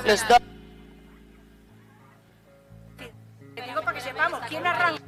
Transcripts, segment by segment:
Los dos. Te digo para que sepamos quién arranca.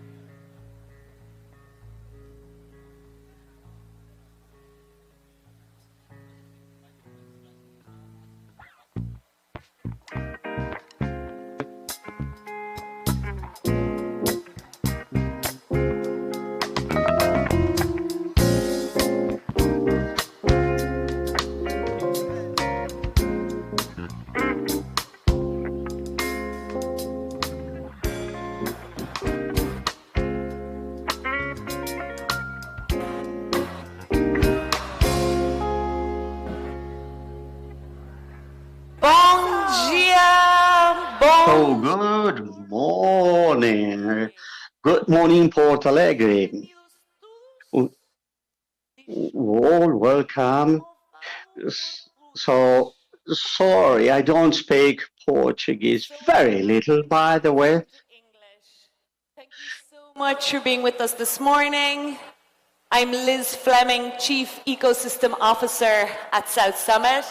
So good morning. Good morning, Porto Alegre. All welcome. So sorry, I don't speak Portuguese. Very little, by the way. Thank you so much for being with us this morning. I'm Liz Fleming, Chief Ecosystem Officer at South Summit.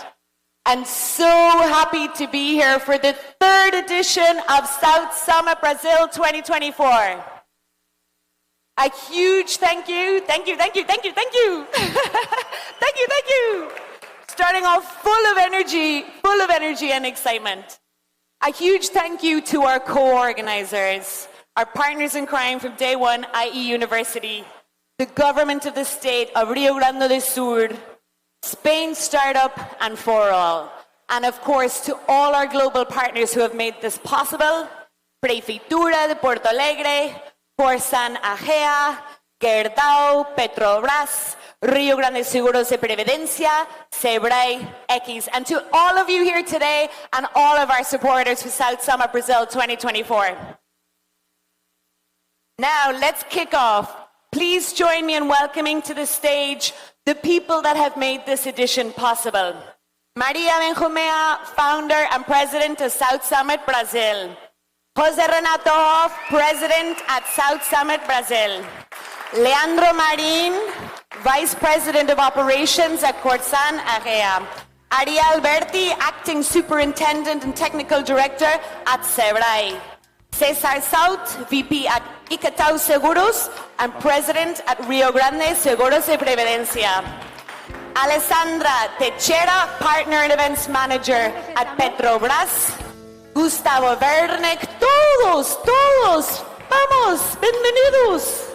And so happy to be here for the third edition of South Summit Brazil 2024. A huge thank you. Thank you. thank you. Starting off full of energy and excitement. A huge thank you to our co-organizers, our partners in crime from day one, i.e. University, the government of the state of Rio Grande do Sul, Spain Startup, and For All. And of course, to all our global partners who have made this possible, Prefeitura de Porto Alegre, Corsan Agea, Gerdau, Petrobras, Rio Grande Seguros de Previdencia, Sebrae, X, and to all of you here today and all of our supporters for South Summit Brazil 2024. Now, let's kick off. Please join me in welcoming to the stage the people that have made this edition possible. Maria Benjumea, founder and president of South Summit Brazil. Jose Renato Hoff, president at South Summit Brazil. Leandro Marin, vice president of operations at Corsan Agea. Ariel Berti, acting superintendent and technical director at Sebrae. Cesar Saut, VP at Icatao Seguros and president at Rio Grande Seguros de Previdencia. Alessandra Techera, partner and events manager at Petrobras. Gustavo Werneck, todos, vamos, bienvenidos.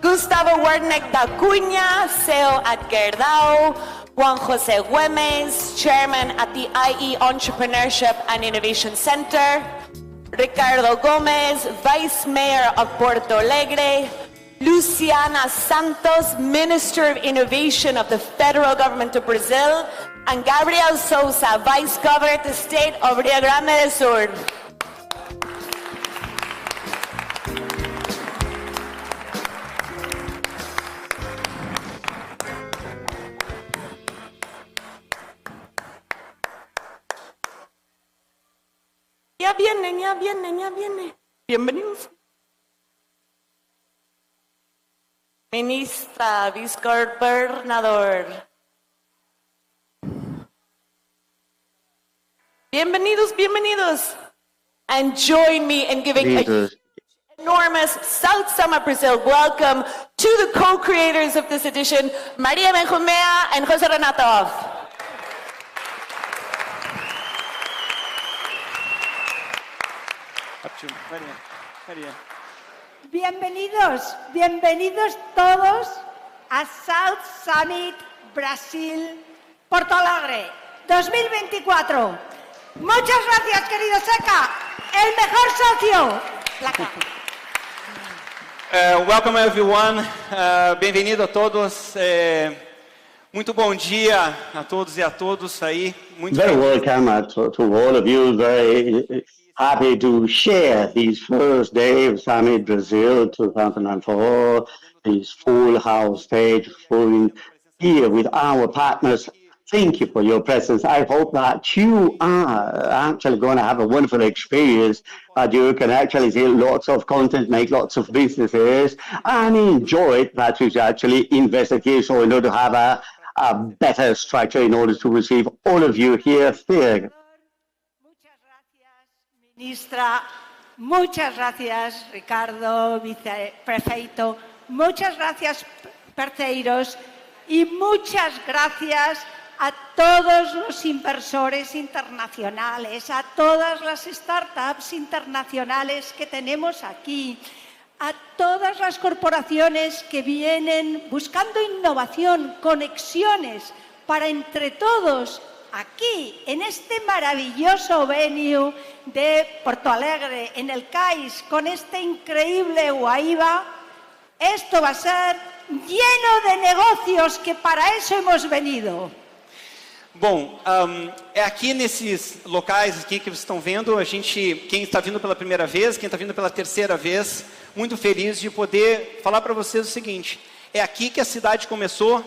Gustavo Werneck da Cunha, CEO at Gerdau. Juan Jose Güemes, chairman at the IE Entrepreneurship and Innovation Center. Ricardo Gomez, Vice Mayor of Porto Alegre. Luciana Santos, Minister of Innovation of the Federal Government of Brazil. And Gabriel Sousa, Vice Governor of the State of Rio Grande do Sul. Ya viene. Bienvenidos. Ministra, vicegobernador. Bienvenidos, bienvenidos. And join me in giving an enormous South Summit Brazil welcome to the co-creators of this edition, Maria Benjumea and José Renato. Bienvenidos, bienvenidos todos a South Summit Brasil Porto Alegre 2024. Muchas gracias, querido Seca, el mejor socio. Welcome everyone, bem-vindo a todos, muito bom dia a todos e a todos aí. Muito very welcome to all of you, very happy to share this first day of Summit Brazil 2004, this full house stage, full here with our partners. Thank you for your presence. I hope that you are actually going to have a wonderful experience, that you can actually see lots of content, make lots of businesses, and enjoy it, that is actually invested here, so in order to have a better structure in order to receive all of you here. Muchas gracias, ministra. Muchas gracias, Ricardo, viceprefeito. Muchas gracias, parceiros. Y muchas gracias a todos los inversores internacionales, a todas las startups internacionales que tenemos aquí, a todas las corporaciones que vienen buscando innovación, conexiones para entre todos aquí, en este maravilloso venue de Porto Alegre, en el CAIS, con este increíble Guaíba. Esto va a ser lleno de negocios, que para eso hemos venido. Bom, é aqui nesses locais aqui que vocês estão vendo, quem está vindo pela primeira vez, quem está vindo pela terceira vez, muito feliz de poder falar para vocês o seguinte: é aqui que a cidade começou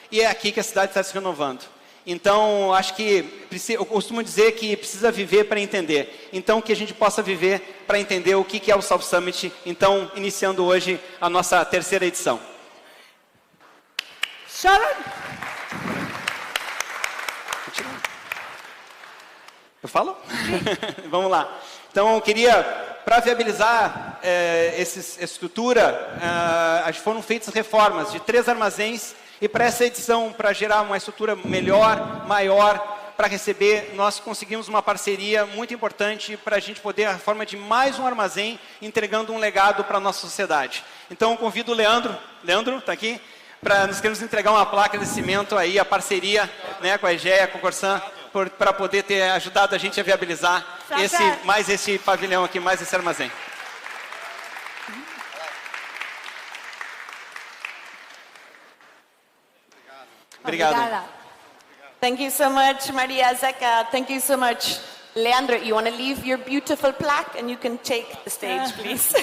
e é aqui que a cidade está se renovando. Então, acho que eu costumo dizer que precisa viver para entender. Então, que a gente possa viver para entender o que é o South Summit. Então, iniciando hoje a nossa terceira edição. Eu falo? Vamos lá. Então, eu queria, para viabilizar essa estrutura, foram feitas reformas de 3 armazéns, e para essa edição, para gerar uma estrutura melhor, maior, para receber, nós conseguimos uma parceria muito importante para a gente poder, a forma de mais um armazém, entregando um legado para a nossa sociedade. Então, eu convido o Leandro, está aqui, para nós queremos entregar uma placa de cimento aí, a parceria, né, com a EGEA, com o Corsan, para poder ter ajudado a gente a viabilizar mais esse pavilhão aqui, mais esse armazém. Obrigado. Thank you so much, Maria Zeca. Thank you so much. Leandro, you want to leave your beautiful plaque and you can take the stage, please.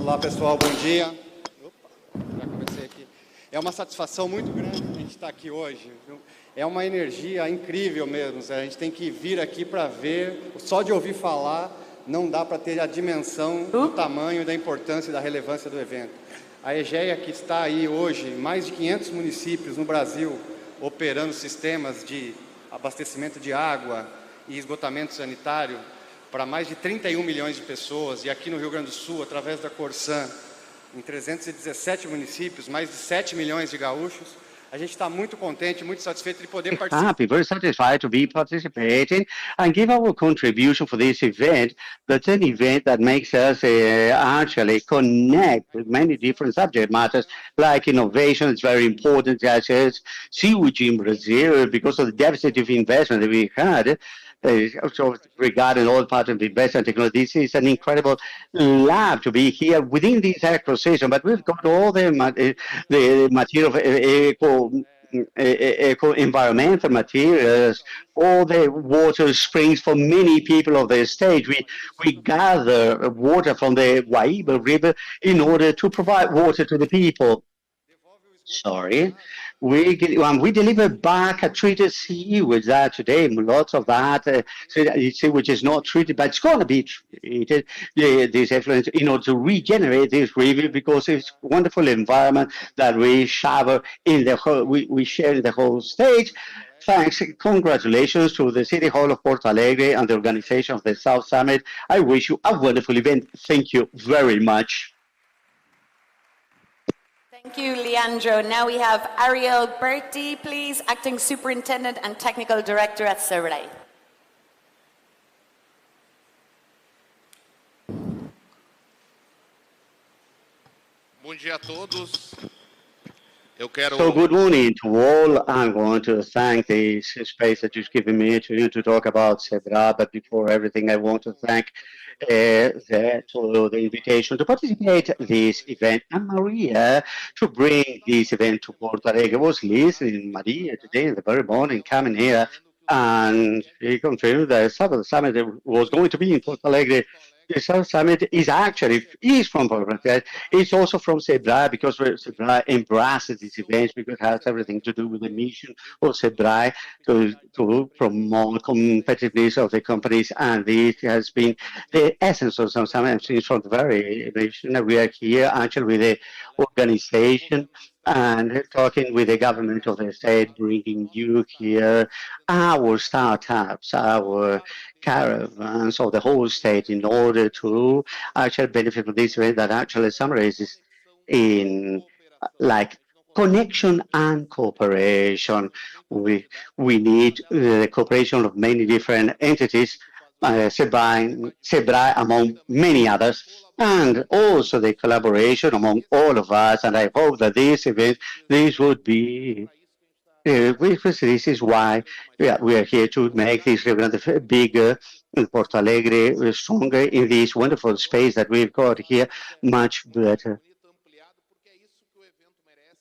Olá, pessoal, bom dia. Já comecei aqui. É uma satisfação muito grande a gente estar aqui hoje. É uma energia incrível mesmo. A gente tem que vir aqui para ver. Só de ouvir falar, não dá para ter a dimensão do tamanho, da importância e da relevância do evento. A EGEA, que está aí hoje, em mais de 500 municípios no Brasil, operando sistemas de abastecimento de água e esgotamento sanitário para mais de 31 milhões de pessoas, e aqui no Rio Grande do Sul, através da Corsan, em 317 municípios, mais de 7 milhões de gaúchos. A gente está muito contente, muito satisfeito de poder participar. Happy, very satisfied to be participating and give our contribution for this event. That's an event that makes us actually connect with many different subject matters, like innovation. It's very important, such as sewage in Brazil, because of the deficit of investment that we had. Also regarding all part of investment technology, this is an incredible lab to be here within this ecosystem. But we've got all the material, environmental materials, all the water springs for many people of the state. We gather water from the Guaíba River in order to provide water to the people. Sorry. we deliver back a treated sea with that today, lots of that, which is not treated, but it's going to be treated, this effluent, in order to regenerate this river, because it's a wonderful environment that we shower in the whole, we share in the whole state. Thanks, congratulations to the City Hall of Porto Alegre and the organization of the South Summit. I wish you a wonderful event. Thank you very much. Thank you, Leandro. Now we have Ariel Berti, please, Acting Superintendent and Technical Director at Serrelay. Bom dia a todos. Eu quero... So good morning to all. I'm going to thank the space that you've given me to talk about Sebra, but before everything, I want to thank the invitation to participate in this event, and Maria to bring this event to Porto Alegre. I was listening Maria today in the very morning coming here, and he confirmed that the summit was going to be in Porto Alegre. The South Summit is from Porto Alegre. It's also from Sebra, because Sebra embraces this event, because it has everything to do with the mission of Sebra to promote competitiveness of the companies, and this has been the essence of South Summit since from the very beginning. We are here actually with the organization and talking with the government of the state, bringing you here our startups, our caravans of the whole state, in order to actually benefit from this event that actually summarizes in like connection and cooperation. We need the cooperation of many different entities, Sebra among many others, and also the collaboration among all of us. And I hope that this event, this would be, this is why we are here to make this Rio Grande bigger, and Porto Alegre stronger in this wonderful space that we've got here, much better.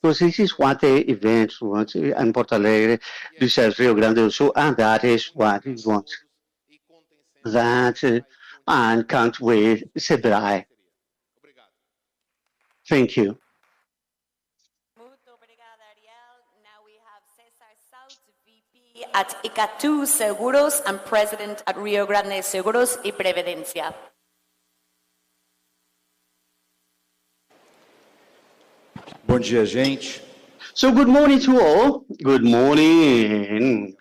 Because this is what the event wants, and Porto Alegre deserves Rio Grande do Sul, and that is what it wants. That and count with Sebra. Thank you. Muito obrigada, Ariel. Now we have Cesar South, VP at ICA2 Seguros and President at Rio Grande Seguros y Previdencia. Bom dia, gente. So good morning to all. Good morning,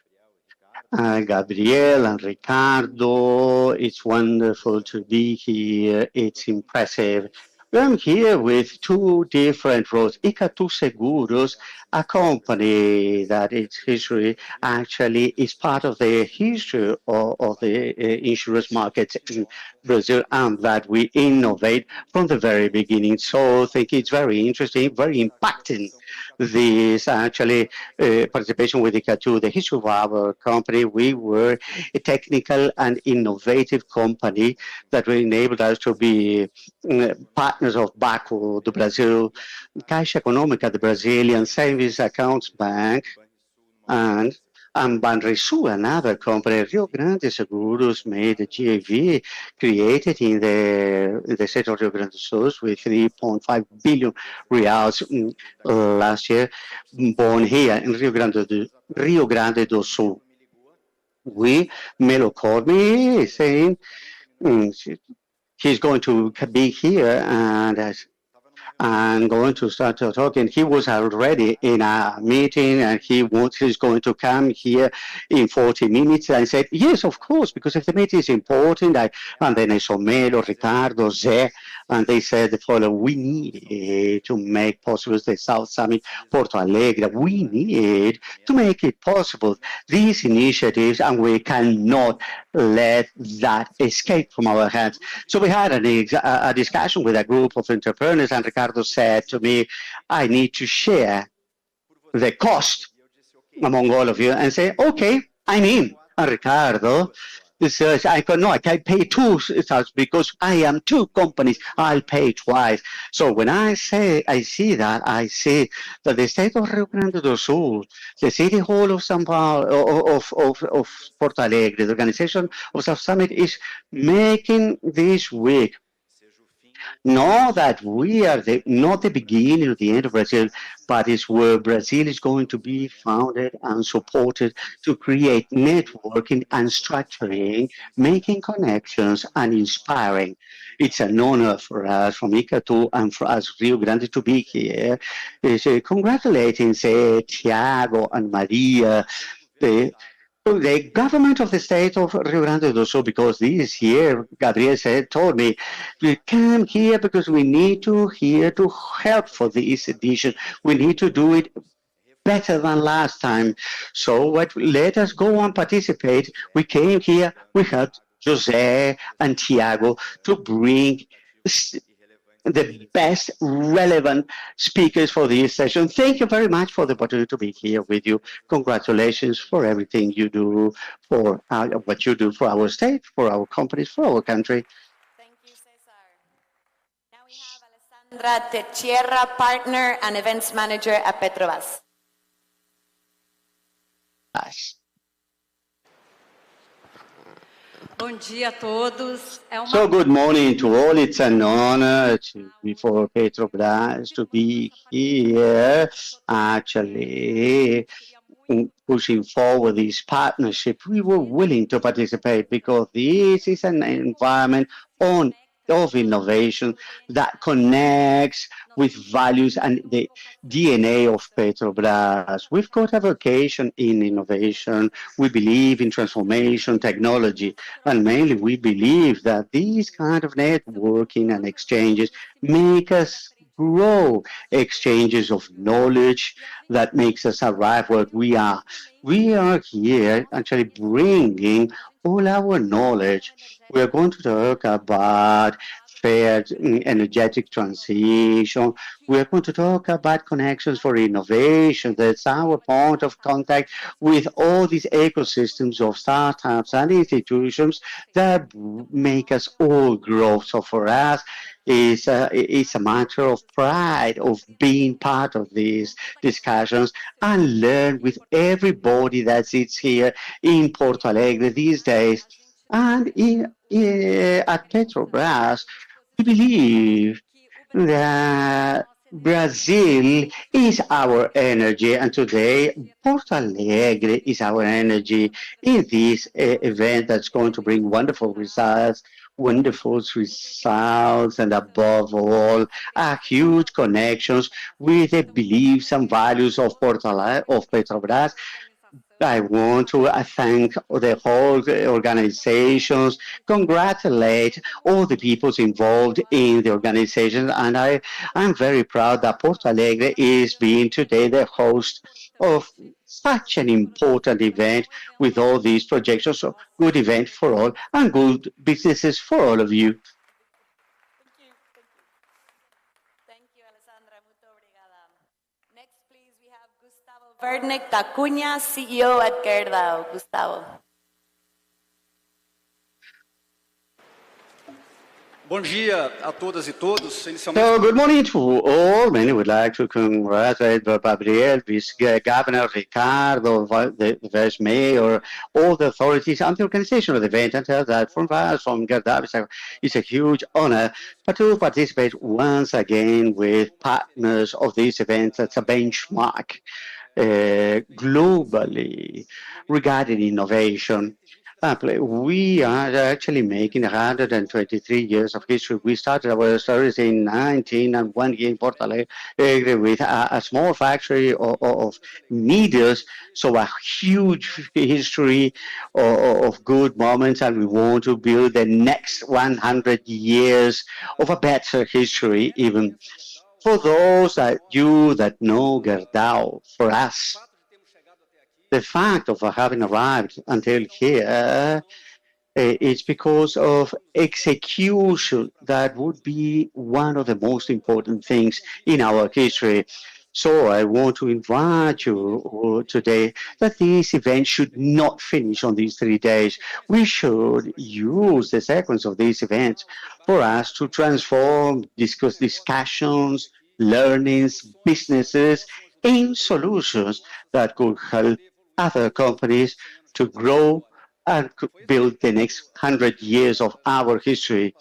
Gabriel and Ricardo. It's wonderful to be here. It's impressive. I'm here with two different roles. ICA2 Seguros, a company that its history actually is part of the history of the insurance market in Brazil, and that we innovate from the very beginning. So I think it's very interesting, very impacting, this actually participation with ICA2. The history of our company, we were a technical and innovative company that enabled us to be partners of Banco do Brasil, Caixa Econômica, the Brazilian Savings Accounts Bank, and Banrisul, another company. Rio Grande Seguros made a GAV created in the state of Rio Grande do Sul with 3.5 billion reals last year, born here in Rio Grande do Sul. Melo called me saying he's going to be here and going to start talking. He was already in a meeting, and he's going to come here in 40 minutes. I said, yes, of course, because if the meeting is important, and then I saw Melo, Ricardo, Zé, and they said the following: we need to make possible the South Summit Porto Alegre. We need to make it possible, these initiatives, and we cannot let that escape from our hands. So we had a discussion with a group of entrepreneurs, and Ricardo said to me, I need to share the cost among all of you, and say, okay, I'm in. And Ricardo says, I can pay two because I am two companies. I'll pay twice. So when I see that the state of Rio Grande do Sul, the City Hall of São Paulo, of Porto Alegre, the organization of South Summit is making this week Know that we are not the beginning or the end of Brazil, but it's where Brazil is going to be founded and supported to create networking and structuring, making connections and inspiring. It's an honor for us from Icatu and for us Rio Grande to be here. Congratulating, say, Tiago and Maria, the government of the state of Rio Grande do Sul, because this year, Gabriel told me, we came here because we need to here to help for this edition. We need to do it better than last time. So let us go and participate. We came here, we helped Jose and Tiago to bring the best relevant speakers for this session. Thank you very much for the opportunity to be here with you. Congratulations for everything you do, for what you do for our state, for our companies, for our country. Thank you, Cesar. Now we have Alessandra Teixeira, partner and events manager at Petrobras. Nice. Bom dia a todos. So good morning to all. It's an honor for Petrobras to be here, actually pushing forward this partnership. We were willing to participate because this is an environment of innovation that connects with values and the DNA of Petrobras. We've got a vocation in innovation. We believe in transformation, technology, and mainly we believe that these kind of networking and exchanges make us grow, exchanges of knowledge that makes us arrive where we are. We are here actually bringing all our knowledge. We are going to talk about fair energetic transition. We are going to talk about connections for innovation. That's our point of contact with all these ecosystems of startups and institutions that make us all grow. So for us, it's a matter of pride of being part of these discussions and learn with everybody that sits here in Porto Alegre these days. And at Petrobras, we believe that Brazil is our energy, and today Porto Alegre is our energy in this event that's going to bring wonderful results, and above all, huge connections with the beliefs and values of Petrobras. I want to thank the whole organizations, congratulate all the people involved in the organization, and I'm very proud that Porto Alegre is being today the host of such an important event with all these projections. So good event for all and good businesses for all of you. Wernick Acuña, CEO at Gerdau. Gustavo. Bom dia a todas e todos. So, good morning to all. Many would like to congratulate Gabriel, Governor Ricardo, the Vice Mayor, all the authorities and the organization of the event, and tell that from us, from Gerdau, it's a huge honor to participate once again with partners of this event. That's a benchmark globally regarding innovation. We are actually making 123 years of history. We started our stories in 1901 here in Porto Alegre with a small factory of needles, so a huge history of good moments, and we want to build the next 100 years of a better history even. For those that know Gerdau, for us, the fact of having arrived until here is because of execution. That would be one of the most important things in our history. So I want to invite you today that this event should not finish on these 3 days. We should use the sequence of these events for us to transform, discuss discussions, learnings, businesses, in solutions that could help other companies to grow and build the next 100 years of our history.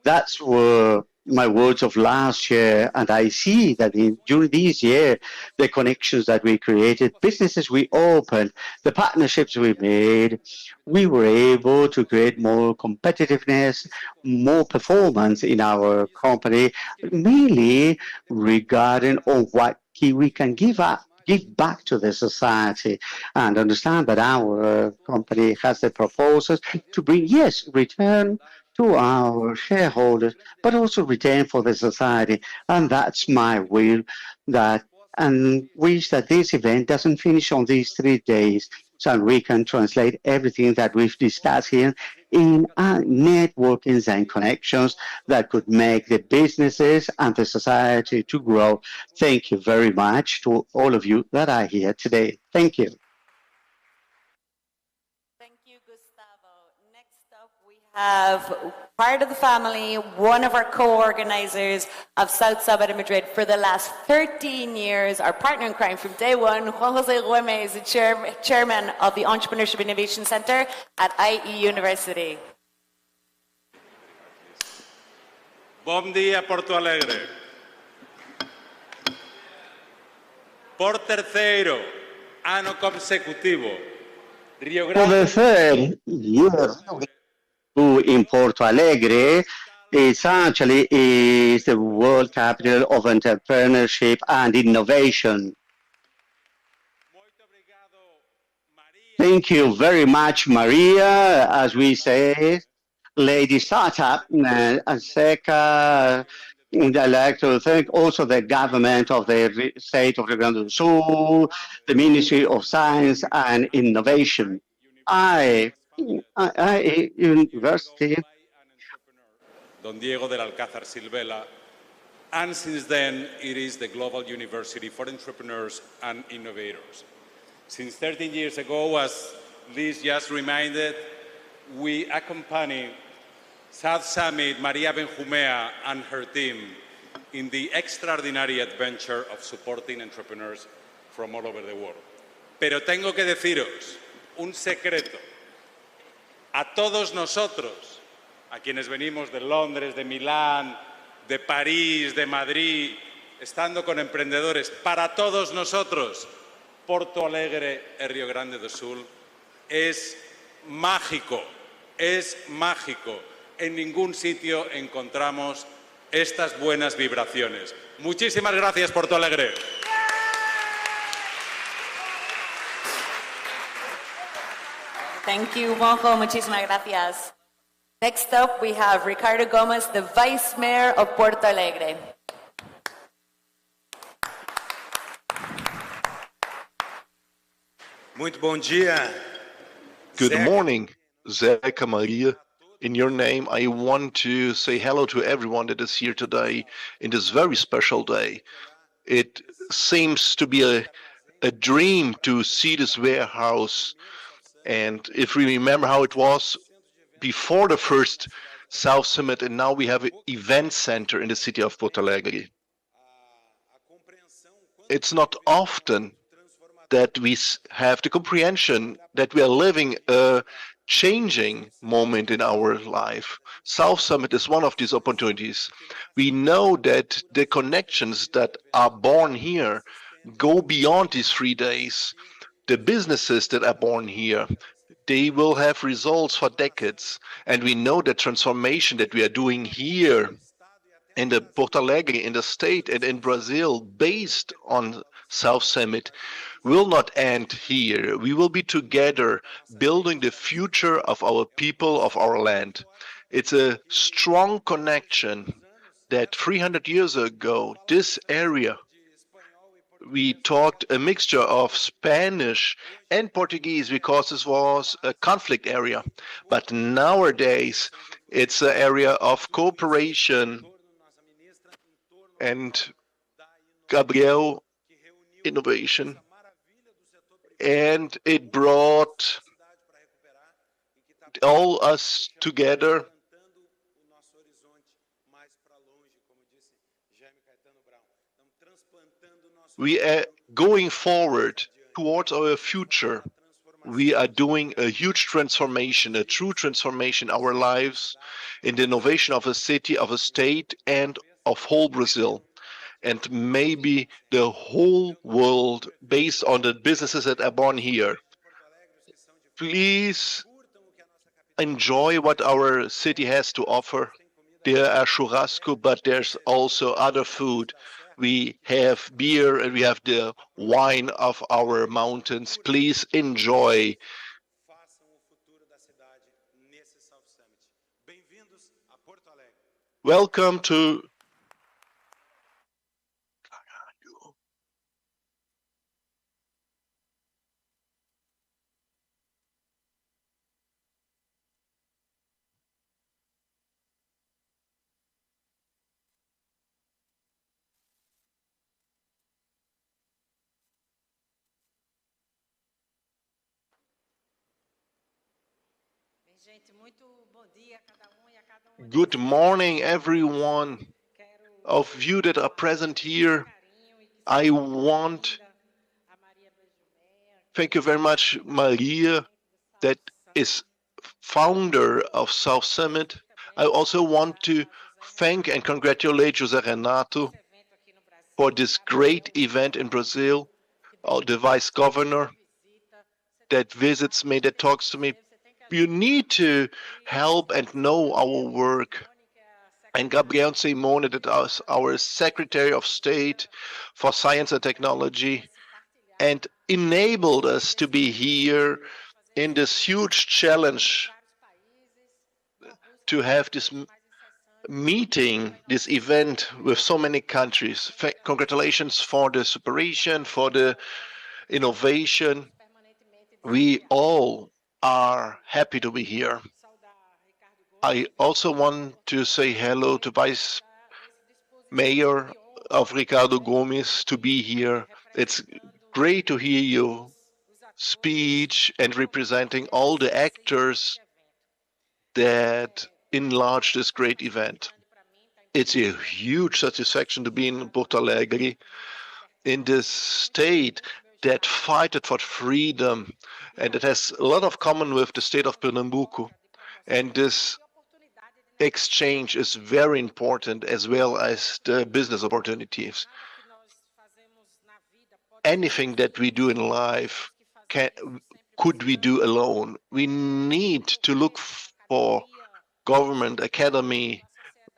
That's where my words of last year, and I see that during this year, the connections that we created, businesses we opened, the partnerships we made, we were able to create more competitiveness, more performance in our company, mainly regarding on what we can give back to the society, and understand that our company has the proposals to bring, yes, return to our shareholders, but also return for the society. And that's my will, that and wish that this event doesn't finish on these 3 days, so we can translate everything that we've discussed here in networkings and connections that could make the businesses and the society to grow. Thank you very much to all of you that are here today. Thank you. Thank you, Gustavo. Next up, we have part of the family, one of our co-organizers of South Summit in Madrid for the last 13 years, our partner in crime from day one. Juan Jose Güemes is the chairman of the Entrepreneurship Innovation Center at IE University. Bom dia, Porto Alegre. Por terceiro ano consecutivo, Rio For Grande the third year in Porto Alegre, it's actually is the World Capital of Entrepreneurship and Innovation. Thank you very much, Maria, as we say, Lady Startup, and SECA. And I'd like to thank also the government of the state of Rio Grande do Sul, the Ministry of Science and Innovation. I University. Don Diego del Alcázar Silvela, and since then it is the Global University for Entrepreneurs and Innovators. Since 13 years ago, as Liz just reminded, we accompany South Summit, Maria Benjumea and her team in the extraordinary adventure of supporting entrepreneurs from all over the world. Pero tengo que deciros un secreto. A todos nosotros, a quienes venimos de Londres, de Milán, de París, de Madrid, estando con emprendedores, para todos nosotros, Porto Alegre y Rio Grande do Sul es mágico, es mágico. En ningún sitio encontramos estas buenas vibraciones. Muchísimas gracias, Porto Alegre. Thank you, Juanjo. Muchísimas gracias. Next up, we have Ricardo Gomez, the Vice Mayor of Porto Alegre. Muito bom dia. Good morning, Zeca Maria. In your name, I want to say hello to everyone that is here today in this very special day. It seems to be a dream to see this warehouse. And if we remember how it was before the first South Summit, and now we have an event center in the city of Porto Alegre. It's not often that we have the comprehension that we are living a changing moment in our life. South Summit is one of these opportunities. We know that the connections that are born here go beyond these 3 days. The businesses that are born here, they will have results for decades. And we know the transformation that we are doing here in the Porto Alegre, in the state and in Brazil, based on South Summit, will not end here. We will be together building the future of our people, of our land. It's a strong connection that 300 years ago, this area, we talked a mixture of Spanish and Portuguese because this was a conflict area. But nowadays, it's an area of cooperation and Gabriel innovation. And it brought all us together. We are going forward towards our future. we are doing a huge transformation, a true transformation in our lives, in the innovation of a city, of a state, and of whole Brazil, and maybe the whole world based on the businesses that are born here. Please enjoy what our city has to offer. There are churrasco, but there's also other food. We have beer and we have the wine of our mountains. Please enjoy. Welcome to good morning, everyone of you that are present here. I want thank you very much, Maria, that is founder of South Summit. I also want to thank and congratulate José Renato for this great event in Brazil, the vice governor that visits me, that talks to me. You need to help and know our work. And Gabriel Simone, that is our Secretary of State for Science and Technology, and enabled us to be here in this huge challenge to have this meeting, this event with so many countries. Congratulations for the supervision, for the innovation. We all are happy to be here. I also want to say hello to Vice Mayor of Ricardo Gomes to be here. It's great to hear you speech and representing all the actors that enlarge this great event. It's a huge satisfaction to be in Porto Alegre, in this state that fighted for freedom and it has a lot of common with the state of Pernambuco. And this exchange is very important as well as the business opportunities. Anything that we do in life could we do alone. We need to look for government, academy,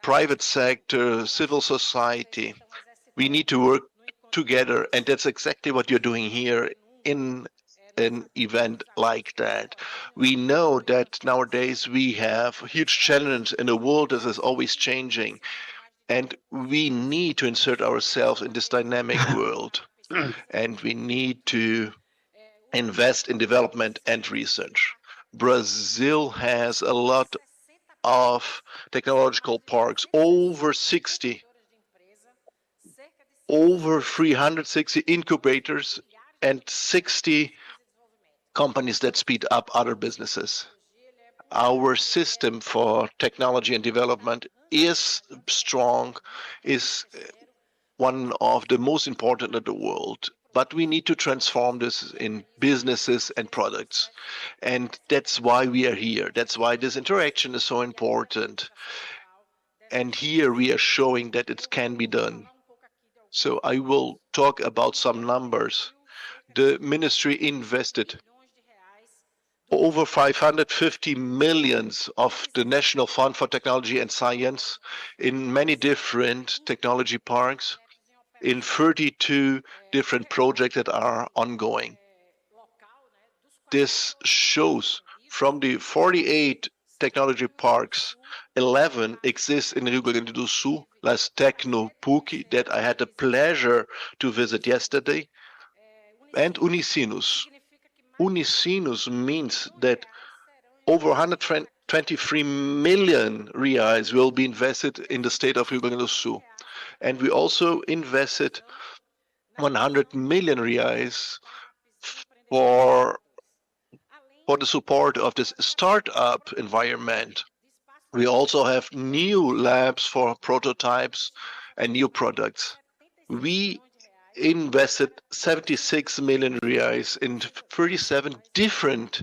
private sector, civil society. We need to work together, and that's exactly what you're doing here in an event like that. We know that nowadays we have a huge challenge in a world that is always changing, and we need to insert ourselves in this dynamic world, and we need to invest in development and research. Brazil has a lot of technological parks, over 60, over 360 incubators, and 60 companies that speed up other businesses. Our system for technology and development is strong, is one of the most important in the world. But we need to transform this in businesses and products. And that's why we are here. That's why this interaction is so important. And here we are showing that it can be done. So I will talk about some numbers. The ministry invested over 550 millions of the National Fund for Technology and Science in many different technology parks, in 32 different projects that are ongoing. This shows from the 48 technology parks, 11 exist in Rio Grande do Sul, like Tecno PUC, that I had the pleasure to visit yesterday, and Unicinos. Unicinos means that over 123 million reais will be invested in the state of Rio Grande do Sul. And we also invested 100 million reais for the support of this startup environment. We also have new labs for prototypes and new products. We invested 76 million reais in 37 different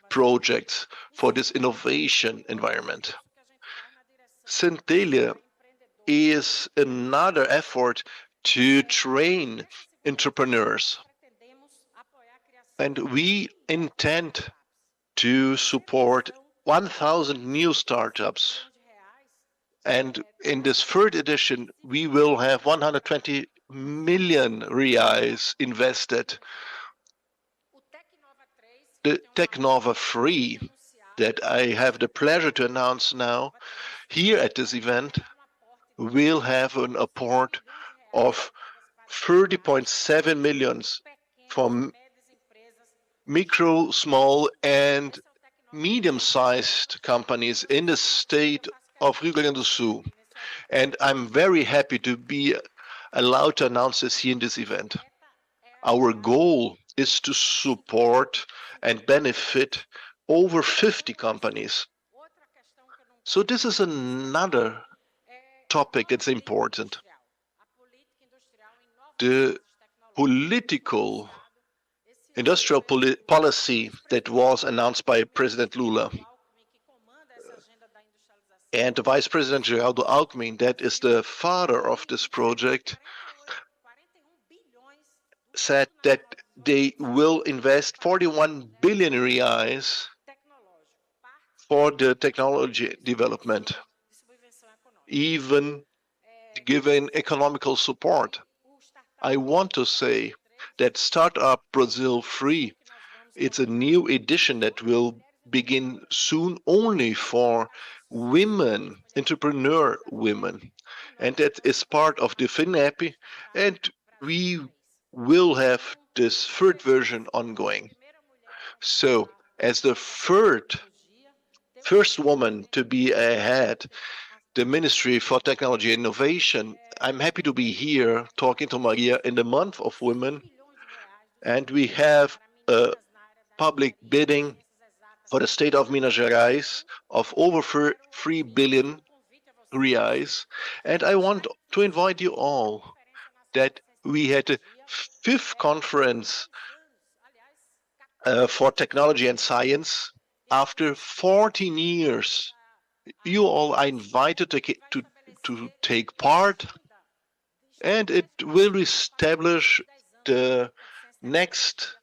projects for this innovation environment. Centelha is another effort to train entrepreneurs. And we intend to support 1,000 new startups. And in this third edition, we will have 120 million reais invested. The Technova 3 that I have the pleasure to announce now here at this event will have an apport of 30.7 million for micro, small, and medium-sized companies in the state of Rio Grande do Sul. And I'm very happy to be allowed to announce this here in this event. Our goal is to support and benefit over 50 companies. So this is another topic that's important. The political industrial policy that was announced by President Lula and the Vice President Gerdau Alckmin, that is the father of this project, said that they will invest 41 billion reais for the technology development, even given economical support. I want to say that Startup Brazil 3, it's a new edition that will begin soon only for women, entrepreneur women. And that is part of the FINEP, and we will have this third version ongoing. So as the first woman to be ahead, the Ministry for Technology and Innovation, I'm happy to be here talking to Maria in the month of women. And we have a public bidding for the state of Minas Gerais of over 3 billion reais. And I want to invite you all that we had a 5th conference for technology and science. After 14 years, you all are invited to take part, and it will establish the next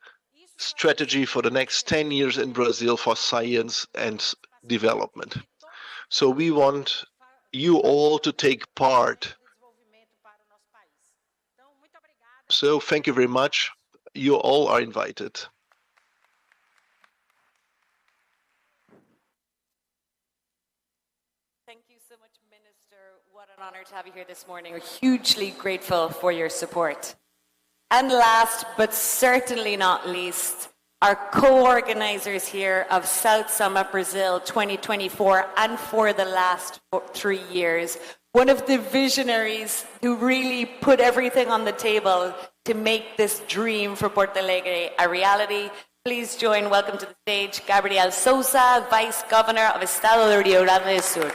strategy for the next 10 years in Brazil for science and development. So we want you all to take part. So thank you very much. You all are invited. Thank you so much, Minister. What an honor to have you here this morning. We're hugely grateful for your support. And last, but certainly not least, our co-organizers here of South Summit Brazil 2024 and for the last 3 years, one of the visionaries who really put everything on the table to make this dream for Porto Alegre a reality. Please join, welcome to the stage, Gabriel Sousa, Vice Governor of Estado de Rio Grande do Sul.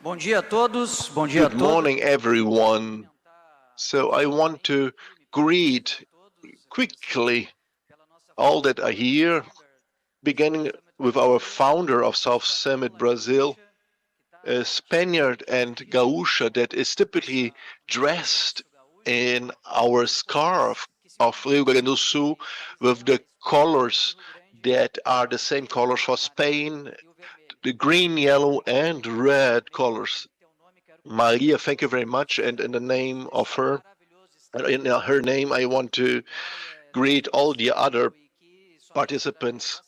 Bom dia a todos. Bom dia a Good todos. morning, everyone. So I want to greet quickly all that are here, beginning with our founder of South Summit Brazil, a Spaniard and Gaúcha that is typically dressed in our scarf of Rio Grande do Sul with the colors that are the same colors for Spain, the green, yellow, and red colors. Maria, thank you very much. And in the name of her, in her name, I want to greet all the other participants.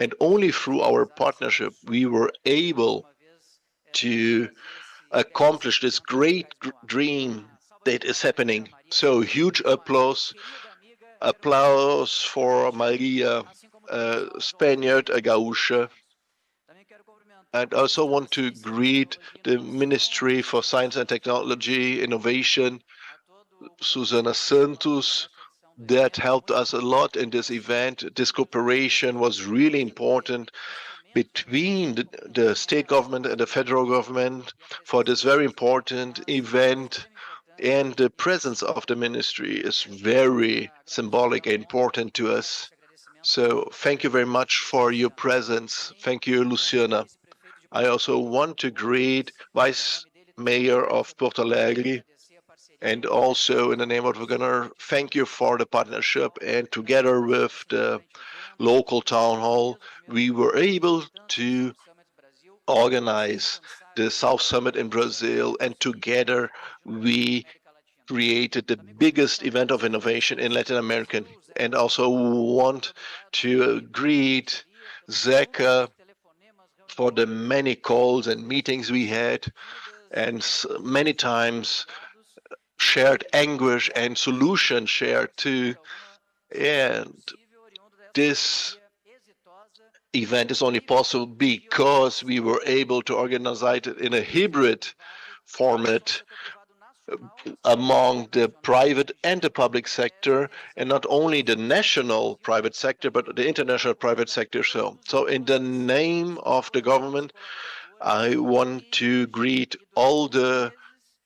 And only through our partnership, we were able to accomplish this great dream that is happening. So huge applause for Maria, a Spaniard, a Gaúcha. And I also want to greet the Ministry for Science and Technology, Innovation, Susana Santos, that helped us a lot in this event. This cooperation was really important between the state government and the federal government for this very important event. And the presence of the ministry is very symbolic and important to us. So thank you very much for your presence. Thank you, Luciana. I also want to greet Vice Mayor of Porto Alegre, and also in the name of the governor, thank you for the partnership. And together with the local town hall, we were able to organize the South Summit in Brazil, and together we created the biggest event of innovation in Latin America. And also want to greet Zeca for the many calls and meetings we had, and many times shared anguish and solution shared too. And this event is only possible because we were able to organize it in a hybrid format among the private and the public sector, and not only the national private sector, but the international private sector. So in the name of the government, I want to greet all the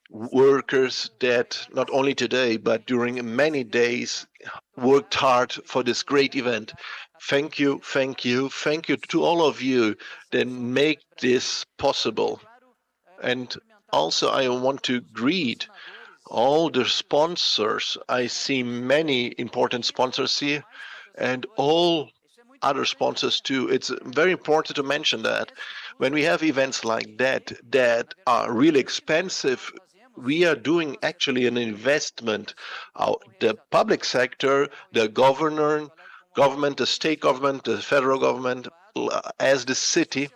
workers that not only today, but during many days worked hard for this great event. Thank you, thank you, thank you to all of you that make this possible. And also I want to greet all the sponsors. I see many important sponsors here, and all other sponsors too. It's very important to mention that when we have events like that that are really expensive, we are doing actually an investment. The public sector, the government, the state government, the federal government, as the city,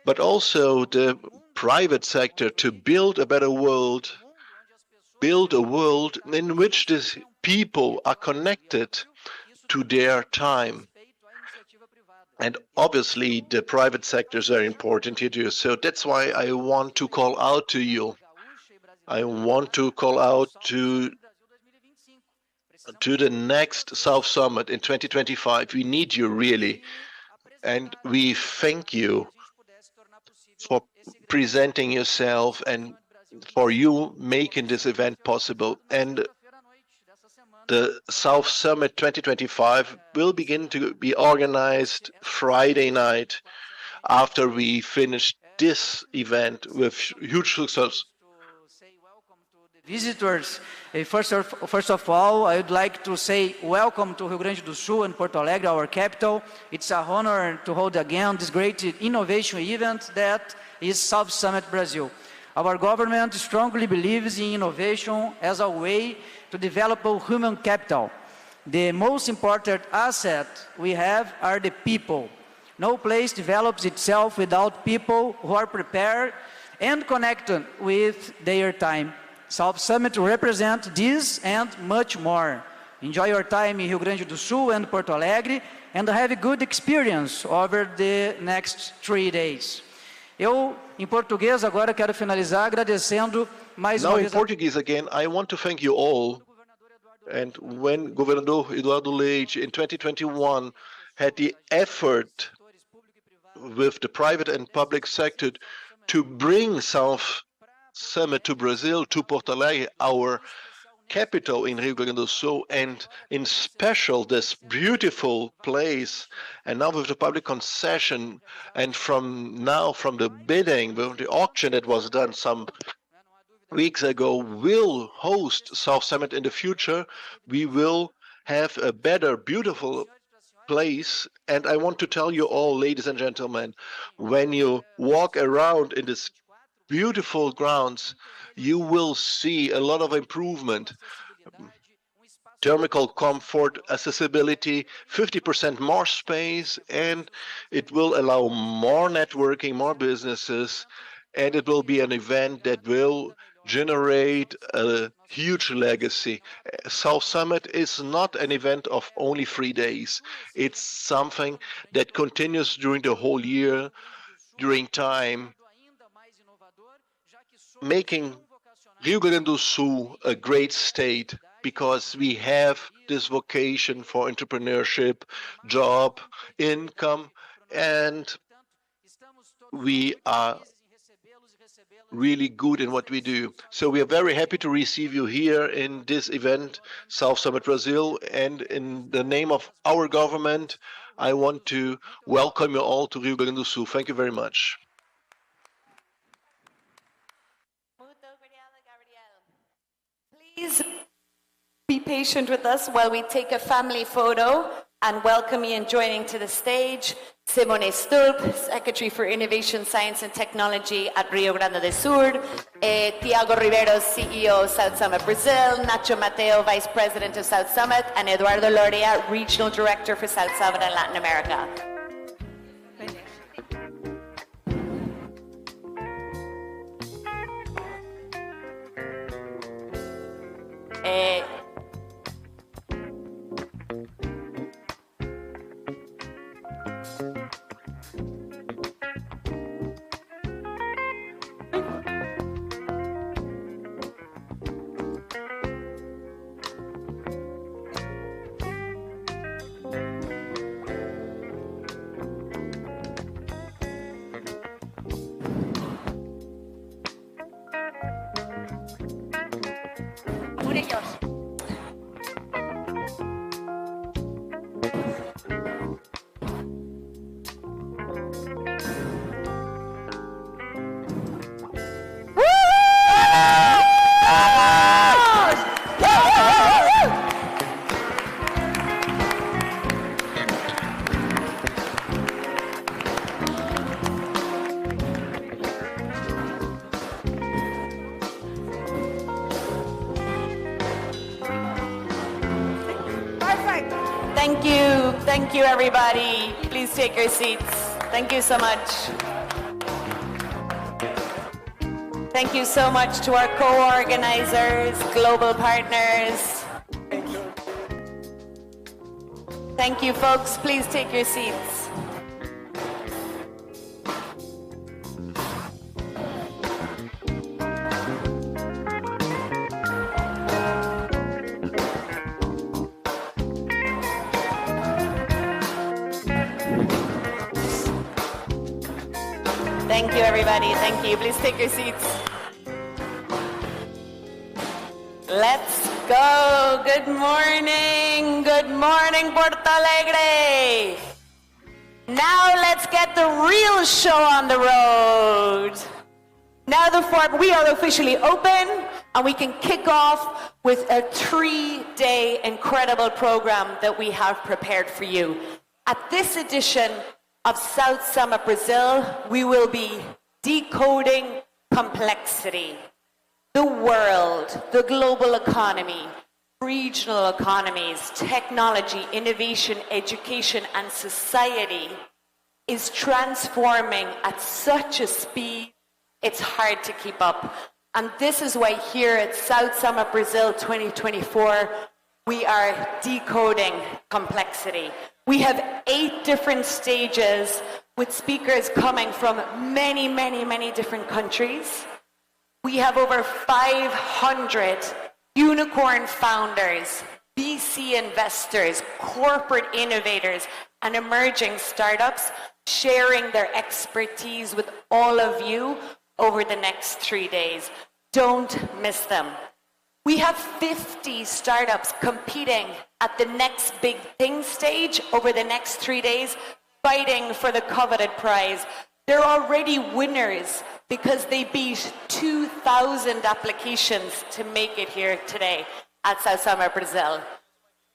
but also the private sector, to build a better world, build a world in which the people are connected to their time. And obviously the private sector is very important here too. So that's why I want to call out to you. I want to call out to the next South Summit in 2025. We need you really. And we thank you for presenting yourself and for you making this event possible. And the South Summit 2025 will begin to be organized Friday night after we finish this event with huge success. Visitors, first of all, I would like to say welcome to Rio Grande do Sul and Porto Alegre, our capital. It's an honor to hold again this great innovation event that is South Summit Brazil. Our government strongly believes in innovation as a way to develop human capital. The most important asset we have are the people. No place develops itself without people who are prepared and connected with their time. South Summit represents this and much more. Enjoy your time in Rio Grande do Sul and Porto Alegre and have a good experience over the next 3 days. Eu, em português, agora quero finalizar agradecendo mais uma vez. Now in Portuguese again, I want to thank you all. And when Governador Eduardo Leite in 2021 had the effort with the private and public sector to bring South Summit to Brazil, to Porto Alegre, our capital in Rio Grande do Sul, and in special this beautiful place, and now with the public concession, and from the bidding, the auction that was done some weeks ago, will host South Summit in the future. We will have a better, beautiful place. And I want to tell you all, ladies and gentlemen, when you walk around in this beautiful grounds, you will see a lot of improvement. Thermal comfort, accessibility, 50% more space, and it will allow more networking, more businesses, and it will be an event that will generate a huge legacy. South Summit is not an event of only 3 days. It's something that continues during the whole year, during time, making Rio Grande do Sul a great state, because we have this vocation for entrepreneurship, job, income, and we are really good in what we do. So we are very happy to receive you here in this event, South Summit Brazil, and in the name of our government, I want to welcome you all to Rio Grande do Sul. Thank you very much. Please be patient with us while we take a family photo and welcome you and joining to the stage, Simone Stulp, Secretary for Innovation, Science and Technology at Rio Grande do Sul, Tiago Ribeiro, CEO, South Summit Brazil, Nacho Mateo, Vice President of South Summit, and Eduardo Loria, Regional Director for South Summit and Latin America. Thank you, everybody. Please take your seats. Thank you so much. Thank you so much to our co-organizers, global partners. Thank you, folks. Please take your seats. Thank you, everybody. Thank you. Please take your seats. Let's go. Good morning. Good morning, Porto Alegre. Now let's get the real show on the road. Now we are officially open and we can kick off with a 3-day incredible program that we have prepared for you. At this edition of South Summit Brazil, we will be decoding complexity. The world, the global economy, regional economies, technology, innovation, education, and society is transforming at such a speed, it's hard to keep up. And this is why here at South Summit Brazil 2024, we are decoding complexity. We have 8 different stages with speakers coming from many, many, many different countries. We have over 500 unicorn founders, VC investors, corporate innovators, and emerging startups sharing their expertise with all of you over the next 3 days. Don't miss them. We have 50 startups competing at the next big thing stage over the next 3 days, fighting for the coveted prize. They're already winners because they beat 2,000 applications to make it here today at South Summit Brazil.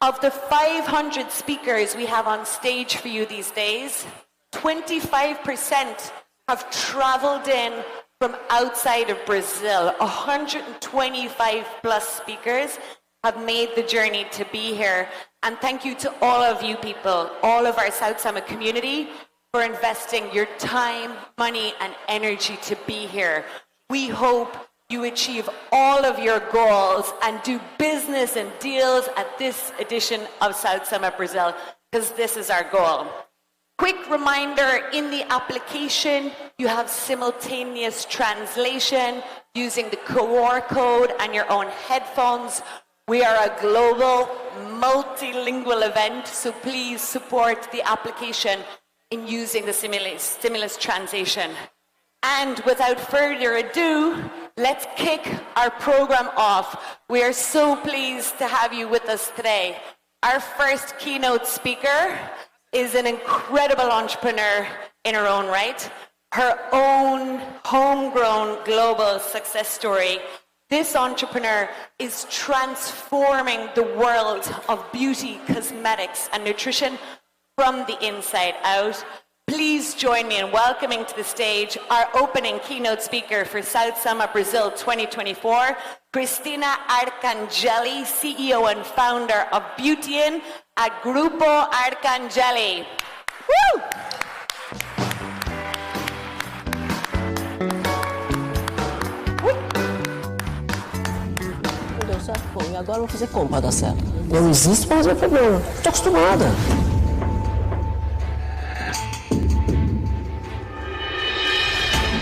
Of the 500 speakers we have on stage for you these days, 25% have traveled in from outside of Brazil. 125 plus speakers have made the journey to be here. And thank you to all of you people, all of our South Summit community, for investing your time, money, and energy to be here. We hope you achieve all of your goals and do business and deals at this edition of South Summit Brazil, because this is our goal. Quick reminder, in the application, you have simultaneous translation using the QR code and your own headphones. We are a global, multilingual event, so please support the application in using the stimulus transition. And without further ado, let's kick our program off. We are so pleased to have you with us today. Our first keynote speaker is an incredible entrepreneur in her own right, her own homegrown global success story. This entrepreneur is transforming the world of beauty, cosmetics, and nutrition from the inside out. Please join me in welcoming to the stage our opening keynote speaker for South Summit Brazil 2024, Cristina Arcangeli, CEO and founder of Beautyin at Grupo Arcangeli. Woo! Não deu certo? Bom, e agora eu vou fazer como para dar certo? Eu existo para resolver problema. Estou acostumada.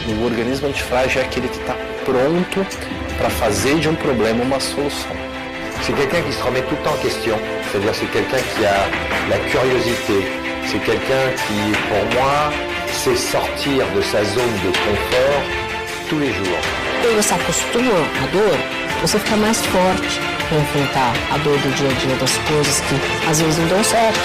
O organismo antifrágil é aquele que está pronto para fazer de um problema uma solução. C'est quelqu'un qui se remet tout le temps en question, c'est-à-dire c'est quelqu'un qui a la curiosité, c'est quelqu'un qui, pour moi, sait sortir de sa zone de confort tous les jours. Quando você acostuma à dor, você fica mais forte para enfrentar a dor do dia a dia, das coisas que às vezes não dão certo.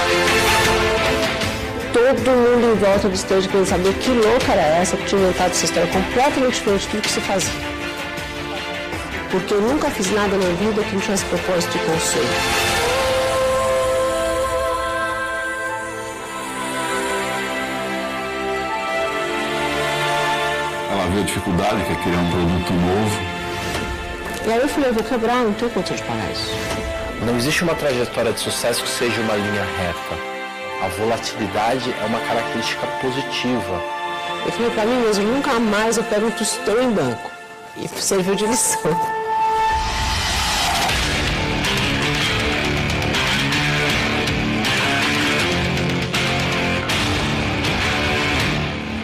Todo mundo em volta do stage querendo saber que louca era essa que tinha inventado essa história completamente diferente de tudo que se fazia. Porque eu nunca fiz nada na vida que não tivesse propósito e conceito. Ela viu a dificuldade que é criar um produto novo. E aí eu falei, eu vou quebrar, não tenho condição de pagar isso. Não existe uma trajetória de sucesso que seja uma linha reta. A volatilidade é uma característica positiva. Eu falei pra mim mesmo, nunca mais eu pego um tostão em banco. E serviu de lição.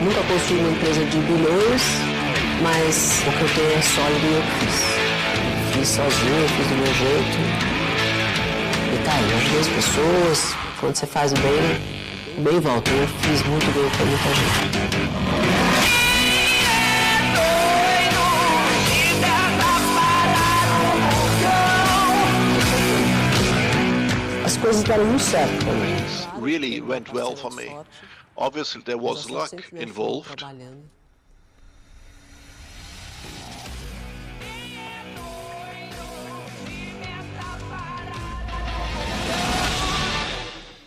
Nunca construí uma empresa de bilhões, mas o que eu tenho é sólido e eu fiz. Fiz sozinho, fiz do meu jeito. E tá aí, eu ajudei as pessoas. Quando você faz bem, bem volta. Eu fiz muito bem para muita gente. As coisas deram muito certo para mim. Really went well for me. Obviously there was luck involved.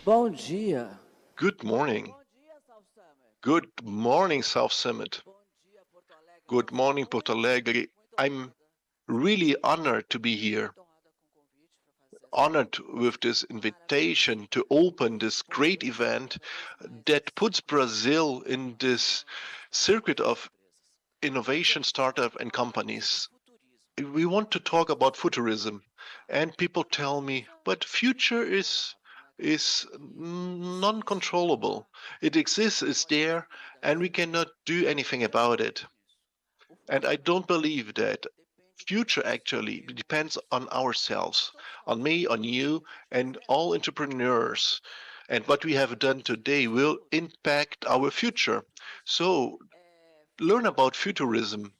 Bom dia. Good morning. Good morning, South Summit. Good morning, Porto Alegre. I'm really honored to be here. Honored with this invitation to open this great event that puts Brazil in this circuit of innovation, startup, and companies. We want to talk about futurism, and people tell me, but future is non-controllable. It exists, it's there, and we cannot do anything about it. And I don't believe that. Future actually depends on ourselves, on me, on you, and all entrepreneurs. And what we have done today will impact our future. So learn about futurism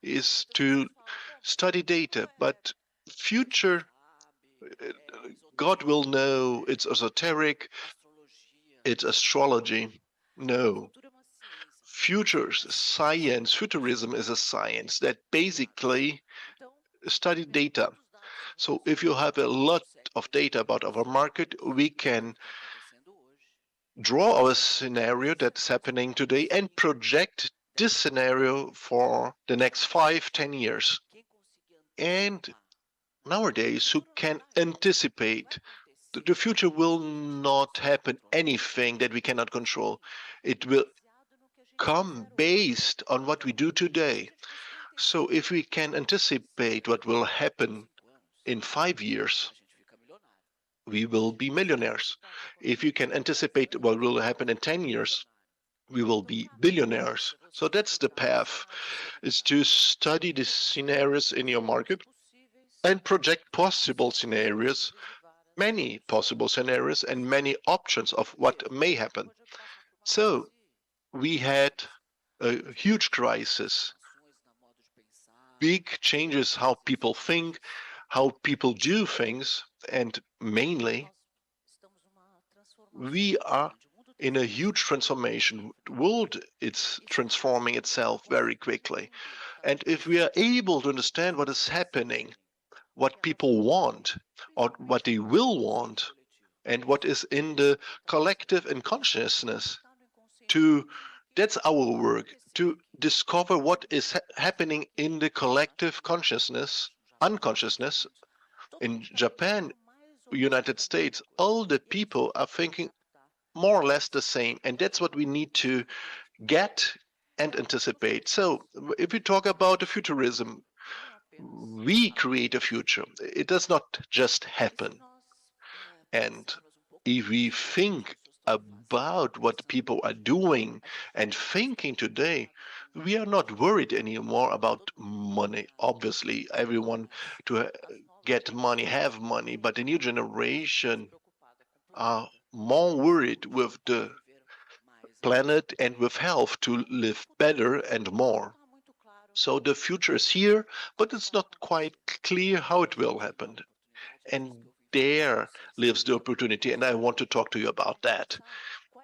is to study data, but future, God will know it's esoteric, it's astrology. No. Future science, futurism is a science that basically study data. So if you have a lot of data about our market, we can draw our scenario that's happening today and project this scenario for the next 5-10 years. And nowadays, who can anticipate the future will not happen anything that we cannot control. It will come based on what we do today. So if we can anticipate what will happen in 5 years, we will be millionaires. If you can anticipate what will happen in 10 years, we will be billionaires. So that's the path, is to study the scenarios in your market and project possible scenarios, many possible scenarios and many options of what may happen. So we had a huge crisis, big changes how people think, how people do things, and mainly we are in a huge transformation. The world is transforming itself very quickly. And if we are able to understand what is happening, what people want, or what they will want, and what is in the collective unconsciousness, that's our work, to discover what is happening in the collective unconsciousness. In Japan, United States, all the people are thinking more or less the same, and that's what we need to get and anticipate. So if we talk about the futurism, we create a future. It does not just happen. And if we think about what people are doing and thinking today, we are not worried anymore about money. Obviously, everyone to get money, have money, but the new generation are more worried with the planet and with health to live better and more. So the future is here, but it's not quite clear how it will happen. And there lives the opportunity, and I want to talk to you about that.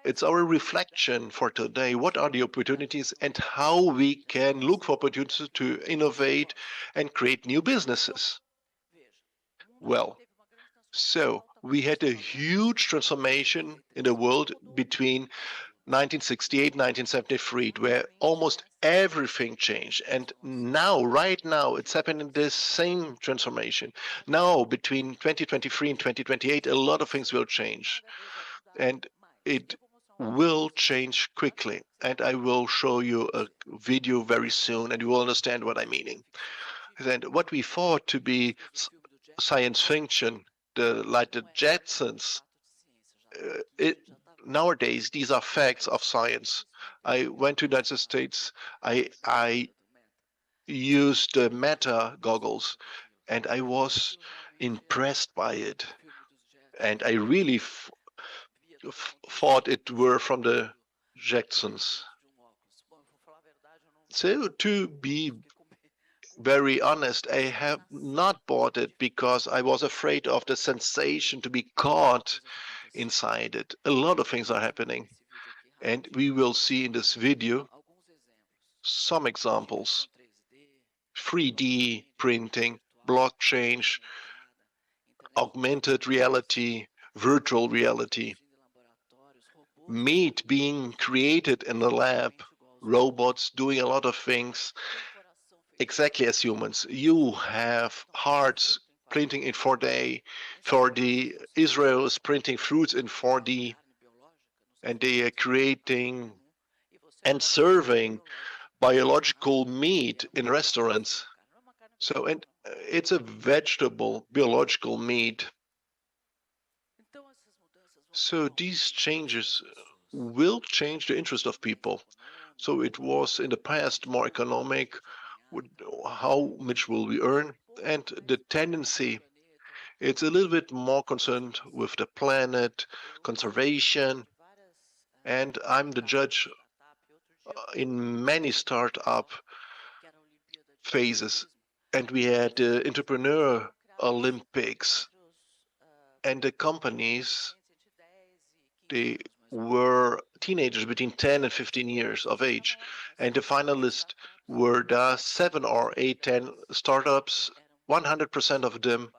It's our reflection for today. What are the opportunities and how we can look for opportunities to innovate and create new businesses? Well, so we had a huge transformation in the world between 1968, 1973, where almost everything changed. And now, right now, it's happening the same transformation. Now, between 2023 and 2028, a lot of things will change. And it will change quickly. And I will show you a video very soon, and you will understand what I'm meaning. And what we thought to be science fiction, like the Jetsons, nowadays, these are facts of science. I went to the United States. I used the Meta goggles, and I was impressed by it. And I really thought it were from the Jacksons. So to be very honest, I have not bought it because I was afraid of the sensation to be caught inside it. A lot of things are happening, and we will see in this video some examples. 3D printing, blockchain, augmented reality, virtual reality, meat being created in the lab, robots doing a lot of things exactly as humans. You have hearts printing in 4D. Israel is printing fruits in 4D, and they are creating and serving biological meat in restaurants. So, and it's a vegetable, biological meat. So these changes will change the interest of people. So it was in the past more economic, how much will we earn? And the tendency, it's a little bit more concerned with the planet, conservation, and I'm the judge in many startup phases. And we had the Entrepreneur Olympics, and the companies, they were teenagers between 10 and 15 years of age, and the finalists were the 7 or 8, 10 startups. 100% of them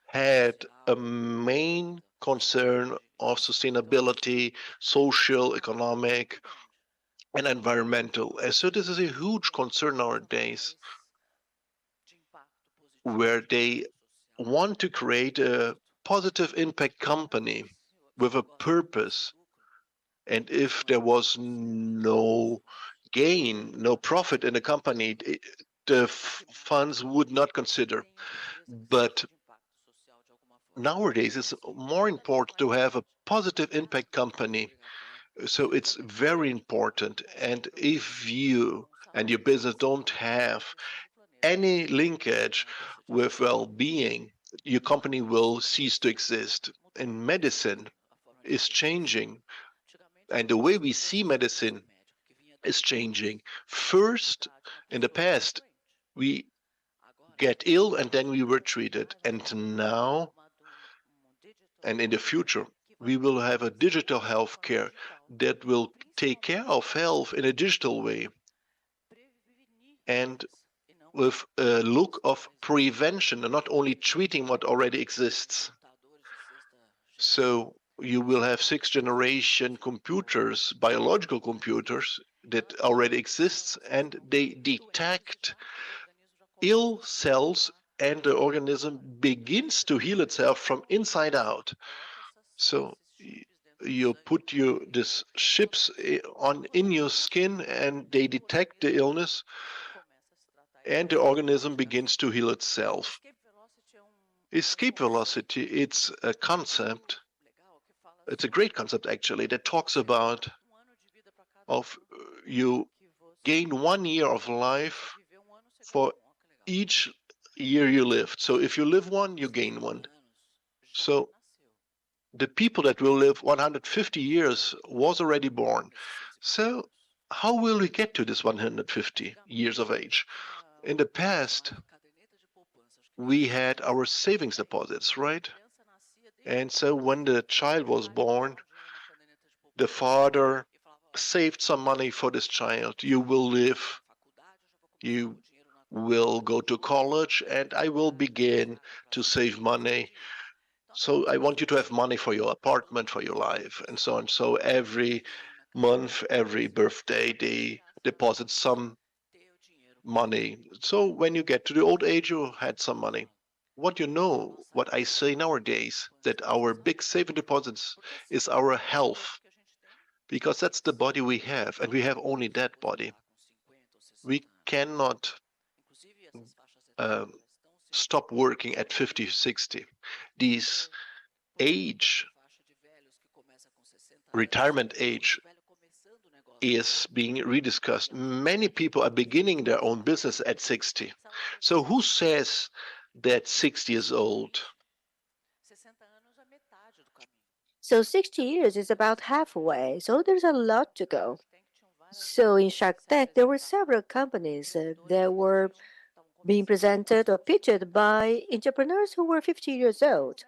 had a main concern of sustainability, social, economic, and environmental. And so this is a huge concern nowadays, where they want to create a positive impact company with a purpose. And if there was no gain, no profit in the company, the funds would not consider. But nowadays, it's more important to have a positive impact company. So it's very important. And if you and your business don't have any linkage with well-being, your company will cease to exist. And medicine is changing, and the way we see medicine is changing. First, in the past, we get ill and then we were treated. And now, and in the future, we will have a digital healthcare that will take care of health in a digital way and with a look of prevention and not only treating what already exists. So you will have sixth generation computers, biological computers that already exists, and they detect ill cells and the organism begins to heal itself from inside out. So you put these chips on in your skin and they detect the illness and the organism begins to heal itself. Escape velocity, it's a concept, it's a great concept actually, that talks about of you gain 1 year of life for each year you lived. So if you live one, you gain one. So the people that will live 150 years was already born. So how will we get to this 150 years of age? In the past, we had our savings deposits, right? And so when the child was born, the father saved some money for this child. You will live, you will go to college, and I will begin to save money. So I want you to have money for your apartment, for your life, and so on. So every month, every birthday, they deposit some money. So when you get to the old age, you had some money. What I say nowadays, that our big saving deposits is our health, because that's the body we have, and we have only that body. We cannot stop working at 50, 60. These retirement age is being rediscussed. Many people are beginning their own business at 60. So who says that 60 is old? So 60 years is about halfway, so there's a lot to go. So in Shark Tank, there were several companies that were being presented or pitched by entrepreneurs who were 50 years old.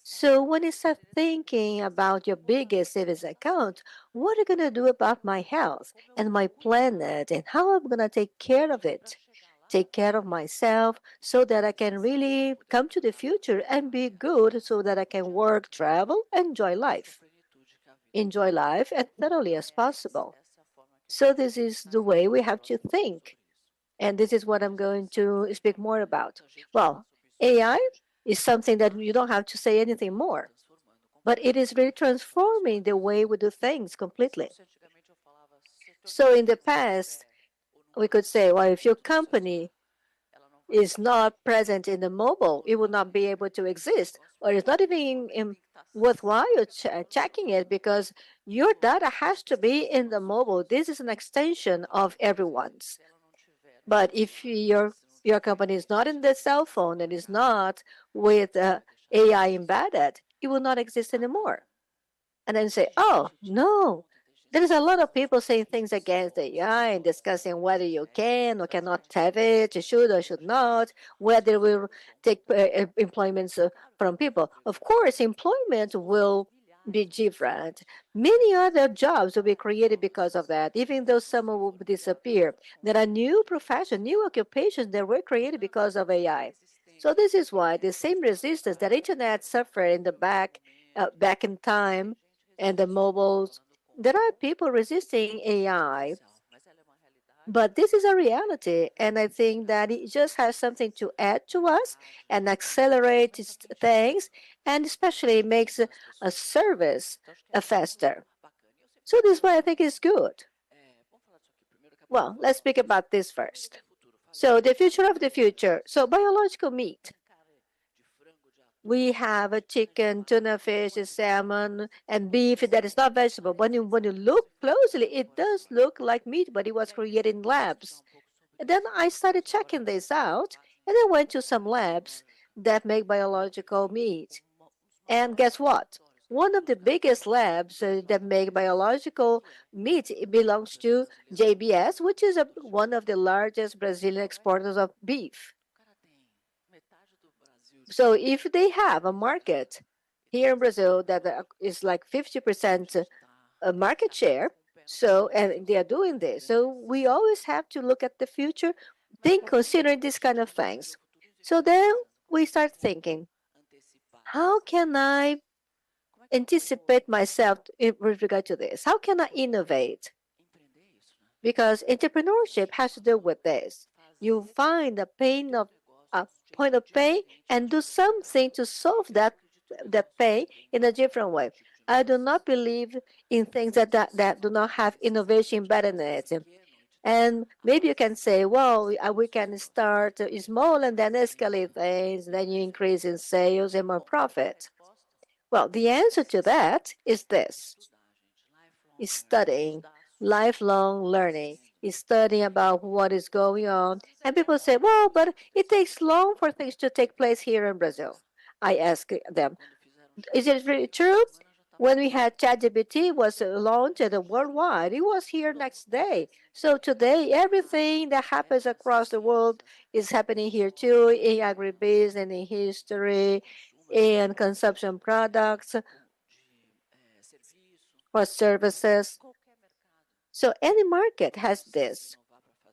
So when you start thinking about your biggest savings account, what are you going to do about my health and my planet and how I'm going to take care of it? Take care of myself so that I can really come to the future and be good so that I can work, travel, enjoy life. Enjoy life as thoroughly as possible. So this is the way we have to think. And this is what I'm going to speak more about. Well, AI is something that you don't have to say anything more, but it is really transforming the way we do things completely. So in the past, we could say, well, if your company is not present in the mobile, it will not be able to exist, or it's not even worthwhile checking it because your data has to be in the mobile. This is an extension of everyone's. But if your company is not in the cell phone and is not with AI embedded, it will not exist anymore. And then say, oh, no. There's a lot of people saying things against AI and discussing whether you can or cannot have it, should or should not, whether we will take employments from people. Of course, employment will be different. Many other jobs will be created because of that, even though some will disappear. There are new professions, new occupations that were created because of AI. So this is why the same resistance that internet suffered in the back in time and the mobiles, there are people resisting AI, but this is a reality, and I think that it just has something to add to us and accelerate things, and especially makes a service faster. So this is why I think is good. Well, let's speak about this first. So the future of the future. So biological meat. We have a chicken, tuna fish, salmon, and beef that is not vegetable. When you look closely, it does look like meat, but it was created in labs. And then I started checking this out, and I went to some labs that make biological meat. And guess what? One of the biggest labs that make biological meat belongs to JBS, which is one of the largest Brazilian exporters of beef. So if they have a market here in Brazil that is like 50% market share, so and they are doing this. So we always have to look at the future, considering these kind of things. So then we start thinking, how can I anticipate myself with regard to this? How can I innovate? Because entrepreneurship has to do with this. You find a point of pain and do something to solve that pain in a different way. I do not believe in things that do not have innovation embedded in it. And maybe you can say, well, we can start small and then escalate things, then you increase in sales and more profit. Well, the answer to that is this: is studying, lifelong learning, is studying about what is going on. And people say, well, but it takes long for things to take place here in Brazil. I ask them, is it really true? When we had ChatGPT was launched worldwide, it was here next day. So today, everything that happens across the world is happening here too, in agribusiness, in history, in consumption products or services. So any market has this.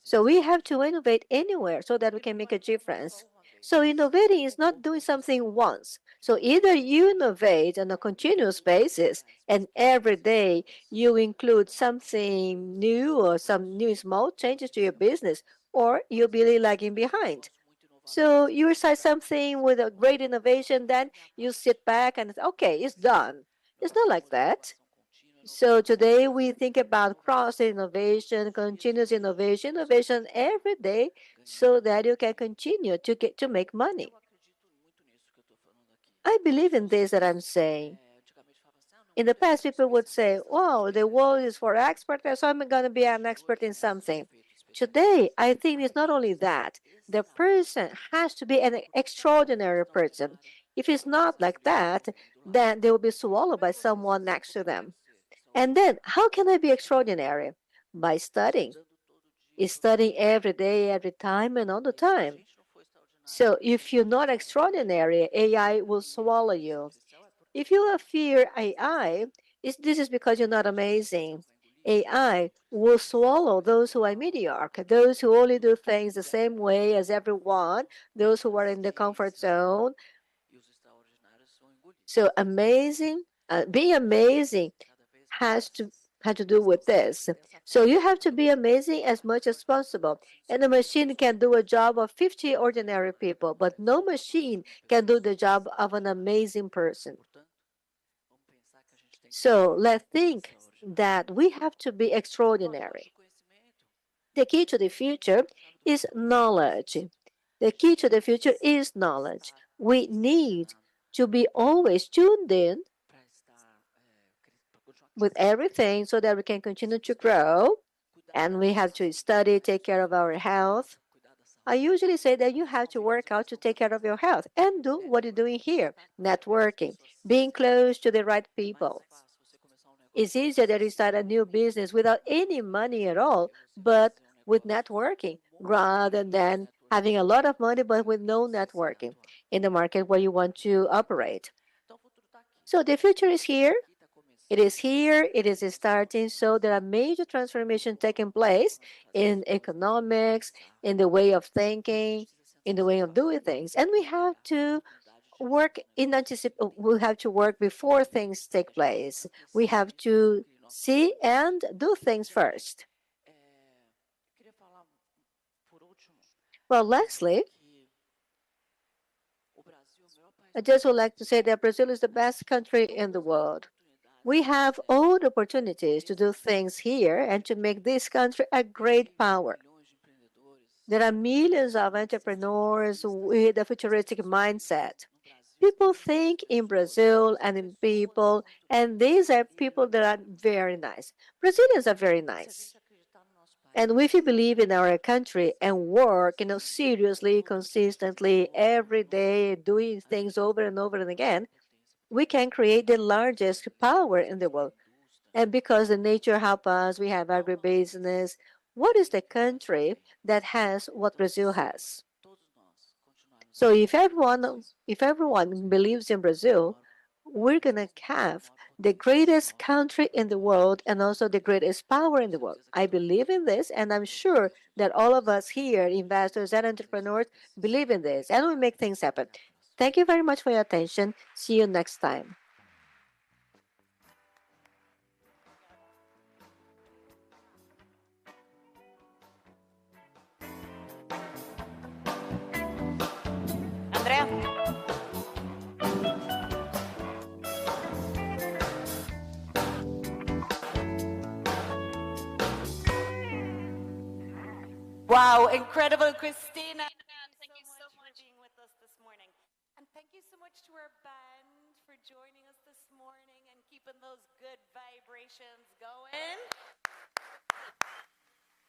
So we have to innovate anywhere so that we can make a difference. So innovating is not doing something once. So either you innovate on a continuous basis and every day you include something new or some new small changes to your business, or you'll be lagging behind. So you start something with a great innovation, then you sit back and okay, it's done. It's not like that. So today we think about cross innovation, continuous innovation every day, so that you can continue to make money. I believe in this that I'm saying. In the past, people would say, "Wow, the world is for experts, so I'm going to be an expert in something." Today, I think it's not only that. The person has to be an extraordinary person. If it's not like that, then they will be swallowed by someone next to them. And then, how can I be extraordinary? By studying. Studying every day, every time, and all the time. So if you're not extraordinary, AI will swallow you. If you fear AI, this is because you're not amazing. AI will swallow those who are mediocre, those who only do things the same way as everyone, those who are in the comfort zone. So being amazing has to do with this. So you have to be amazing as much as possible. And a machine can do a job of 50 ordinary people, but no machine can do the job of an amazing person. So let's think that we have to be extraordinary. The key to the future is knowledge. The key to the future is knowledge. We need to be always tuned in with everything so that we can continue to grow, and we have to study, take care of our health. I usually say that you have to work out to take care of your health and do what you're doing here, networking, being close to the right people. It's easier that you start a new business without any money at all, but with networking, rather than having a lot of money but with no networking in the market where you want to operate. So the future is here. It is here, it is starting, so there are major transformations taking place in economics, in the way of thinking, in the way of doing things. And we have to work we have to work before things take place. We have to see and do things first. Well, lastly, I just would like to say that Brazil is the best country in the world. We have all the opportunities to do things here and to make this country a great power. There are millions of entrepreneurs with a futuristic mindset. People think in Brazil and in people, and these are people that are very nice. Brazilians are very nice. And if we believe in our country and work, seriously, consistently, every day, doing things over and over and again, we can create the largest power in the world. And because the nature help us, we have agribusiness. What is the country that has what Brazil has? So if everyone believes in Brazil, we're gonna have the greatest country in the world and also the greatest power in the world. I believe in this, and I'm sure that all of us here, investors and entrepreneurs, believe in this, and we make things happen. Thank you very much for your attention. See you next time. Andrea? Wow, incredible, Christina. Thank you so much for being with us this morning. And thank you so much to our band for joining us this morning and keeping those good vibrations going.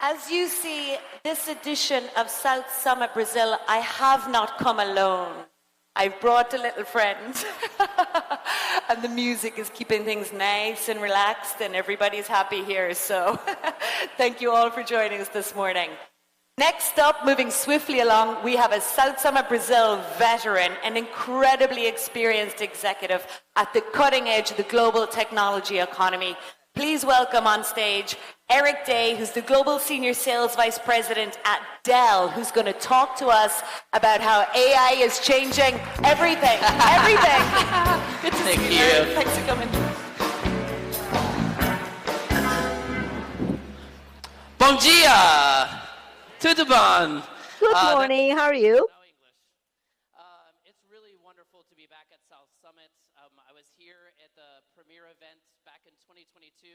As you see, this edition of South Summit Brazil, I have not come alone. I've brought a little friend. And the music is keeping things nice and relaxed, and everybody's happy here. So thank you all for joining us this morning. Next up, moving swiftly along, we have a South Summit Brazil veteran, an incredibly experienced executive at the cutting edge of the global technology economy. Please welcome on stage Eric Day, who's the Global Senior Sales Vice President at Dell, who's going to talk to us about how AI is changing everything. Everything. Good to see you. Eric. Thanks for coming. Bom dia! Tudo bom? Good morning. How are you? It's really wonderful to be back at South Summit. I was here at the premier event back in 2022.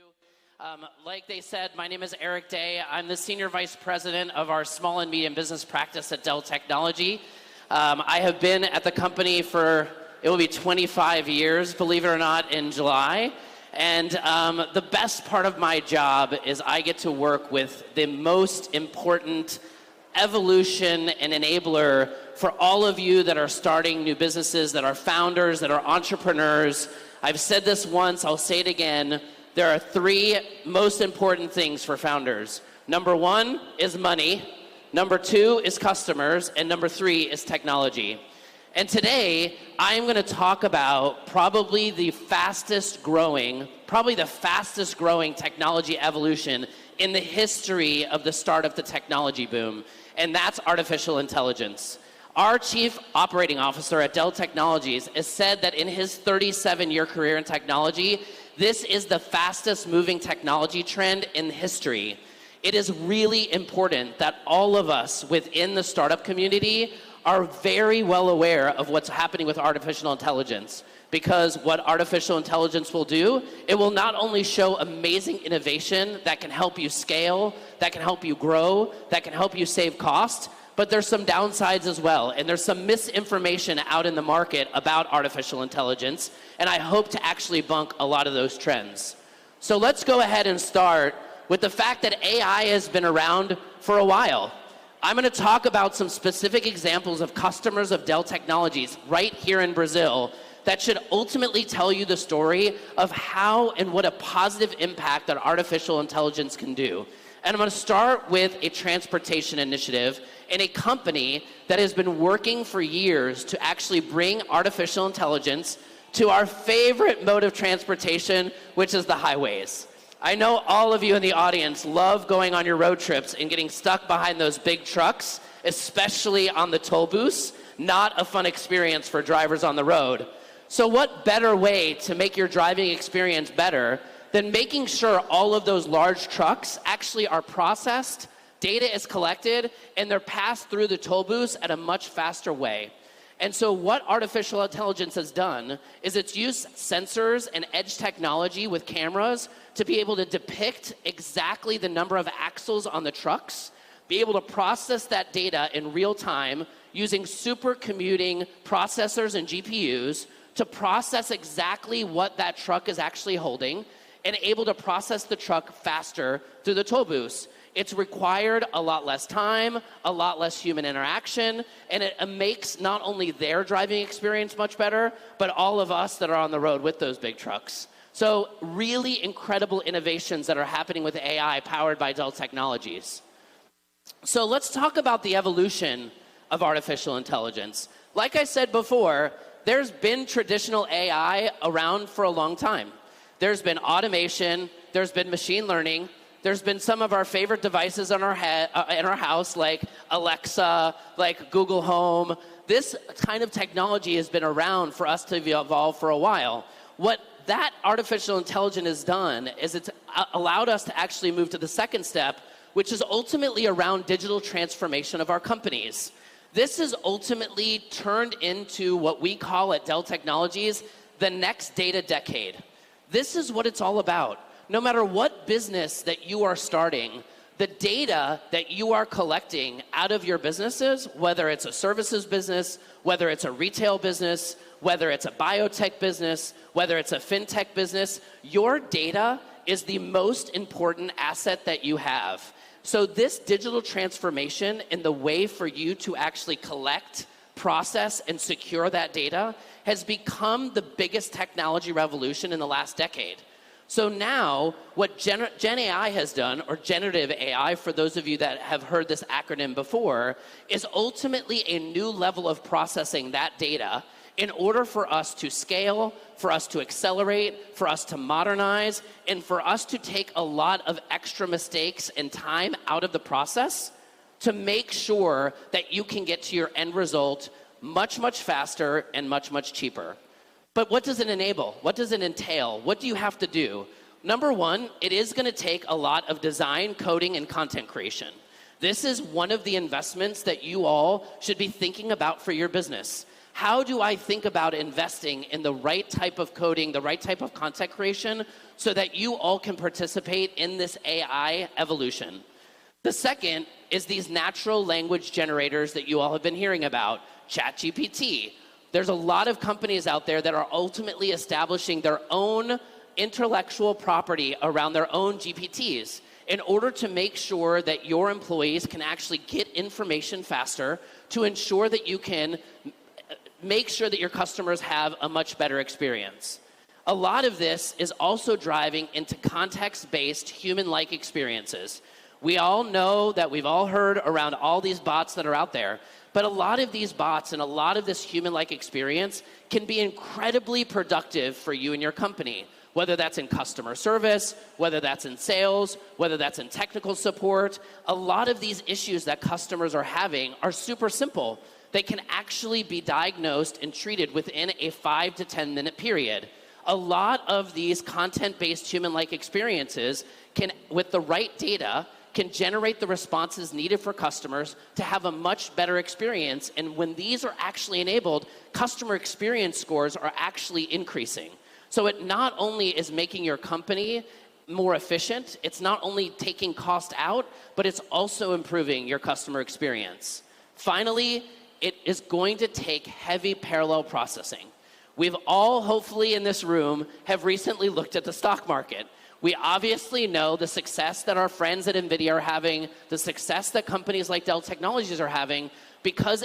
Like they said, my name is Eric Day. I'm the Senior Vice President of our Small and Medium Business Practice at Dell Technology. I have been at the company for, it will be 25 years, believe it or not, in July. And the best part of my job is I get to work with the most important evolution and enabler for all of you that are starting new businesses, that are founders, that are entrepreneurs. I've said this once, I'll say it again. There are three most important things for founders. Number one is money. Number two is customers. And number three is technology. And today, I'm going to talk about probably the fastest growing technology evolution in the history of the start of the technology boom, and that's artificial intelligence. Our Chief Operating Officer at Dell Technologies has said that in his 37-year career in technology, this is the fastest moving technology trend in history. It is really important that all of us within the startup community are very well aware of what's happening with artificial intelligence. Because what artificial intelligence will do, it will not only show amazing innovation that can help you scale, that can help you grow, that can help you save cost, but there's some downsides as well. And there's some misinformation out in the market about artificial intelligence. And I hope to actually bunk a lot of those trends. So let's go ahead and start with the fact that AI has been around for a while. I'm going to talk about some specific examples of customers of Dell Technologies right here in Brazil that should ultimately tell you the story of how and what a positive impact that artificial intelligence can do. And I'm going to start with a transportation initiative in a company that has been working for years to actually bring artificial intelligence to our favorite mode of transportation, which is the highways. I know all of you in the audience love going on your road trips and getting stuck behind those big trucks, especially on the toll booths. Not a fun experience for drivers on the road. So what better way to make your driving experience better than making sure all of those large trucks actually are processed, data is collected, and they're passed through the toll booths at a much faster way. And so what artificial intelligence has done is it's used sensors and edge technology with cameras to be able to depict exactly the number of axles on the trucks, be able to process that data in real time using supercomputing processors and GPUs to process exactly what that truck is actually holding and able to process the truck faster through the toll booths. It's required a lot less time, a lot less human interaction, and it makes not only their driving experience much better, but all of us that are on the road with those big trucks. So really incredible innovations that are happening with AI powered by Dell Technologies. So let's talk about the evolution of artificial intelligence. Like I said before, there's been traditional AI around for a long time. There's been automation, there's been machine learning, there's been some of our favorite devices in our house, like Alexa, like Google Home. This kind of technology has been around for us to evolve for a while. What that artificial intelligence has done is it's allowed us to actually move to the second step, which is ultimately around digital transformation of our companies. This is ultimately turned into what we call at Dell Technologies the next data decade. This is what it's all about. No matter what business that you are starting, the data that you are collecting out of your businesses, whether it's a services business, whether it's a retail business, whether it's a biotech business, whether it's a fintech business, your data is the most important asset that you have. So this digital transformation in the way for you to actually collect, process, and secure that data has become the biggest technology revolution in the last decade. So now, what Gen AI has done, or generative AI, for those of you that have heard this acronym before, is ultimately a new level of processing that data in order for us to scale, for us to accelerate, for us to modernize, and for us to take a lot of extra mistakes and time out of the process to make sure that you can get to your end result much, much faster and much, much cheaper. But what does it enable? What does it entail? What do you have to do? Number one, it is going to take a lot of design, coding, and content creation. This is one of the investments that you all should be thinking about for your business. How do I think about investing in the right type of coding, the right type of content creation, so that you all can participate in this AI evolution? The second is these natural language generators that you all have been hearing about, ChatGPT. There's a lot of companies out there that are ultimately establishing their own intellectual property around their own GPTs in order to make sure that your employees can actually get information faster to ensure that you can make sure that your customers have a much better experience. A lot of this is also driving into context-based, human-like experiences. We all know that we've all heard around all these bots that are out there, but a lot of these bots and a lot of this human-like experience can be incredibly productive for you and your company, whether that's in customer service, whether that's in sales, whether that's in technical support. A lot of these issues that customers are having are super simple. They can actually be diagnosed and treated within a 5 to 10 minute period. A lot of these content-based human-like experiences can, with the right data, can generate the responses needed for customers to have a much better experience. And when these are actually enabled, customer experience scores are actually increasing. So it not only is making your company more efficient, it's not only taking cost out, but it's also improving your customer experience. Finally, it is going to take heavy parallel processing. We've all, hopefully in this room, have recently looked at the stock market. We obviously know the success that our friends at NVIDIA are having, the success that companies like Dell Technologies are having, because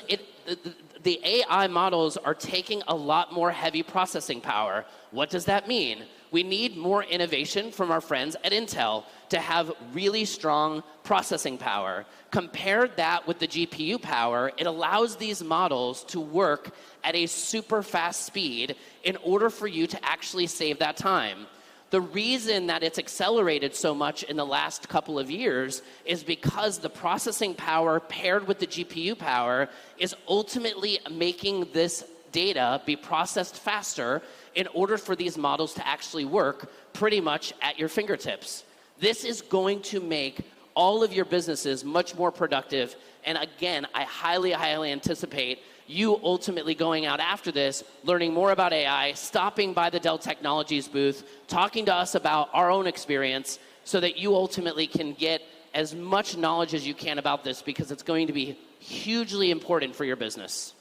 the AI models are taking a lot more heavy processing power. What does that mean? We need more innovation from our friends at Intel to have really strong processing power. Compare that with the GPU power, it allows these models to work at a super fast speed in order for you to actually save that time. The reason that it's accelerated so much in the last couple of years is because the processing power paired with the GPU power is ultimately making this data be processed faster in order for these models to actually work pretty much at your fingertips. This is going to make all of your businesses much more productive. And again, I highly, highly anticipate you ultimately going out after this, learning more about AI, stopping by the Dell Technologies booth, talking to us about our own experience so that you ultimately can get as much knowledge as you can about this, because it's going to be hugely important for your business.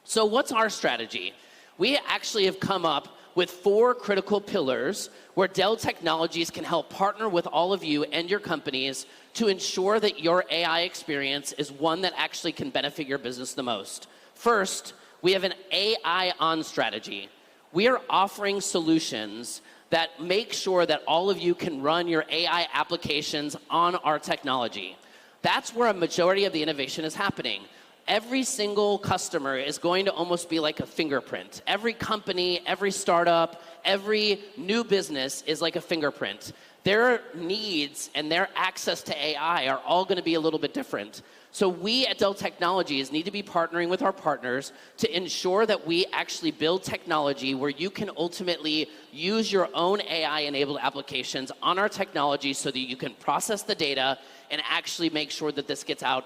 So what's our strategy? We actually have come up with 4 critical pillars where Dell Technologies can help partner with all of you and your companies to ensure that your AI experience is one that actually can benefit your business the most. First, we have an AI on strategy. We are offering solutions that make sure that all of you can run your AI applications on our technology. That's where a majority of the innovation is happening. Every single customer is going to almost be like a fingerprint. Every company, every startup, every new business is like a fingerprint. Their needs and their access to AI are all going to be a little bit different. So we at Dell Technologies need to be partnering with our partners to ensure that we actually build technology where you can ultimately use your own AI-enabled applications on our technology so that you can process the data and actually make sure that this gets out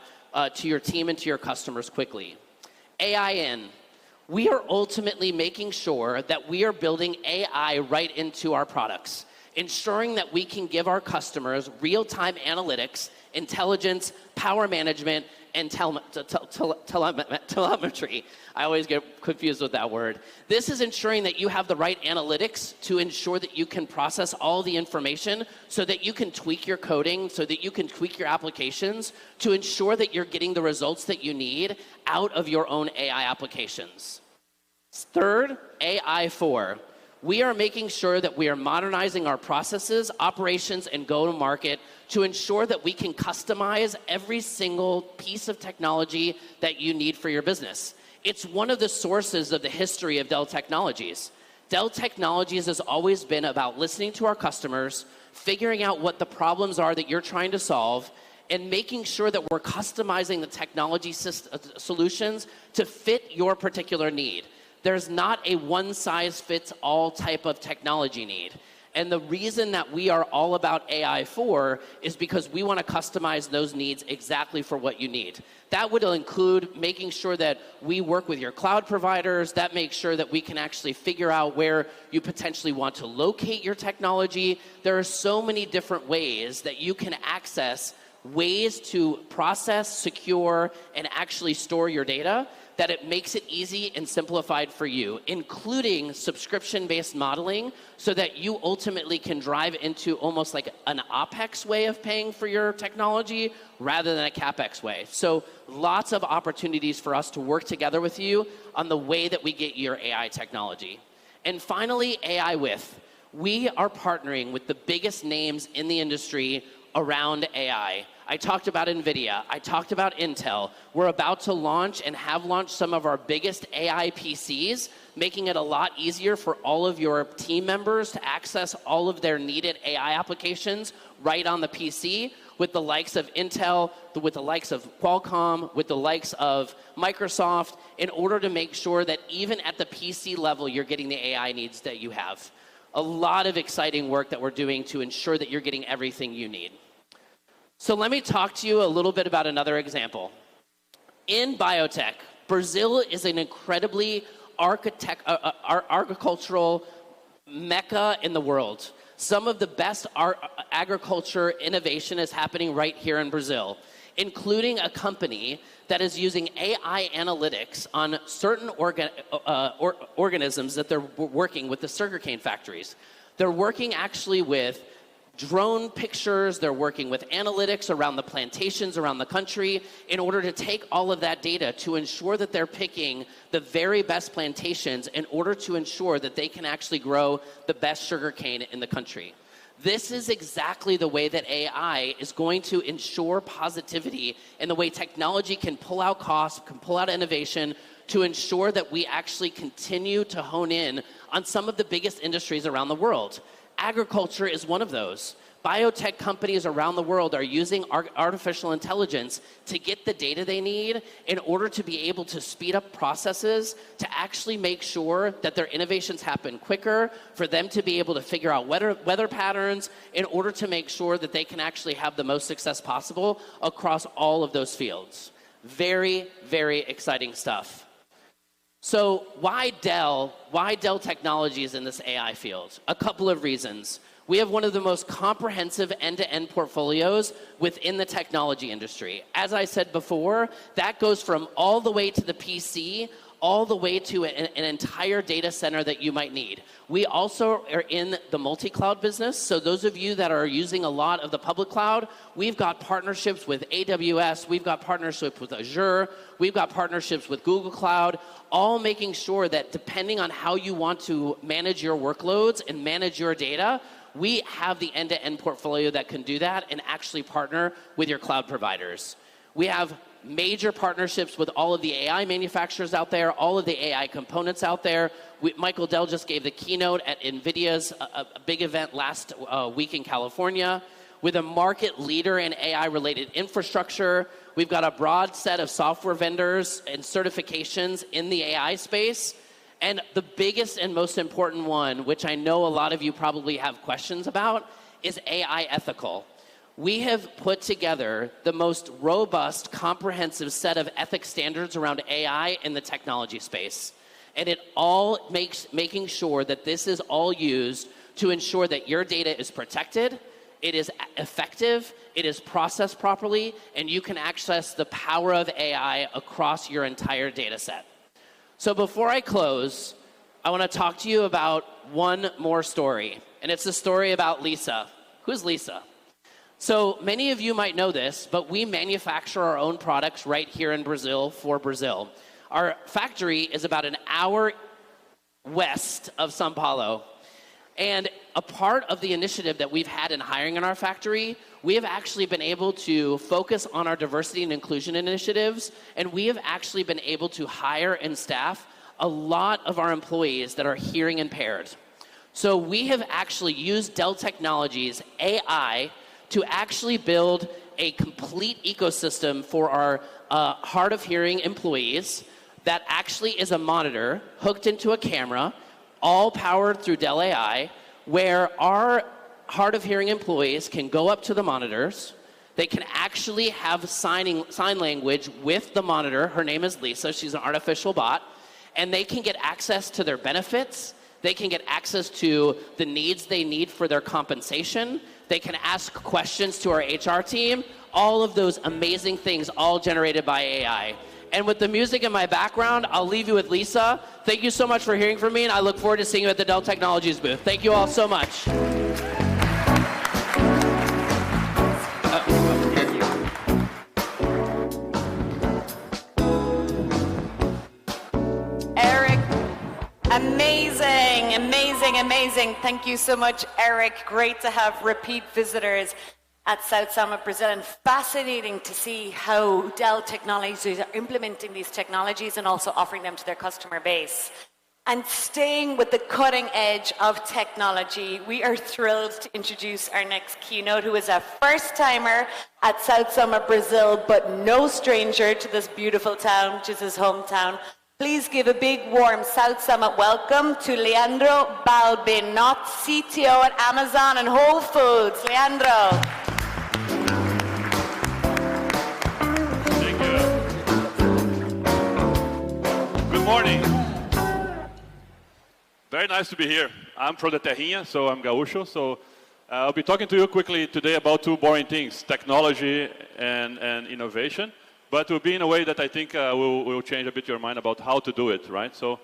to your team and to your customers quickly. AI in. We are ultimately making sure that we are building AI right into our products, ensuring that we can give our customers real-time analytics, intelligence, power management, and telemetry. I always get confused with that word. This is ensuring that you have the right analytics to ensure that you can process all the information so that you can tweak your coding, so that you can tweak your applications to ensure that you're getting the results that you need out of your own AI applications. Third, AI for. We are making sure that we are modernizing our processes, operations, and go-to-market to ensure that we can customize every single piece of technology that you need for your business. It's one of the sources of the history of Dell Technologies. Dell Technologies has always been about listening to our customers, figuring out what the problems are that you're trying to solve, and making sure that we're customizing the technology solutions to fit your particular need. There's not a one-size-fits-all type of technology need. And the reason that we are all about AI for is because we want to customize those needs exactly for what you need. That would include making sure that we work with your cloud providers, that makes sure that we can actually figure out where you potentially want to locate your technology. There are so many different ways that you can access ways to process, secure, and actually store your data that it makes it easy and simplified for you, including subscription-based modeling so that you ultimately can drive into almost like an OpEx way of paying for your technology rather than a CapEx way. So lots of opportunities for us to work together with you on the way that we get your AI technology. And finally, AI with. We are partnering with the biggest names in the industry around AI. I talked about NVIDIA. I talked about Intel. We're about to launch and have launched some of our biggest AI PCs, making it a lot easier for all of your team members to access all of their needed AI applications right on the PC with the likes of Intel, with the likes of Qualcomm, with the likes of Microsoft, in order to make sure that even at the PC level, you're getting the AI needs that you have. A lot of exciting work that we're doing to ensure that you're getting everything you need. So let me talk to you a little bit about another example. In biotech, Brazil is an incredibly agricultural mecca in the world. Some of the best agriculture innovation is happening right here in Brazil, including a company that is using AI analytics on certain organisms that they're working with the sugarcane factories. They're working actually with drone pictures, they're working with analytics around the plantations around the country in order to take all of that data to ensure that they're picking the very best plantations in order to ensure that they can actually grow the best sugarcane in the country. This is exactly the way that AI is going to ensure positivity and the way technology can pull out costs, can pull out innovation to ensure that we actually continue to hone in on some of the biggest industries around the world. Agriculture is one of those. Biotech companies around the world are using artificial intelligence to get the data they need in order to be able to speed up processes to actually make sure that their innovations happen quicker, for them to be able to figure out weather patterns in order to make sure that they can actually have the most success possible across all of those fields. Very, very exciting stuff. So why Dell Technologies in this AI field? A couple of reasons. We have one of the most comprehensive end-to-end portfolios within the technology industry. As I said before, that goes from all the way to the PC, all the way to an entire data center that you might need. We also are in the multi-cloud business. So those of you that are using a lot of the public cloud, we've got partnerships with AWS, we've got partnerships with Azure, we've got partnerships with Google Cloud, all making sure that depending on how you want to manage your workloads and manage your data, we have the end-to-end portfolio that can do that and actually partner with your cloud providers. We have major partnerships with all of the AI manufacturers out there, all of the AI components out there. Michael Dell just gave the keynote at NVIDIA's a big event last week in California. With a market leader in AI-related infrastructure, we've got a broad set of software vendors and certifications in the AI space. And the biggest and most important one, which I know a lot of you probably have questions about, is AI ethical. We have put together the most robust, comprehensive set of ethics standards around AI in the technology space. And it all making sure that this is all used to ensure that your data is protected, it is effective, it is processed properly, and you can access the power of AI across your entire data set. So before I close, I want to talk to you about one more story. And it's a story about Lisa. Who's Lisa? So many of you might know this, but we manufacture our own products right here in Brazil for Brazil. Our factory is about an hour west of São Paulo. And a part of the initiative that we've had in hiring in our factory, we have actually been able to focus on our diversity and inclusion initiatives, and we have actually been able to hire and staff a lot of our employees that are hearing impaired. So we have actually used Dell Technologies AI to actually build a complete ecosystem for our hard of hearing employees that actually is a monitor hooked into a camera, all powered through Dell AI, where our hard of hearing employees can go up to the monitors. They can actually have sign language with the monitor. Her name is Lisa. She's an artificial bot. And they can get access to their benefits. They can get access to the needs they need for their compensation. They can ask questions to our HR team. All of those amazing things, all generated by AI. And with the music in my background, I'll leave you with Lisa. Thank you so much for hearing from me, and I look forward to seeing you at the Dell Technologies booth. Thank you all so much. Eric, amazing, amazing, amazing. Thank you so much, Eric. Great to have repeat visitors at South Summit Brazil, and fascinating to see how Dell Technologies are implementing these technologies and also offering them to their customer base. And staying with the cutting edge of technology, we are thrilled to introduce our next keynote, who is a first-timer at South Summit Brazil, but no stranger to this beautiful town, which is his hometown. Please give a big, warm South Summit welcome to Leandro Balbinot, CTO at Amazon and Whole Foods. Leandro. Thank you. Good morning. Very nice to be here. I'm from the Terrinha, so I'm Gaúcho. So I'll be talking to you quickly today about two boring things, technology and innovation. But it will be in a way that I think will change a bit your mind about how to do it, right? So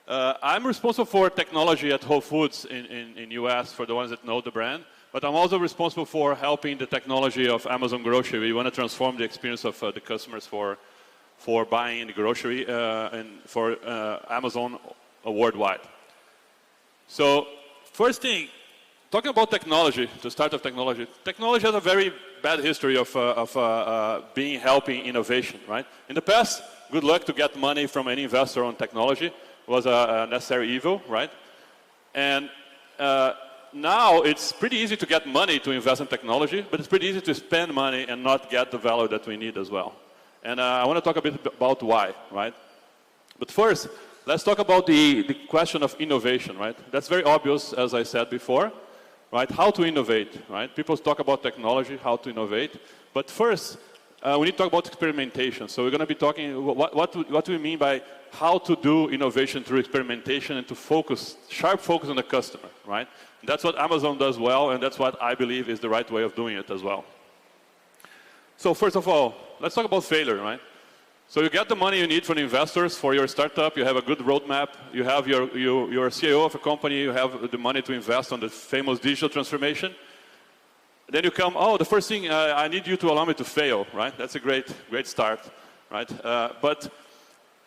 I'm responsible for technology at Whole Foods in US, for the ones that know the brand. But I'm also responsible for helping the technology of Amazon Grocery. We want to transform the experience of the customers for buying in the grocery and for Amazon worldwide. So first thing, talking about technology, the start of technology. Technology has a very bad history of helping innovation, right? In the past, good luck to get money from any investor on technology was a necessary evil, right? And now it's pretty easy to get money to invest in technology, but it's pretty easy to spend money and not get the value that we need as well. And I want to talk a bit about why, right? But first, let's talk about the question of innovation, right? That's very obvious, as I said before, right? How to innovate, right? People talk about technology, how to innovate. But first, we need to talk about experimentation. So we're going to be talking, what do we mean by how to do innovation through experimentation and to focus, sharp focus on the customer, right? And that's what Amazon does well, and that's what I believe is the right way of doing it as well. So first of all, let's talk about failure, right? So you get the money you need from investors for your startup, you have a good roadmap, you have your CEO of a company, you have the money to invest on the famous digital transformation. Then you come, oh, the first thing, I need you to allow me to fail, right? That's a great start, right? But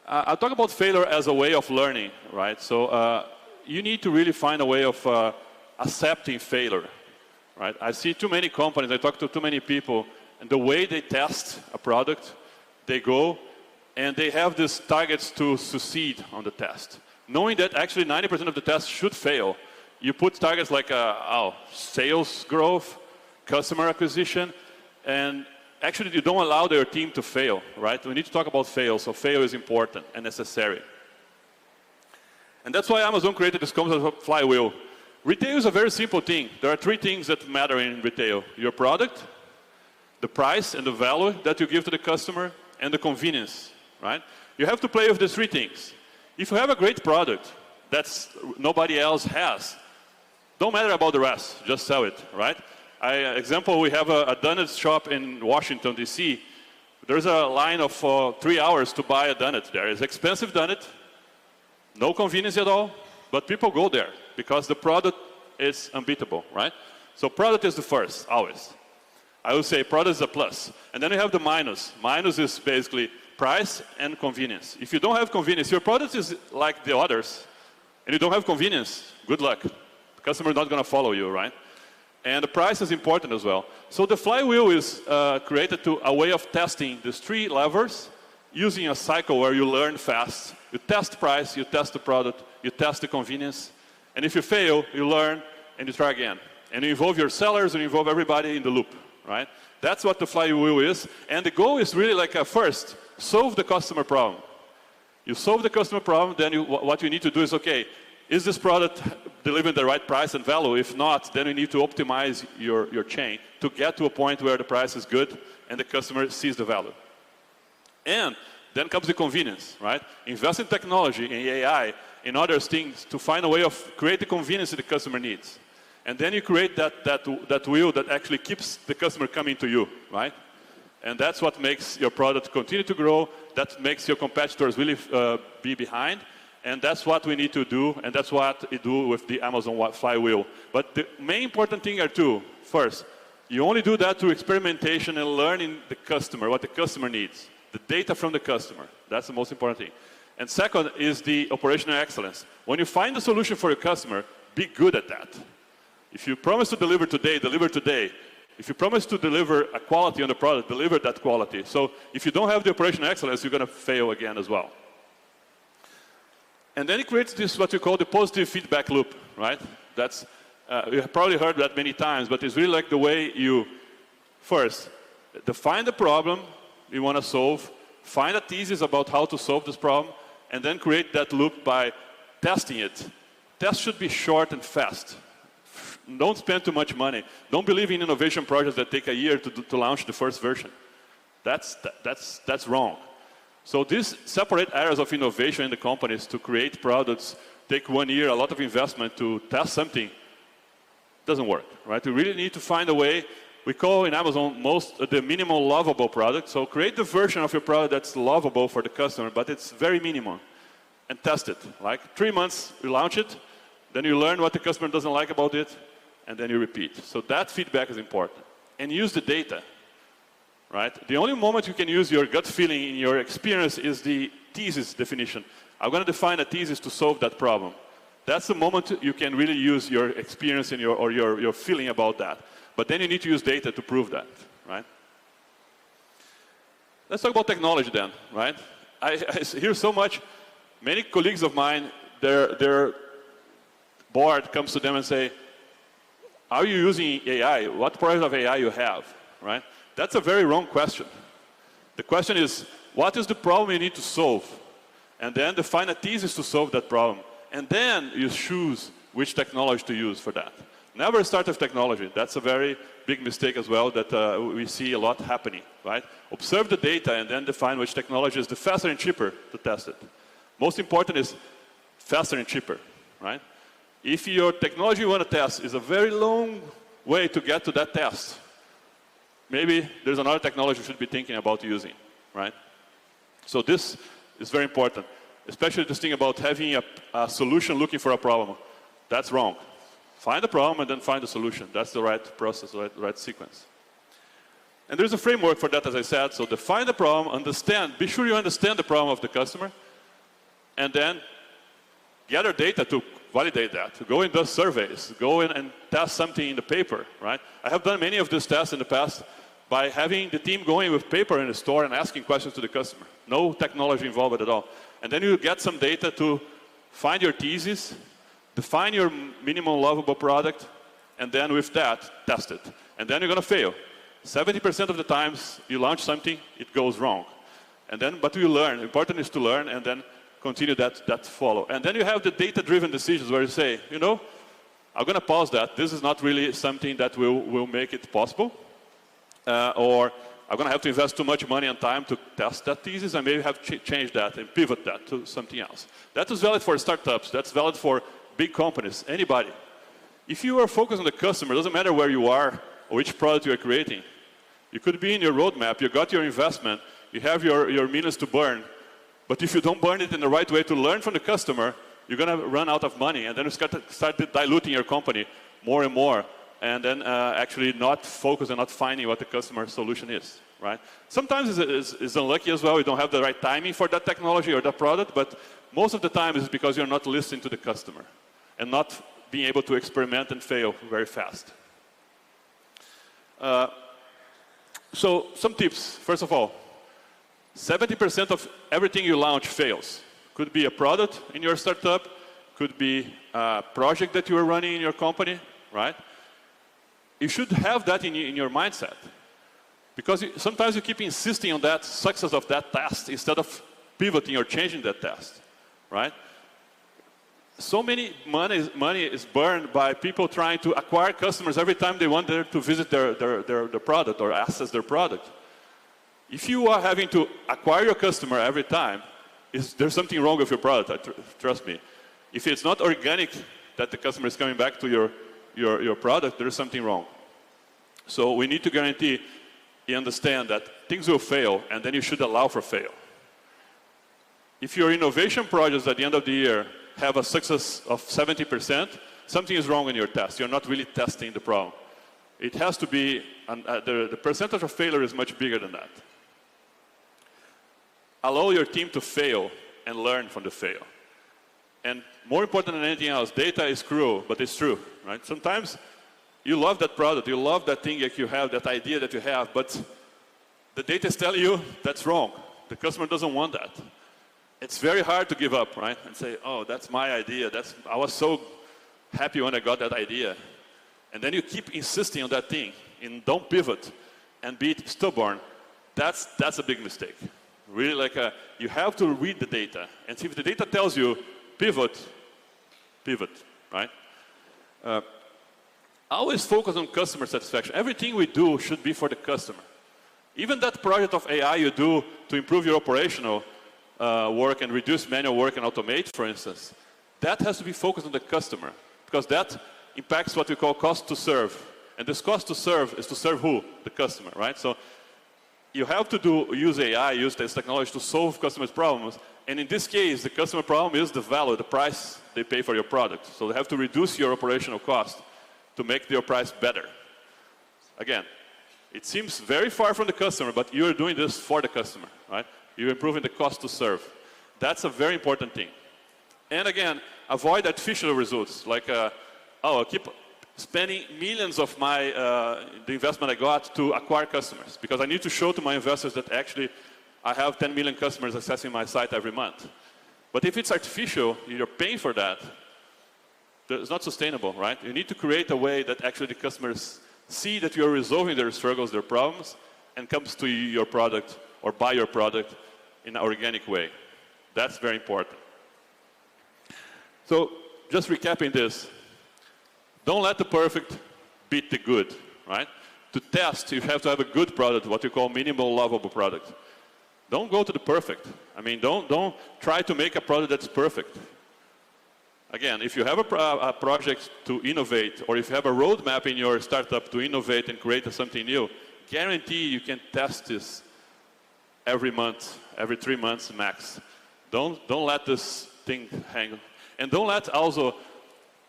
I'll talk about failure as a way of learning, right? So you need to really find a way of accepting failure, right? I see too many companies, I talk to too many people, and the way they test a product, they go and they have these targets to succeed on the test, knowing that actually 90% of the tests should fail. You put targets like sales growth, customer acquisition, and actually you don't allow their team to fail, right? We need to talk about fail, so fail is important and necessary. And that's why Amazon created this concept of flywheel. Retail is a very simple thing. There are three things that matter in retail: your product, the price and the value that you give to the customer, and the convenience, right? You have to play with these three things. If you have a great product that nobody else has, don't matter about the rest, just sell it, right? Example, we have a donut shop in Washington, D.C. There's a line of 3 hours to buy a donut there. It's expensive donut, no convenience at all, but people go there because the product is unbeatable, right? So product is the first, always. I would say product is a plus. And then you have the minus. Minus is basically price and convenience. If you don't have convenience, your product is like the others, and you don't have convenience, good luck. The customer is not going to follow you, right? And the price is important as well. So the flywheel is created to a way of testing these three levers using a cycle where you learn fast. You test price, you test the product, you test the convenience. And if you fail, you learn and you try again. And you involve your sellers and you involve everybody in the loop, right? That's what the flywheel is. And the goal is really like first, solve the customer problem. You solve the customer problem, then what you need to do is, okay, is this product delivering the right price and value? If not, then you need to optimize your chain to get to a point where the price is good and the customer sees the value. And then comes the convenience, right? Invest in technology, in AI, in other things to find a way of create the convenience that the customer needs. And then you create that wheel that actually keeps the customer coming to you, right? And that's what makes your product continue to grow. That makes your competitors really be behind. And that's what we need to do, and that's what we do with the Amazon flywheel. But the main important thing are two. First, you only do that through experimentation and learning the customer, what the customer needs, the data from the customer. That's the most important thing. And second is the operational excellence. When you find a solution for your customer, be good at that. If you promise to deliver today, deliver today. If you promise to deliver a quality on the product, deliver that quality. So if you don't have the operational excellence, you're going to fail again as well. And then it creates this, what you call the positive feedback loop, right? That's, you have probably heard that many times, but it's really like the way you, first, define the problem you want to solve, find a thesis about how to solve this problem, and then create that loop by testing it. Tests should be short and fast. Don't spend too much money. Don't believe in innovation projects that take a year to launch the first version. That's wrong. So these separate areas of innovation in the companies to create products take 1 year, a lot of investment to test something. Doesn't work, right? We really need to find a way. We call in Amazon the minimal lovable product. So create the version of your product that's lovable for the customer, but it's very minimum, and test it. Like 3 months, you launch it, then you learn what the customer doesn't like about it, and then you repeat. So that feedback is important. And use the data. Right? The only moment you can use your gut feeling in your experience is the thesis definition. I'm going to define a thesis to solve that problem. That's the moment you can really use your experience and your feeling about that. But then you need to use data to prove that, right? Let's talk about technology then, right? I hear so much. Many colleagues of mine, their board comes to them and say, are you using AI? What project of AI you have, right? That's a very wrong question. The question is, what is the problem you need to solve? And then define a thesis to solve that problem. And then you choose which technology to use for that. Never start with technology. That's a very big mistake as well that we see a lot happening, right? Observe the data and then define which technology is the faster and cheaper to test it. Most important is faster and cheaper, right? If your technology you want to test is a very long way to get to that test, maybe there's another technology you should be thinking about using, right? So this is very important, especially this thing about having a solution looking for a problem. That's wrong. Find the problem and then find the solution. That's the right process, the right sequence. And there's a framework for that, as I said. So define the problem, understand, be sure you understand the problem of the customer, and then gather data to validate that. To go and do surveys, go in and test something in the paper, right? I have done many of these tests in the past by having the team going with paper in the store and asking questions to the customer. No technology involved at all. And then you get some data to find your thesis, define your minimum lovable product, and then with that, test it. And then you're going to fail. 70% of the times you launch something, it goes wrong. And then, but you learn. Important is to learn and then continue that follow. And then you have the data-driven decisions where you say, you know, I'm going to pause that. This is not really something that will make it possible. Or I'm going to have to invest too much money and time to test that thesis, and maybe have to change that and pivot that to something else. That is valid for startups. That's valid for big companies, anybody. If you are focused on the customer, it doesn't matter where you are or which product you are creating. You could be in your roadmap, you got your investment, you have your millions to burn, but if you don't burn it in the right way to learn from the customer, you're going to run out of money, and then you start diluting your company more and more, and then actually not focus on not finding what the customer solution is, right? Sometimes it's unlucky as well, you don't have the right timing for that technology or that product, but most of the time it's because you're not listening to the customer and not being able to experiment and fail very fast. So some tips. First of all, 70% of everything you launch fails. Could be a product in your startup, could be a project that you are running in your company, right? You should have that in your mindset. Because sometimes you keep insisting on that success of that test instead of pivoting or changing that test, right? So many money is burned by people trying to acquire customers every time they want to visit their product or access their product. If you are having to acquire your customer every time, there's something wrong with your product, trust me. If it's not organic that the customer is coming back to your product, there's something wrong. So we need to guarantee you understand that things will fail, and then you should allow for fail. If your innovation projects at the end of the year have a success of 70%, something is wrong in your test. You're not really testing the problem. It has to be, the percentage of failure is much bigger than that. Allow your team to fail and learn from the fail. And more important than anything else, data is cruel, but it's true, right? Sometimes you love that product, you love that thing that you have, that idea that you have, but the data is telling you that's wrong. The customer doesn't want that. It's very hard to give up, right? And say, oh, that's my idea. I was so happy when I got that idea. And then you keep insisting on that thing and don't pivot and be stubborn. That's a big mistake. Really, you have to read the data. And if the data tells you pivot, right? Always focus on customer satisfaction. Everything we do should be for the customer. Even that project of AI you do to improve your operational work and reduce manual work and automate, for instance, that has to be focused on the customer, because that impacts what we call cost to serve. And this cost to serve is to serve who? The customer, right? So you have to use AI, use this technology to solve customers' problems. And in this case, the customer problem is the value, the price they pay for your product. So they have to reduce your operational cost to make your price better. Again, it seems very far from the customer, but you're doing this for the customer, right? You're improving the cost to serve. That's a very important thing. And again, avoid artificial results, like, I keep spending millions of the investment I got to acquire customers, because I need to show to my investors that actually I have 10 million customers accessing my site every month. But if it's artificial, you're paying for that, it's not sustainable, right? You need to create a way that actually the customers see that you're resolving their struggles, their problems, and comes to your product or buy your product in an organic way. That's very important. So just recapping this, don't let the perfect beat the good, right? To test, you have to have a good product, what you call minimal lovable product. Don't go to the perfect. I mean, don't try to make a product that's perfect. Again, if you have a project to innovate, or if you have a roadmap in your startup to innovate and create something new, guarantee you can test this every month, every 3 months max. Don't let this thing hang. And don't let also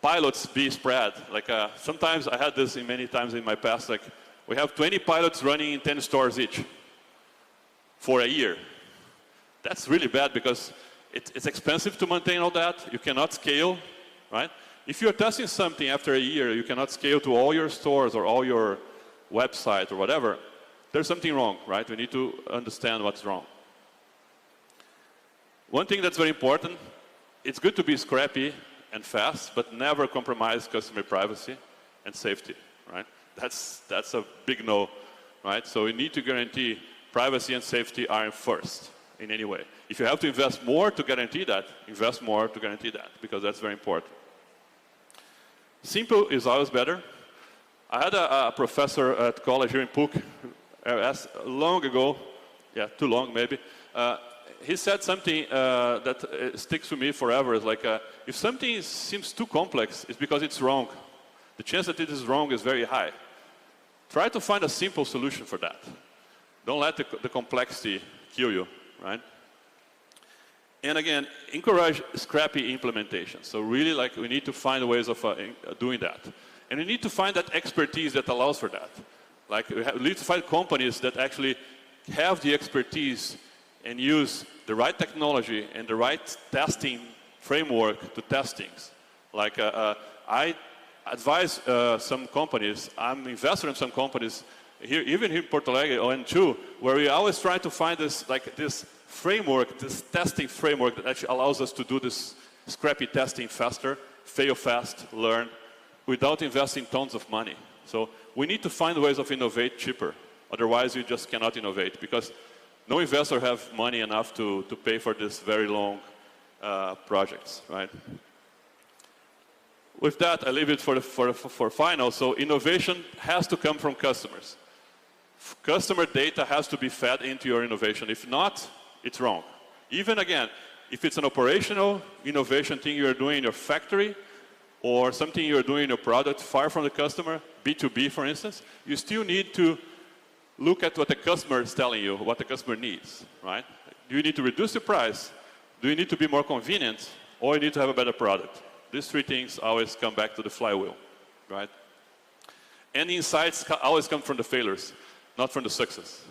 pilots be spread. Like sometimes I had this many times in my past, like we have 20 pilots running in 10 stores each for a year. That's really bad because it's expensive to maintain all that. You cannot scale, right? If you're testing something after a year, you cannot scale to all your stores or all your website or whatever. There's something wrong, right? We need to understand what's wrong. One thing that's very important, it's good to be scrappy and fast, but never compromise customer privacy and safety, right? That's a big no, right? So we need to guarantee privacy and safety are first in any way. If you have to invest more to guarantee that, invest more to guarantee that, because that's very important. Simple is always better. I had a professor at college here in PUC, asked long ago, yeah, too long maybe, he said something that sticks to me forever. It's like, if something seems too complex, it's because it's wrong. The chance that it is wrong is very high. Try to find a simple solution for that. Don't let the complexity kill you, right? And again, encourage scrappy implementation. So really, like, we need to find ways of doing that. And we need to find that expertise that allows for that. Like, we need to find companies that actually have the expertise and use the right technology and the right testing framework to test things. Like, I advise some companies, I'm an investor in some companies, here, even here in Porto Alegre, ON2, where we always try to find this, like, this framework, this testing framework that actually allows us to do this scrappy testing faster, fail fast, learn, without investing tons of money. So we need to find ways of innovate cheaper. Otherwise, you just cannot innovate, because no investor have money enough to pay for this very long projects, right? With that, I leave it for final. So innovation has to come from customers. Customer data has to be fed into your innovation. If not, it's wrong. Even again, if it's an operational innovation thing you're doing in your factory, or something you're doing in your product far from the customer, B2B for instance, you still need to look at what the customer is telling you, what the customer needs, right? Do you need to reduce the price? Do you need to be more convenient? Or you need to have a better product? These three things always come back to the flywheel, right? And the insights always come from the failures, not from the success.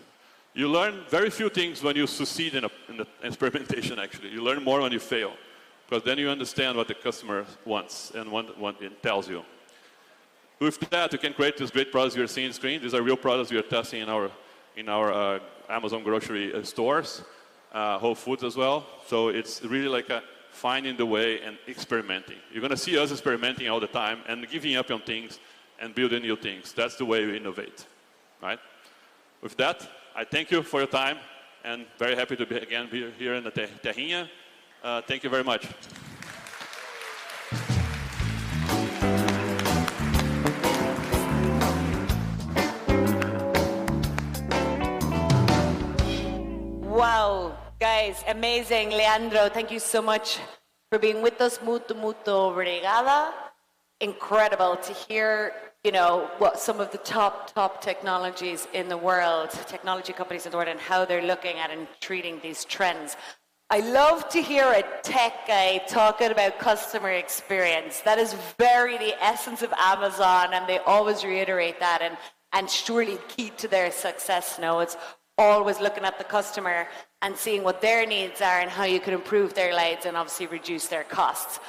You learn very few things when you succeed in the experimentation, actually. You learn more when you fail, because then you understand what the customer wants and tells you. With that, you can create these great products you're seeing on the screen. These are real products we are testing in our Amazon grocery stores, Whole Foods as well. So it's really like finding the way and experimenting. You're going to see us experimenting all the time and giving up on things and building new things. That's the way we innovate, right? With that, I thank you for your time, and very happy to be here in the Terrinha. Thank you very much. Wow, guys, amazing. Leandro, thank you so much for being with us. Muito obrigada. Incredible to hear, you know, what some of the top technologies in the world, technology companies in the world, and how they're looking at and treating these trends. I love to hear a tech guy talking about customer experience. That is very the essence of Amazon, and they always reiterate that, and surely key to their success. No, it's always looking at the customer and seeing what their needs are and how you can improve their lives and obviously reduce their costs.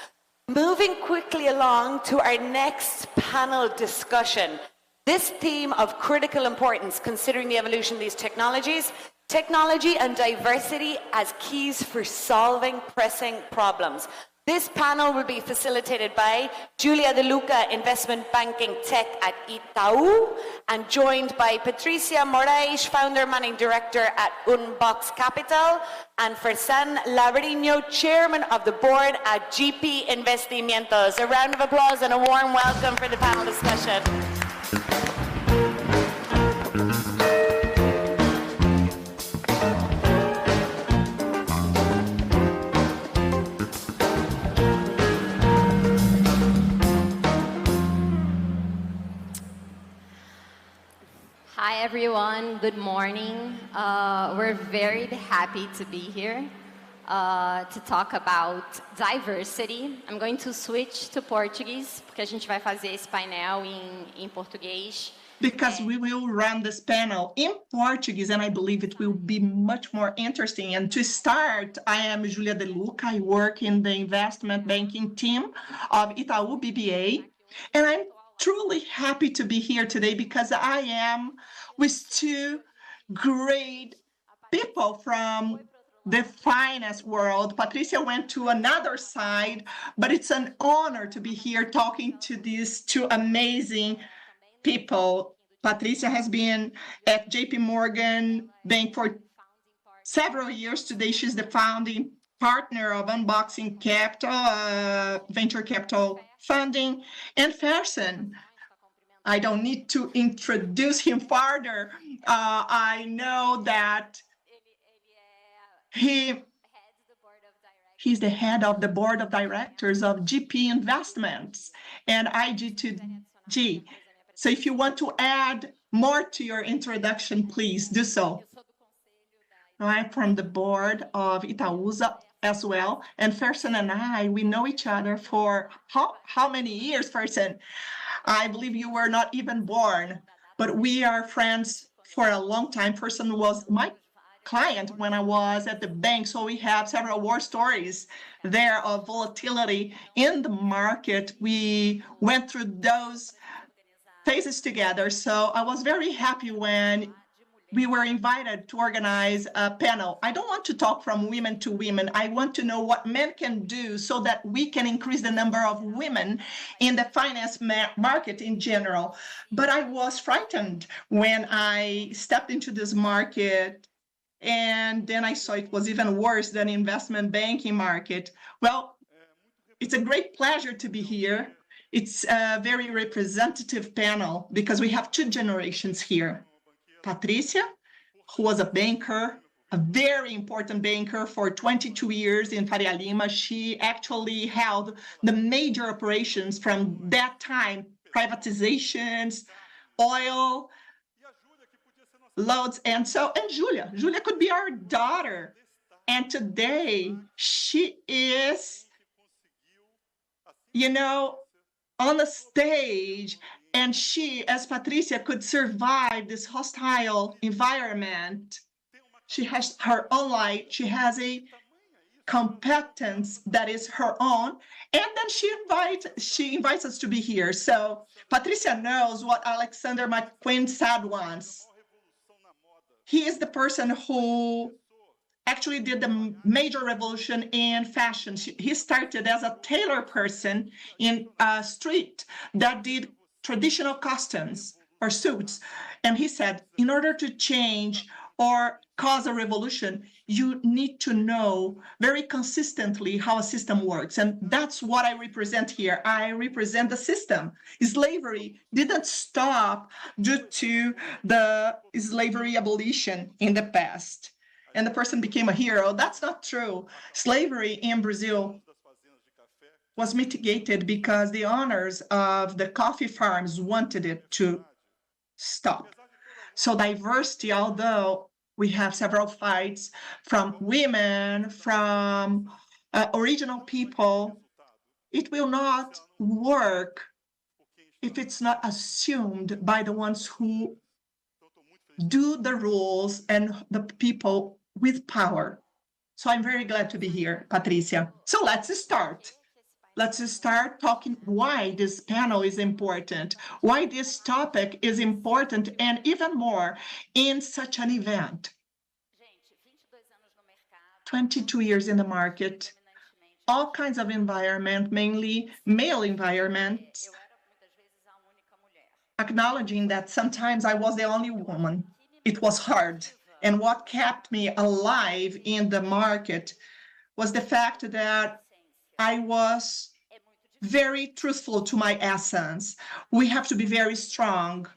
Moving quickly along to our next panel discussion. This theme of critical importance, considering the evolution of these technologies, technology and diversity as keys for solving pressing problems. This panel will be facilitated by Julia De Luca, Investment Banking Tech at Itaú, and joined by Patricia Moraes, Founder Managing Director at Unbox Capital, and Fersan Labarino, Chairman of the Board at GP Investimentos. A round of applause and a warm welcome for the panel discussion. Hi, everyone. Good morning. We're very happy to be here to talk about diversity. I'm going to switch to Portuguese, porque a gente vai fazer esse painel em português. Because we will run this panel in Portuguese, and I believe it will be much more interesting. And to start, I am Julia De Luca. I work in the investment banking team of Itaú BBA, and I'm truly happy to be here today because I am with two great people from the finance world. Patricia went to another side, but it's an honor to be here talking to these two amazing people. Patricia has been at JP Morgan Bank for several years. Today, she's the founding partner of Unboxing Capital, venture capital funding. And Fersen, I don't need to introduce him further. I know that he's the head of the board of directors of GP Investments and IG2G. So if you want to add more to your introduction, please do so. I'm from the board of Itaúsa as well. And Fersen and I, we know each other for how many years, Fersen? I believe you were not even born, but we are friends for a long time. Fersen was my client when I was at the bank, so we have several war stories there of volatility in the market. We went through those phases together. So I was very happy when we were invited to organize a panel. I don't want to talk from women to women. I want to know what men can do so that we can increase the number of women in the finance market in general. But I was frightened when I stepped into this market, and then I saw it was even worse than investment banking market. Well, it's a great pleasure to be here. It's a very representative panel because we have two generations here. Patricia, who was a banker, a very important banker for 22 years in Faria Lima. She actually held the major operations from that time, privatizations, oil, loads, and Julia. Julia could be our daughter. And today she is, on the stage, and she, as Patricia, could survive this hostile environment. She has her own light. She has a competence that is her own, and then she invites us to be here. So Patricia knows what Alexander McQueen said once. He is the person who actually did the major revolution in fashion. He started as a tailor person in a street that did traditional costumes or suits. And he said, in order to change or cause a revolution, you need to know very consistently how a system works. And that's what I represent here. I represent the system. Slavery didn't stop due to the slavery abolition in the past, and the person became a hero. That's not true. Slavery in Brazil was mitigated because the owners of the coffee farms wanted it to stop. So diversity, although we have several fights from women, from original people, it will not work if it's not assumed by the ones who do the rules and the people with power. So I'm very glad to be here, Patricia. So let's start. Let's start talking why this panel is important, why this topic is important, and even more in such an event. 22 years in the market, all kinds of environment, mainly male environments, acknowledging that sometimes I was the only woman. It was hard. And what kept me alive in the market was the fact that I was very truthful to my essence. We have to be very strong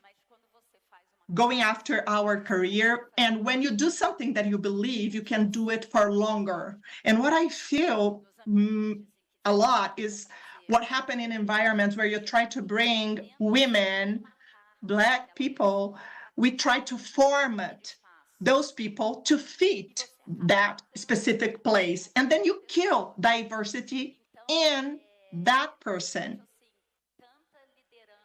going after our career. And when you do something that you believe, you can do it for longer. And what I feel a lot is what happened in environments where you try to bring women, Black people, we try to format those people to fit that specific place. And then you kill diversity in that person.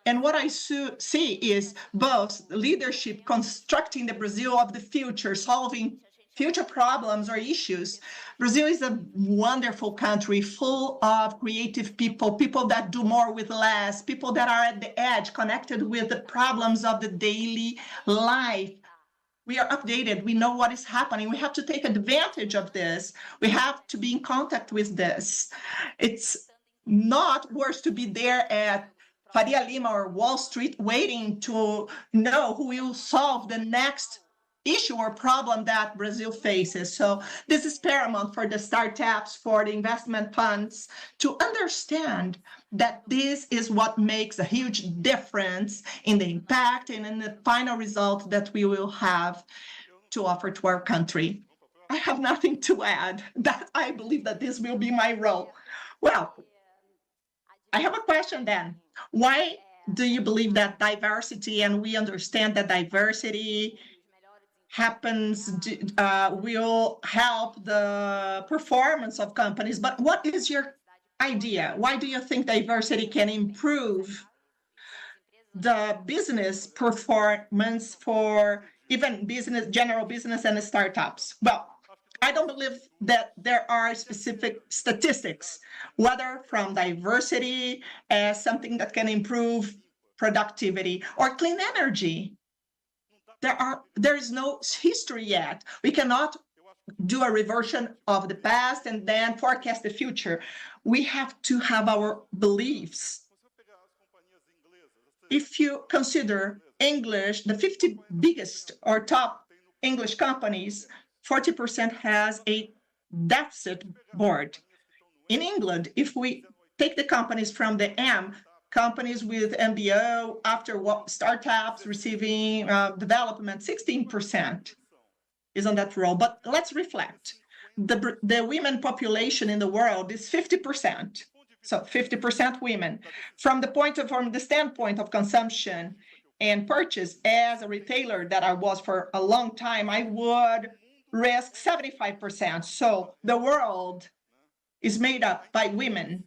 And what I see is both leadership constructing the Brazil of the future, solving future problems or issues. Brazil is a wonderful country full of creative people, people that do more with less, people that are at the edge, connected with the problems of the daily life. We are updated. We know what is happening. We have to take advantage of this. We have to be in contact with this. It's not worse to be there at Faria Lima or Wall Street waiting to know who will solve the next issue or problem that Brazil faces. So this is paramount for the startups, for the investment funds to understand that this is what makes a huge difference in the impact and in the final result that we will have to offer to our country. I have nothing to add. That I believe that this will be my role. Well, I have a question then. Why do you believe that diversity, and we understand that diversity happens, will help the performance of companies, but what is your idea? Why do you think diversity can improve the business performance for even business, general business and startups? Well, I don't believe that there are specific statistics, whether from diversity as something that can improve productivity or clean energy. There is no history yet. We cannot do a reversion of the past and then forecast the future. We have to have our beliefs. If you consider English, the 50 biggest or top English companies, 40% has a deficit board. In England, if we take the companies from the M, companies with MBO, after startups receiving development, 16% is on that role. But let's reflect. The women population in the world is 50%. So 50% women. From the standpoint of consumption and purchase, as a retailer that I was for a long time, I would risk 75%. So the world is made up by women.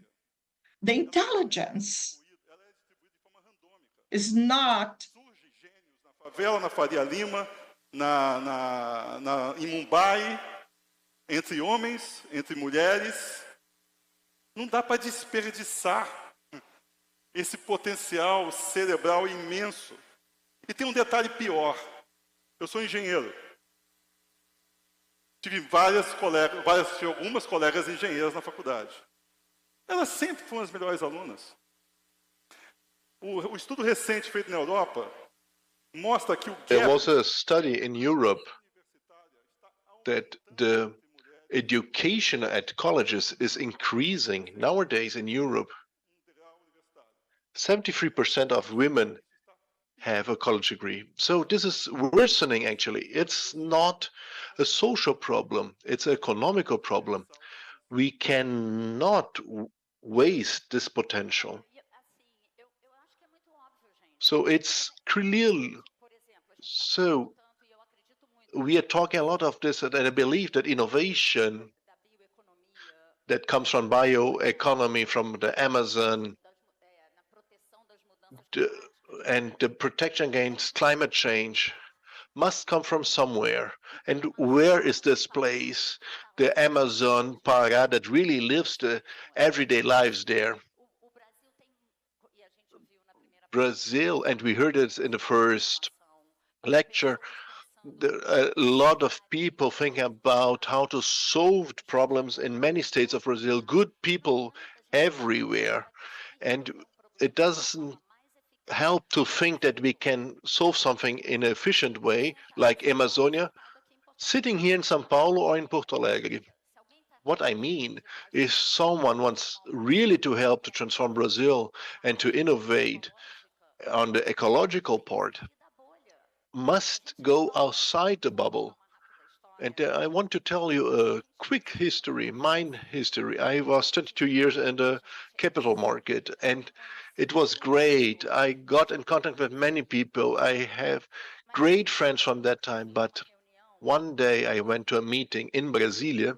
The intelligence is not. Favela, na Faria Lima, em Mumbai, entre homens, entre mulheres. Não dá para desperdiçar esse potencial cerebral imenso. E tem detalhe pior. Eu sou engenheiro. Tive algumas colegas engenheiras na faculdade. Elas sempre foram as melhores alunas. O estudo recente feito na Europa mostra que o gap... There was a study in Europe that the education at colleges is increasing nowadays in Europe. 73% of women have a college degree. So this is worsening, actually. It's not a social problem. It's an economical problem. We cannot waste this potential. So it's clear. So we are talking a lot of this, and I believe that innovation that comes from bioeconomy, from the Amazon, and the protection against climate change must come from somewhere. And where is this place, the Amazon Pará, that really lives the everyday lives there? Brazil, and we heard it in the first lecture, a lot of people thinking about how to solve problems in many states of Brazil, good people everywhere. And it doesn't help to think that we can solve something in an efficient way, like Amazonia, sitting here in São Paulo or in Porto Alegre. What I mean is someone wants really to help to transform Brazil and to innovate on the ecological part, must go outside the bubble. And I want to tell you a quick history, mine history. I was 22 years in the capital market, and it was great. I got in contact with many people. I have great friends from that time, but one day I went to a meeting in Brasilia,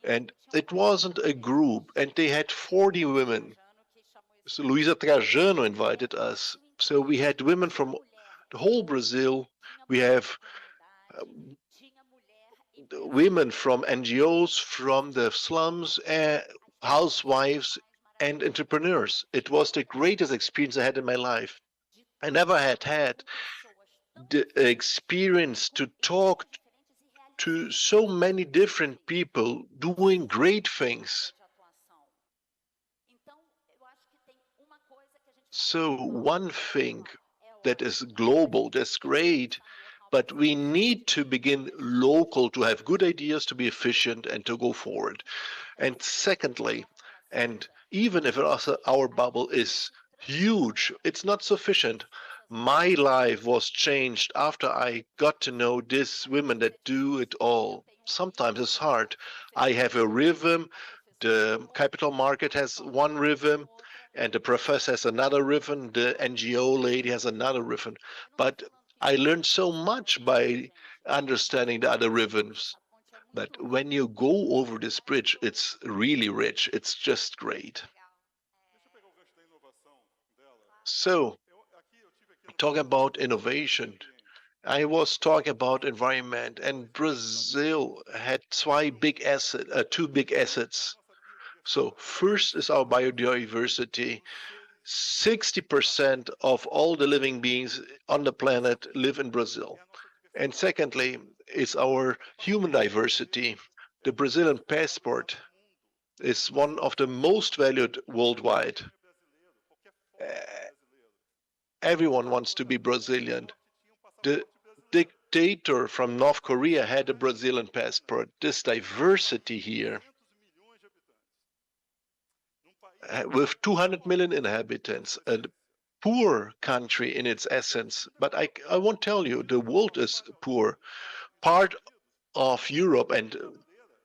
and it wasn't a group, and they had 40 women. So Luisa Trajano invited us. So we had women from the whole Brazil. We have women from NGOs, from the slums, housewives, and entrepreneurs. It was the greatest experience I had in my life. I never had the experience to talk to so many different people doing great things. So one thing that is global, that's great, but we need to begin local to have good ideas, to be efficient, and to go forward. And secondly, and even if our bubble is huge, it's not sufficient. My life was changed after I got to know these women that do it all. Sometimes it's hard. I have a rhythm, the capital market has one rhythm, and the professor has another rhythm, the NGO lady has another rhythm. But I learned so much by understanding the other rhythms. But when you go over this bridge, it's really rich. It's just great. So, talking about innovation, I was talking about environment, and Brazil had two big assets. So first is our biodiversity. 60% of all the living beings on the planet live in Brazil. And secondly, is our human diversity. The Brazilian passport is one of the most valued worldwide. Everyone wants to be Brazilian. The dictator from North Korea had a Brazilian passport. This diversity here, with 200 million inhabitants, a poor country in its essence. But I won't tell you, the world is poor. Part of Europe and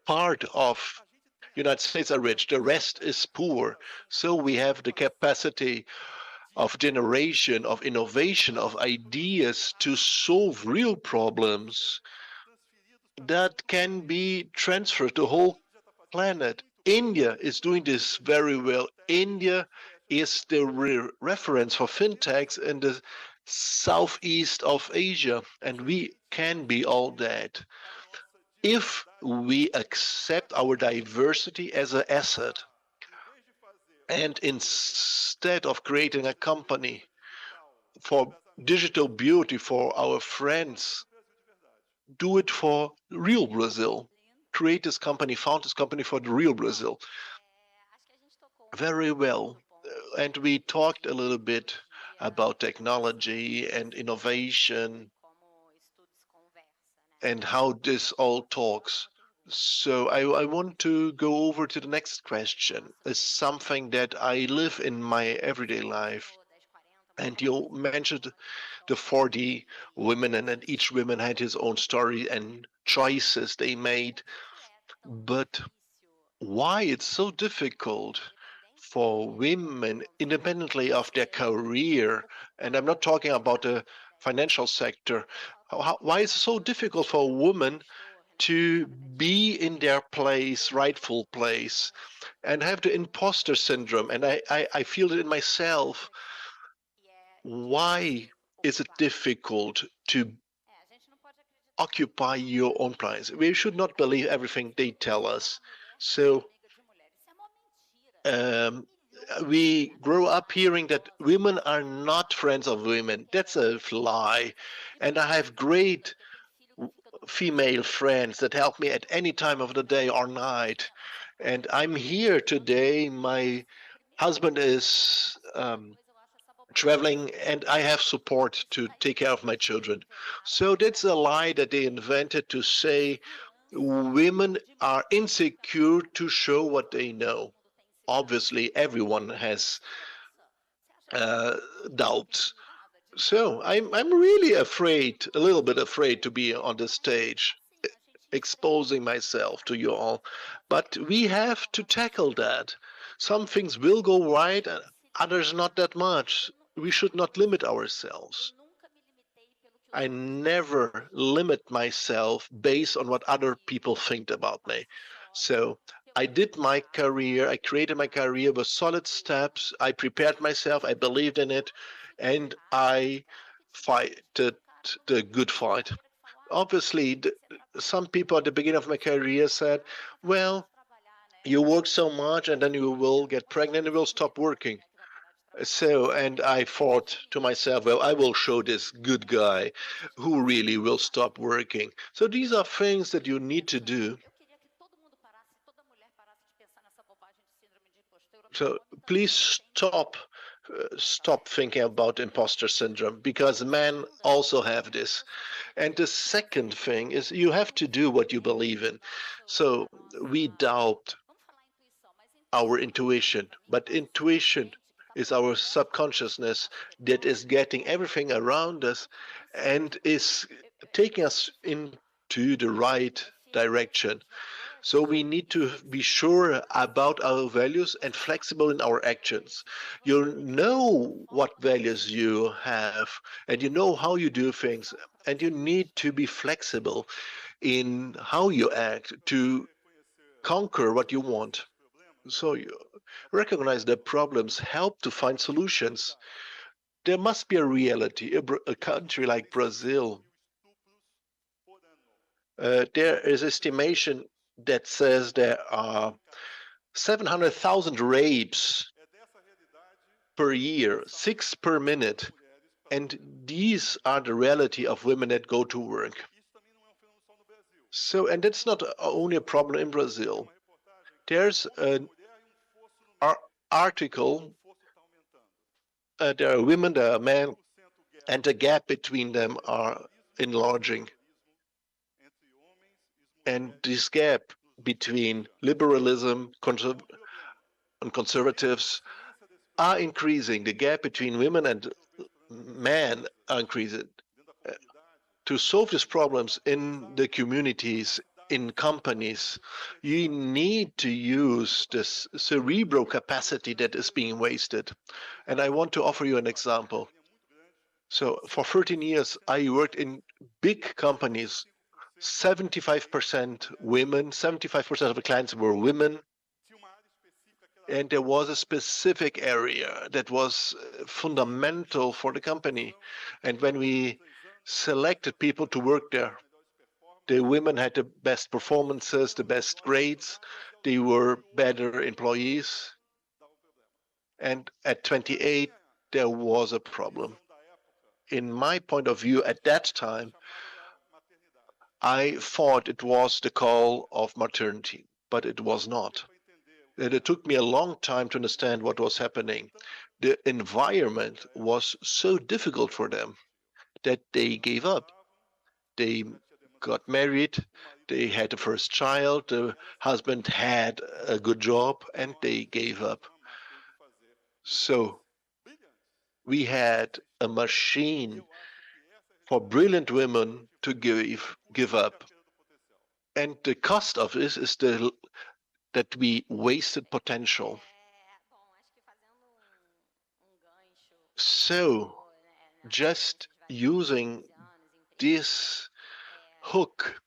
part of United States are rich. The rest is poor. So we have the capacity of generation, of innovation, of ideas to solve real problems that can be transferred to the whole planet. India is doing this very well. India is the reference for fintechs in the southeast of Asia, and we can be all that if we accept our diversity as an asset. And instead of creating a company for digital beauty for our friends, do it for real Brazil. Create this company, found this company for the real Brazil. Very well. And we talked a little bit about technology and innovation and how this all talks. So I want to go over to the next question. It's something that I live in my everyday life. And you mentioned the 40 women, and then each woman had his own story and choices they made. But why it's so difficult for women, independently of their career, and I'm not talking about the financial sector, why is it so difficult for a woman to be in their place, rightful place, and have the imposter syndrome? And I feel it in myself. Why is it difficult to occupy your own place? We should not believe everything they tell us. So we grow up hearing that women are not friends of women. That's a lie. And I have great female friends that help me at any time of the day or night. And I'm here today. My husband is traveling, and I have support to take care of my children. So that's a lie that they invented to say women are insecure to show what they know. Obviously, everyone has doubts. So I'm really afraid, a little bit afraid to be on the stage, exposing myself to you all. But we have to tackle that. Some things will go right, others not that much. We should not limit ourselves. I never limit myself based on what other people think about me. So I did my career, I created my career with solid steps. I prepared myself, I believed in it, and I fighted the good fight. Obviously, some people at the beginning of my career said, well, you work so much and then you will get pregnant and will stop working. So, and I thought to myself, well, I will show this good guy who really will stop working. So these are things that you need to do. So please stop thinking about imposter syndrome, because men also have this. And the second thing is you have to do what you believe in. So we doubt our intuition, but intuition is our subconsciousness that is getting everything around us and is taking us into the right direction. So we need to be sure about our values and flexible in our actions. You know what values you have and you know how you do things, and you need to be flexible in how you act to conquer what you want. So you recognize that problems help to find solutions. There must be a reality. A country like Brazil, there is estimation that says there are 700,000 rapes per year, 6 per minute. And these are the reality of women that go to work. So, and that's not only a problem in Brazil. There's an article, there are women, there are men, and the gap between them are enlarging. And this gap between liberalism and conservatives are increasing. The gap between women and men are increasing. To solve these problems in the communities, in companies, you need to use this cerebral capacity that is being wasted. And I want to offer you an example. So for 13 years, I worked in big companies, 75% women, 75% of the clients were women. And there was a specific area that was fundamental for the company. And when we selected people to work there, the women had the best performances, the best grades, they were better employees. And at 28, there was a problem. In my point of view, at that time, I thought it was the call of maternity, but it was not. And it took me a long time to understand what was happening. The environment was so difficult for them that they gave up. They got married, they had the first child, the husband had a good job, and they gave up. So we had a machine for brilliant women to give up. And the cost of this is that we wasted potential. So just using this hook,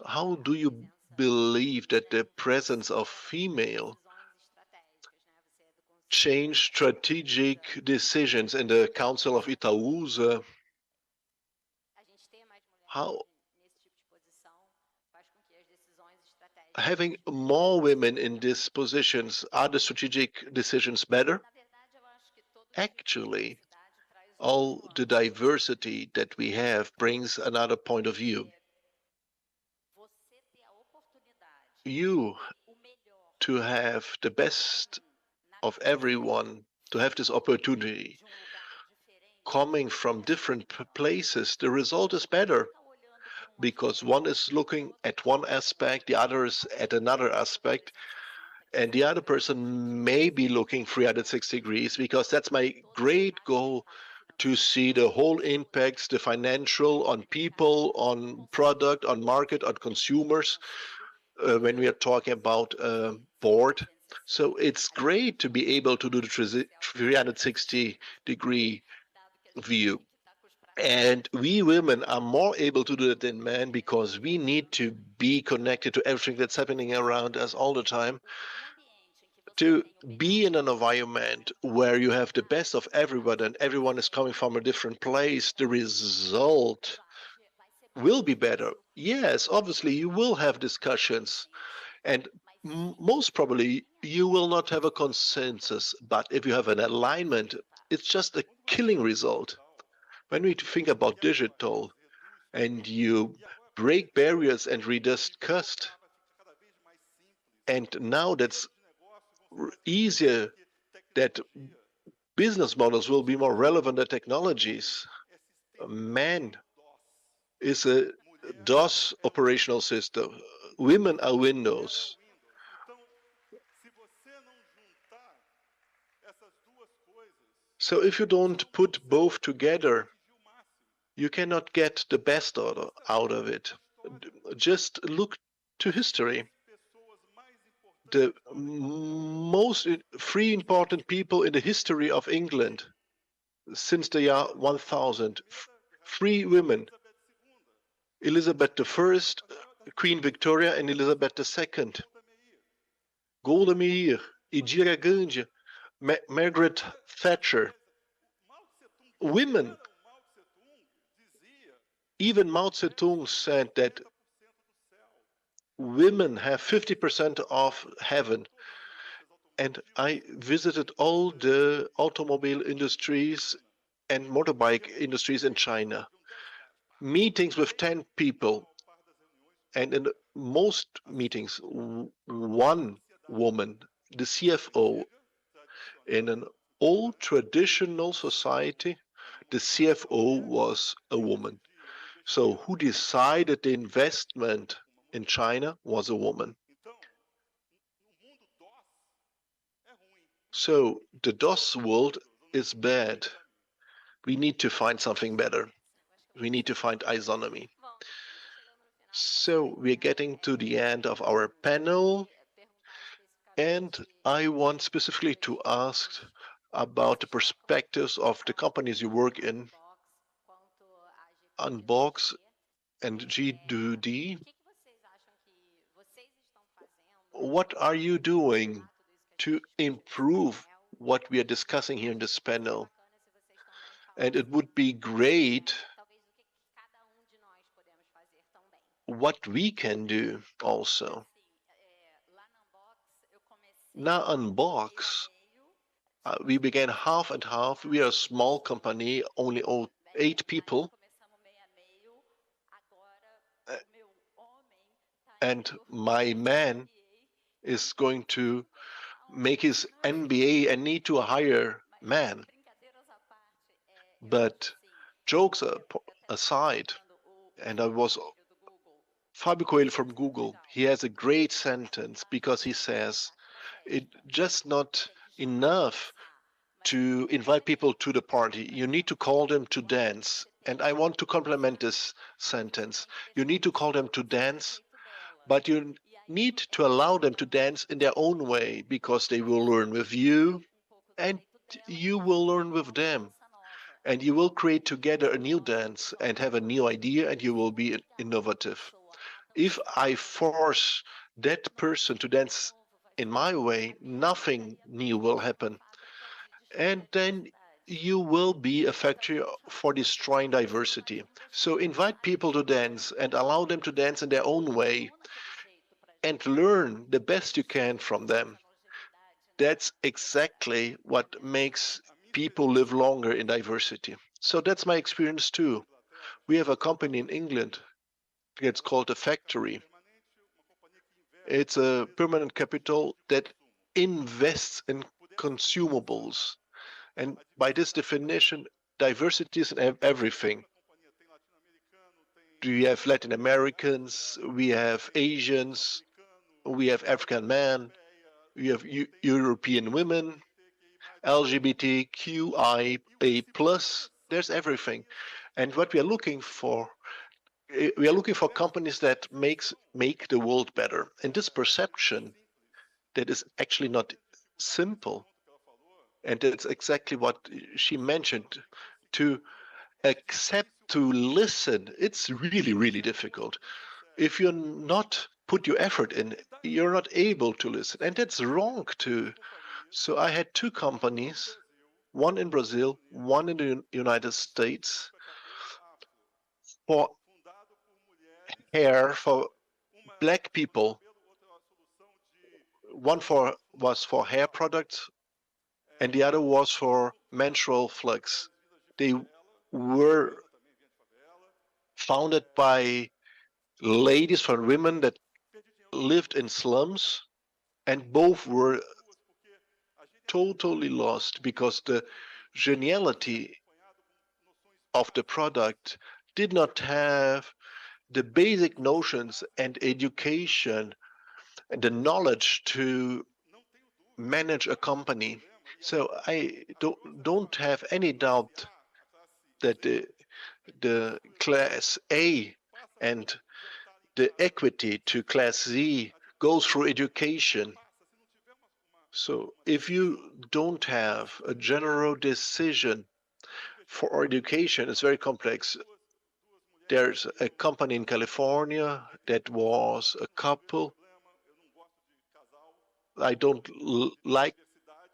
how do you believe that the presence of female change strategic decisions in the Council of Itaúsa? How having more women in these positions, are the strategic decisions better? Actually, all the diversity that we have brings another point of view. You to have the best of everyone, to have this opportunity coming from different places, the result is better because one is looking at one aspect, the other is at another aspect, and the other person may be looking 360 degrees, because that's my great goal, to see the whole impacts, the financial, on people, on product, on market, on consumers, when we are talking about board. So it's great to be able to do the 360-degree view. And we women are more able to do it than men because we need to be connected to everything that's happening around us all the time. To be in an environment where you have the best of everyone and everyone is coming from a different place, the result will be better. Yes, obviously you will have discussions, and most probably you will not have a consensus. But if you have an alignment, it's just a killing result. When we think about digital and you break barriers and reduce cost, and now that's easier, that business models will be more relevant than technologies. Man is a DOS operational system. Women are Windows. So if you don't put both together, you cannot get the best out of it. Just look to history. The most three important people in the history of England since the year 1000, three women: Elizabeth I, Queen Victoria, and Elizabeth II. Golda Meir, Indira Gandhi, Margaret Thatcher. Women. Even Mao Zedong said that women have 50% of heaven. And I visited all the automobile industries and motorbike industries in China. Meetings with 10 people. And in most meetings, one woman, the CFO. In an old traditional society, the CFO was a woman. So who decided the investment in China was a woman. So the DOS world is bad. We need to find something better. We need to find isonomy. So we're getting to the end of our panel. And I want specifically to ask about the perspectives of the companies you work in, Unbox and G2D. What are you doing to improve what we are discussing here in this panel? And it would be great what we can do also. Now, Unbox, we began half and half. We are a small company, only 8 people. And my man is going to make his MBA and need to hire man. But jokes aside, and I was Fabio Coelho from Google. He has a great sentence because he says, it's just not enough to invite people to the party. You need to call them to dance. And I want to complement this sentence. You need to call them to dance, but you need to allow them to dance in their own way, because they will learn with you and you will learn with them. And you will create together a new dance and have a new idea, and you will be innovative. If I force that person to dance in my way, nothing new will happen. And then you will be a factory for destroying diversity. So invite people to dance and allow them to dance in their own way and learn the best you can from them. That's exactly what makes people live longer in diversity. So that's my experience too. We have a company in England. It's called a factory. It's a permanent capital that invests in consumables. And by this definition, diversity is in everything. We have Latin Americans, we have Asians, we have African men, we have European women, LGBTQIA+, there's everything. And what we are looking for companies that make the world better. And this perception that is actually not simple, and that's exactly what she mentioned, to accept to listen, it's really, really difficult. If you're not put your effort in, you're not able to listen. And that's wrong too. So I had two companies, one in Brazil, one in the United States, for hair for black people. One was for hair products, and the other was for menstrual flux. They were founded by ladies, for women that lived in slums, and both were totally lost because the geniality of the product did not have the basic notions and education and the knowledge to manage a company. So I don't have any doubt that the class A and the equity to class Z goes through education. So if you don't have a general decision for education, it's very complex. There's a company in California that was a couple. I don't like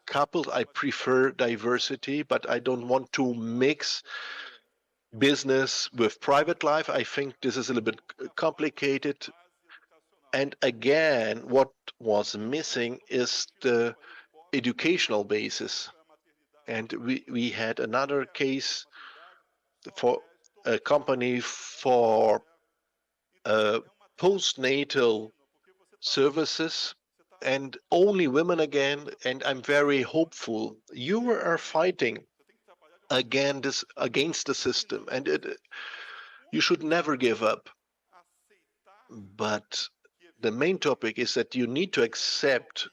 couples. I prefer diversity, but I don't want to mix business with private life. I think this is a little bit complicated. And again, what was missing is the educational basis. And we had another case for a company for postnatal services, and only women again, and I'm very hopeful. You are fighting against the system, and you should never give up. But the main topic is that you need to accept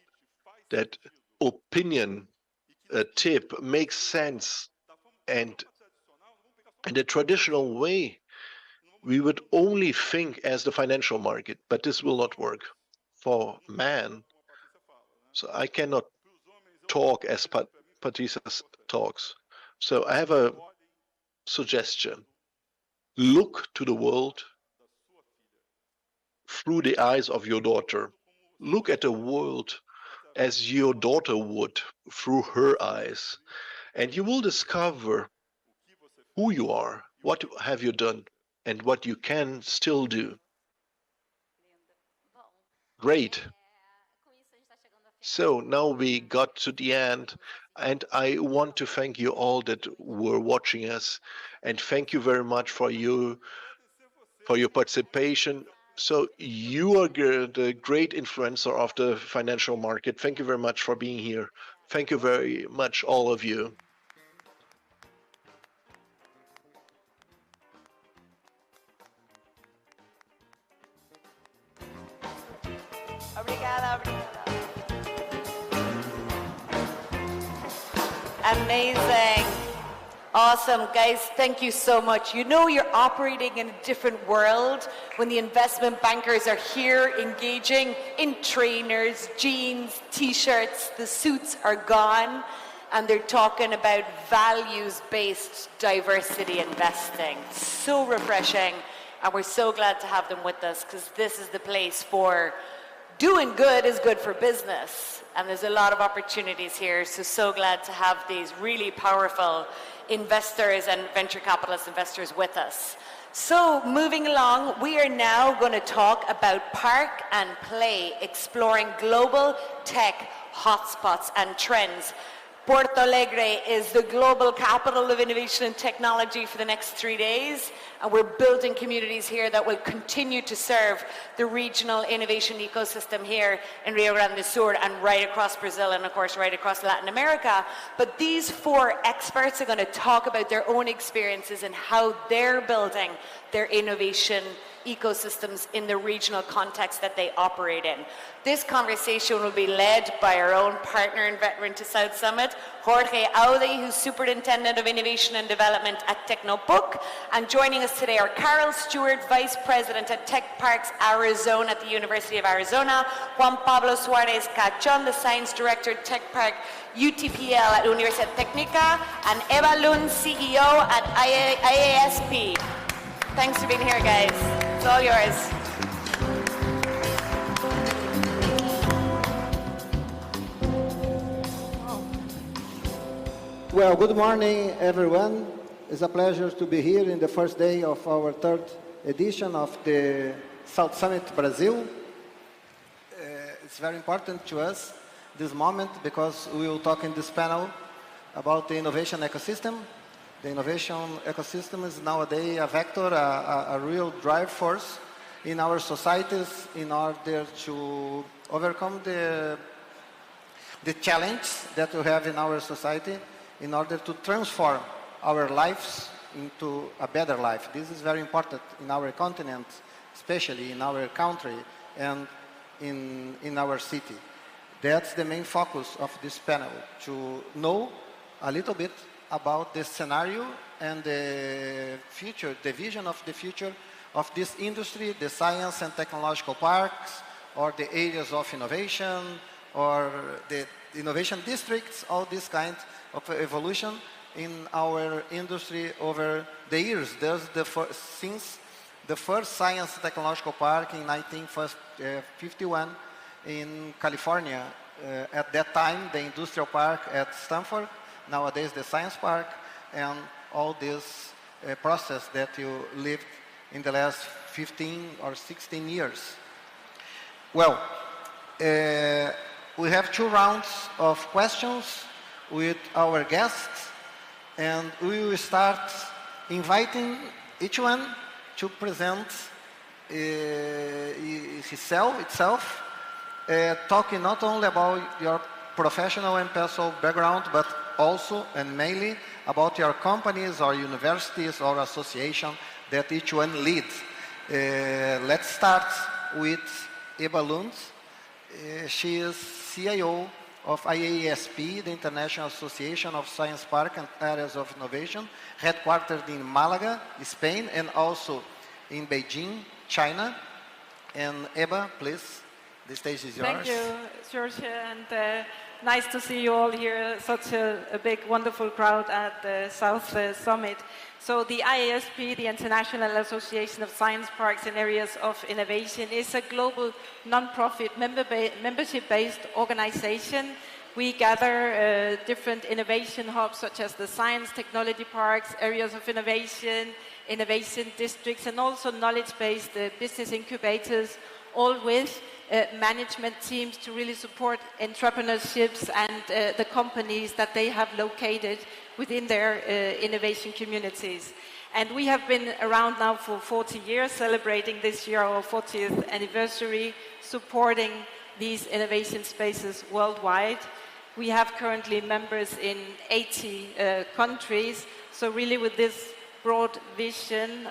that opinion, a tip, makes sense, and in the traditional way, we would only think as the financial market, but this will not work for man. So I cannot talk as Patricia talks. So I have a suggestion. Look to the world through the eyes of your daughter. Look at the world as your daughter would through her eyes. And you will discover who you are, what have you done, and what you can still do. Great. So now we got to the end, and I want to thank you all that were watching us, and thank you very much for your participation. So you are the great influencer of the financial market. Thank you very much for being here. Thank you very much, all of you. Amazing. Awesome. Guys, thank you so much. You know you're operating in a different world when the investment bankers are here engaging in trainers, jeans, t-shirts. The suits are gone, and they're talking about values-based diversity investing. So refreshing, and we're so glad to have them with us, because this is the place for doing good is good for business. And there's a lot of opportunities here, so glad to have these really powerful investors and venture capitalist investors with us. So moving along, we are now going to talk about Park and Play, exploring global tech hotspots and trends. Porto Alegre is the global capital of innovation and technology for the next 3 days, and we're building communities here that will continue to serve the regional innovation ecosystem here in Rio Grande do Sul and right across Brazil and of course right across Latin America. But these 4 experts are going to talk about their own experiences and how they're building their innovation ecosystems in the regional context that they operate in. This conversation will be led by our own partner and veteran to South Summit, Jorge Audi, who's Superintendent of Innovation and Development at Tecnopuc, and joining us us today are Carol Stewart, Vice President at Tech Parks Arizona at the University of Arizona, Juan Pablo Suarez Cachon, the Science Director at Tech Park UTPL at Universidad Técnica, and Eva Lund, CEO at IASP. Thanks for being here, guys. It's all yours. Well, good morning, everyone. It's a pleasure to be here in the first day of our third edition of the South Summit Brazil. It's very important to us this moment because we will talk in this panel about the innovation ecosystem. The innovation ecosystem is nowadays a vector, a real drive force in our societies in order to overcome the challenge that we have in our society in order to transform our lives into a better life. This is very important in our continent, especially in our country and in our city. That's the main focus of this panel, to know a little bit about the scenario and the future, the vision of the future of this industry, the science and technological parks, or the areas of innovation, or the innovation districts, all these kinds of evolution in our industry over the years. Since the first science and technological park in 1951 in California, at that time the industrial park at Stanford, nowadays the science park, and all this process that you lived in the last 15 or 16 years. Well, we have 2 rounds of questions with our guests, and we will start inviting each one to present itself, talking not only about your professional and personal background, but also and mainly about your companies or universities or association that each one leads. Let's start with Eva Lund. She is CIO of IASP, the International Association of Science Parks and Areas of Innovation, headquartered in Malaga, Spain, and also in Beijing, China. And Eva, please, the stage is yours. Thank you, George, and nice to see you all here, such a big, wonderful crowd at the South Summit. So the IASP, the International Association of Science Parks and Areas of Innovation, is a global non-profit membership-based organization. We gather different innovation hubs such as the science technology parks, areas of innovation, innovation districts, and also knowledge-based business incubators, all with management teams to really support entrepreneurships and the companies that they have located within their innovation communities. And we have been around now for 40 years, celebrating this year our 40th anniversary, supporting these innovation spaces worldwide. We have currently members in 80 countries, so really with this broad vision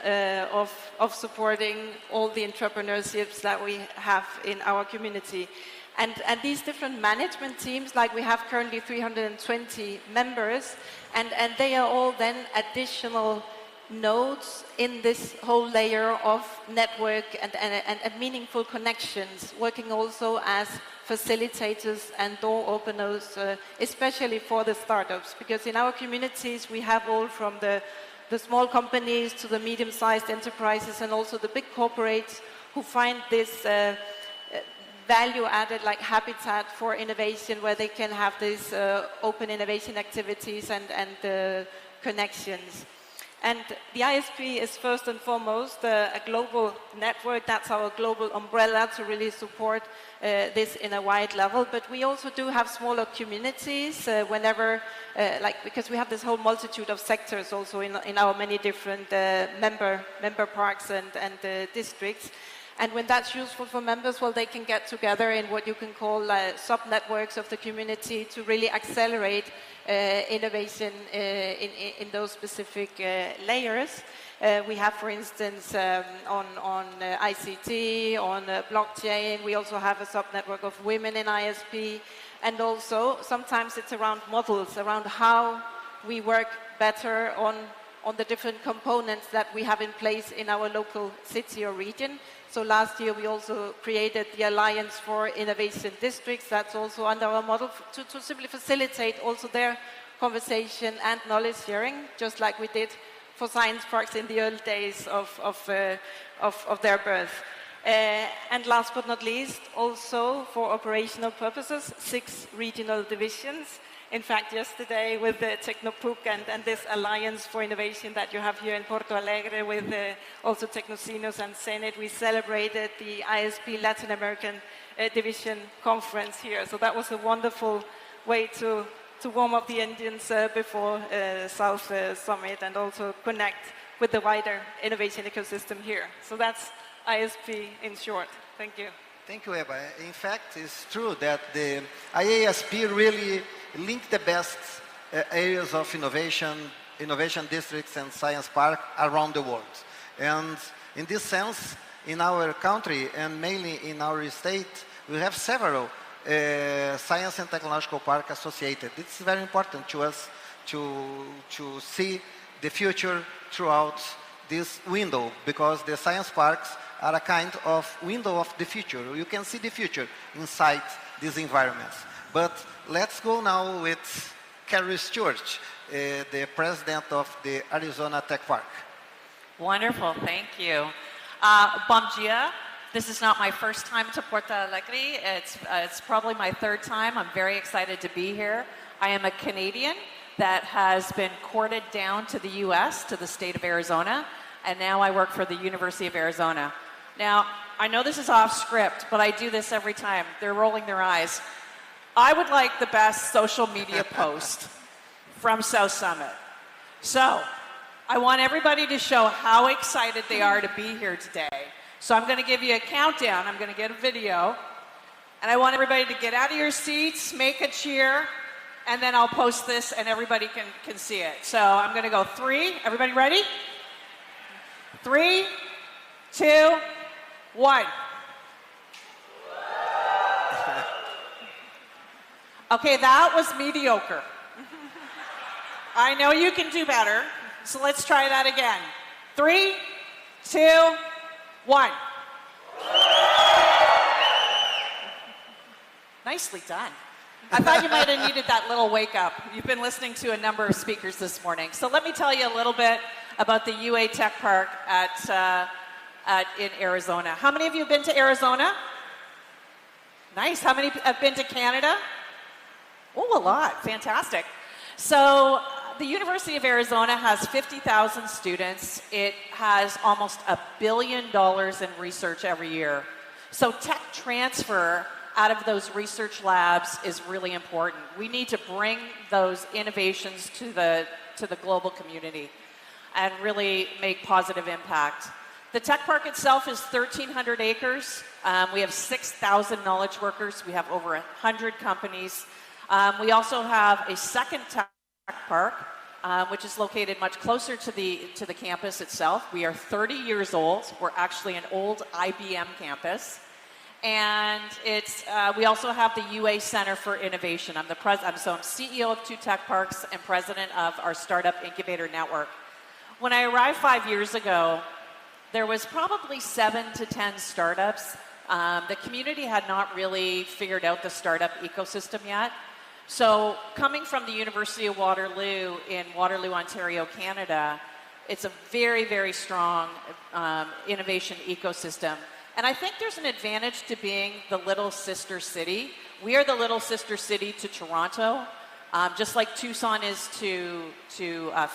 of supporting all the entrepreneurships that we have in our community. And these different management teams, like we have currently 320 members, and they are all then additional nodes in this whole layer of network and meaningful connections, working also as facilitators and door openers, especially for the startups. Because in our communities, we have all from the small companies to the medium-sized enterprises and also the big corporates who find this value added like habitat for innovation where they can have these open innovation activities and connections. And the ISP is first and foremost a global network. That's our global umbrella to really support this in a wide level. But we also do have smaller communities whenever, because we have this whole multitude of sectors also in our many different member parks and districts. And when that's useful for members, well, they can get together in what you can call sub-networks of the community to really accelerate innovation in those specific layers. We have, for instance, on ICT, on blockchain, we also have a sub-network of women in ISP. And also, sometimes it's around models, around how we work better on on the different components that we have in place in our local city or region. So last year we also created the Alliance for Innovation Districts. That's also under our model to simply facilitate also their conversation and knowledge sharing, just like we did for science parks in the early days of their birth. And last but not least, also for operational purposes, 6 regional divisions. In fact, yesterday with the Technopuc and this Alliance for Innovation that you have here in Porto Alegre with also Tecnocinos and Senate, we celebrated the ISP Latin American Division Conference here. So that was a wonderful way to warm up the engines before South Summit and also connect with the wider innovation ecosystem here. So that's ISP in short. Thank you. Thank you, Eva. In fact, it's true that the IASP really linked the best areas of innovation districts and science park around the world. And in this sense, in our country and mainly in our state, we have several science and technological parks associated. It's very important to us to see the future throughout this window, because the science parks are a kind of window of the future. You can see the future inside these environments. But let's go now with Carrie Stewart, the president of the Arizona Tech Park. Wonderful, thank you. Bom dia. This is not my first time to Porto Alegre. It's probably my 3rd time. I'm very excited to be here. I am a Canadian that has been courted down to the US, to the state of Arizona, and now I work for the University of Arizona. Now, I know this is off script, but I do this every time. They're rolling their eyes. I would like the best social media post from South Summit. So, I want everybody to show how excited they are to be here today. So I'm going to give you a countdown. I'm going to get a video. And I want everybody to get out of your seats, make a cheer, and then I'll post this and everybody can see it. So I'm going to go 3. Everybody ready? 3, 2, 1. Okay, that was mediocre. I know you can do better, so let's try that again. 3, 2, 1. Nicely done. I thought you might have needed that little wake up. You've been listening to a number of speakers this morning. So let me tell you a little bit about the UA Tech Park in Arizona. How many of you have been to Arizona? Nice. How many have been to Canada? Oh, a lot. Fantastic. So the University of Arizona has 50,000 students. It has almost $1 billion in research every year. So tech transfer out of those research labs is really important. We need to bring those innovations to the global community and really make positive impact. The tech park itself is 1,300 acres. We have 6,000 knowledge workers. We have over 100 companies. We also have a second tech park, which is located much closer to the campus itself. We are 30 years old. We're actually an old IBM campus. And we also have the UA Center for Innovation. I'm CEO of 2 tech parks and president of our Startup Incubator Network. When I arrived 5 years ago, there was probably 7 to 10 startups. The community had not really figured out the startup ecosystem yet. So coming from the University of Waterloo in Waterloo, Ontario, Canada, it's a very, very strong innovation ecosystem. And I think there's an advantage to being the little sister city. We are the little sister city to Toronto, just like Tucson is to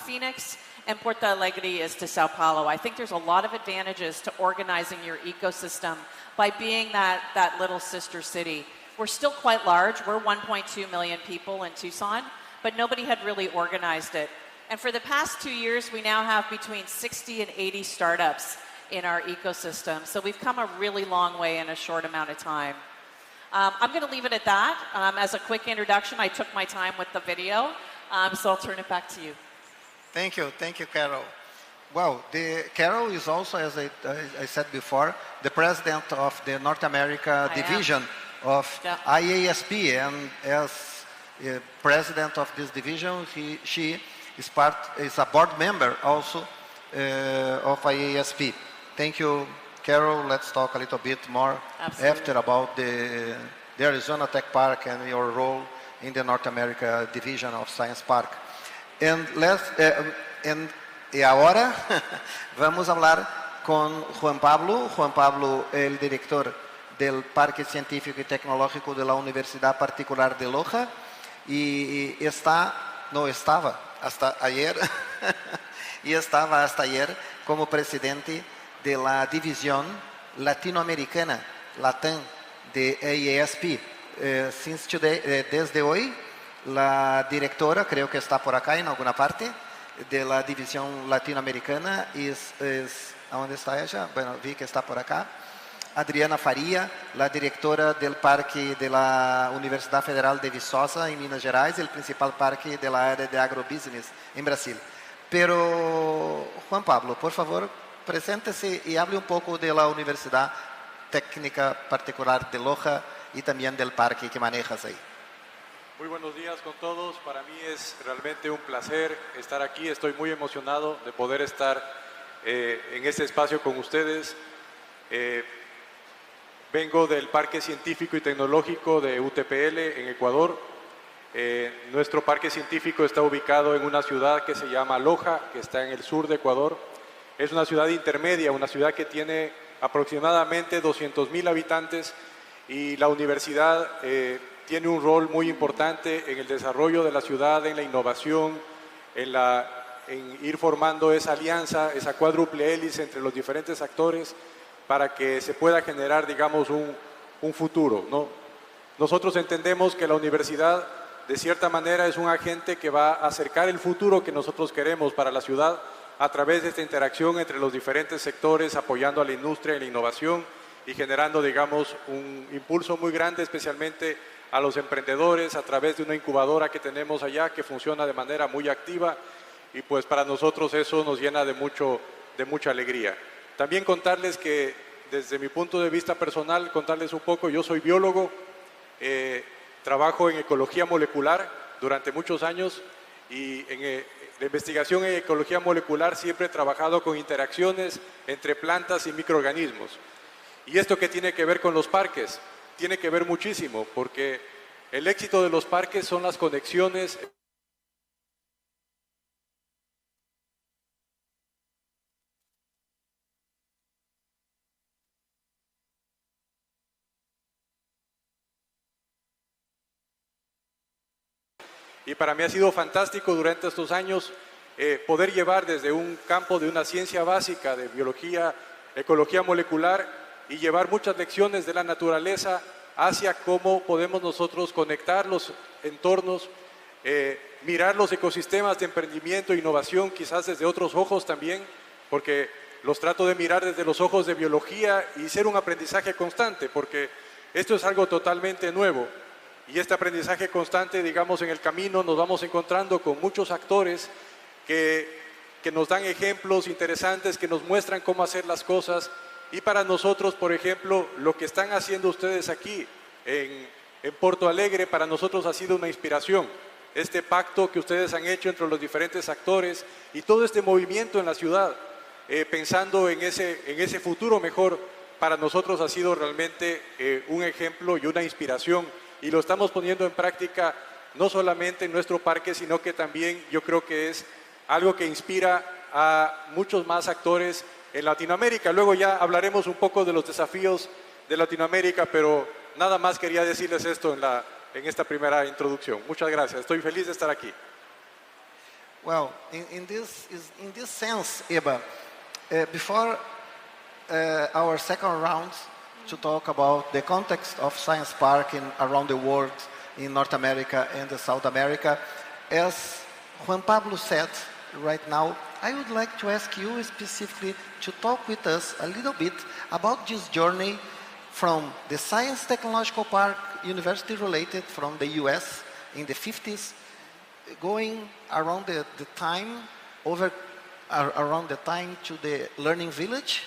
Phoenix, and Porto Alegre is to Sao Paulo. I think there's a lot of advantages to organizing your ecosystem by being that little sister city. We're still quite large. We're 1.2 million people in Tucson, but nobody had really organized it. And for the past 2 years, we now have between 60 and 80 startups in our ecosystem. So we've come a really long way in a short amount of time. I'm going to leave it at that. As a quick introduction, I took my time with the video, so I'll turn it back to you. Thank you, Carol. Well, Carol is also, as I said before, the president of the North America division of IASP, and as president of this division, she is a board member also of IASP. Thank you, Carol. Let's talk a little bit more after about the Arizona Tech Park and your role in the North America division of Science Park. Y ahora vamos a hablar con Juan Pablo. Juan Pablo, el director del Parque Científico y Tecnológico de la Universidad Particular de Loja, y estaba hasta ayer como presidente de la división latinoamericana, LATAM, de IASP. Desde hoy, la directora, creo que está por acá en alguna parte, de la división latinoamericana, ¿dónde está ella? Bueno, vi que está por acá. Adriana Faria, la directora del parque de la Universidad Federal de Viçosa, en Minas Gerais, el principal parque de la área de agrobusiness en Brasil. Pero, Juan Pablo, por favor, preséntese y hable un poco de la Universidad Técnica Particular de Loja y también del parque que manejas ahí. Muy buenos días con todos. Para mí es realmente un placer estar aquí. Estoy muy emocionado de poder estar en este espacio con ustedes. Vengo del Parque Científico y Tecnológico de UTPL en Ecuador. Nuestro parque científico está ubicado en una ciudad que se llama Loja, que está en el sur de Ecuador. Es una ciudad intermedia, una ciudad que tiene aproximadamente 200,000 habitantes, y la universidad tiene un rol muy importante en el desarrollo de la ciudad, en la innovación, en ir formando esa alianza, esa cuádruple hélice entre los diferentes actores para que se pueda generar, digamos, un futuro, ¿no? Nosotros entendemos que la universidad, de cierta manera, es un agente que va a acercar el futuro que nosotros queremos para la ciudad a través de esta interacción entre los diferentes sectores, apoyando a la industria y la innovación y generando, digamos, un impulso muy grande, especialmente a los emprendedores, a través de una incubadora que tenemos allá que funciona de manera muy activa, y pues para nosotros eso nos llena de mucha alegría. También contarles que desde mi punto de vista personal, contarles un poco, yo soy biólogo, trabajo en ecología molecular durante muchos años, y en la investigación en ecología molecular siempre he trabajado con interacciones entre plantas y microorganismos. ¿Y esto qué tiene que ver con los parques? Tiene que ver muchísimo, porque el éxito de los parques son las conexiones . Y para mí ha sido fantástico durante estos años poder llevar desde un campo de una ciencia básica de biología, ecología molecular, y llevar muchas lecciones de la naturaleza hacia cómo podemos nosotros conectar los entornos, mirar los ecosistemas de emprendimiento e innovación quizás desde otros ojos también, porque los trato de mirar desde los ojos de biología y ser un aprendizaje constante, porque esto es algo totalmente nuevo. Y este aprendizaje constante, digamos, en el camino nos vamos encontrando con muchos actores que nos dan ejemplos interesantes, que nos muestran cómo hacer las cosas. Y para nosotros, por ejemplo, lo que están haciendo ustedes aquí en Porto Alegre, para nosotros ha sido una inspiración. Este pacto que ustedes han hecho entre los diferentes actores y todo este movimiento en la ciudad, pensando en ese futuro mejor, para nosotros ha sido realmente un ejemplo y una inspiración. Y lo estamos poniendo en práctica no solamente en nuestro parque, sino que también yo creo que es algo que inspira a muchos más actores en Latinoamérica. Luego ya hablaremos un poco de los desafíos de Latinoamérica, pero nada más quería decirles esto en esta primera introducción. Muchas gracias, estoy feliz de estar aquí. Well, in this sense, Eba, before our second round to talk about the context of Science Park around the world, in North America and South America, as Juan Pablo said right now, I would like to ask you specifically to talk with us a little bit about this journey from the Science Technological Park, university related from the US in the 50s, going around the time to the Learning Village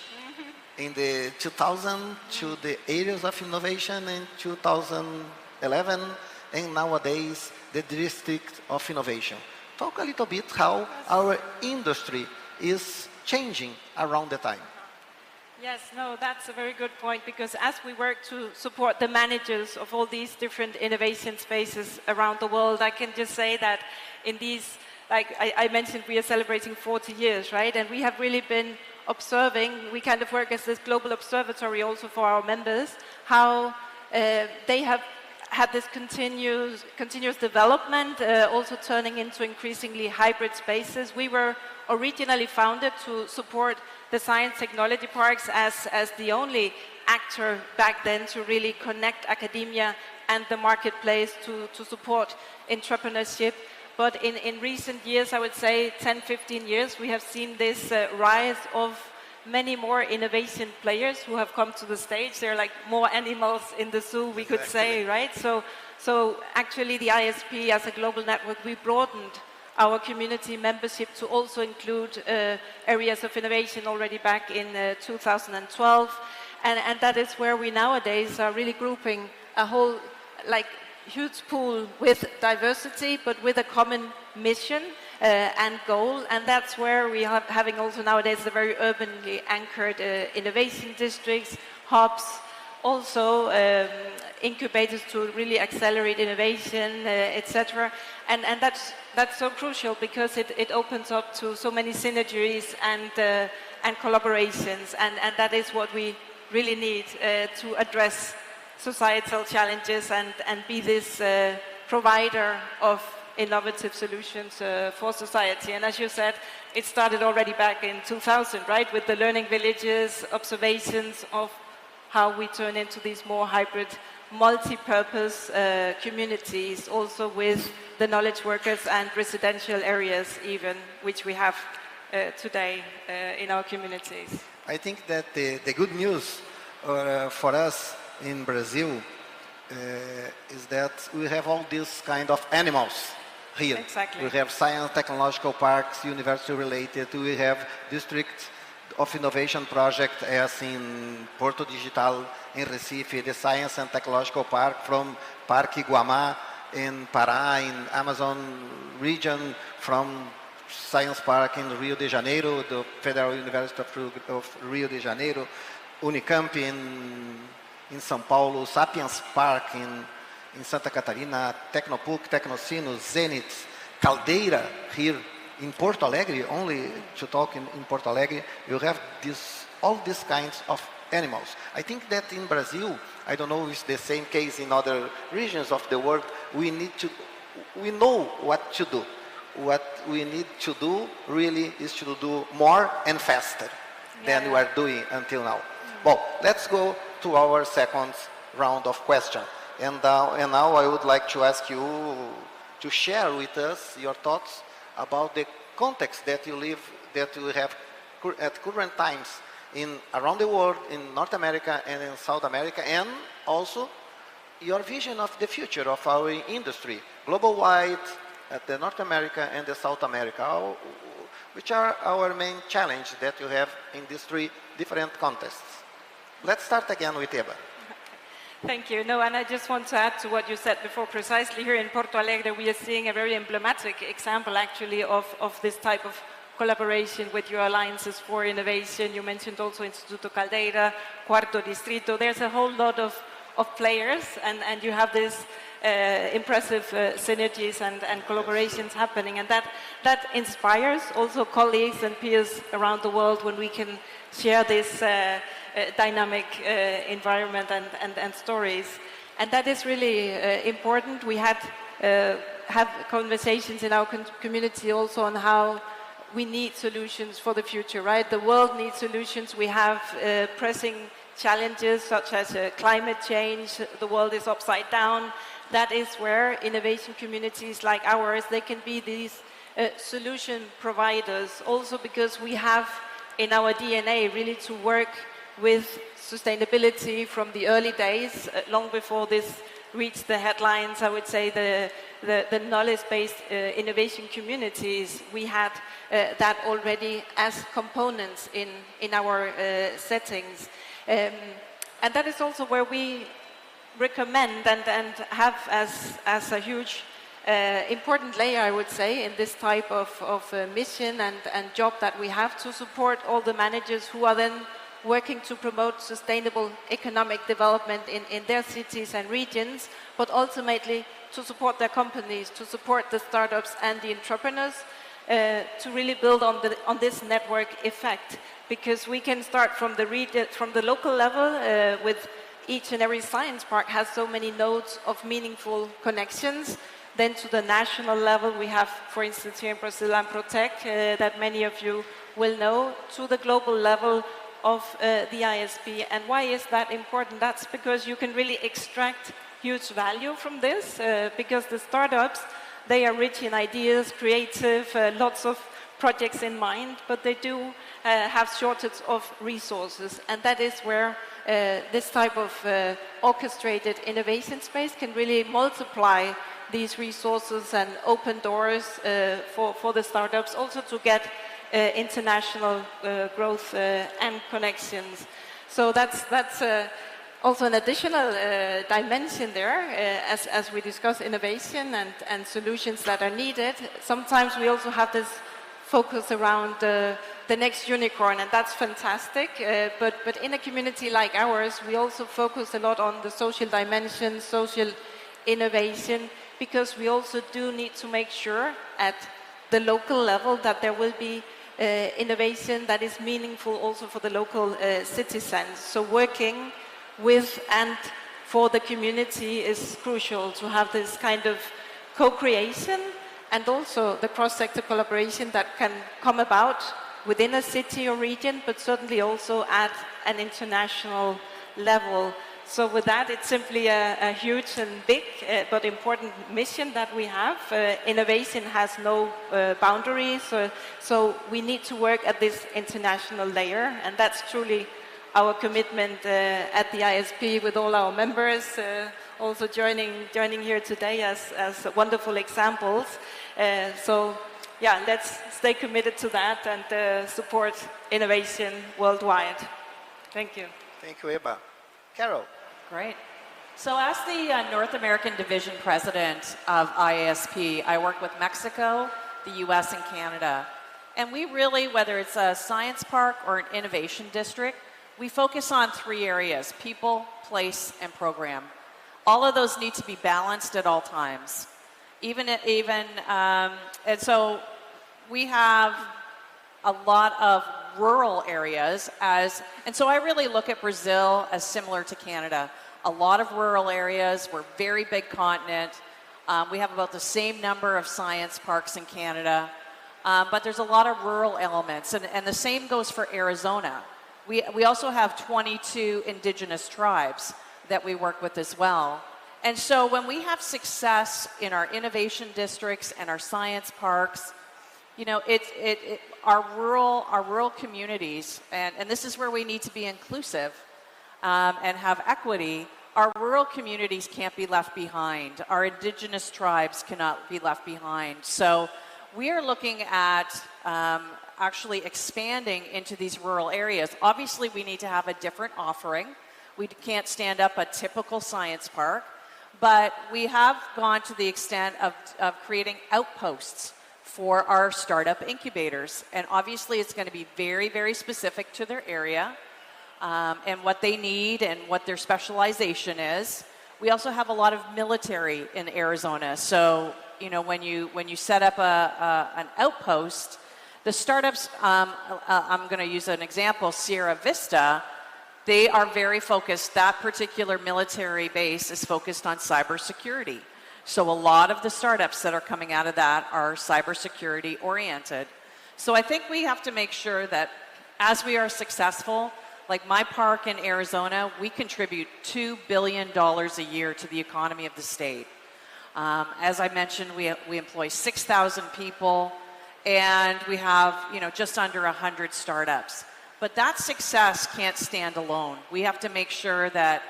in the 2000 to the areas of innovation in 2011, and nowadays the District of Innovation. talk a little bit how our industry is changing around the time. Yes, no, that's a very good point, because as we work to support the managers of all these different innovation spaces around the world, I can just say that in these, like I mentioned, we are celebrating 40 years, right? And we have really been observing, we kind of work as this global observatory also for our members, how they have had this continuous development, also turning into increasingly hybrid spaces. We were originally founded to support the science technology parks as the only actor back then to really connect academia and the marketplace to support entrepreneurship. But in recent years, I would say 10, 15 years, we have seen this rise of many more innovation players who have come to the stage. They're like more animals in the zoo, we could say, right? So actually the ISP as a global network, we broadened our community membership to also include areas of innovation already back in 2012. And that is where we nowadays are really grouping a whole huge pool with diversity, but with a common mission and goal. And that's where we are having also nowadays the very urbanly anchored innovation districts, hubs, also incubators to really accelerate innovation, etc. And that's so crucial, because it opens up to so many synergies and collaborations, and that is what we really need to address societal challenges and be this provider of innovative solutions for society. And as you said, it started already back in 2000, right, with the learning villages, observations of how we turn into these more hybrid, multi-purpose communities, also with the knowledge workers and residential areas even, which we have today in our communities. I think that the good news for us in Brazil is that we have all these kind of animals here. Exactly. We have science, technological parks, university related. We have district of innovation project as in Porto Digital in Recife, the science and technological park from Parque Iguamá in Pará, in Amazon region, from Science Park in Rio de Janeiro, the Federal University of Rio de Janeiro, Unicamp in São Paulo, Sapiens Park in Santa Catarina, Tecnopuc, Tecnocino, Zenith, Caldeira here in Porto Alegre, only to talk in Porto Alegre, you have all these kinds of animals. I think that in Brazil, I don't know if it's the same case in other regions of the world, we know what to do. What we need to do really is to do more and faster than we are doing until now. Well, let's go to our second round of questions. And now I would like to ask you to share with us your thoughts about the context that you have at current times around the world, in North America and in South America, and also your vision of the future of our industry, global-wide, at the North America and the South America. Which are our main challenge that you have in these three different contexts? Let's start again with Eva. Thank you. No, and I just want to add to what you said before. Precisely here in Porto Alegre, we are seeing a very emblematic example, actually, of this type of collaboration with your alliances for innovation. You mentioned also Instituto Caldeira, Cuarto Distrito. There's a whole lot of players, and you have this impressive synergies and collaborations happening, and that inspires also colleagues and peers around the world when we can share this dynamic environment and stories. And that is really important. We have conversations in our community also on how we need solutions for the future, right? The world needs solutions. We have pressing challenges such as climate change. The world is upside down. That is where innovation communities like ours, they can be these solution providers, also because we have in our DNA really to work with sustainability from the early days, long before this reached the headlines. I would say the knowledge-based innovation communities, we had that already as components in our settings. And that is also where we recommend and have as a huge important layer, I would say, in this type of mission and job that we have to support all the managers who are then working to promote sustainable economic development in their cities and regions, but ultimately to support their companies, to support the startups and the entrepreneurs, to really build on this network effect. Because we can start from the local level with each and every science park has so many nodes of meaningful connections. Then to the national level, we have, for instance, here in Brazil, Protec, that many of you will know, to the global level of the ISP. And why is that important? That's because you can really extract huge value from this, because the startups, they are rich in ideas, creative, lots of projects in mind, but they do have shortage of resources. And that is where this type of orchestrated innovation space can really multiply these resources and open doors for the startups, also to get international growth and connections. So that's also an additional dimension there as we discuss innovation and solutions that are needed. Sometimes we also have this focus around the next unicorn, and that's fantastic. But in a community like ours, we also focus a lot on the social dimension, social innovation, because we also do need to make sure at the local level that there will be innovation that is meaningful also for the local citizens. So working with and for the community is crucial to have this kind of co-creation and also the cross-sector collaboration that can come about within a city or region, but certainly also at an international level. So with that, it's simply a huge and big but important mission that we have. Innovation has no boundaries, so we need to work at this international layer, and that's truly our commitment at the ISP with all our members, also joining here today as wonderful examples. So yeah, let's stay committed to that and support innovation worldwide. Thank you. Thank you, Eva. Carol. Great. So as the North American Division President of IASP, I work with Mexico, the US, and Canada. And we really, whether it's a science park or an innovation district, we focus on three areas: people, place, and program. All of those need to be balanced at all times. And so we have a lot of rural areas and so I really look at Brazil as similar to Canada. A lot of rural areas, we're a very big continent. We have about the same number of science parks in Canada, but there's a lot of rural elements, and the same goes for Arizona. We also have 22 indigenous tribes that we work with as well. And so when we have success in our innovation districts and our science parks, you know, our rural communities, and this is where we need to be inclusive and have equity. Our rural communities can't be left behind. Our indigenous tribes cannot be left behind. So we are looking at actually expanding into these rural areas. Obviously, we need to have a different offering. We can't stand up a typical science park, but we have gone to the extent of creating outposts for our startup incubators. And obviously, it's going to be very, very specific to their area and what they need and what their specialization is. We also have a lot of military in Arizona. So, you know, when you set up an outpost, the startups, I'm going to use an example, Sierra Vista, they are very focused. That particular military base is focused on cybersecurity. So a lot of the startups that are coming out of that are cybersecurity oriented. So I think we have to make sure that as we are successful, like my park in Arizona, we contribute $2 billion a year to the economy of the state. As I mentioned, we employ 6,000 people, and we have, you know, just under 100 startups. But that success can't stand alone. We have to make sure that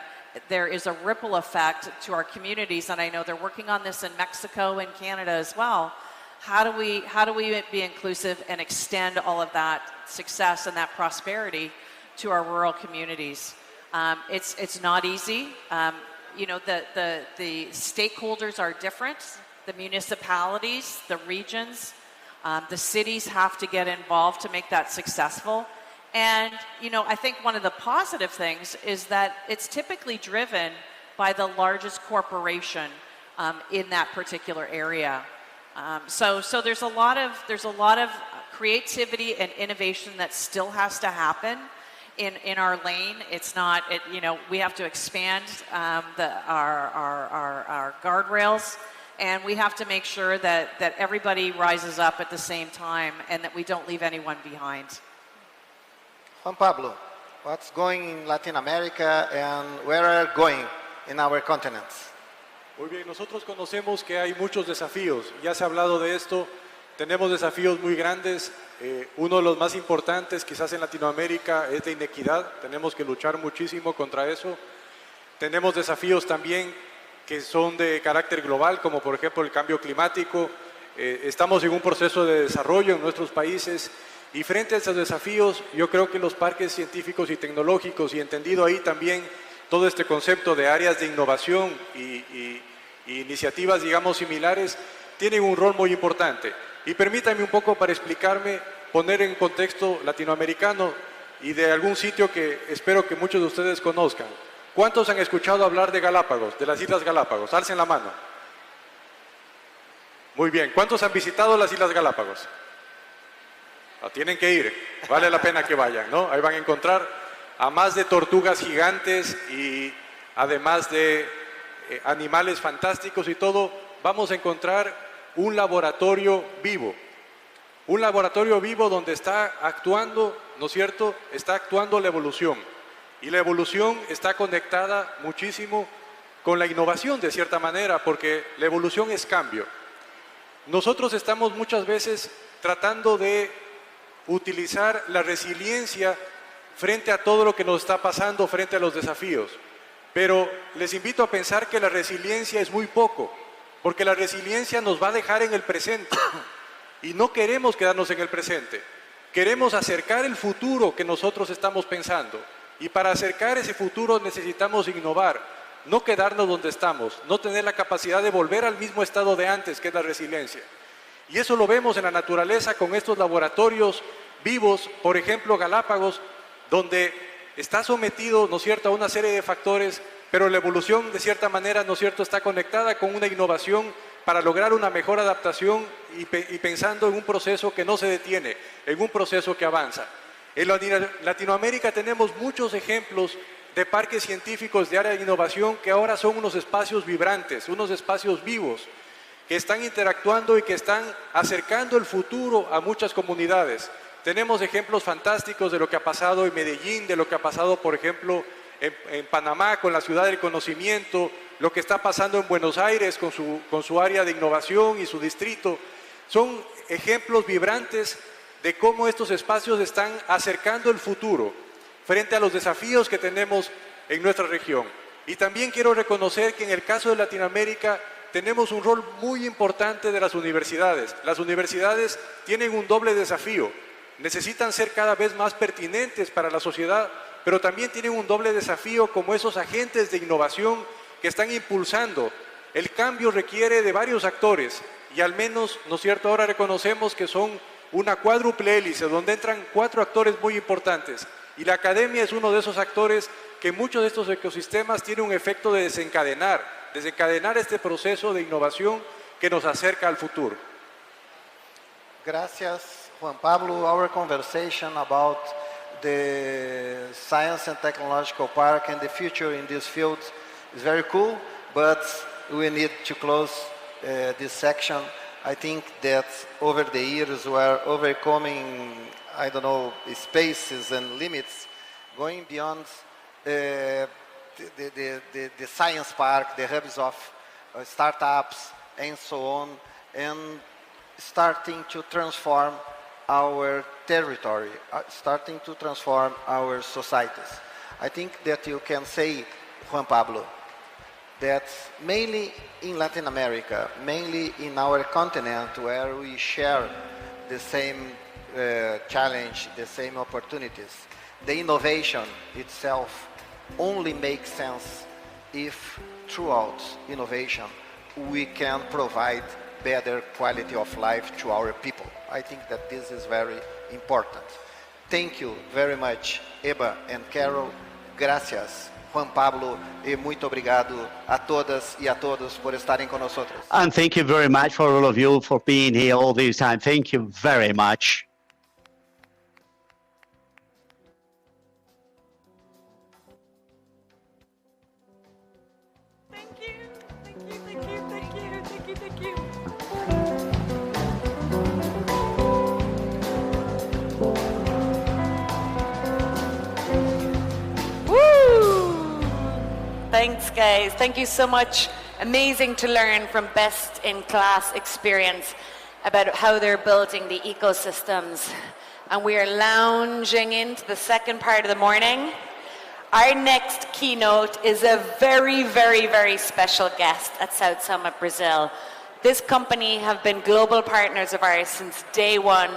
there is a ripple effect to our communities, and I know they're working on this in Mexico and Canada as well. How do we be inclusive and extend all of that success and that prosperity to our rural communities? It's not easy. You know, the stakeholders are different the municipalities, the regions, the cities have to get involved to make that successful. And, you know, I think one of the positive things is that it's typically driven by the largest corporation in that particular area. So there's a lot of creativity and innovation that still has to happen in our lane. It's not, you know, we have to expand our guardrails, and we have to make sure that everybody rises up at the same time and that we don't leave anyone behind. Juan Pablo, what's going in Latin America and where are going in our continents? Muy bien, nosotros conocemos que hay muchos desafíos. Ya se ha hablado de esto. Tenemos desafíos muy grandes. Uno de los más importantes, quizás en Latinoamérica, es de inequidad. Tenemos que luchar muchísimo contra eso. Tenemos desafíos también que son de carácter global, como por ejemplo el cambio climático. Estamos en un proceso de desarrollo en nuestros países. Y frente a esos desafíos, yo creo que los parques científicos y tecnológicos, y entendido ahí también todo este concepto de áreas de innovación y iniciativas, digamos, similares, tienen un rol muy importante. Y permítanme un poco para explicarme, poner en contexto latinoamericano y de algún sitio que espero que muchos de ustedes conozcan. ¿Cuántos han escuchado hablar de Galápagos, de las Islas Galápagos? Alcen la mano. Muy bien. ¿Cuántos han visitado las Islas Galápagos? No, tienen que ir, vale la pena que vayan, ¿no? Ahí van a encontrar a más de tortugas gigantes y además de animales fantásticos y todo, vamos a encontrar un laboratorio vivo. Un laboratorio vivo donde está actuando, ¿no es cierto? Está actuando la evolución. Y la evolución está conectada muchísimo con la innovación de cierta manera, porque la evolución es cambio. Nosotros estamos muchas veces tratando de utilizar la resiliencia frente a todo lo que nos está pasando, frente a los desafíos. Pero les invito a pensar que la resiliencia es muy poco, porque la resiliencia nos va a dejar en el presente. Y no queremos quedarnos en el presente. Queremos acercar el futuro que nosotros estamos pensando. Y para acercar ese futuro necesitamos innovar, no quedarnos donde estamos, no tener la capacidad de volver al mismo estado de antes, que es la resiliencia. Y eso lo vemos en la naturaleza con estos laboratorios vivos, por ejemplo Galápagos, donde está sometido, ¿no es cierto?, a una serie de factores, pero la evolución de cierta manera, ¿no es cierto?, está conectada con una innovación para lograr una mejor adaptación y pensando en un proceso que no se detiene, en un proceso que avanza. En Latinoamérica tenemos muchos ejemplos de parques científicos de área de innovación que ahora son unos espacios vibrantes, unos espacios vivos, que están interactuando y que están acercando el futuro a muchas comunidades. Tenemos ejemplos fantásticos de lo que ha pasado en Medellín, de lo que ha pasado, por ejemplo, en Panamá con la ciudad del conocimiento, lo que está pasando en Buenos Aires con su área de innovación y su distrito. Son ejemplos vibrantes de cómo estos espacios están acercando el futuro frente a los desafíos que tenemos en nuestra región. Y también quiero reconocer que en el caso de Latinoamérica tenemos un rol muy importante de las universidades. Las universidades tienen un doble desafío. Necesitan ser cada vez más pertinentes para la sociedad, pero también tienen un doble desafío como esos agentes de innovación que están impulsando. El cambio requiere de varios actores y al menos, ¿no es cierto?, ahora reconocemos que son una cuádruple hélice donde entran 4 actores muy importantes y la academia es uno de esos actores que muchos de estos ecosistemas tienen un efecto de desencadenar este proceso de innovación que nos acerca al futuro. Gracias, Juan Pablo. Our conversation about the Science and Technological Park and the future in this field is very cool, but we need to close this section. I think that over the years we are overcoming, I don't know, spaces and limits, going beyond the science park, the hubs of startups and so on, and starting to transform our territory, starting to transform our societies. I think that you can say, Juan Pablo, that mainly in Latin America, mainly in our continent where we share the same challenge, the same opportunities, the innovation itself only makes sense if throughout innovation we can provide better quality of life to our people. I think that this is very important. Thank you very much, Eba and Carol. Gracias, Juan Pablo, e muito obrigado a todas e a todos por estarem com nós. And thank you very much for all of you for being here all this time. Thank you very much. Thanks, guys. Thank you so much. Amazing to learn from best-in-class experience about how they're building the ecosystems. And we are lounging into the second part of the morning. Our next keynote is a very, very, very special guest at South Summit, Brazil. This company have been global partners of ours since day one.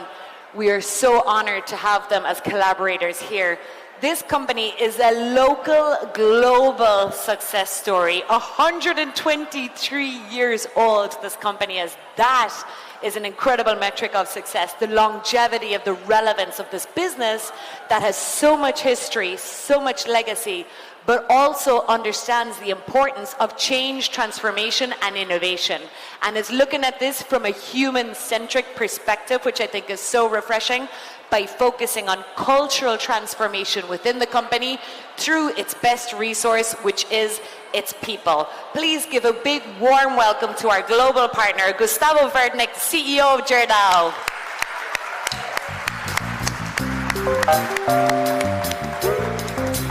We are so honored to have them as collaborators here. This company is a local, global success story. 123 years old, this company is. That is an incredible metric of success. The longevity of the relevance of this business that has so much history, so much legacy, but also understands the importance of change, transformation, and innovation. And is looking at this from a human-centric perspective, which I think is so refreshing, by focusing on cultural transformation within the company through its best resource, which is its people. Please give a big warm welcome to our global partner, Gustavo Verdnick, CEO of Gerdau.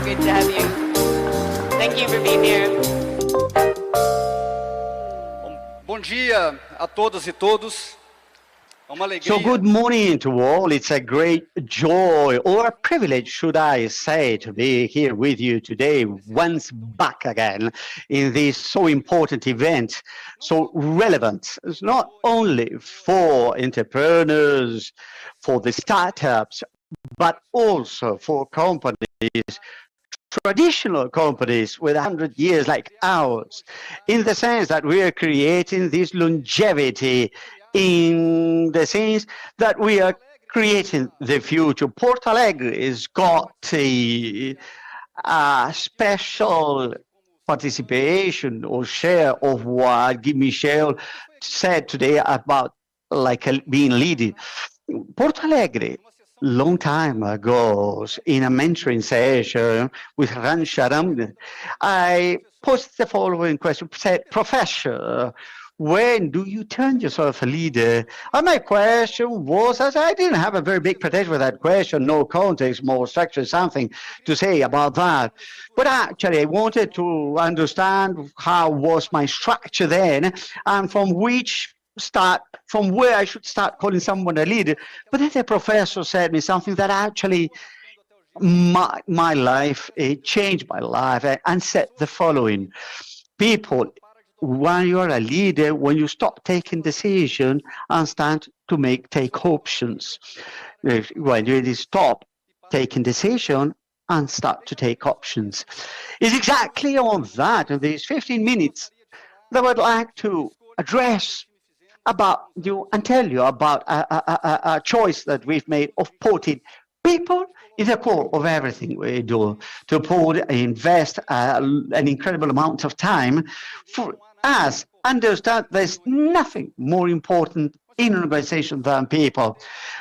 Good to have you. Thank you for being here. Bom dia a todas e todos. So good morning to all. It's a great joy or a privilege, should I say, to be here with you today, once back again in this so important event, so relevant. It's not only for entrepreneurs, for the startups, but also for companies, traditional companies with 100 years like ours, in the sense that we are creating this longevity, in the sense that we are creating the future. Porto Alegre has got a special participation or share of what Guy Michel said today about being leading. Porto Alegre, long time ago, in a mentoring session with Ran Sharam, I posed the following question, said, Professor, when do you turn yourself a leader? And my question was, as I didn't have a very big pretension with that question, no context, more structure, something to say about that. But actually, I wanted to understand how was my structure then, and from where I should start calling someone a leader. But then the professor said me something that actually my life, it changed my life, and said the following: people, when you're a leader, when you stop taking decisions and start to take options. When you stop taking decisions and start to take options. It's exactly on that, in these 15 minutes, that I would like to address about you and tell you about a choice that we've made of putting people in the core of everything we do, to invest an incredible amount of time for us. Understand there's nothing more important in an organization than people.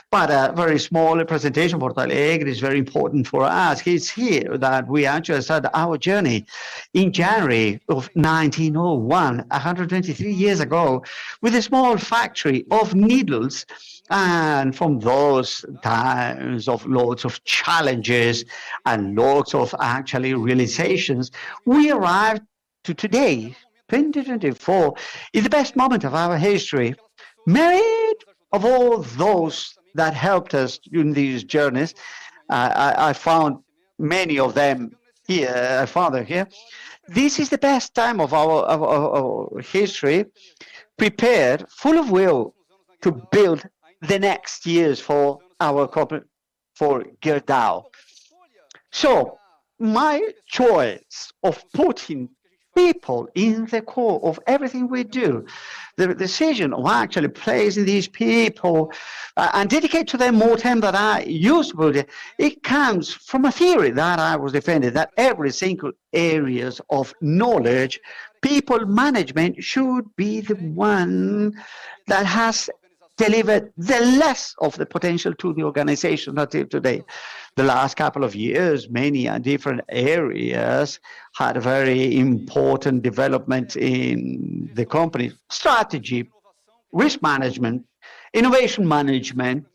But a very small presentation, Porto Alegre is very important for us. It's here that we actually started our journey in January of 1901, 123 years ago, with a small factory of needles. And from those times of lots of challenges and lots of actually realizations, we arrived to today, 2024, is the best moment of our history. Merit of all those that helped us during these journeys. I found many of them here, I found them here. This is the best time of our history, prepared, full of will to build the next years for our company, for Gerdau. So my choice of putting people in the core of everything we do. The decision of actually placing these people and dedicate to them more time than I used to, it comes from a theory that I was defending, that every single areas of knowledge, people management should be the one that has delivered the less of the potential to the organization until today. The last couple of years, many different areas had a very important development in the company. Strategy, risk management, innovation management,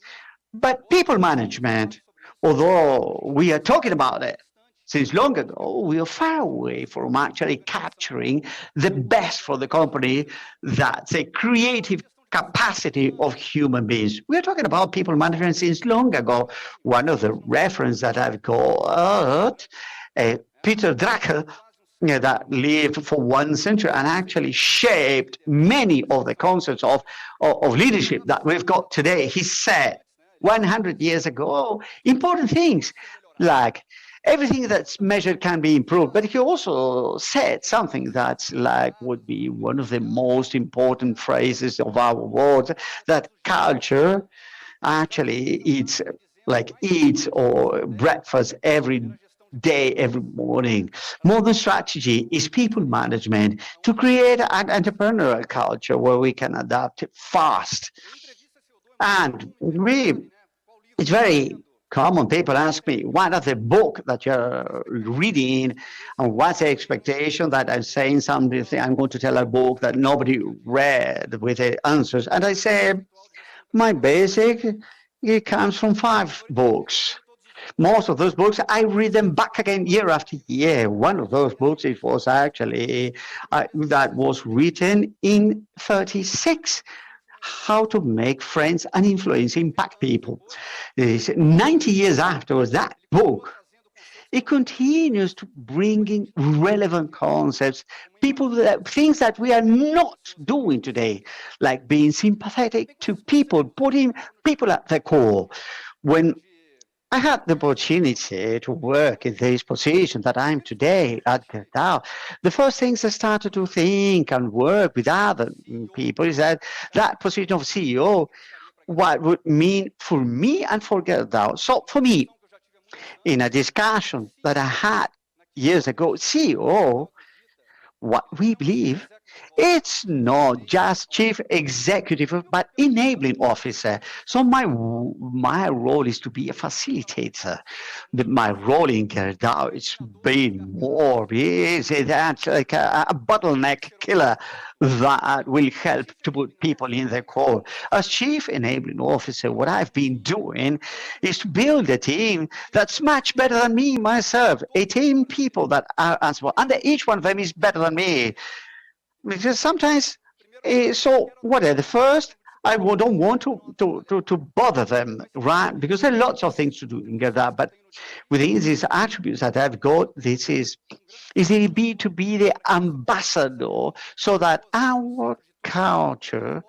but people management, although we are talking about it since long ago, we are far away from actually capturing the best for the company, that's a creative capacity of human beings. We're talking about people management since long ago. One of the references that I've got, Peter Drucker, that lived for 1 century and actually shaped many of the concepts of leadership that we've got today. He said 100 years ago, important things like everything that's measured can be improved. But he also said something that's like would be one of the most important phrases of our world, that culture actually eats or breakfast every day, every morning. Modern strategy is people management to create an entrepreneurial culture where we can adapt fast. And it's very common. People ask me, what are the book that you're reading and what's the expectation that I'm saying something, I'm going to tell a book that nobody read with the answers. And I say, my basic, it comes from 5 books. Most of those books, I read them back again year after year. One of those books, it was actually, that was written in 36. How to make friends and influence, impact people. 90 years after that book, it continues to bring in relevant concepts, things that we are not doing today, like being sympathetic to people, putting people at the core. When I had the opportunity to work in this position that I'm today at Gerdau, the first things I started to think and work with other people is that position of CEO, what would mean for me and for Gerdau. So for me, in a discussion that I had years ago, CEO, what we believe, it's not just chief executive, but enabling officer. So my role is to be a facilitator. My role in Gerdau is being more, that's like a bottleneck killer that will help to put people in the core. As chief enabling officer, what I've been doing is to build a team that's much better than me myself, a team people that are answerable, and each one of them is better than me. Because sometimes, so whatever, the first, I don't want to bother them, right? Because there are lots of things to do in Gerdau, but within these attributes that I've got, this is it to be the ambassador so that our culture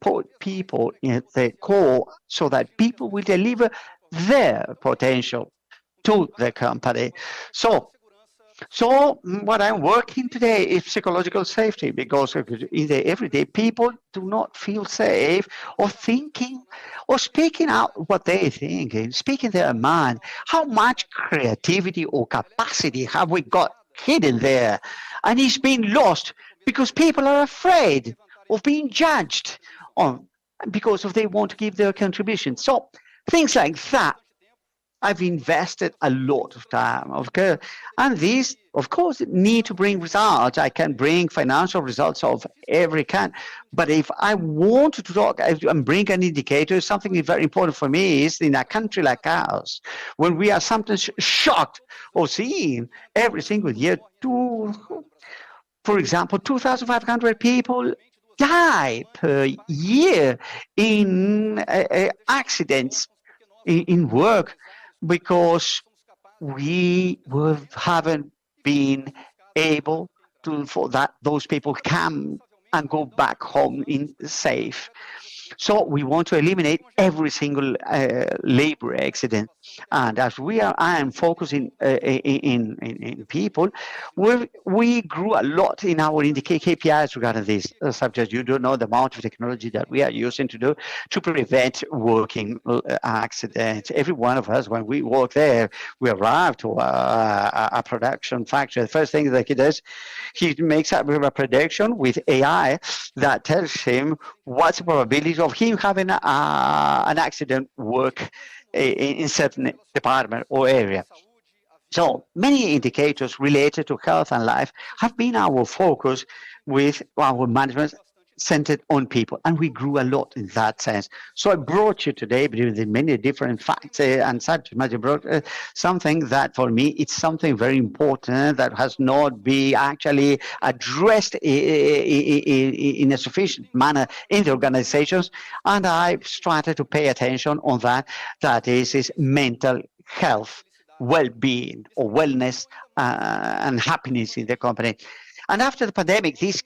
put people in the core so that people will deliver their potential to the company. So what I'm working today is psychological safety, because in the everyday people do not feel safe or thinking or speaking out what they think, speaking their mind. How much creativity or capacity have we got hidden there? And it's been lost because people are afraid of being judged because they want to give their contribution. So things like that, I've invested a lot of time, okay? And these, of course, need to bring results. I can bring financial results of every kind. But if I want to talk and bring an indicator, something very important for me is in a country like ours, when we are sometimes shocked or seeing every single year, for example, 2,500 people die per year in accidents in work, because we haven't been able to, for that those people come and go back home in safe. So we want to eliminate every single labor accident. And as I am focusing in people, we grew a lot in our KPIs regarding this subject. You don't know the amount of technology that we are using to prevent working accidents. Every one of us, when we work there, we arrive to a production factory. The first thing that he does, he makes up a prediction with AI that tells him what's the probability of him having an accident work in certain department or area. So many indicators related to health and life have been our focus with our management centered on people, and we grew a lot in that sense. So I brought you today, between the many different facts and subject matter, brought something that for me it's something very important that has not been actually addressed in a sufficient manner in the organizations, and I've started to pay attention on that. That is mental health, well-being or wellness and happiness in the company. And after the pandemic, this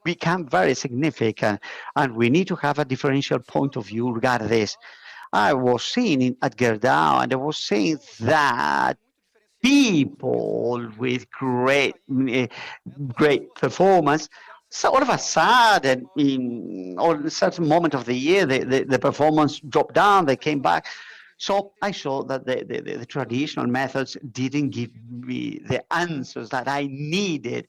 become very significant, and we need to have a differential point of view regarding this. I was seeing at Gerdau, and I was saying that people with great performance, so all of a sudden, in a certain moment of the year, the performance dropped down, they came back. So I saw that the traditional methods didn't give me the answers that I needed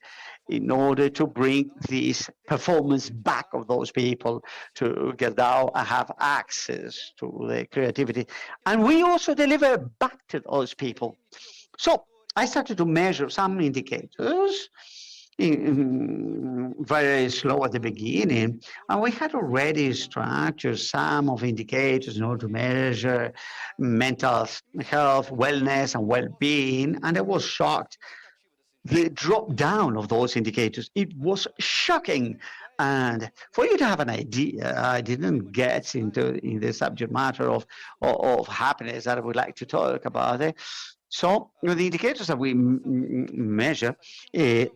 in order to bring this performance back of those people to Gerdau and have access to the creativity. And we also deliver back to those people. So I started to measure some indicators, very slow at the beginning, and we had already structured some of indicators in order to measure mental health, wellness, and well-being, and I was shocked. The drop down of those indicators, it was shocking. And for you to have an idea, I didn't get in the subject matter of happiness that I would like to talk about it. So the indicators that we measure,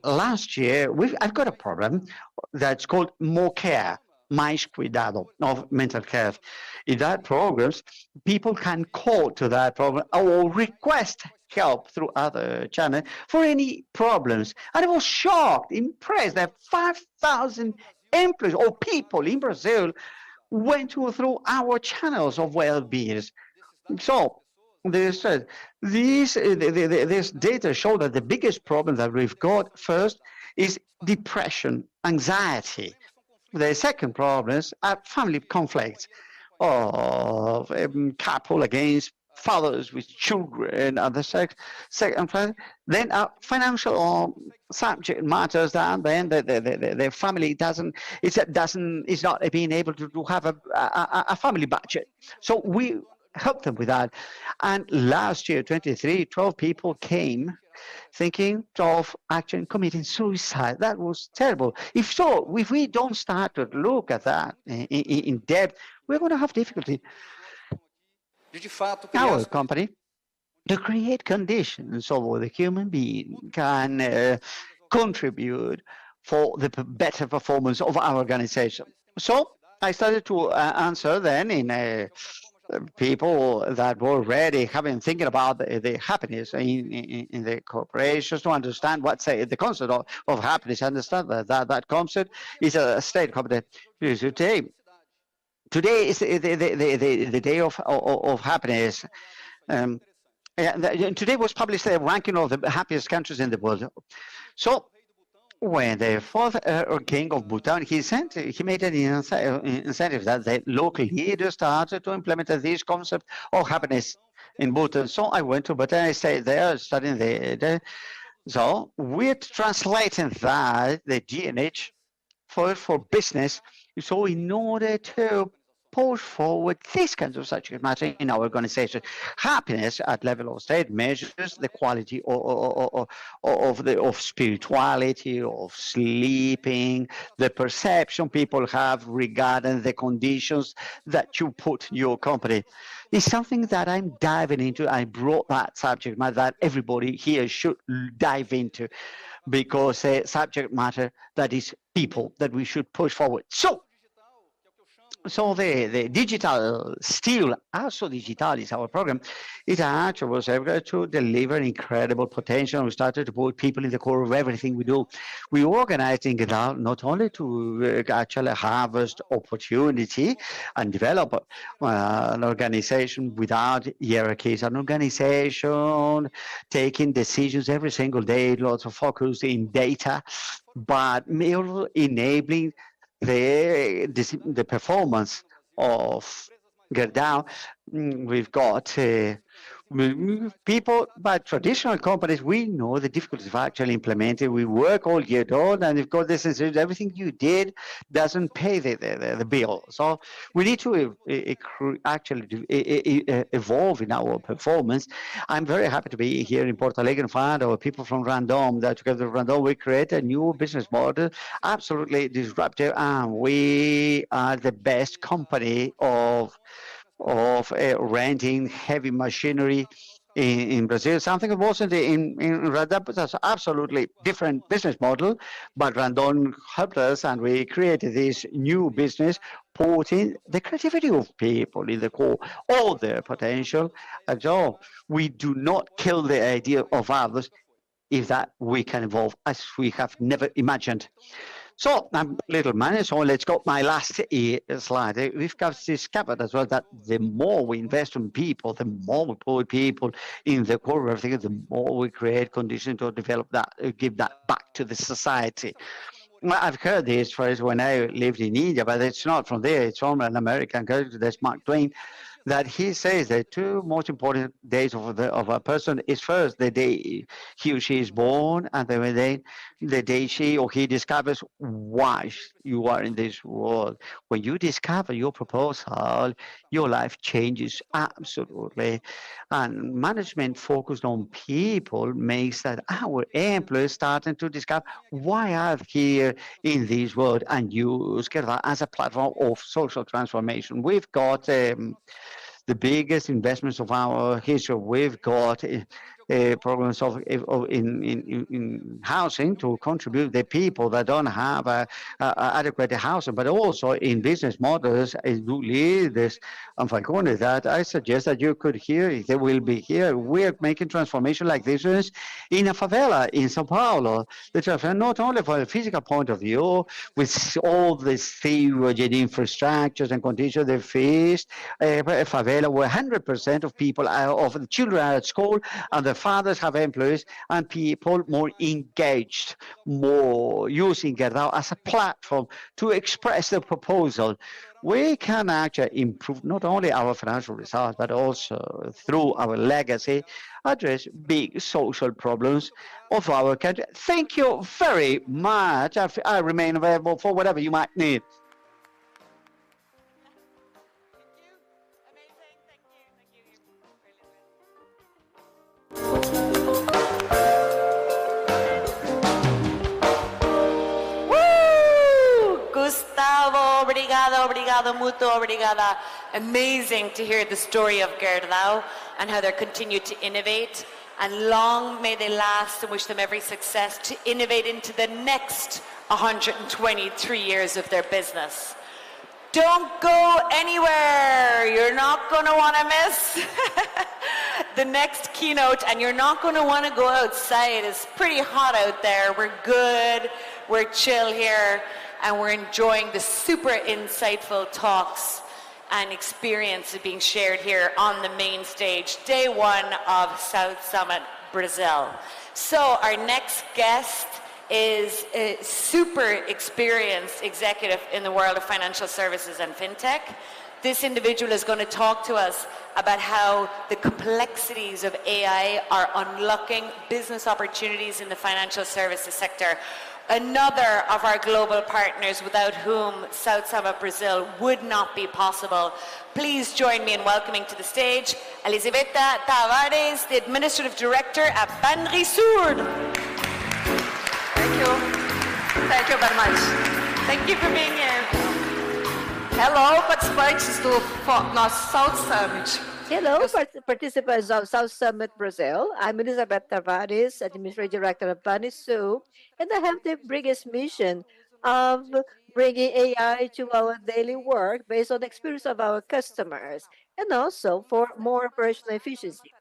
last year, I've got a problem that's called More Care, Mais Cuidado, of mental health. In that programs, people can call to that program or request help through other channels for any problems. And I was shocked, impressed that 5,000 employees or people in Brazil went through our channels of well-being. So this data show that the biggest problem that we've got first is depression, anxiety. The second problem is family conflicts of couple against fathers with children, and the second, then financial subject matters, and then the family is not being able to have a family budget. So we help them with that. And last year, 12 people came thinking of actually committing suicide. That was terrible. If we don't start to look at that in depth, we're going to have difficulty. Our company to create conditions so the human being can contribute for the better performance of our organization. So I started to answer then in people that were already thinking about the happiness in the corporations, to understand what's the concept of happiness. Understand that concept is a state concept. Today is the day of happiness. Today was published the ranking of the happiest countries in the world. So when the fourth king of Bhutan, he made an incentive that the local leaders started to implement this concept of happiness in Bhutan. So I went to Bhutan, I stayed there studying so we're translating that, the GNH, for business. So in order to push forward this kind of subject matter in our organization, happiness at level of state measures the quality of spirituality, of sleeping, the perception people have regarding the conditions that you put in your company. It's something that I'm diving into. I brought that subject matter that everybody here should dive into, because a subject matter that is people that we should push forward. So So the digital steel, also digital is our program. It actually was able to deliver incredible potential. We started to put people in the core of everything we do. We organized in Gerdau not only to actually harvest opportunity and develop an organization without hierarchies, an organization taking decisions every single day, lots of focus in data, but merely enabling the performance of Gerdau. We've got people, but traditional companies, we know the difficulties of actually implementing. We work all year long, and of course, this is everything you did doesn't pay the bill. So we need to actually evolve in our performance. I'm very happy to be here in Porto Alegre and find our people from Randon. That together with Randon, we create a new business model, absolutely disruptive, and we are the best company of renting heavy machinery in Brazil, something that wasn't in Randon, but that's absolutely different business model. But Randon helped us, and we created this new business, putting the creativity of people in the core, all their potential. And so we do not kill the idea of others if that we can evolve as we have never imagined. So I'm a little man, so let's go my last slide. We've discovered as well that the more we invest in people, the more we put people in the core of everything, the more we create conditions to develop that, give that back to the society. Well, I've heard this phrase when I lived in India, but it's not from there. It's from an American character, that's Mark Twain, that he says that two most important days of a person is first the day he or she is born, and then the day she or he discovers why you are in this world. When you discover your proposal, your life changes absolutely. And management focused on people makes that our employees starting to discover why I'm here in this world and use Gerdau as a platform of social transformation. We've got the biggest investments of our history. We've got programs in housing to contribute the people that don't have adequate housing, but also in business models. I do lead this on Falcone that I suggest that you could hear. They will be here. We're making transformation like this in a favela in Sao Paulo. The transformation not only from a physical point of view, with all the sewage and infrastructures and conditions they face, a favela where 100% of people of the children are at school and the fathers have employees, and people more engaged, more using Gerdau as a platform to express their proposal. We can actually improve not only our financial results, but also through our legacy, address big social problems of our country. Thank you very much. I remain available for whatever you might need. Gustavo, obrigado, muito obrigada. Amazing to hear the story of Gerdau and how they're continued to innovate. And long may they last, and wish them every success to innovate into the next 123 years of their business. Don't go anywhere. You're not going to want to miss the next keynote, and you're not going to want to go outside. It's pretty hot out there. We're good. We're chill here. And we're enjoying the super insightful talks and experiences being shared here on the main stage, day one of South Summit, Brazil. So our next guest is a super experienced executive in the world of financial services and fintech. This individual is going to talk to us about how the complexities of AI are unlocking business opportunities in the financial services sector. Another of our global partners without whom South Summit Brazil would not be possible. Please join me in welcoming to the stage Elisabetta Tavares, the Administrative Director at Banrisul. Thank you. Thank you very much. Thank you for being here. Hello, participantes do nosso South Summit. Hello, participants of South Summit Brazil. I'm Elizabeth Tavares, Administrative Director of Banrisul, and I have the biggest mission of bringing AI to our daily work based on the experience of our customers, and also for more operational efficiency.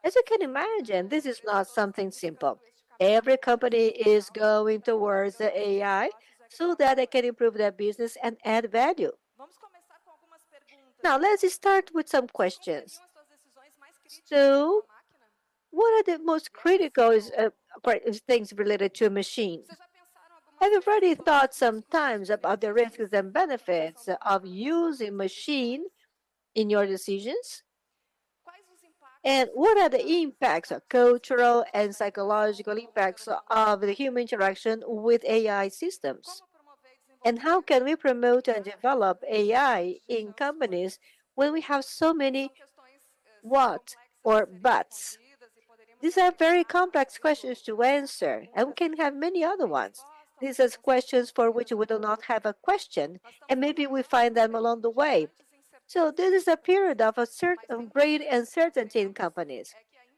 As you can imagine, this is not something simple. Every company is going towards the AI so that they can improve their business and add value. Now, let's start with some questions. So, what are the most critical things related to machines? Have you already thought sometimes about the risks and benefits of using machine in your decisions? And what are the impacts, cultural and psychological impacts of the human interaction with AI systems? And how can we promote and develop AI in companies when we have so many what or buts? These are very complex questions to answer, and we can have many other ones. These are questions for which we do not have a question, and maybe we find them along the way. So this is a period of a certain great uncertainty in companies.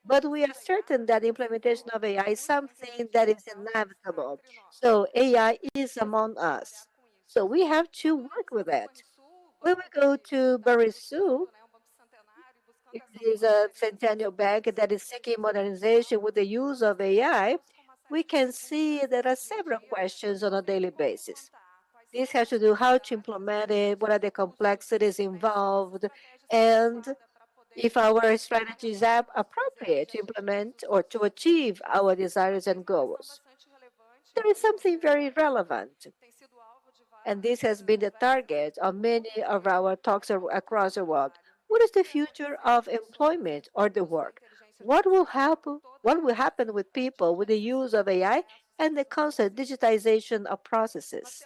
But we are certain that the implementation of AI is something that is inevitable. So AI is among us. So we have to work with it. When we go to Banrisul, it is a centennial bank that is seeking modernization with the use of AI, we can see there are several questions on a daily basis. This has to do how to implement it, what are the complexities involved, and if our strategies are appropriate to implement or to achieve our desires and goals. There is something very relevant, and this has been the target of many of our talks across the world. What is the future of employment or the work? What will happen with people with the use of AI and the constant digitization of processes?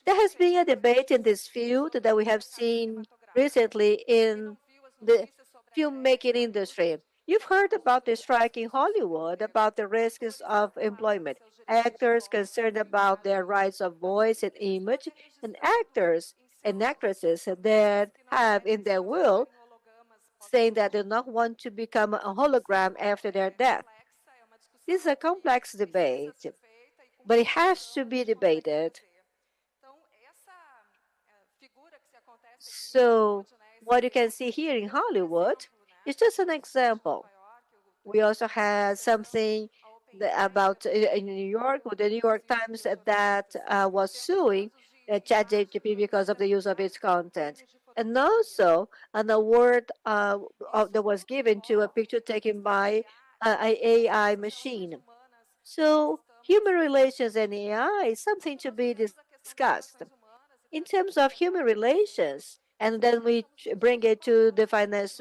There has been a debate in this field that we have seen recently in the filmmaking industry. You've heard about the strike in Hollywood, about the risks of employment. Actors concerned about their rights of voice and image, and actors and actresses that have in their will saying that they do not want to become a hologram after their death. This is a complex debate, but it has to be debated. So what you can see here in Hollywood is just an example. We also had something about in New York, with the New York Times that was suing ChatGPT because of the use of its content. And also an award that was given to a picture taken by an AI machine. So human relations and AI is something to be discussed. In terms of human relations, and then we bring it to the finance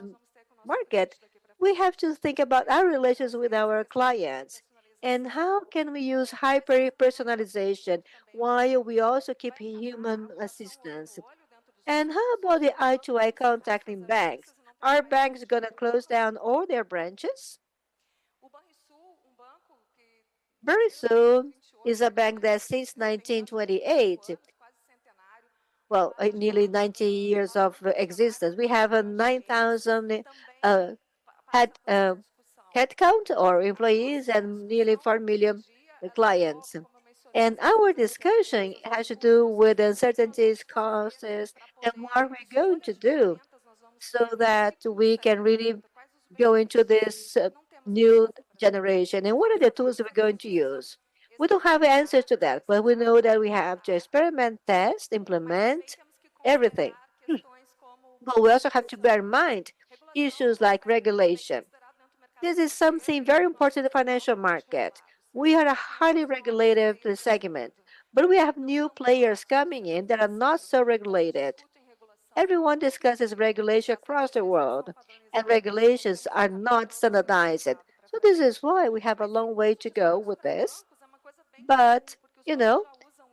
market, we have to think about our relations with our clients and how can we use hyper-personalization while we also keep human assistance. And how about the eye-to-eye contact in banks? Are banks going to close down all their branches? Banrisul is a bank that since 1928, well, nearly 90 years of existence, we have a 9,000 headcount or employees and nearly 4 million clients. And our discussion has to do with uncertainties, costs, and what we're going to do so that we can really go into this new generation. And what are the tools we're going to use? We don't have answers to that, but we know that we have to experiment, test, implement everything. But we also have to bear in mind issues like regulation. This is something very important in the financial market. We are a highly regulated segment, but we have new players coming in that are not so regulated. Everyone discusses regulation across the world, and regulations are not standardized. So this is why we have a long way to go with this. But,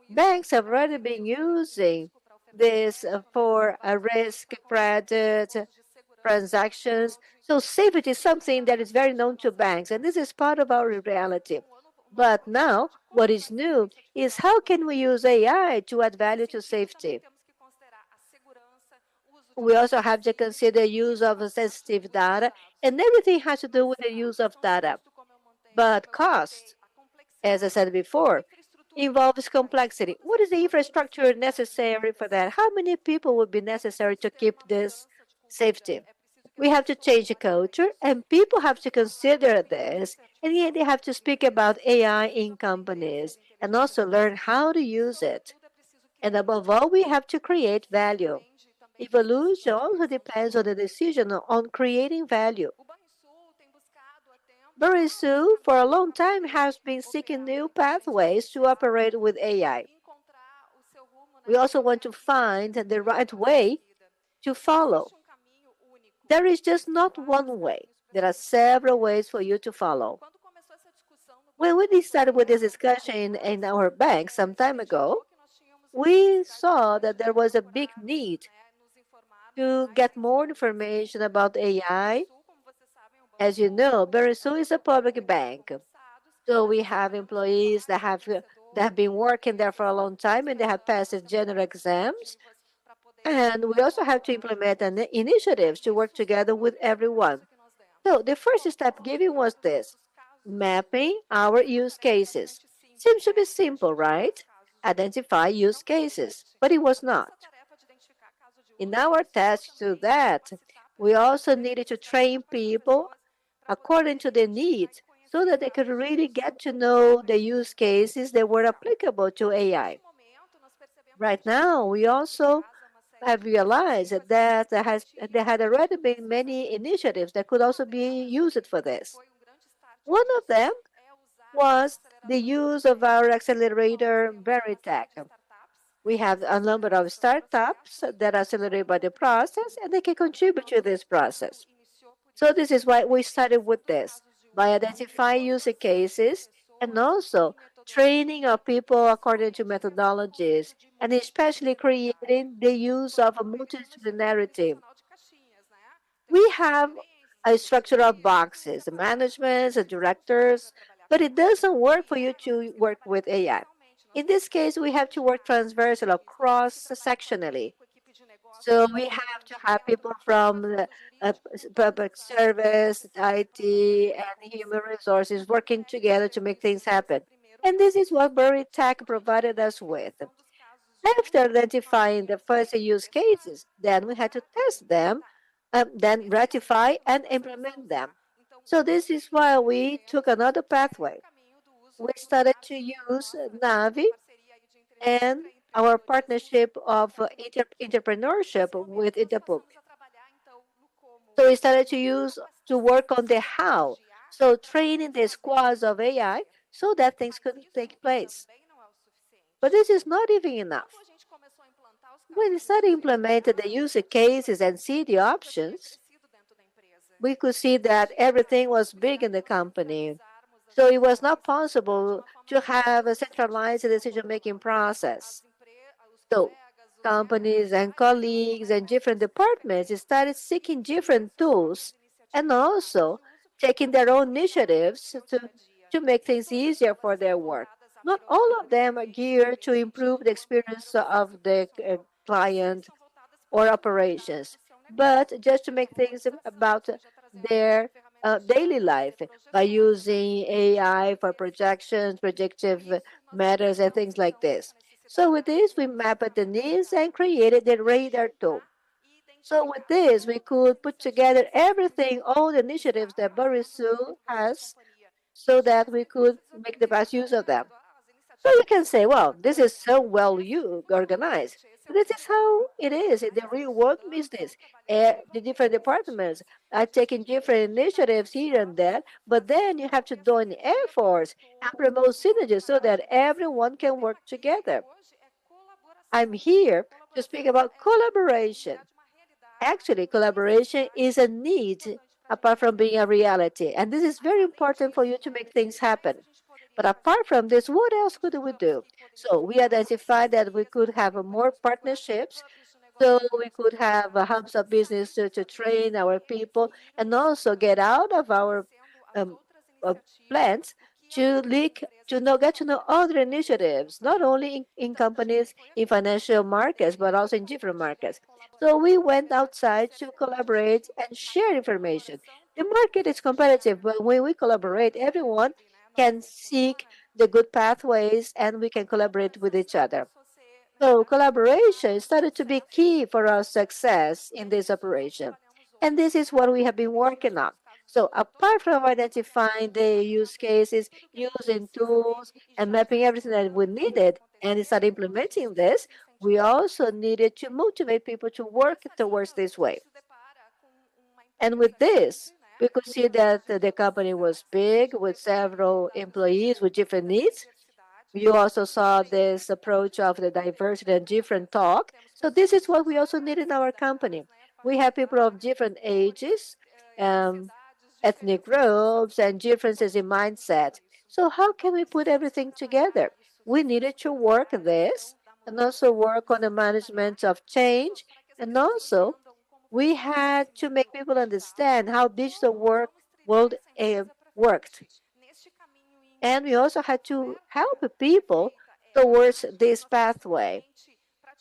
banks have already been using this for a risk credit transactions. So safety is something that is very known to banks, and this is part of our reality. But now, what is new is how can we use AI to add value to safety? We also have to consider use of sensitive data, and everything has to do with the use of data. But cost, as I said before, involves complexity. What is the infrastructure necessary for that? How many people would be necessary to keep this safety? We have to change the culture, and people have to consider this, and yet they have to speak about AI in companies and also learn how to use it. And above all, we have to create value. Evolution also depends on the decision on creating value. Banrisul, for a long time, has been seeking new pathways to operate with AI. We also want to find the right way to follow. There is just not one way. There are several ways for you to follow. When we started with this discussion in our bank some time ago, we saw that there was a big need to get more information about AI. As you know, Banrisul is a public bank. So we have employees that have been working there for a long time and they have passed the general exams. And we also have to implement initiatives to work together with everyone. So the first step given was this: mapping our use cases. Seems to be simple, right? Identify use cases, but it was not. In our task to that, we also needed to train people according to their needs so that they could really get to know the use cases that were applicable to AI. Right now, we also have realized that there had already been many initiatives that could also be used for this. One of them was the use of our accelerator, Veritech. We have a number of startups that are accelerated by the process, and they can contribute to this process. So this is why we started with this, by identifying user cases and also training our people according to methodologies, and especially creating the use of a multidisciplinarity. We have a structure of boxes, managements, directors, but it doesn't work for you to work with AI. In this case, we have to work transversal or cross-sectionally. So we have to have people from public service, IT, and human resources working together to make things happen. And this is what Veritech provided us with. After identifying the first use cases, then we had to test them, then ratify and implement them. So this is why we took another pathway. We started to use Navi and our partnership of entrepreneurship with Itapuk. So we started to work on the how. So training the squads of AI so that things could take place. But this is not even enough. When we started implementing the user cases and see the options, we could see that everything was big in the company. So it was not possible to have a centralized decision-making process. So companies and colleagues and different departments started seeking different tools and also taking their own initiatives to make things easier for their work. Not all of them are geared to improve the experience of the client or operations, but just to make things about their daily life by using AI for projections, predictive matters, and things like this. So with this, we mapped the needs and created the radar tool. So with this, we could put together everything, all the initiatives that Banrisul has, so that we could make the best use of them. So you can say, well, this is so well organized. This is how it is in the real world business. The different departments are taking different initiatives here and there, but then you have to join efforts and promote synergy so that everyone can work together. I'm here to speak about collaboration. Actually, collaboration is a need apart from being a reality, and this is very important for you to make things happen. But apart from this, what else could we do? So we identified that we could have more partnerships, so we could have hubs of business to train our people and also get out of our plans to get to know other initiatives, not only in companies in financial markets, but also in different markets. So we went outside to collaborate and share information. The market is competitive, but when we collaborate, everyone can seek the good pathways, and we can collaborate with each other. So collaboration started to be key for our success in this operation. And this is what we have been working on. So apart from identifying the use cases, using tools, and mapping everything that we needed, and start implementing this, we also needed to motivate people to work towards this way. And with this, we could see that the company was big with several employees with different needs. You also saw this approach of the diversity and different talk. So this is what we also need in our company. We have people of different ages, ethnic groups, and differences in mindset. So how can we put everything together? We needed to work this and also work on the management of change. And also, we had to make people understand how digital world worked. And we also had to help people towards this pathway.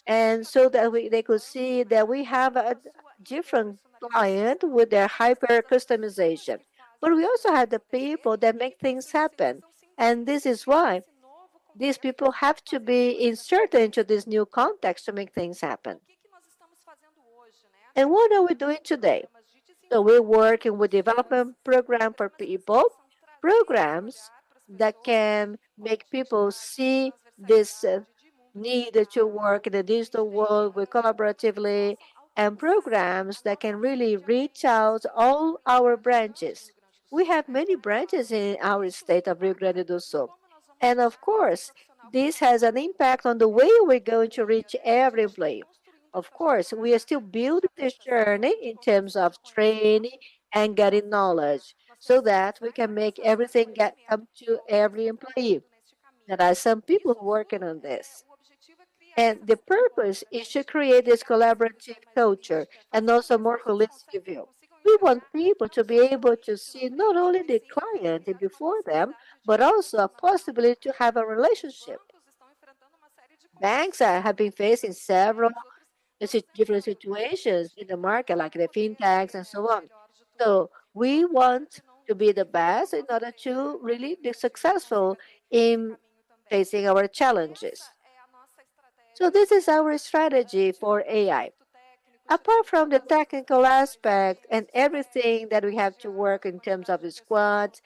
And so that they could see that we have a different client with their hyper customization. But we also had the people that make things happen. And this is why these people have to be inserted into this new context to make things happen. And what are we doing today? So we're working with development program for people, programs that can make people see this need to work in the digital world with collaboratively, and programs that can really reach out all our branches. We have many branches in our state of Rio Grande do Sul. And of course, this has an impact on the way we're going to reach every employee. Of course, we are still building this journey in terms of training and getting knowledge so that we can make everything come to every employee. There are some people working on this. And the purpose is to create this collaborative culture and also more holistic view. We want people to be able to see not only the client before them, but also a possibility to have a relationship. Banks have been facing several different situations in the market, like the fintechs and so on. So we want to be the best in order to really be successful in facing our challenges. So this is our strategy for AI. Apart from the technical aspect and everything that we have to work in terms of the squads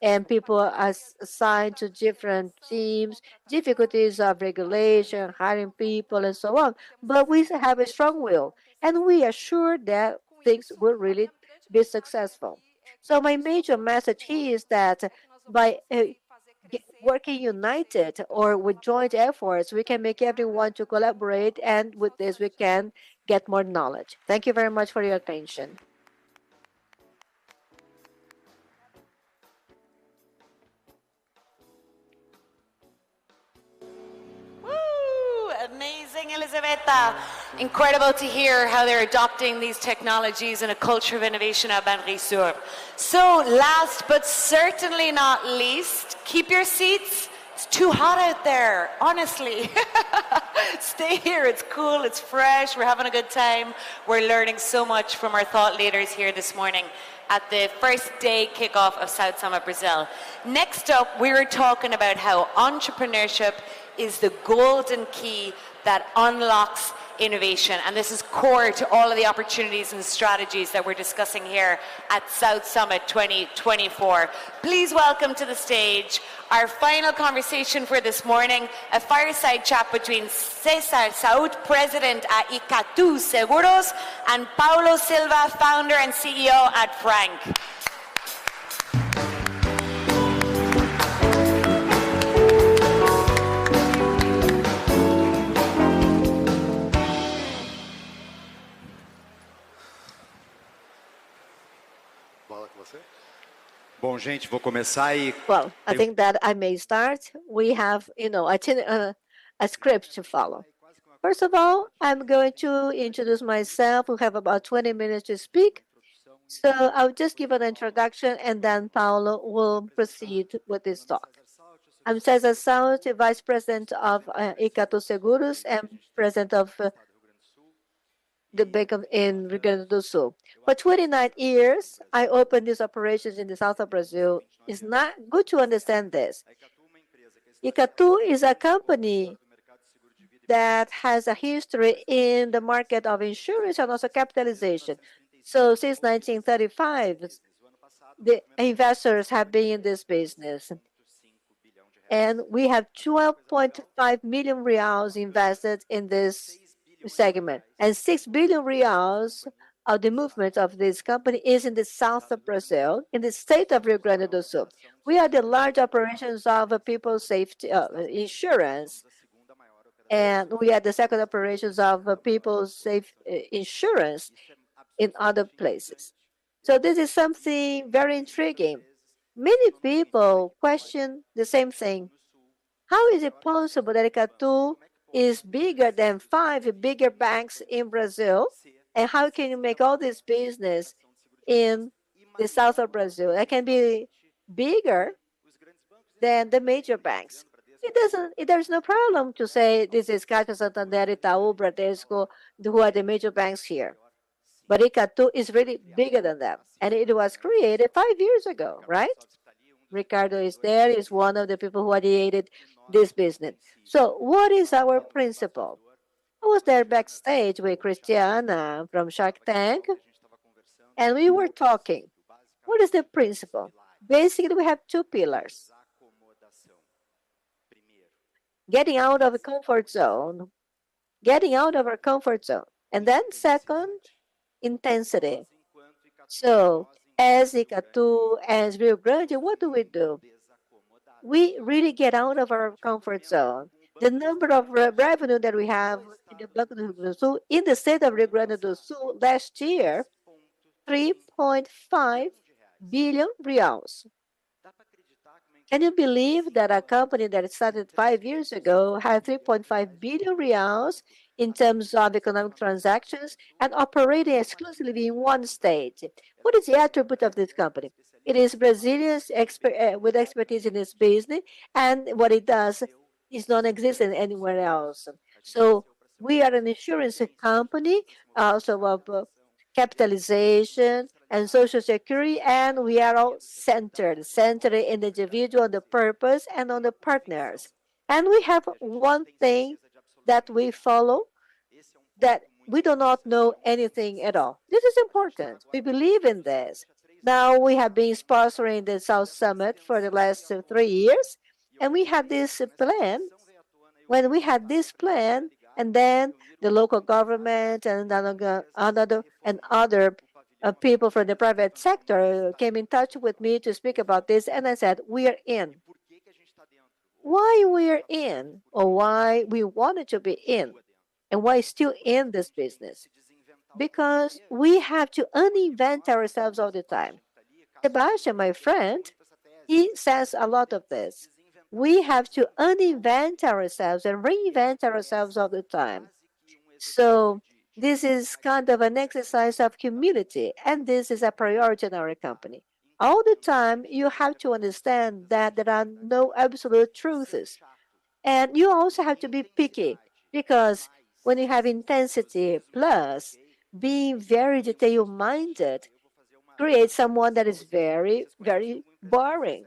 and people are assigned to different teams, difficulties of regulation, hiring people, and so on. But we have a strong will, and we are sure that things will really be successful. So my major message here is that by working united or with joint efforts, we can make everyone to collaborate, and with this we can get more knowledge. Thank you very much for your attention. Amazing, Elisabetta. Incredible to hear how they're adopting these technologies and a culture of innovation at Banrisul. So last but certainly not least, keep your seats. It's too hot out there, honestly. Stay here, it's cool, it's fresh, we're having a good time. We're learning so much from our thought leaders here this morning at the first day kickoff of South Summit Brazil. Next up, we were talking about how entrepreneurship is the golden key that unlocks innovation. And this is core to all of the opportunities and strategies that we're discussing here at South Summit 2024. Please welcome to the stage our final conversation for this morning, a fireside chat between César Saúd, President at Icatu Seguros, and Paulo Silva, Founder and CEO at Frank. Bom, gente, vou começar e... Well, I think that I may start. We have, a script to follow. First of all, I'm going to introduce myself. We have about 20 minutes to speak. So I'll just give an introduction and then Paulo will proceed with this talk. I'm César Saúd, Vice President of Icatu Seguros and President of the bank in Rio Grande do Sul. For 29 years, I opened these operations in the south of Brazil. It's not good to understand this. Icatu is a company that has a history in the market of insurance and also capitalization. So since 1935, the investors have been in this business. And we have 12.5 million reals invested in this segment. And 6 billion reals of the movement of this company is in the south of Brazil, in the state of Rio Grande do Sul. We are the large operations of people's safety insurance. And we are the second operations of people's safe insurance in other places. So this is something very intriguing. Many people question the same thing. How is it possible that Icatu is bigger than 5 bigger banks in Brazil? And how can you make all this business in the south of Brazil? It can be bigger than the major banks. There's no problem to say this is Caixa Santander, Itaú, Bradesco, who are the major banks here. But Icatu is really bigger than them. And it was created 5 years ago, right? Ricardo is there, is one of the people who created this business. So what is our principle? I was there backstage with Christiana from Shark Tank, and we were talking. What is the principle? Basically, we have 2 pillars. Getting out of a comfort zone, getting out of our comfort zone. And then second, intensity. So as Icatu, as Rio Grande, what do? We really get out of our comfort zone. The number of revenue that we have in the Banco do Sul, in the state of Rio Grande do Sul last year, 3.5 billion reals. Can you believe that a company that started 5 years ago had 3.5 billion reals in terms of economic transactions and operating exclusively in one state? What is the attribute of this company? It is Brazilians with expertise in this business, and what it does is non-existent anywhere else. So we are an insurance company, also of capitalization and social security, and we are all centered in the individual, on the purpose, and on the partners. And we have one thing that we follow, that we do not know anything at all. This is important. We believe in this. Now we have been sponsoring the South Summit for the last 3 years, and we had this plan. When we had this plan, and then the local government and other people from the private sector came in touch with me to speak about this, and I said, we are in. Why we are in, or why we wanted to be in, and why still in this business? Because we have to uninvent ourselves all the time. Sebastian, my friend, he says a lot of this. We have to uninvent ourselves and reinvent ourselves all the time. So this is kind of an exercise of humility, and this is a priority in our company. All the time, you have to understand that there are no absolute truths. And you also have to be picky, because when you have intensity plus being very detail-minded, creates someone that is very, very boring.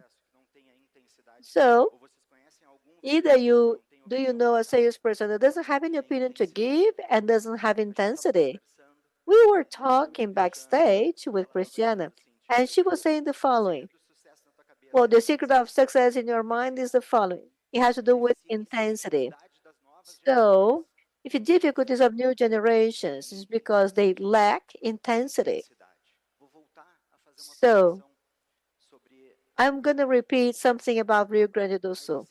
So either do you know a salesperson that doesn't have any opinion to give and doesn't have intensity? We were talking backstage with Christiana, and she was saying the following. Well, the secret of success in your mind is the following. It has to do with intensity. So if the difficulties of new generations is because they lack intensity. So I'm going to repeat something about Rio Grande do Sul.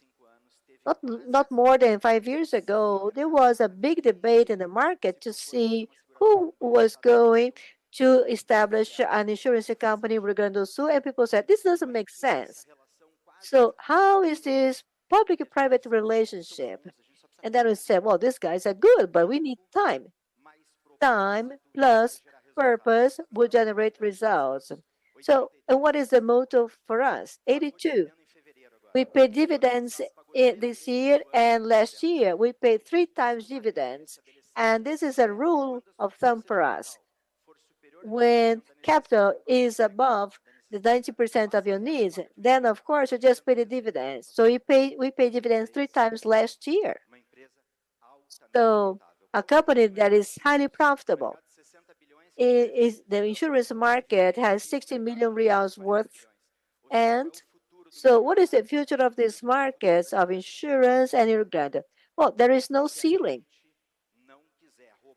Not more than 5 years ago, there was a big debate in the market to see who was going to establish an insurance company in Rio Grande do Sul, and people said, this doesn't make sense. So how is this public-private relationship? And then we said, well, these guys are good, but we need time. Time plus purpose will generate results. So, and what is the motto for us? 82. We paid dividends this year, and last year we paid 3 times dividends. And this is a rule of thumb for us. When capital is above the 90% of your needs, then of course you just pay the dividends. So we pay dividends 3 times last year. So a company that is highly profitable, is the insurance market has 60 million reals worth. And so what is the future of these markets of insurance and Rio Grande? Well, there is no ceiling.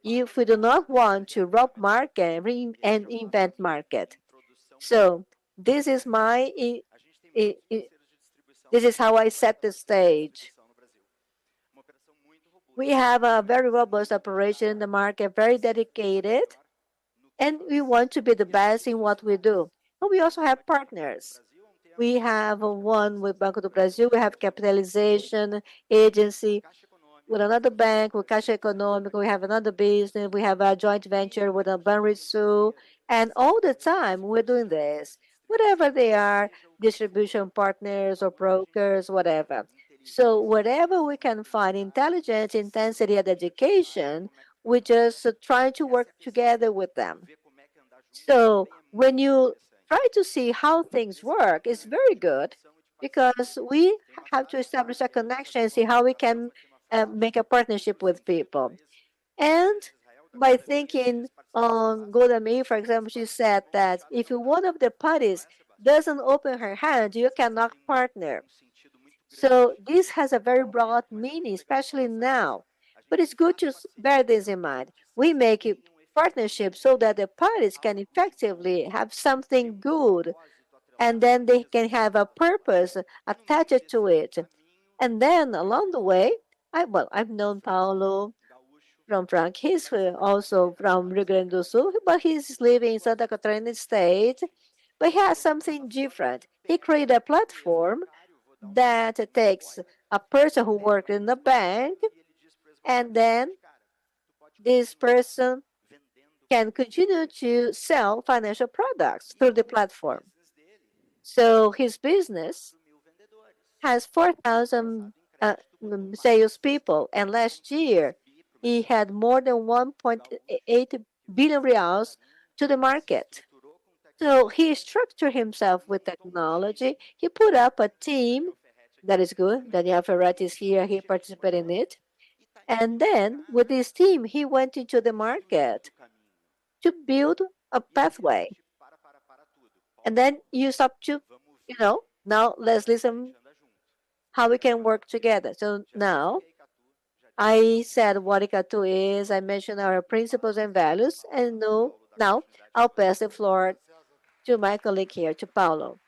If we do not want to rob market and invent market. So this is this is how I set the stage. We have a very robust operation in the market, very dedicated, and we want to be the best in what we do. But we also have partners. We have one with Banco do Brasil, we have capitalization agency with another bank, with Caixa Econômica, we have another business, we have a joint venture with a Banrisul, and all the time we're doing this, whatever they are, distribution partners or brokers, whatever. So whatever we can find, intelligence, intensity, and education, we just try to work together with them. So when you try to see how things work, it's very good because we have to establish a connection, see how we can make a partnership with people. And by thinking on Golda Meir, for example, she said that if one of the parties doesn't open her hand, you cannot partner. So this has a very broad meaning, especially now. But it's good to bear this in mind. We make it partnership so that the parties can effectively have something good, and then they can have a purpose attached to it. And then along the way, I've known Paulo from Frank. He's also from Rio Grande do Sul, but he's living in Santa Catarina State. But he has something different. He created a platform that takes a person who worked in the bank, and then this person can continue to sell financial products through the platform. So his business has 4,000 salespeople, and last year he had more than 1.8 billion reals to the market. So he structured himself with technology. He put up a team that is good. Daniel Ferretti is here. He participated in it. And then with this team, he went into the market to build a pathway. And then you stop to, now let's listen how we can work together. So now I said what Icatu is. I mentioned our principles and values. And now I'll pass the floor to my colleague here, to Paulo.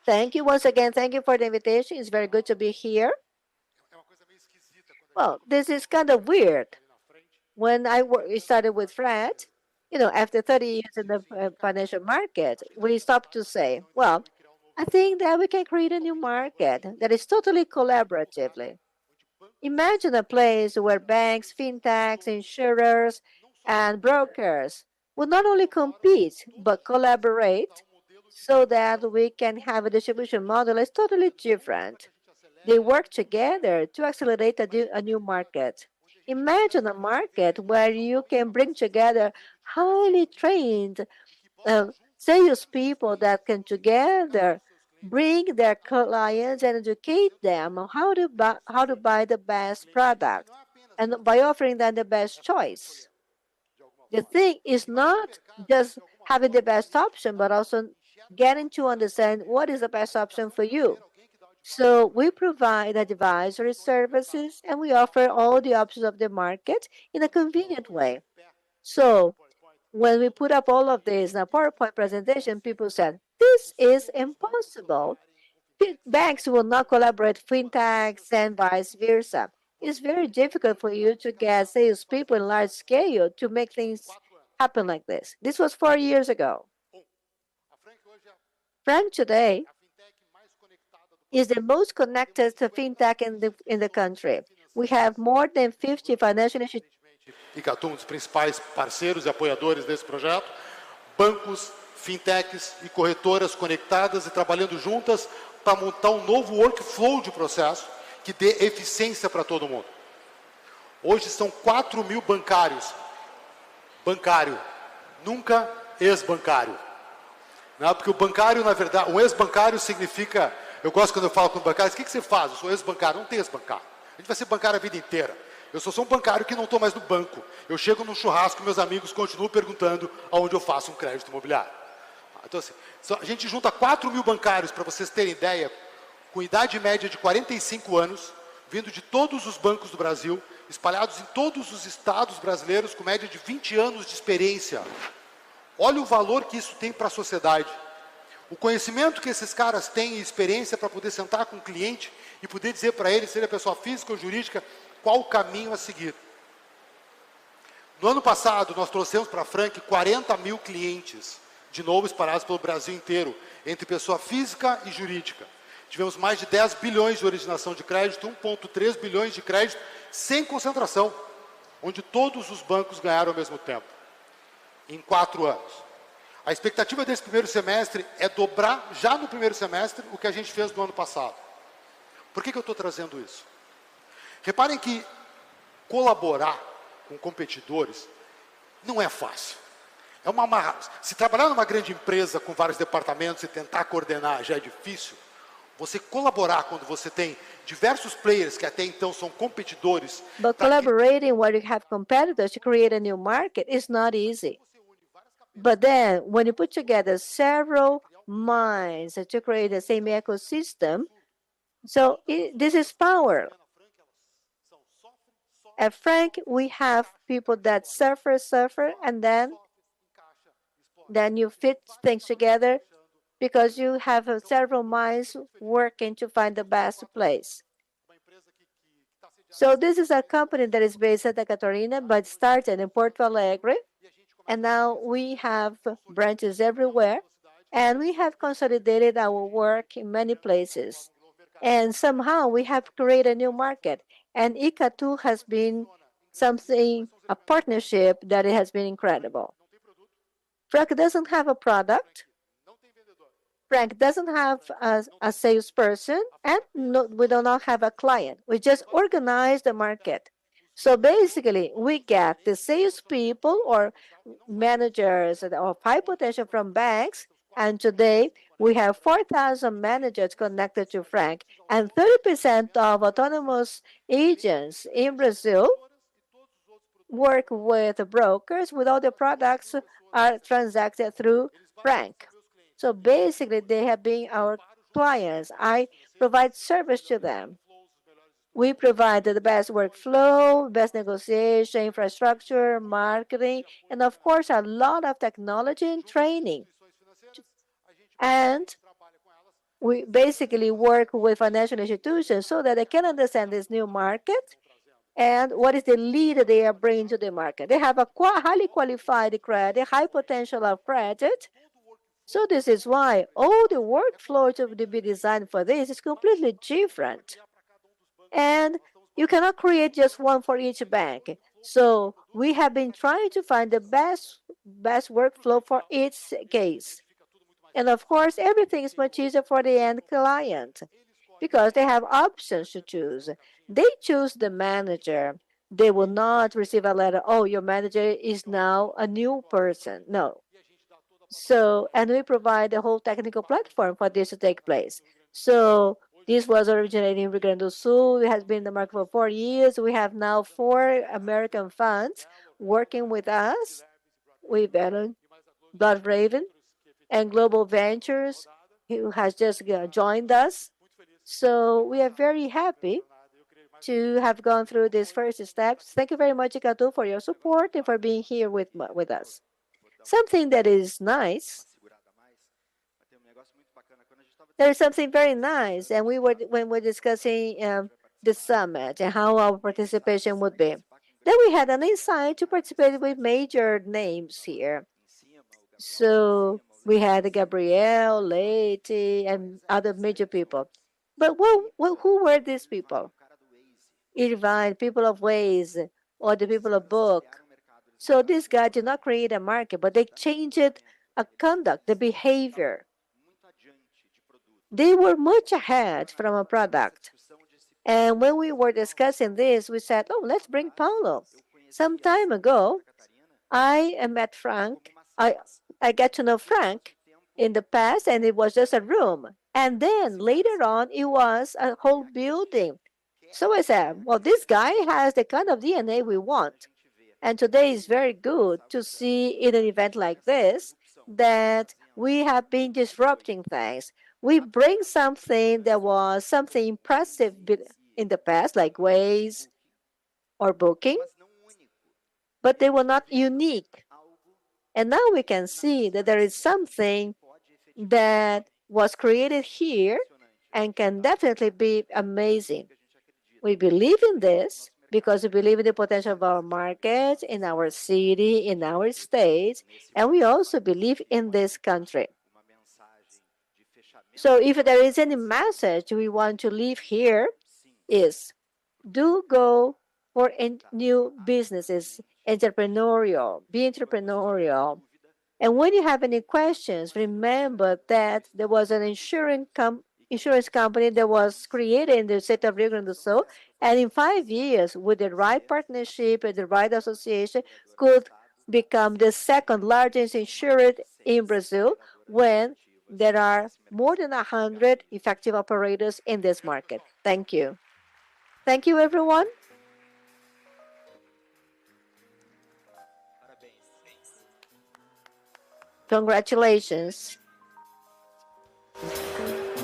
Thank you once again. Thank you for the invitation. It's very good to be here. Well, this is kind of weird. When I started with Fred, after 30 years in the financial market, we stopped to say, well, I think that we can create a new market that is totally collaboratively. Imagine a place where banks, fintechs, insurers, and brokers will not only compete, but collaborate so that we can have a distribution model that's totally different. They work together to accelerate a new market. Imagine a market where you can bring together highly trained salespeople that can together bring their clients and educate them on how to buy the best product, and by offering them the best choice. The thing is not just having the best option, but also getting to understand what is the best option for you. So we provide advisory services, and we offer all the options of the market in a convenient way. So when we put up all of this in a PowerPoint presentation, people said, this is impossible. Banks will not collaborate, fintechs, and vice versa. It's very difficult for you to get salespeople in large scale to make things happen like this. This was 4 years ago. Frank today is the most connected to fintech in the country. We have more than 50 financial institutions. Icatu, dos principais parceiros e apoiadores desse projeto, bancos, fintechs e corretoras conectadas e trabalhando juntas para montar um novo workflow de processo que dê eficiência para todo mundo. Hoje são 4 mil bancários. Bancário, nunca ex-bancário. Não, porque o bancário, na verdade, um ex-bancário significa... Eu gosto quando eu falo com o bancário, o que você faz? Eu sou ex-bancário, não tem ex-bancário. A gente vai ser bancário a vida inteira. Eu sou só um bancário que não estou mais no banco. Eu chego num churrasco, meus amigos continuam perguntando aonde eu faço um crédito imobiliário. Então, assim, a gente junta 4 mil bancários, para vocês terem ideia, com idade média de 45 anos, vindo de todos os bancos do Brasil, espalhados em todos os estados brasileiros, com média de 20 anos de experiência. Olha o valor que isso tem para a sociedade. O conhecimento que esses caras têm e experiência para poder sentar com o cliente e poder dizer para ele, se ele é pessoa física ou jurídica, qual o caminho a seguir. No ano passado, nós trouxemos para a Frank 40 mil clientes, de novo espalhados pelo Brasil inteiro, entre pessoa física e jurídica. Tivemos mais de 10 bilhões de originação de crédito, 1,3 bilhões de crédito, sem concentração, onde todos os bancos ganharam ao mesmo tempo, em 4 anos. A expectativa desse primeiro semestre é dobrar, já no primeiro semestre, o que a gente fez no ano passado. Por que eu estou trazendo isso? Reparem que colaborar com competidores não é fácil. Se trabalhar numa grande empresa com vários departamentos e tentar coordenar já é difícil, você colaborar quando você tem diversos players que até então são competidores. But collaborating where you have competitors to create a new market is not easy. But then, when you put together several minds to create the same ecosystem, so this is power. At Frank, we have people that suffer, and then you fit things together because you have several minds working to find the best place. So this is a company that is based in Santa Catarina, but started in Porto Alegre. And now we have branches everywhere, and we have consolidated our work in many places. And somehow we have created a new market. And ICA2 has been a partnership that has been incredible. Frank doesn't have a product. Frank doesn't have a salesperson, and we do not have a client. We just organize the market. So basically, we get the salespeople or managers of high potential from banks, and today we have 4,000 managers connected to Frank, and 30% of autonomous agents in Brazil work with brokers with all the products are transacted through Frank. So basically, they have been our clients. I provide service to them. We provide the best workflow, best negotiation, infrastructure, marketing, and of course, a lot of technology and training. And we basically work with financial institutions so that they can understand this new market and what is the lead they are bringing to the market. They have a highly qualified credit, high potential of credit. So this is why all the workflow to be designed for this is completely different. And you cannot create just one for each bank. So we have been trying to find the best workflow for each case. And of course, everything is much easier for the end client because they have options to choose. They choose the manager. They will not receive a letter, oh, your manager is now a new person. No. So, and we provide a whole technical platform for this to take place. So this was originated in Rio Grande do Sul. It has been in the market for 4 years. We have now 4 American funds working with us, with Blood Raven, and Global Ventures, who has just joined us. So we are very happy to have gone through these first steps. Thank you very much, Icatu, for your support and for being here with us. Something that is nice, there is something very nice, and when we're discussing the summit and how our participation would be. Then we had an insight to participate with major names here. So we had Gabrielle, Leite, and other major people. But who were these people? Irvine, people of Waze, or the people of Book. So this guy did not create a market, but they changed a conduct, the behavior. They were much ahead from a product. And when we were discussing this, we said, oh, let's bring Paulo. Some time ago, I met Frank. I got to know Frank in the past, and it was just a room. And then later on, it was a whole building. So I said, well, this guy has the kind of DNA we want. And today is very good to see in an event like this that we have been disrupting things. We bring something that was something impressive in the past, like Waze or Booking, but they were not unique. And now we can see that there is something that was created here and can definitely be amazing. We believe in this because we believe in the potential of our market, in our city, in our state, and we also believe in this country. So if there is any message we want to leave here is, do go for new businesses, entrepreneurial, be entrepreneurial. And when you have any questions, remember that there was an insurance company that was created in the state of Rio Grande do Sul, and in 5 years, with the right partnership and the right association, could become the second largest insurer in Brazil when there are more than 100 effective operators in this market. Thank you. Thank you, everyone. Congratulations.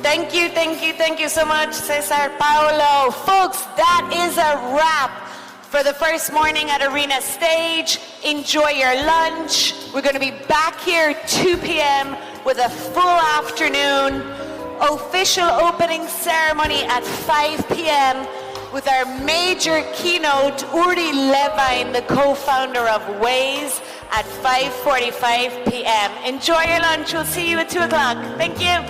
Thank you so much, Cesar Paulo. Folks, that is a wrap for the first morning at Arena Stage. Enjoy your lunch. We're going to be back here 2 p.m. with a full afternoon official opening ceremony at 5 p.m. with our major keynote, Uri Levine, the co-founder of Waze, at 5:45 p.m. Enjoy your lunch. We'll see you at 2 o'clock. Thank you.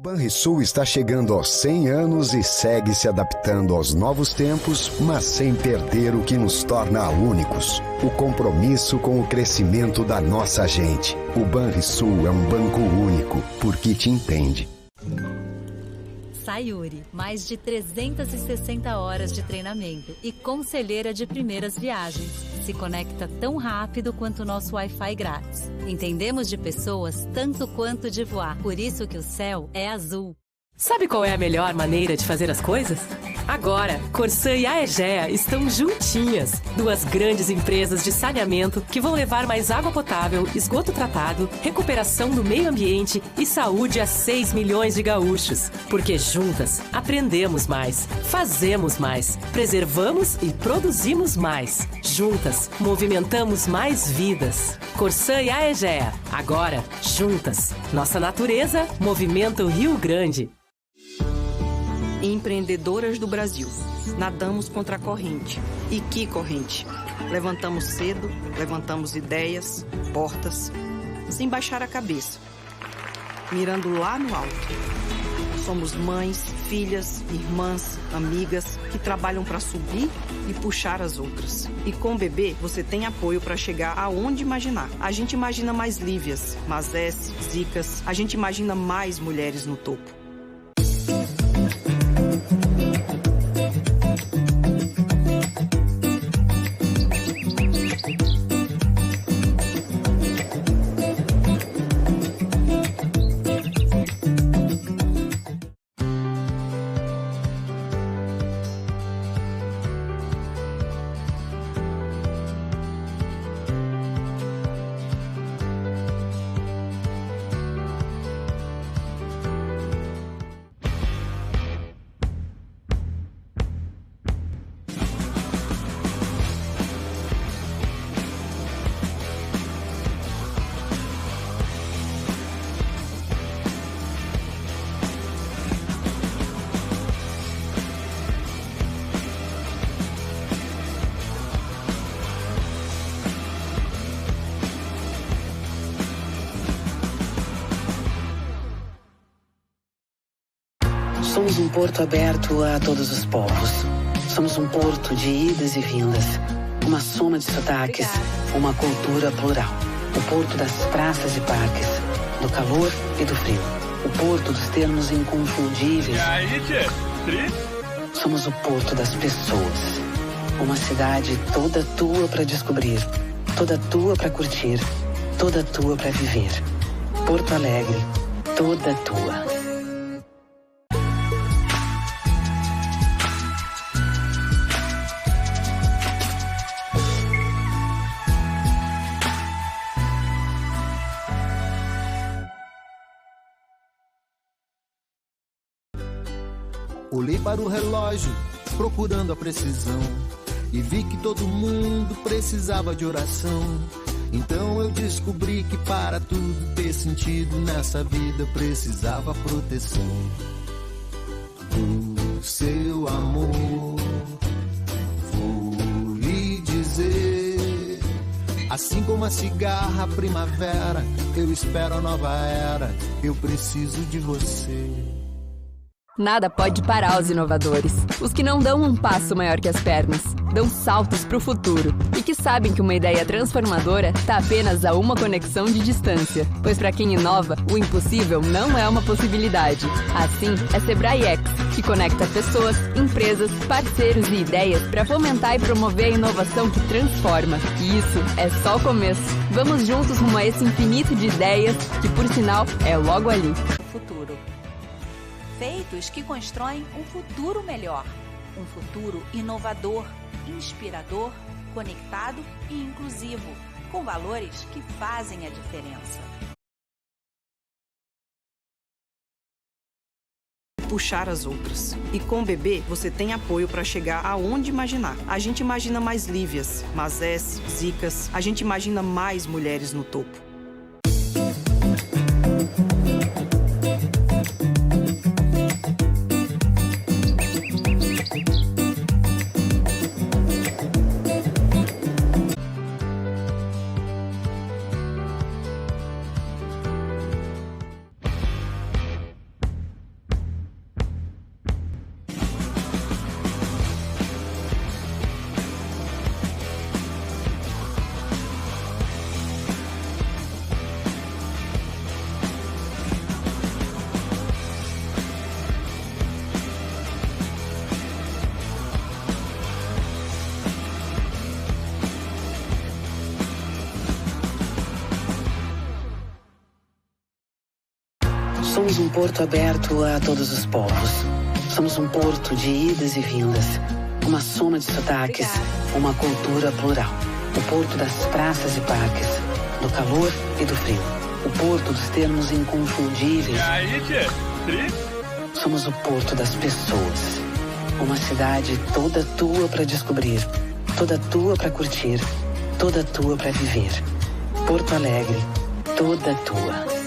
Banrisul está chegando aos 100 anos e segue se adaptando aos novos tempos, mas sem perder o que nos torna únicos: o compromisso com o crescimento da nossa gente. O Banrisul é um banco único, porque te entende. Sayuri, mais de 360 horas de treinamento e conselheira de primeiras viagens. Se conecta tão rápido quanto o nosso Wi-Fi grátis. Entendemos de pessoas tanto quanto de voar. Por isso que o céu é azul. Sabe qual é a melhor maneira de fazer as coisas? Agora, Corsã e a Egea estão juntinhas. Duas grandes empresas de saneamento que vão levar mais água potável, esgoto tratado, recuperação do meio ambiente e saúde a 6 milhões de gaúchos. Porque juntas, aprendemos mais, fazemos mais, preservamos e produzimos mais. Juntas, movimentamos mais vidas. Corsã e a Egea. Agora, juntas. Nossa natureza movimenta o Rio Grande. Empreendedoras do Brasil. Nadamos contra a corrente. E que corrente? Levantamos cedo, levantamos ideias, portas, sem baixar a cabeça, mirando lá no alto. Somos mães, filhas, irmãs, amigas que trabalham para subir e puxar as outras. E com o bebê, você tem apoio para chegar aonde imaginar. A gente imagina mais Lívias, Mazés, Zicas. A gente imagina mais mulheres no topo. Somos um porto aberto a todos os povos. Somos um porto de idas e vindas. Uma soma de sotaques, uma cultura plural. O porto das praças e parques, do calor e do frio. O porto dos termos inconfundíveis. Somos o porto das pessoas. Uma cidade toda tua para descobrir, toda tua para curtir, toda tua para viver. Porto Alegre, toda tua. Olhei para o relógio, procurando a precisão, e vi que todo mundo precisava de oração. Então eu descobri que para tudo ter sentido nessa vida eu precisava proteção do seu amor. Vou lhe dizer, assim como a cigarra, a primavera, eu espero a nova era, eu preciso de você. Nada pode parar os inovadores. Os que não dão um passo maior que as pernas, dão saltos para o futuro e que sabem que uma ideia transformadora está apenas a uma conexão de distância. Pois para quem inova, o impossível não é uma possibilidade. Assim, é Sebrae X, que conecta pessoas, empresas, parceiros e ideias para fomentar e promover a inovação que transforma. E isso é só o começo. Vamos juntos rumo a esse infinito de ideias que, por sinal, é logo ali. Futuro. Feitos que constroem um futuro melhor, um futuro inovador, inspirador, conectado e inclusivo, com valores que fazem a diferença. Puxar as outras. E com o bebê, você tem apoio para chegar aonde imaginar. A gente imagina mais Lívias, Mazés, Zicas. A gente imagina mais mulheres no topo. Somos um porto aberto a todos os povos. Somos um porto de idas e vindas. Uma soma de sotaques, uma cultura plural. O porto das praças e parques, do calor e do frio. O porto dos termos inconfundíveis. E aí, tchê? Somos o porto das pessoas. Uma cidade toda tua para descobrir, toda tua para curtir, toda tua para viver. Porto Alegre, toda tua.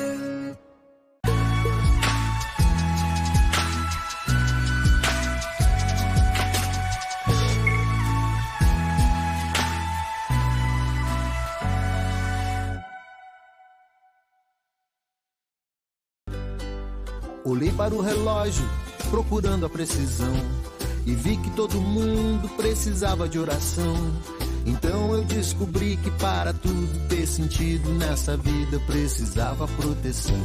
Olhei para o relógio, procurando a precisão, e vi que todo mundo precisava de oração. Então eu descobri que para tudo ter sentido nessa vida precisava proteção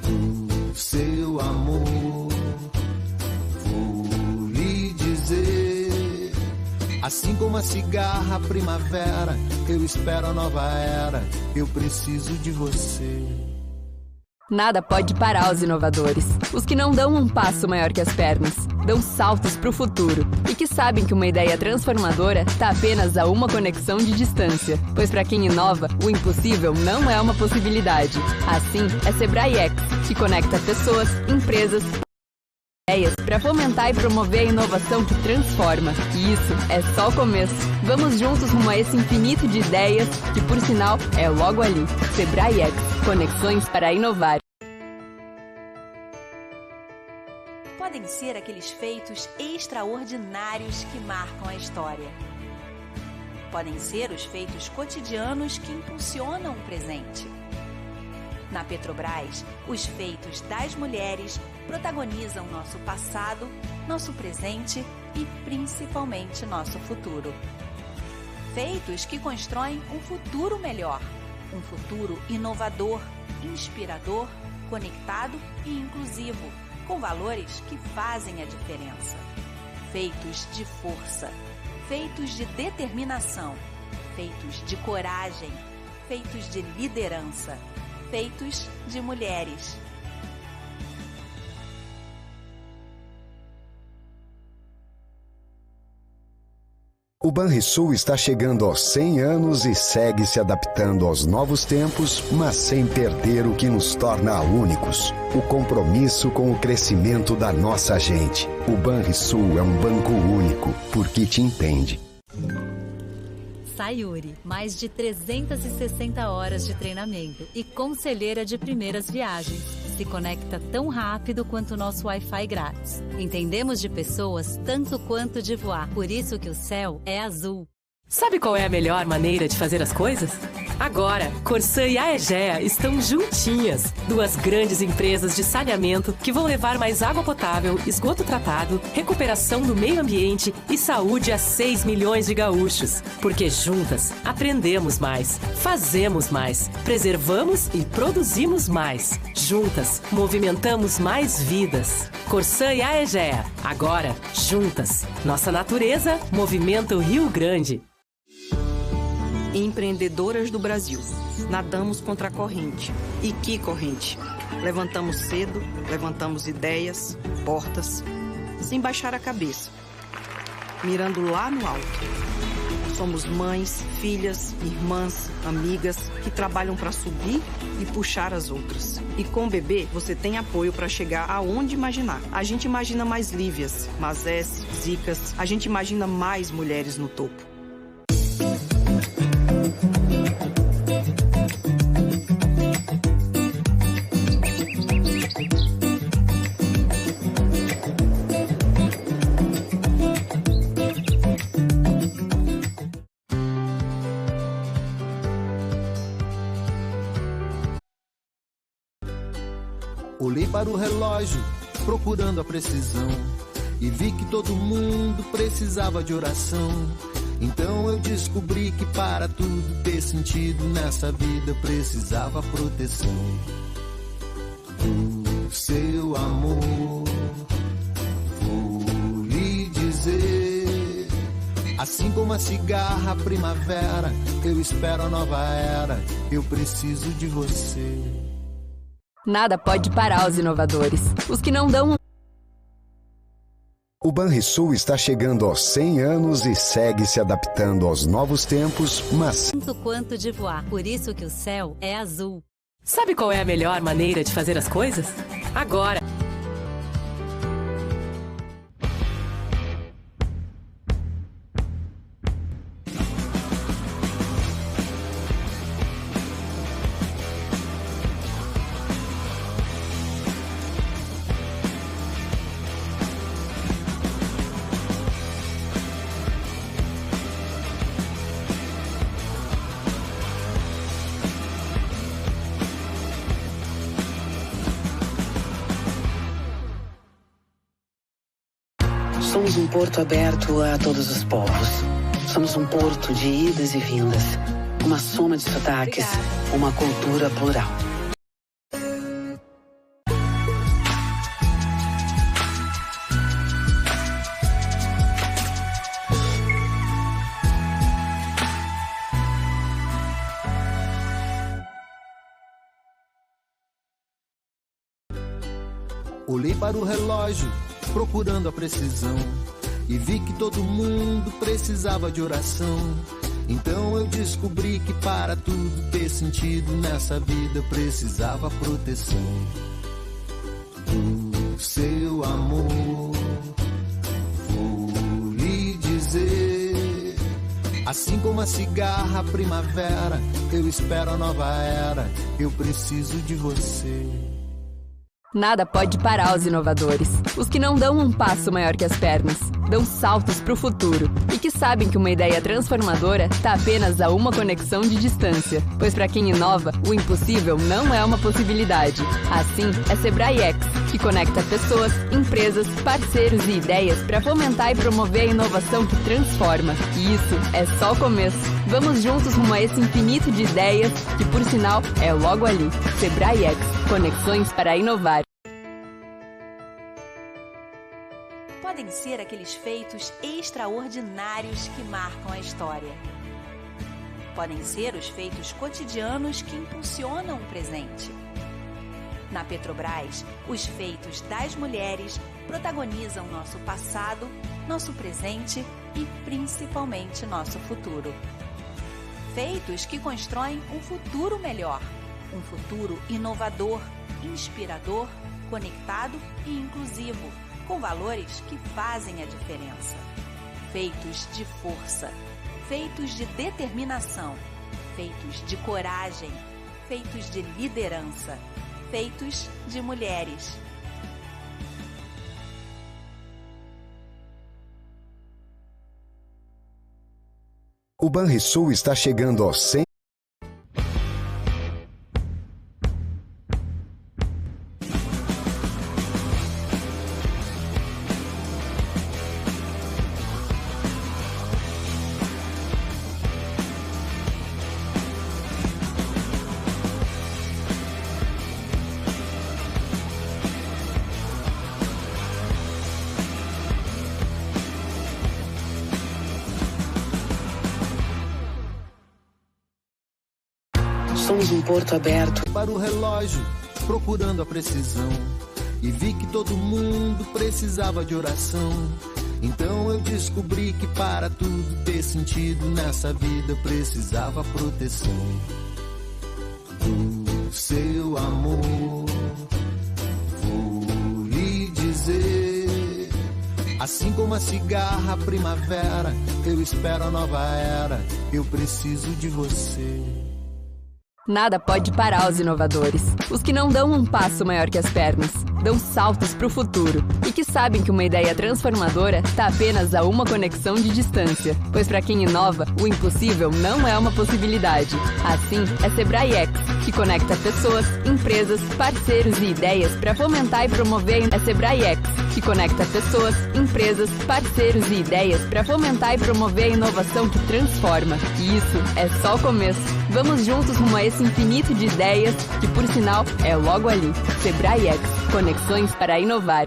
do seu amor. Vou lhe dizer, assim como a cigarra, a primavera, eu espero a nova era, eu preciso de você. Nada pode parar os inovadores. Os que não dão um passo maior que as pernas, dão saltos para o futuro e que sabem que uma ideia transformadora está apenas a uma conexão de distância. Pois para quem inova, o impossível não é uma possibilidade. Assim é Sebrae X, que conecta pessoas, empresas, ideias para fomentar e promover a inovação que transforma. E isso é só o começo. Vamos juntos rumo a esse infinito de ideias, que por sinal é logo ali. Sebrae X, conexões para inovar. Podem ser aqueles feitos extraordinários que marcam a história. Podem ser os feitos cotidianos que impulsionam o presente. Na Petrobras, os feitos das mulheres protagonizam nosso passado, nosso presente e principalmente nosso futuro. Feitos que constroem um futuro melhor, um futuro inovador, inspirador, conectado e inclusivo, com valores que fazem a diferença. Feitos de força, feitos de determinação, feitos de coragem, feitos de liderança, feitos de mulheres. O Banrisul está chegando aos 100 anos e segue se adaptando aos novos tempos, mas sem perder o que nos torna únicos: o compromisso com o crescimento da nossa gente. O Banrisul é um banco único, porque te entende. Sayuri, mais de 360 horas de treinamento e conselheira de primeiras viagens. Se conecta tão rápido quanto o nosso Wi-Fi grátis. Entendemos de pessoas tanto quanto de voar. Por isso que o céu é azul. Sabe qual é a melhor maneira de fazer as coisas? Agora, Corsã e a Egea estão juntinhas. Duas grandes empresas de saneamento que vão levar mais água potável, esgoto tratado, recuperação do meio ambiente e saúde a 6 milhões de gaúchos. Porque juntas, aprendemos mais, fazemos mais, preservamos e produzimos mais. Juntas, movimentamos mais vidas. Corsã e a Egea. Agora, juntas. Nossa natureza movimenta o Rio Grande. Empreendedoras do Brasil. Nadamos contra a corrente. E que corrente? Levantamos cedo, levantamos ideias, portas, sem baixar a cabeça, mirando lá no alto. Somos mães, filhas, irmãs, amigas que trabalham para subir e puxar as outras. E com o bebê, você tem apoio para chegar aonde imaginar. A gente imagina mais Lívias, Mazés, Zicas. A gente imagina mais mulheres no topo. Olhei para o relógio, procurando a precisão, e vi que todo mundo precisava de oração. Então eu descobri que para tudo ter sentido nessa vida precisava proteção do seu amor. Vou lhe dizer, assim como a cigarra, a primavera, eu espero a nova era, eu preciso de você. Nada pode parar os inovadores. Os que não dão O Banrisul está chegando aos 100 anos e segue se adaptando aos novos tempos, mas tanto quanto de voar. Por isso que o céu é azul. Sabe qual é a melhor maneira de fazer as coisas? Agora! Somos um porto aberto a todos os povos. Somos um porto de idas e vindas. Uma soma de sotaques, uma cultura plural. Olhei para o relógio, procurando a precisão, e vi que todo mundo precisava de oração. Então eu descobri que para tudo ter sentido nessa vida precisava proteção. Do seu amor, vou lhe dizer, assim como a cigarra a primavera, eu espero a nova era, eu preciso de você. Nada pode parar os inovadores. Os que não dão um passo maior que as pernas, dão saltos para o futuro e que sabem que uma ideia transformadora está apenas a uma conexão de distância. Pois para quem inova, o impossível não é uma possibilidade. Assim, é Sebrae X, que conecta pessoas, empresas, parceiros e ideias para fomentar e promover a inovação que transforma. E isso é só o começo. Vamos juntos rumo a esse infinito de ideias, que por sinal é logo ali. Sebrae X, conexões para inovar. Podem ser aqueles feitos extraordinários que marcam a história. Podem ser os feitos cotidianos que impulsionam o presente. Na Petrobras, os feitos das mulheres protagonizam nosso passado, nosso presente e principalmente nosso futuro. Feitos que constroem um futuro melhor, um futuro inovador, inspirador, conectado e inclusivo, com valores que fazem a diferença. Feitos de força, feitos de determinação, feitos de coragem, feitos de liderança, feitos de mulheres. o Banrisul está chegando aos 100. Somos um porto aberto para o relógio, procurando a precisão. E vi que todo mundo precisava de oração. Então eu descobri que para tudo ter sentido nessa vida precisava proteção. Do seu amor, vou lhe dizer, assim como a cigarra a primavera, eu espero a nova era, eu preciso de você. Nada pode parar os inovadores. Os que não dão um passo maior que as pernas, dão saltos para o futuro e que sabem que uma ideia transformadora está apenas a uma conexão de distância. Pois para quem inova, o impossível não é uma possibilidade. Assim, é Sebrae X, que conecta pessoas, empresas, parceiros e ideias para fomentar e promover. É Sebrae X, que conecta pessoas, empresas, parceiros e ideias para fomentar e promover a inovação que transforma. E isso é só o começo. Vamos juntos rumo a esse infinito de ideias, que por sinal é logo ali. Sebrae X, conexões para inovar.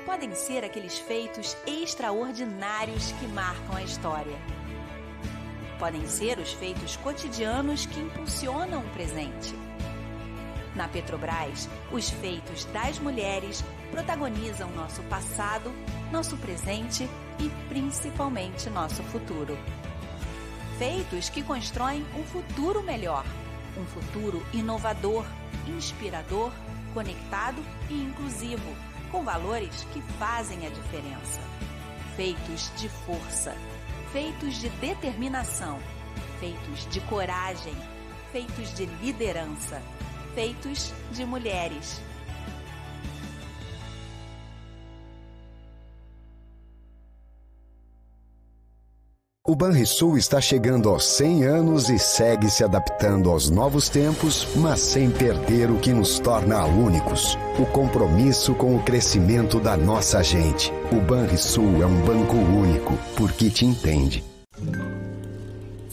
Podem ser aqueles feitos extraordinários que marcam a história. podem ser os feitos cotidianos que impulsionam o presente. Na Petrobras, os feitos das mulheres protagonizam nosso passado, nosso presente e principalmente nosso futuro. Feitos que constroem um futuro melhor, um futuro inovador, inspirador, conectado e inclusivo, com valores que fazem a diferença. Feitos de força, feitos de determinação, feitos de coragem, feitos de liderança, feitos de mulheres. O Banrisul está chegando aos 100 anos e segue se adaptando aos novos tempos, mas sem perder o que nos torna únicos: o compromisso com o crescimento da nossa gente. O Banrisul é um banco único, porque te entende.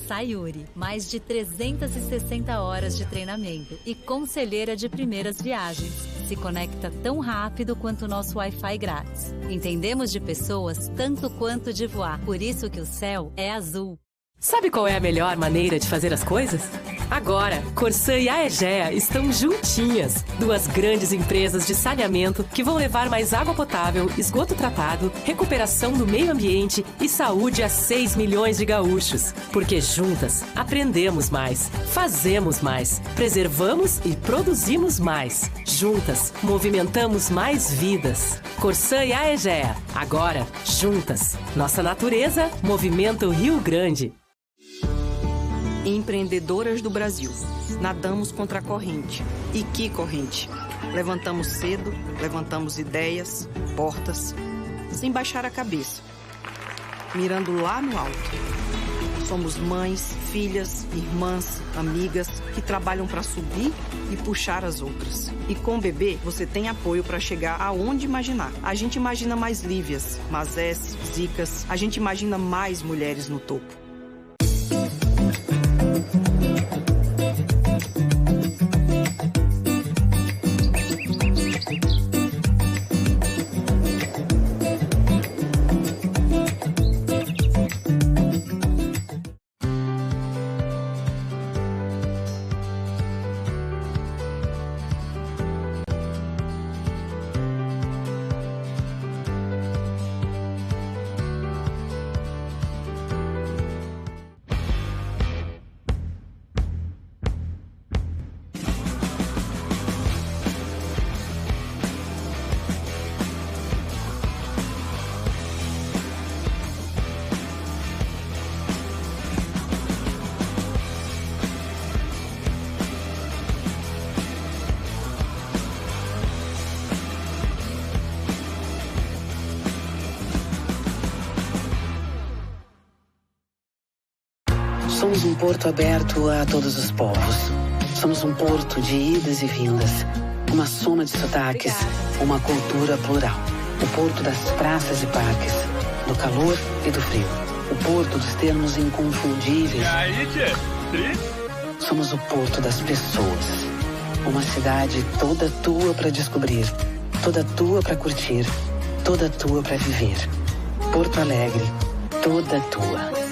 Sayuri, mais de 360 horas de treinamento e conselheira de primeiras viagens. Se conecta tão rápido quanto o nosso Wi-Fi grátis. Entendemos de pessoas tanto quanto de voar, por isso que o céu é azul. Sabe qual é a melhor maneira de fazer as coisas? Agora, Corsã e a Egea estão juntinhas. Duas grandes empresas de saneamento que vão levar mais água potável, esgoto tratado, recuperação do meio ambiente e saúde a 6 milhões de gaúchos. Porque juntas, aprendemos mais, fazemos mais, preservamos e produzimos mais. Juntas, movimentamos mais vidas. Corsã e a Egea. Agora, juntas. Nossa natureza movimenta o Rio Grande. Empreendedoras do Brasil, nadamos contra a corrente. E que corrente? Levantamos cedo, levantamos ideias, portas, sem baixar a cabeça, mirando lá no alto. Somos mães, filhas, irmãs, amigas que trabalham para subir e puxar as outras. E com o bebê, você tem apoio para chegar aonde imaginar. A gente imagina mais Lívias, Mazés, Zicas, a gente imagina mais mulheres no topo. Somos um porto aberto a todos os povos. Somos um porto de idas e vindas. Uma soma de sotaques, uma cultura plural. O porto das praças e parques, do calor e do frio. O porto dos termos inconfundíveis. E aí, tchê? Somos o porto das pessoas. Uma cidade toda tua para descobrir, toda tua para curtir, toda tua para viver. Porto Alegre, toda tua.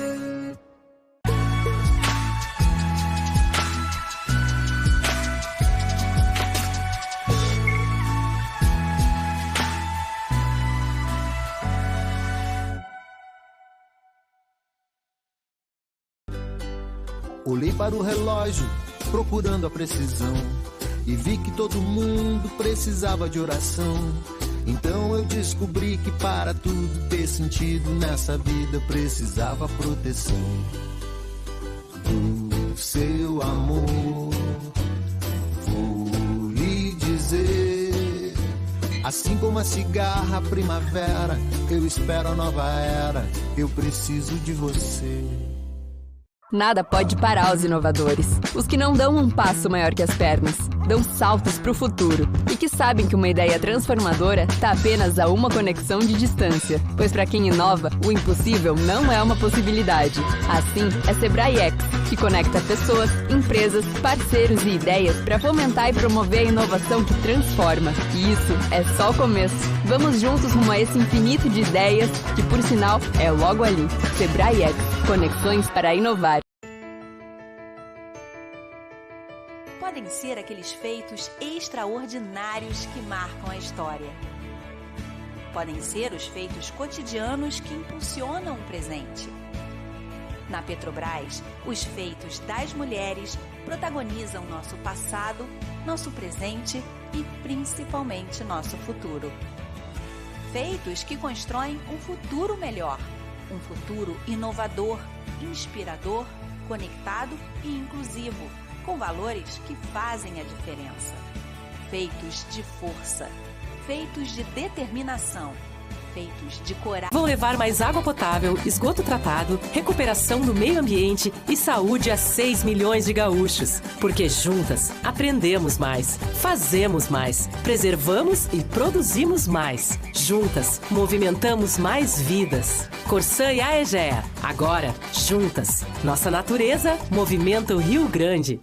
Olhei para o relógio, procurando a precisão, e vi que todo mundo precisava de oração. Então eu descobri que para tudo ter sentido nessa vida eu precisava proteção do seu amor. Vou lhe dizer, assim como a cigarra, a primavera, eu espero a nova era, eu preciso de você. Nada pode parar os inovadores. Os que não dão um passo maior que as pernas, dão saltos para o futuro e que sabem que uma ideia transformadora está apenas a uma conexão de distância. Pois para quem inova, o impossível não é uma possibilidade. Assim, é Sebrae X, que conecta pessoas, empresas, parceiros e ideias para fomentar e promover a inovação que transforma. E isso é só o começo. Vamos juntos rumo a esse infinito de ideias que, por sinal, é logo ali. Sebrae X, conexões para inovar. ser aqueles feitos extraordinários que marcam a história. Podem ser os feitos cotidianos que impulsionam o presente. Na Petrobras, os feitos das mulheres protagonizam nosso passado, nosso presente e principalmente nosso futuro. Feitos que constroem um futuro melhor, um futuro inovador, inspirador, conectado e inclusivo, com valores que fazem a diferença. Feitos de força, feitos de determinação, feitos de coragem. Vão levar mais água potável, esgoto tratado, recuperação do meio ambiente e saúde a 6 milhões de gaúchos. Porque juntas aprendemos mais, fazemos mais, preservamos e produzimos mais. Juntas movimentamos mais vidas. Corsã e Agile. Agora, juntas. Nossa natureza movimenta o Rio Grande.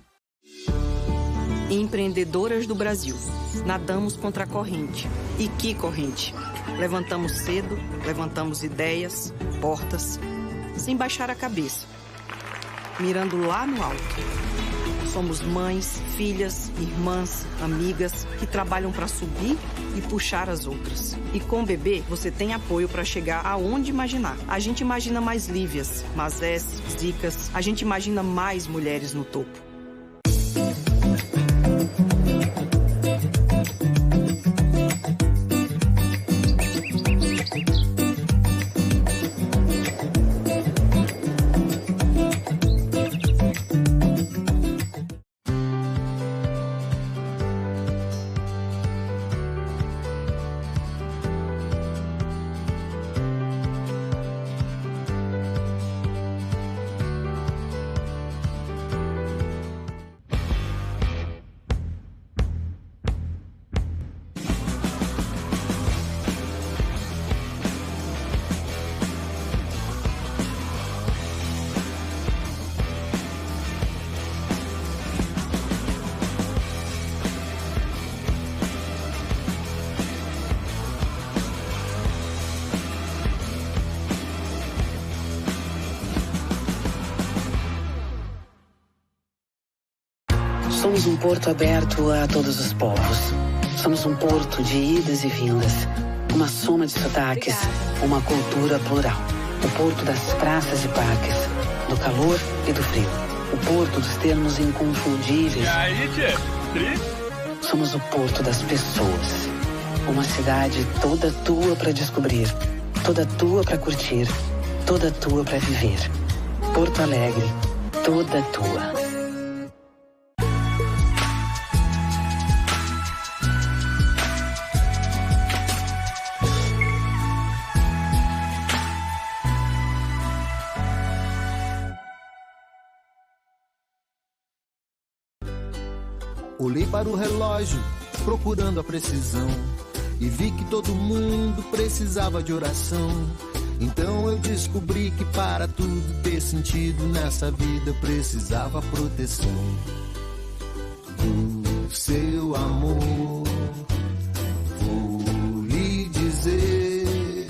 Empreendedoras do Brasil. Nadamos contra a corrente. E que corrente? Levantamos cedo, levantamos ideias, portas, sem baixar a cabeça, mirando lá no alto. Somos mães, filhas, irmãs, amigas que trabalham para subir e puxar as outras. E com o bebê, você tem apoio para chegar aonde imaginar. A gente imagina mais Lívias, Mazés, Zicas, a gente imagina mais mulheres no topo. Somos um porto aberto a todos os povos. Somos um porto de idas e vindas. Uma soma de sotaques, uma cultura plural. O porto das praças e parques, do calor e do frio. O porto dos termos inconfundíveis. E aí, tchê? Somos o porto das pessoas. Uma cidade toda tua para descobrir, toda tua para curtir, toda tua para viver. Porto Alegre, toda tua. Olhei para o relógio, procurando a precisão, e vi que todo mundo precisava de oração. Então eu descobri que para tudo ter sentido nessa vida precisava proteção do seu amor. Vou lhe dizer,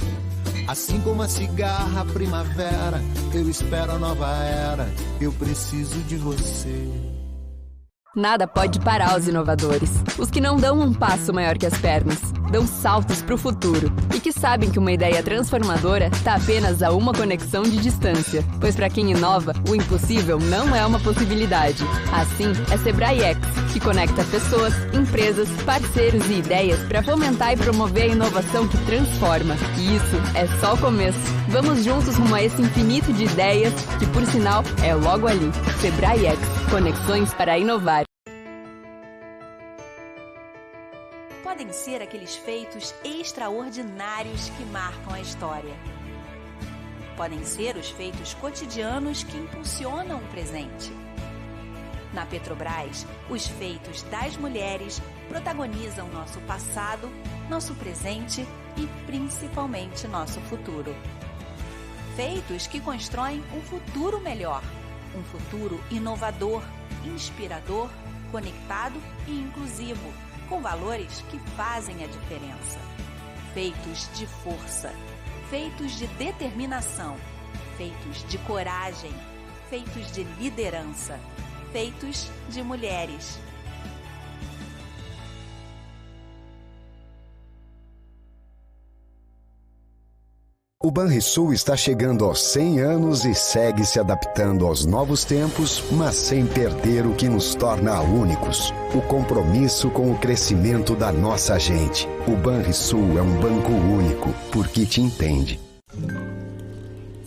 assim como a cigarra primavera, eu espero a nova era, eu preciso de você. Nada pode parar os inovadores. Os que não dão um passo maior que as pernas, dão saltos para o futuro e que sabem que uma ideia transformadora está apenas a uma conexão de distância. Pois para quem inova, o impossível não é uma possibilidade. Assim, é Sebrae X, que conecta pessoas, empresas, parceiros e ideias para fomentar e promover a inovação que transforma. E isso é só o começo. Vamos juntos rumo a esse infinito de ideias, que por sinal é logo ali. Sebrae X, conexões para inovar. Podem ser aqueles feitos extraordinários que marcam a história. Podem ser os feitos cotidianos que impulsionam o presente. Na Petrobras, os feitos das mulheres protagonizam nosso passado, nosso presente e principalmente nosso futuro. Feitos que constroem um futuro melhor, um futuro inovador, inspirador, conectado e inclusivo, com valores que fazem a diferença. Feitos de força, feitos de determinação, feitos de coragem, feitos de liderança, feitos de mulheres. O Banrisul está chegando aos 100 anos e segue se adaptando aos novos tempos, mas sem perder o que nos torna únicos: o compromisso com o crescimento da nossa gente. O Banrisul é um banco único, porque te entende.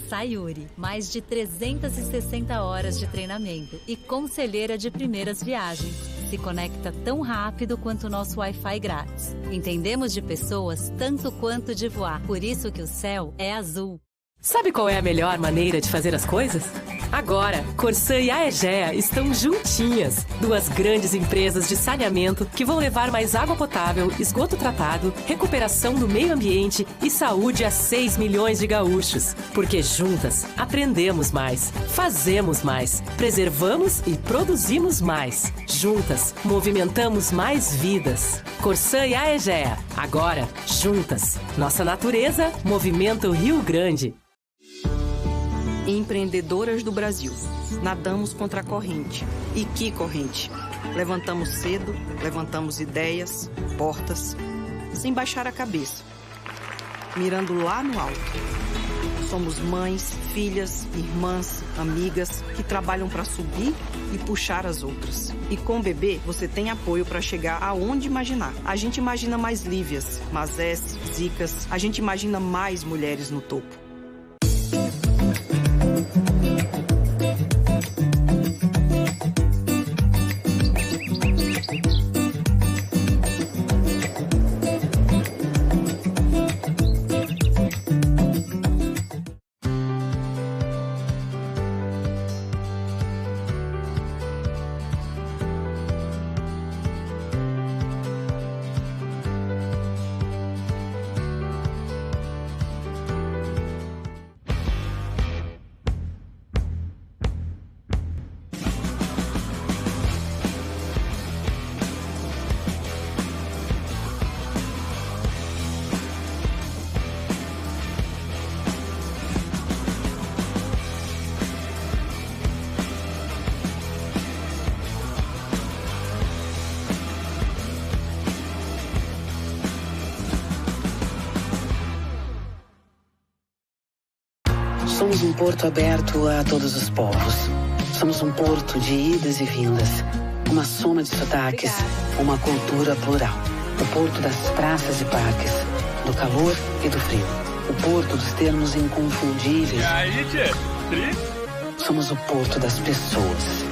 Sayuri, mais de 360 horas de treinamento e conselheira de primeiras viagens. Se conecta tão rápido quanto o nosso Wi-Fi grátis. Entendemos de pessoas tanto quanto de voar. Por isso que o céu é azul. Sabe qual é a melhor maneira de fazer as coisas? Agora, Corsã e a Egea estão juntinhas. Duas grandes empresas de saneamento que vão levar mais água potável, esgoto tratado, recuperação do meio ambiente e saúde a 6 milhões de gaúchos. Porque juntas, aprendemos mais, fazemos mais, preservamos e produzimos mais. Juntas, movimentamos mais vidas. Corsã e a Egea. Agora, juntas. Nossa natureza movimenta o Rio Grande. Empreendedoras do Brasil. Nadamos contra a corrente. E que corrente? Levantamos cedo, levantamos ideias, portas, sem baixar a cabeça, mirando lá no alto. Somos mães, filhas, irmãs, amigas que trabalham para subir e puxar as outras. E com o bebê, você tem apoio para chegar aonde imaginar. A gente imagina mais Lívias, Mazés, Zicas. A gente imagina mais mulheres no topo. Somos um porto aberto a todos os povos. Somos um porto de idas e vindas. Uma soma de sotaques, uma cultura plural. O porto das praças e parques, do calor e do frio. O porto dos termos inconfundíveis. E aí, tchê? Somos o porto das pessoas.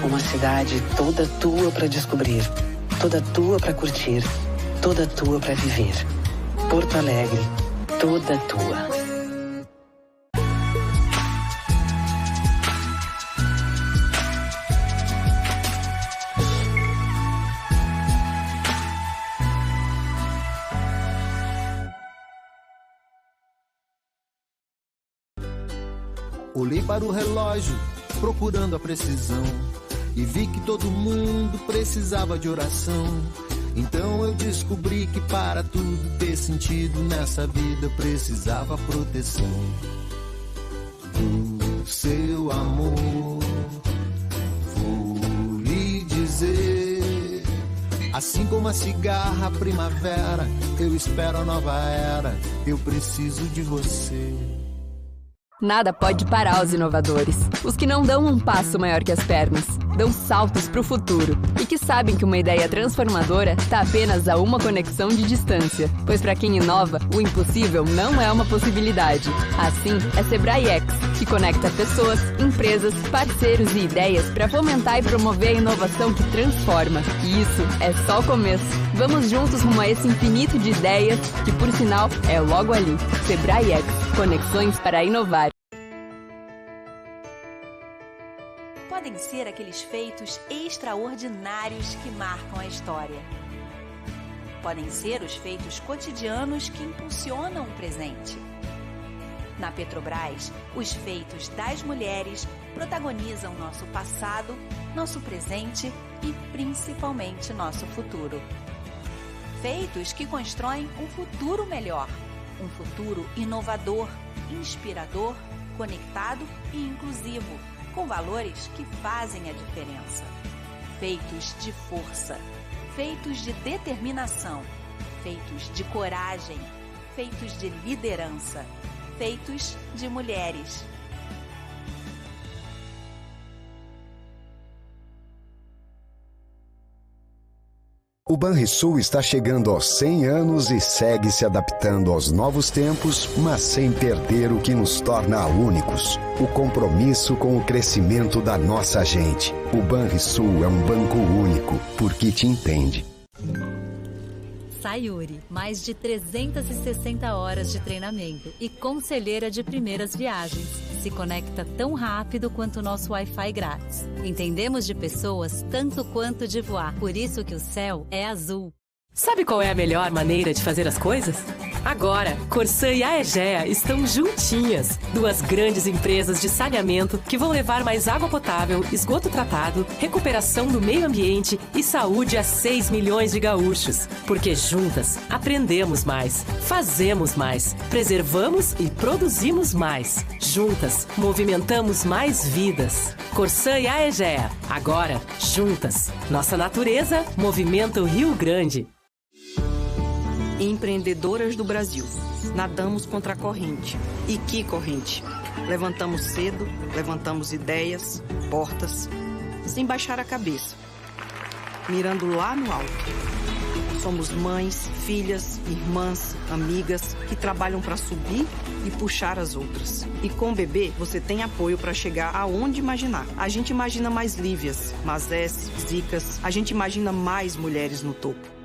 Uma cidade toda tua para descobrir, toda tua para curtir, toda tua para viver. Porto Alegre, toda tua. Olhei para o relógio, procurando a precisão, e vi que todo mundo precisava de oração. Então eu descobri que para tudo ter sentido nessa vida precisava proteção do seu amor. Vou lhe dizer, assim como a cigarra, a primavera, eu espero a nova era, eu preciso de você. Nada pode parar os inovadores. Os que não dão um passo maior que as pernas, dão saltos para o futuro e que sabem que uma ideia transformadora está apenas a uma conexão de distância. Pois para quem inova, o impossível não é uma possibilidade. Assim, é Sebrae X, que conecta pessoas, empresas, parceiros e ideias para fomentar e promover a inovação que transforma. E isso é só o começo. Vamos juntos rumo a esse infinito de ideias, que por sinal é logo ali. Sebrae X, conexões para inovar. Podem ser aqueles feitos extraordinários que marcam a história. Podem ser os feitos cotidianos que impulsionam o presente. Na Petrobras, os feitos das mulheres protagonizam nosso passado, nosso presente e principalmente nosso futuro. Feitos que constroem um futuro melhor, um futuro inovador, inspirador, conectado e inclusivo, com valores que fazem a diferença. Feitos de força, feitos de determinação, feitos de coragem, feitos de liderança, feitos de mulheres. O Banrisul está chegando aos 100 anos e segue se adaptando aos novos tempos, mas sem perder o que nos torna únicos: o compromisso com o crescimento da nossa gente. O Banrisul é um banco único, porque te entende. Sayuri, mais de 360 horas de treinamento e conselheira de primeiras viagens. Se conecta tão rápido quanto o nosso Wi-Fi grátis. Entendemos de pessoas tanto quanto de voar. Por isso que o céu é azul. Sabe qual é a melhor maneira de fazer as coisas? Agora, Corsã e a Egea estão juntinhas. Duas grandes empresas de saneamento que vão levar mais água potável, esgoto tratado, recuperação do meio ambiente e saúde a 6 milhões de gaúchos. Porque juntas, aprendemos mais, fazemos mais, preservamos e produzimos mais. Juntas, movimentamos mais vidas. Corsã e a Egea. Agora, juntas. Nossa natureza movimenta o Rio Grande. Empreendedoras do Brasil, nadamos contra a corrente. E que corrente? Levantamos cedo, levantamos ideias, portas, sem baixar a cabeça, mirando lá no alto. Somos mães, filhas, irmãs, amigas que trabalham para subir e puxar as outras. E com o bebê, você tem apoio para chegar aonde imaginar. A gente imagina mais Lívias, Mazés, Zicas, a gente imagina mais mulheres no topo.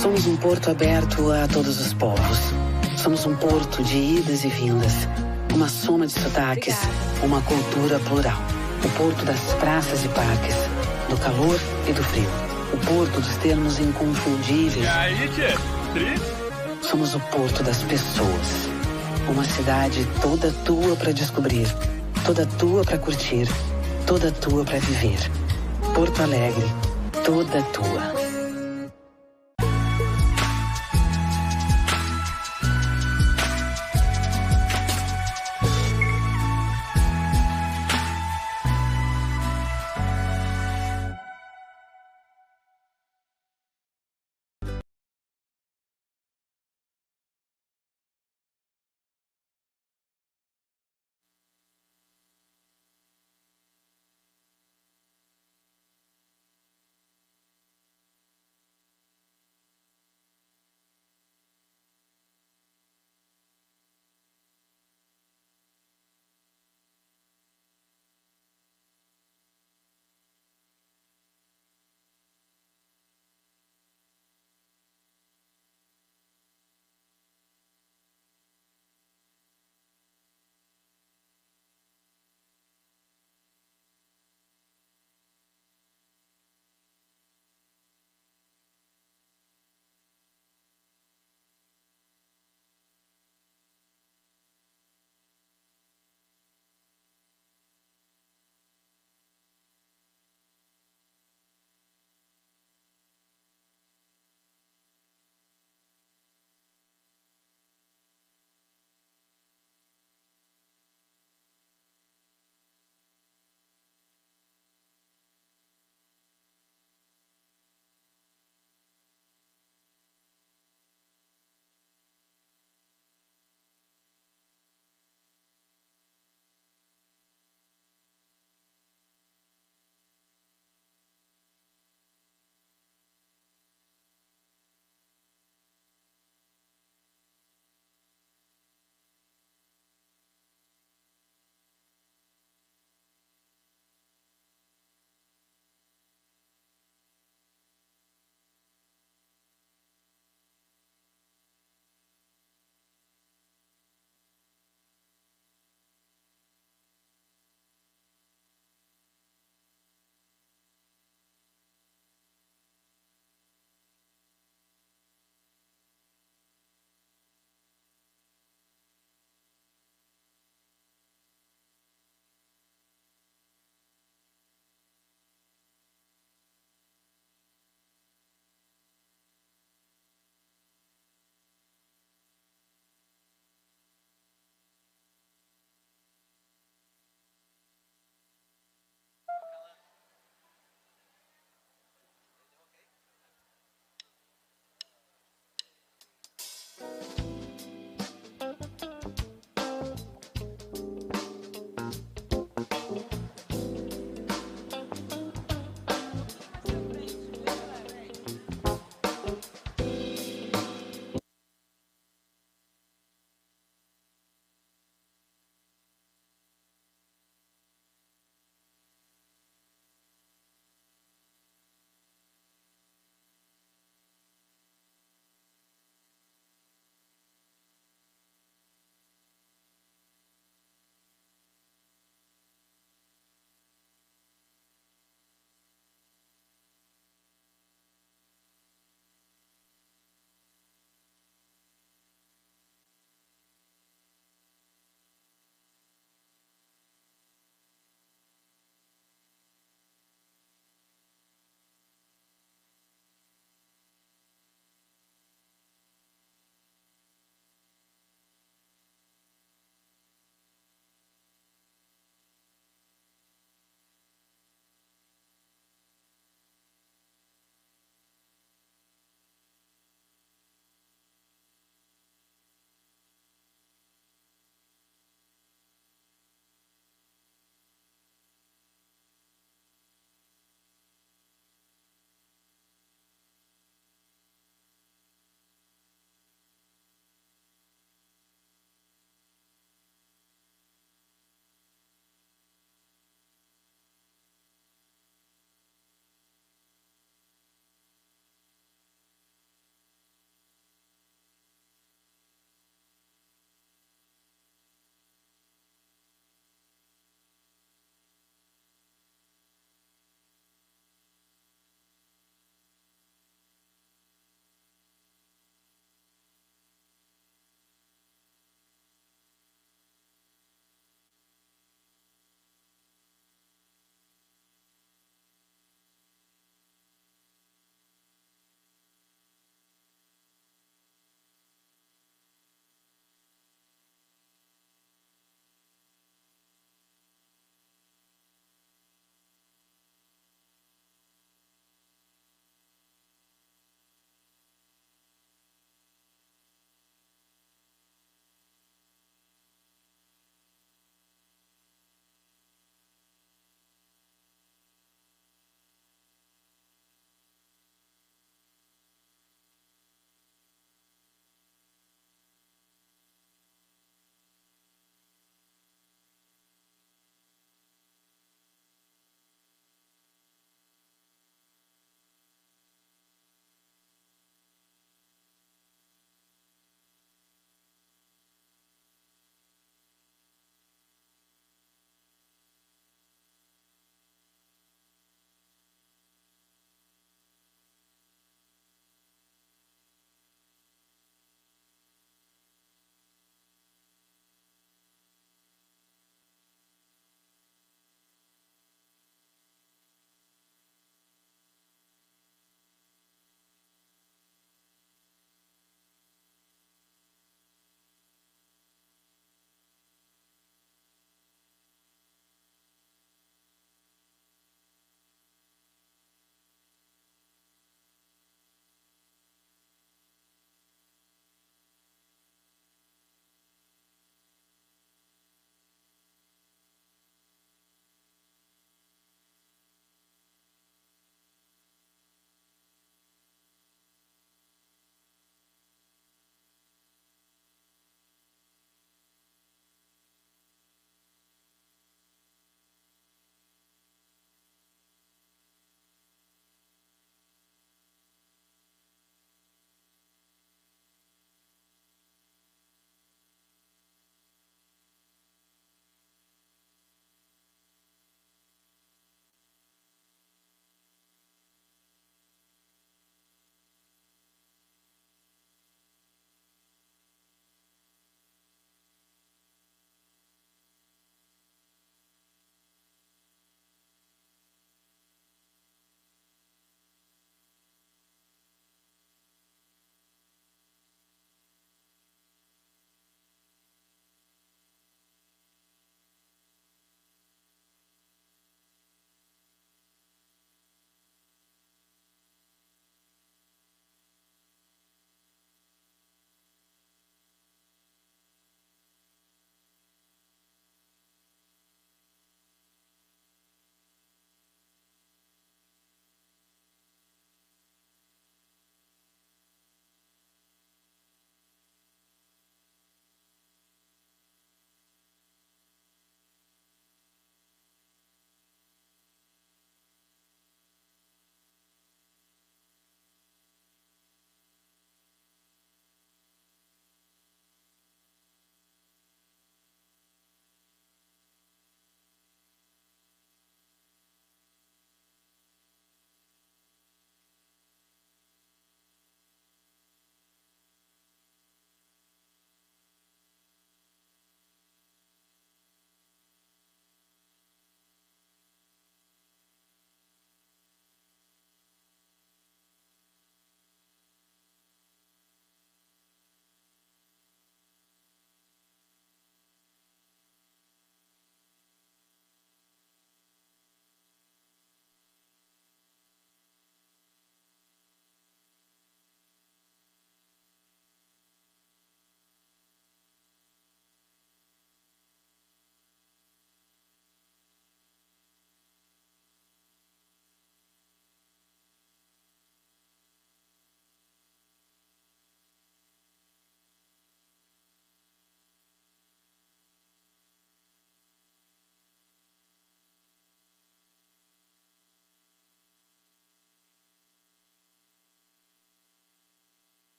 Somos um porto aberto a todos os povos. Somos um porto de idas e vindas. Uma soma de sotaques, uma cultura plural. O porto das praças e parques, do calor e do frio. O porto dos termos inconfundíveis. E aí, tchê? Somos o porto das pessoas. Uma cidade toda tua para descobrir, toda tua para curtir, toda tua para viver. Porto Alegre, toda tua.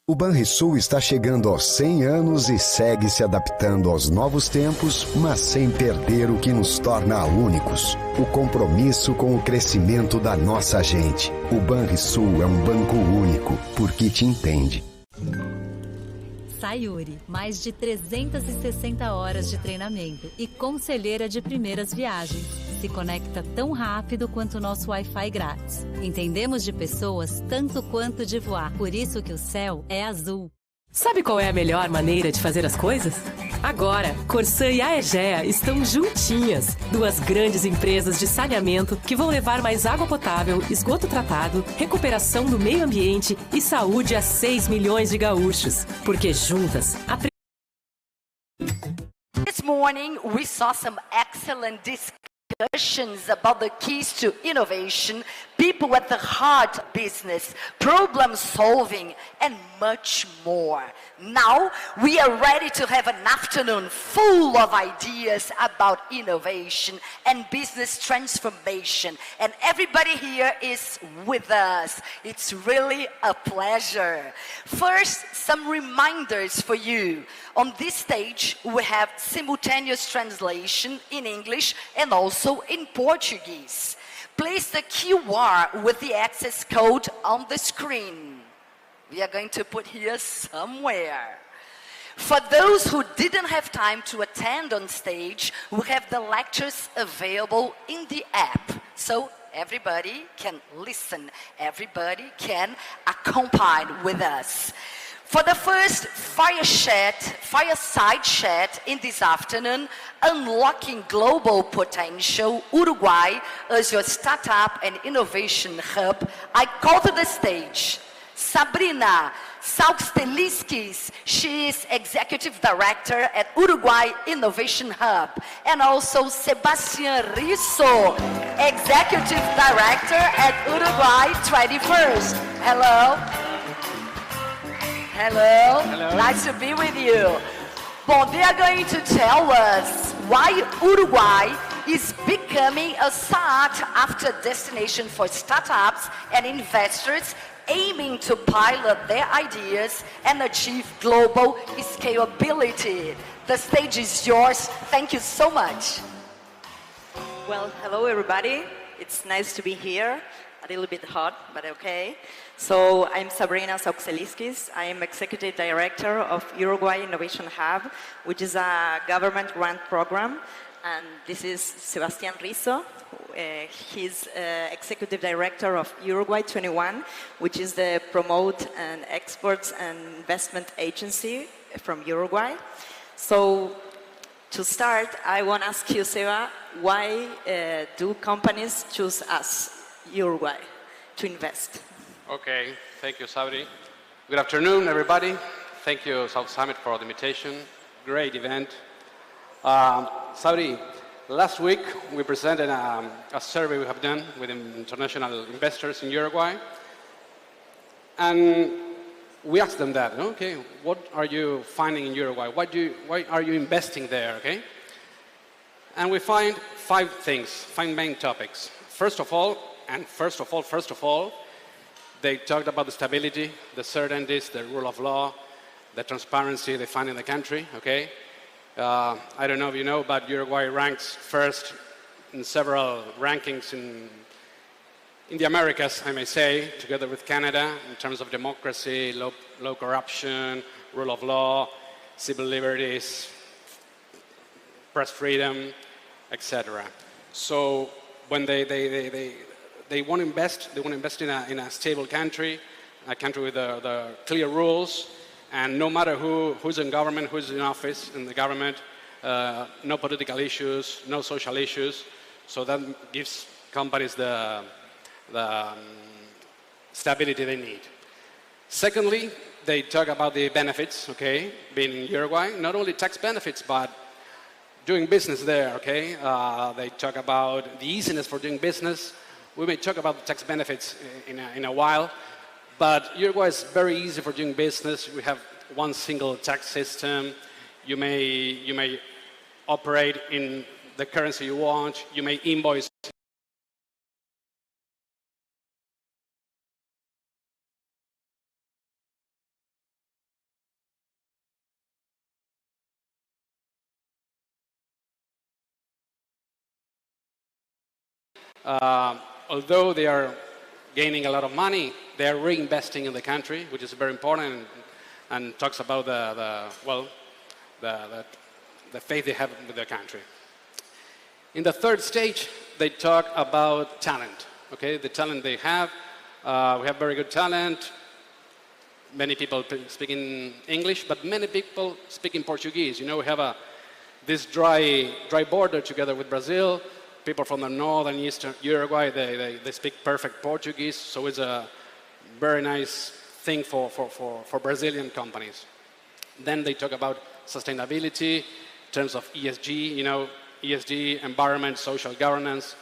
O Banrisul está chegando aos 100 anos e segue se adaptando aos novos tempos, mas sem perder o que nos torna únicos: o compromisso com o crescimento da nossa gente. O Banrisul é um banco único, porque te entende. Sayuri, mais de 360 horas de treinamento e conselheira de primeiras viagens. Se conecta tão rápido quanto o nosso Wi-Fi grátis. Entendemos de pessoas tanto quanto de voar. Por isso que o céu é azul. Sabe qual é a melhor maneira de fazer as coisas? Agora, Corsã e a Egea estão juntinhas. Duas grandes empresas de saneamento que vão levar mais água potável, esgoto tratado, recuperação do meio ambiente e saúde a 6 milhões de gaúchos. Porque juntas... This morning we saw some excellent discussions about the keys to innovation, people at the heart of business, problem solving, and much more. Now we are ready to have an afternoon full of ideas about innovation and business transformation. And everybody here is with us. It's really a pleasure. First, some reminders for you. On this stage, we have simultaneous translation in English and also in Portuguese. Place the QR with the access code on the screen. We are going to put here somewhere. For those who didn't have time to attend on stage, we have the lectures available in the app. So everybody can listen, everybody can accompany with us. For the first fireside chat in this afternoon, Unlocking Global Potential, Uruguay as your startup and innovation hub, I call to the stage Sabrina Sauxteliskis. She is Executive Director at Uruguay Innovation Hub. And also Sebastian Risso, Executive Director at Uruguay 21st. Hello. Hello. Hello. Nice to be with you. Well, they are going to tell us why Uruguay is becoming a sought-after destination for startups and investors aiming to pilot their ideas and achieve global scalability. The stage is yours. Thank you so much. Well, hello everybody. It's nice to be here. A little bit hot, but okay. So I'm Sabrina Sauxteliskis. I am Executive Director of Uruguay Innovation Hub, which is a government grant program. And this is Sebastian Risso. He's Executive Director of Uruguay 21, which is the promote and exports and investment agency from Uruguay. So to start, I want to ask you, Seba, why do companies choose us, Uruguay, to invest? Okay, thank you, Sabri. Good afternoon, everybody. Thank you, South Summit, for the invitation. Great event. Sabri, last week we presented a survey we have done with international investors in Uruguay. And we asked them that, okay, what are you finding in Uruguay? Why are you investing there, okay? And we find five main topics. First of all, they talked about the stability, the certainties, the rule of law, the transparency they find in the country, okay? I don't know if you know, but Uruguay ranks first in several rankings in the Americas, I may say, together with Canada, in terms of democracy, low corruption, rule of law, civil liberties, press freedom, etc. So when they want to invest, in a stable country, a country with the clear rules, and no matter who's in government, who's in office in the government, no political issues, no social issues. So that gives companies the stability they need. Secondly, they talk about the benefits, okay, being in Uruguay, not only tax benefits, but doing business there, okay? They talk about the easiness for doing business. We may talk about the tax benefits in a while, but Uruguay is very easy for doing business. We have one single tax system. You may operate in the currency you want. You may invoice Although they are gaining a lot of money, they are reinvesting in the country, which is very important, and talks about the faith they have with the country. In the third stage, they talk about talent. Okay, the talent they have. We have very good talent. Many people speaking English, but many people speaking Portuguese. You know, we have this dry border together with Brazil. People from the north and eastern Uruguay, they speak perfect Portuguese, so it's a very nice thing for Brazilian companies. Then they talk about sustainability in terms of ESG, you know, ESG, environment, social governance.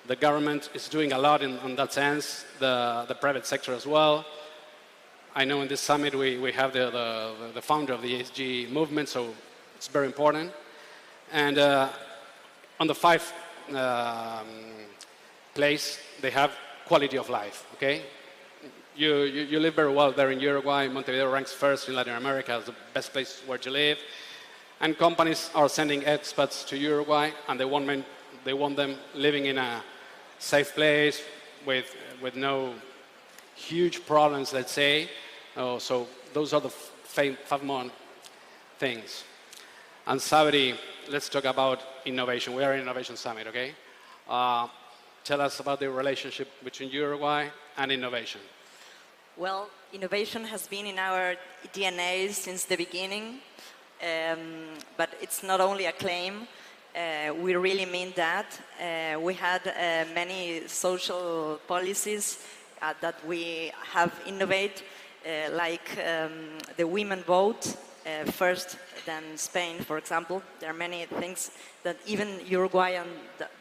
The government is doing a lot in that sense, the private sector as well. I know in this summit we have the founder of the ESG movement, so it's very important. And on the fifth place, they have quality of life, okay? You live very well there in Uruguay. Montevideo ranks first in Latin America as the best place where to live. And companies are sending expats to Uruguay, and they want them living in a safe place with no huge problems, let's say. So those are the five more things. And Sabri, let's talk about innovation. We are an innovation summit, okay? Tell us about the relationship between Uruguay and innovation. Well, innovation has been in our DNA since the beginning, but it's not only a claim. We really mean that. We had many social policies that we have innovated, like the women vote, first than Spain, for example. There are many things that even Uruguayan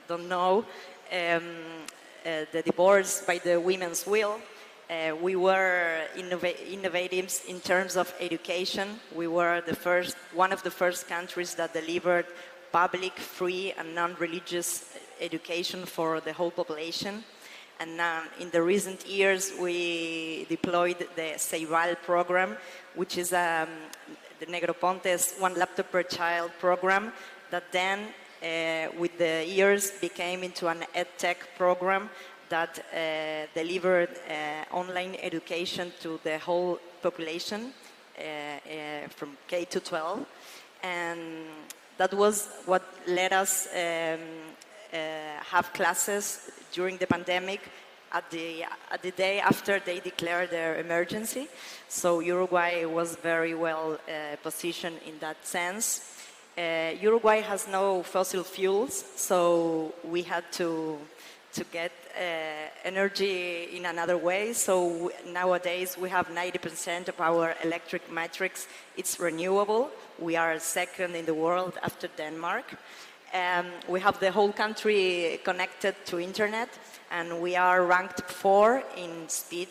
don't know. The divorce by the women's will. We were innovative in terms of education. We were one of the first countries that delivered public, free, and non-religious education for the whole population. And now, in the recent years, we deployed the Ceibal program, which is the Negroponte's One Laptop Per Child program that then, with the years, became into an EdTech program that delivered online education to the whole population from K to 12. And that was what let us have classes during the pandemic at the day after they declared their emergency. So Uruguay was very well positioned in that sense. Uruguay has no fossil fuels, so we had to get energy in another way. So nowadays we have 90% of our electric matrix, it's renewable. We are second in the world after Denmark. We have the whole country connected to internet, and we are ranked 4 in speed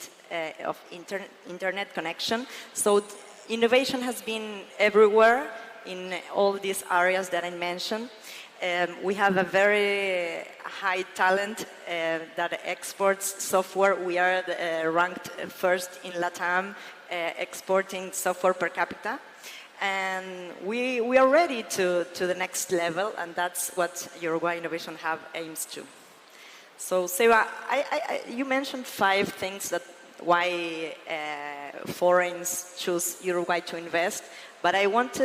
of internet connection. So innovation has been everywhere in all these areas that I mentioned. We have a very high talent that exports software. We are ranked first in LATAM, exporting software per capita. And we are ready to the next level, and that's what Uruguay Innovation Hub aims to. So, Seba, you mentioned 5 things that why foreigners choose Uruguay to invest, but I want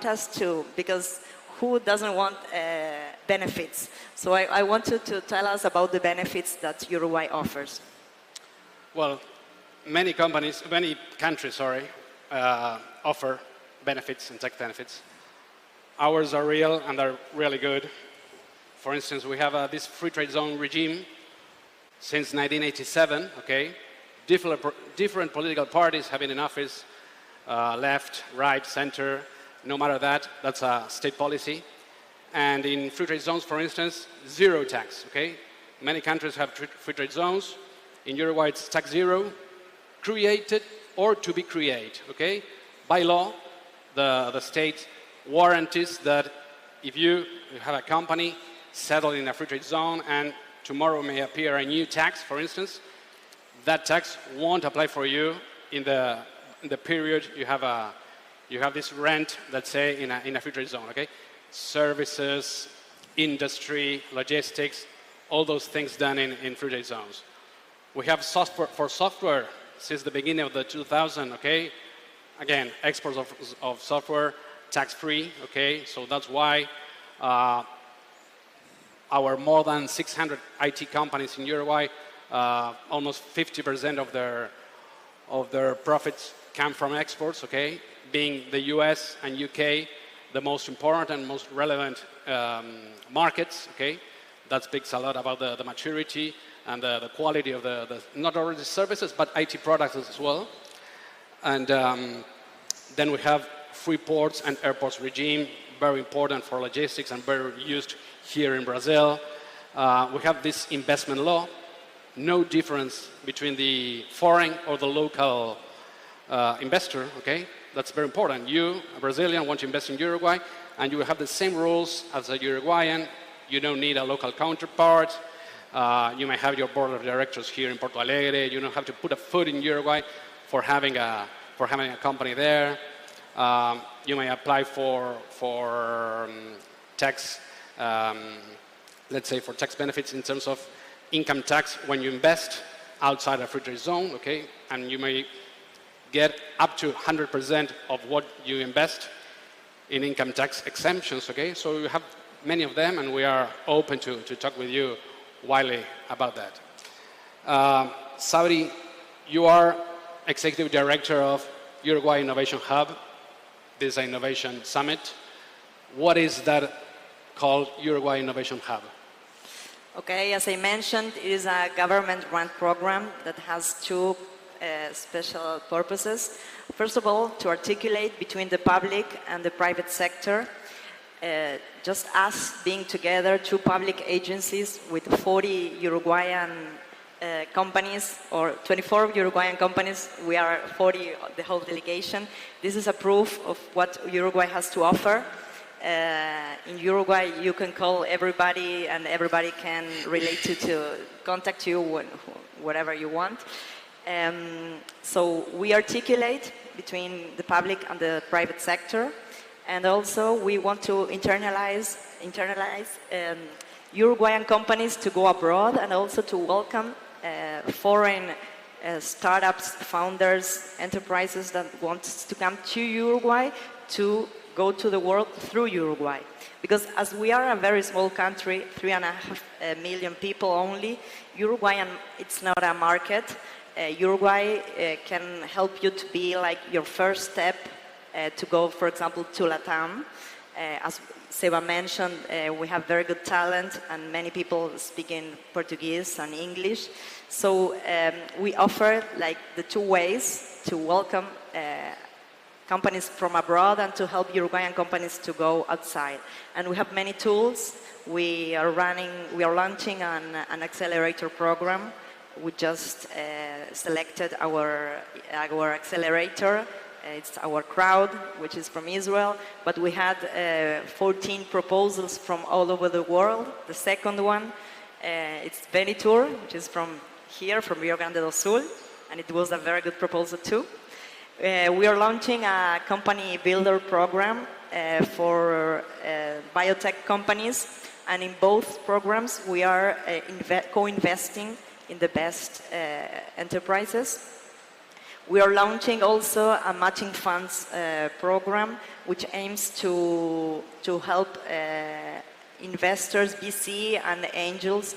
us to, because who doesn't want benefits? So I want you to tell us about the benefits that Uruguay offers. Well, many countries, offer benefits and tax benefits. Ours are real and are really good. For instance, we have this free trade zone regime since 1987, okay? Different political parties have been in office, left, right, center, no matter that, that's a state policy. And in free trade zones, for instance, 0 tax, okay? Many countries have free trade zones. In Uruguay, it's tax 0, created or to be created, okay? By law, the state warranties that if you have a company settled in a free trade zone and tomorrow may appear a new tax, for instance, that tax won't apply for you in the period you have this rent, let's say, in a free trade zone, okay? Services, industry, logistics, all those things done in free trade zones. We have software since the beginning of the 2000, okay? Again, exports of software, tax-free, okay? So that's why our more than 600 IT companies in Uruguay, almost 50% of their profits come from exports, okay? Being the US and UK the most important and most relevant markets, okay? That speaks a lot about the maturity and the quality of the not only the services, but IT products as well. And then we have free ports and airports regime, very important for logistics and very used here in Brazil. We have this investment law, no difference between the foreign or the local investor, okay? That's very important. You, a Brazilian, want to invest in Uruguay, and you have the same rules as a Uruguayan. You don't need a local counterpart. You may have your board of directors here in Porto Alegre. You don't have to put a foot in Uruguay for having a company there. You may apply for tax, let's say for tax benefits in terms of income tax when you invest outside a free trade zone, okay? And you may get up to 100% of what you invest in income tax exemptions, okay? So you have many of them, and we are open to talk with you widely about that. Sabri, you are Executive Director of Uruguay Innovation Hub. This is an innovation summit. What is that called Uruguay Innovation Hub? Okay, as I mentioned, it is a government-run program that has two special purposes. First of all, to articulate between the public and the private sector, just us being together, two public agencies with 40 Uruguayan companies, or 24 Uruguayan companies, we are 40, the whole delegation. This is a proof of what Uruguay has to offer. In Uruguay, you can call everybody and everybody can relate to contact you whatever you want. So we articulate between the public and the private sector, and also we want to internalize Uruguayan companies to go abroad and also to welcome foreign startups, founders, enterprises that want to come to Uruguay to go to the world through Uruguay. Because as we are a very small country, 3.5 million people only, Uruguay, it's not a market. Uruguay can help you to be like your first step to go, for example, to LATAM. As Seba mentioned, we have very good talent and many people speaking Portuguese and English. So we offer like the two ways to welcome companies from abroad and to help Uruguayan companies to go outside. And we have many tools. We are launching an accelerator program. We just selected our accelerator. It's our crowd, which is from Israel, but we had 14 proposals from all over the world. The second one, it's Benitur, which is from here, from Rio Grande do Sul, and it was a very good proposal too. We are launching a company builder program for biotech companies, and in both programs we are co-investing in the best enterprises. We are launching also a matching funds program which aims to help investors, VC and angels.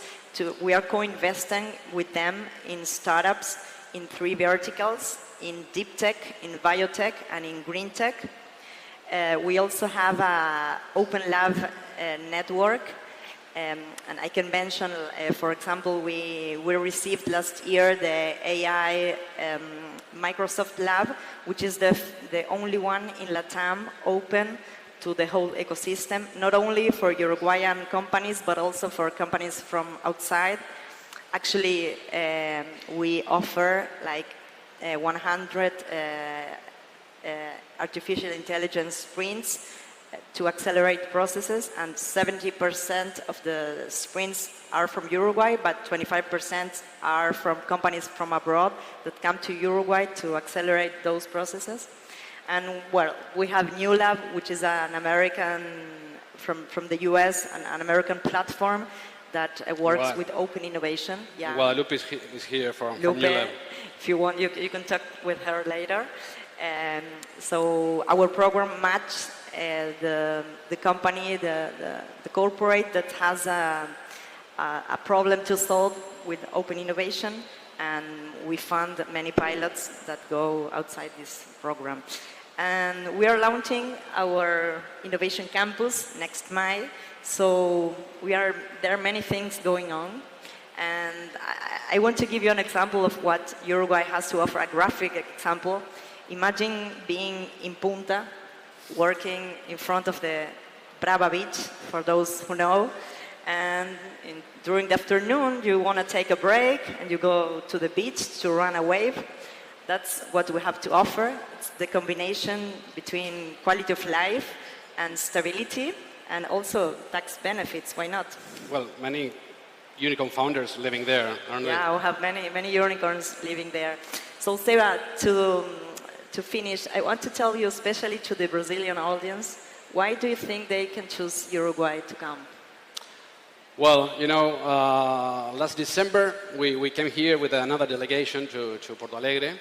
We are co-investing with them in startups in 3 verticals, in deep tech, in biotech and in green tech. We also have an open lab network. And I can mention, for example, we received last year the AI Microsoft Lab, which is the only one in LATAM open to the whole ecosystem, not only for Uruguayan companies, but also for companies from outside. Actually, we offer like 100 artificial intelligence sprints to accelerate processes, and 70% of the sprints are from Uruguay, but 25% are from companies from abroad that come to Uruguay to accelerate those processes. And well, we have New Lab, which is an American, from the US, an American platform that works Right. with open innovation. Yeah. Well, Lupe is here from Lupe, ULEB. if you want, you can talk with her later. And so our program matches the company, the corporate that has a problem to solve with open innovation, and we fund many pilots that go outside this program. And we are launching our innovation campus next May. So there are many things going on. And I want to give you an example of what Uruguay has to offer, a graphic example. Imagine being in Punta, working in front of the Brava Beach, for those who know. And during the afternoon, you want to take a break and you go to the beach to run a wave. That's what we have to offer. It's the combination between quality of life and stability, and also tax benefits. Why not? Well, many unicorn founders living there, aren't they? Yeah, we have many unicorns living there. So, Seba, to finish, I want to tell you, especially to the Brazilian audience, why do you think they can choose Uruguay to come? Well, you know, last December we came here with another delegation to Porto Alegre.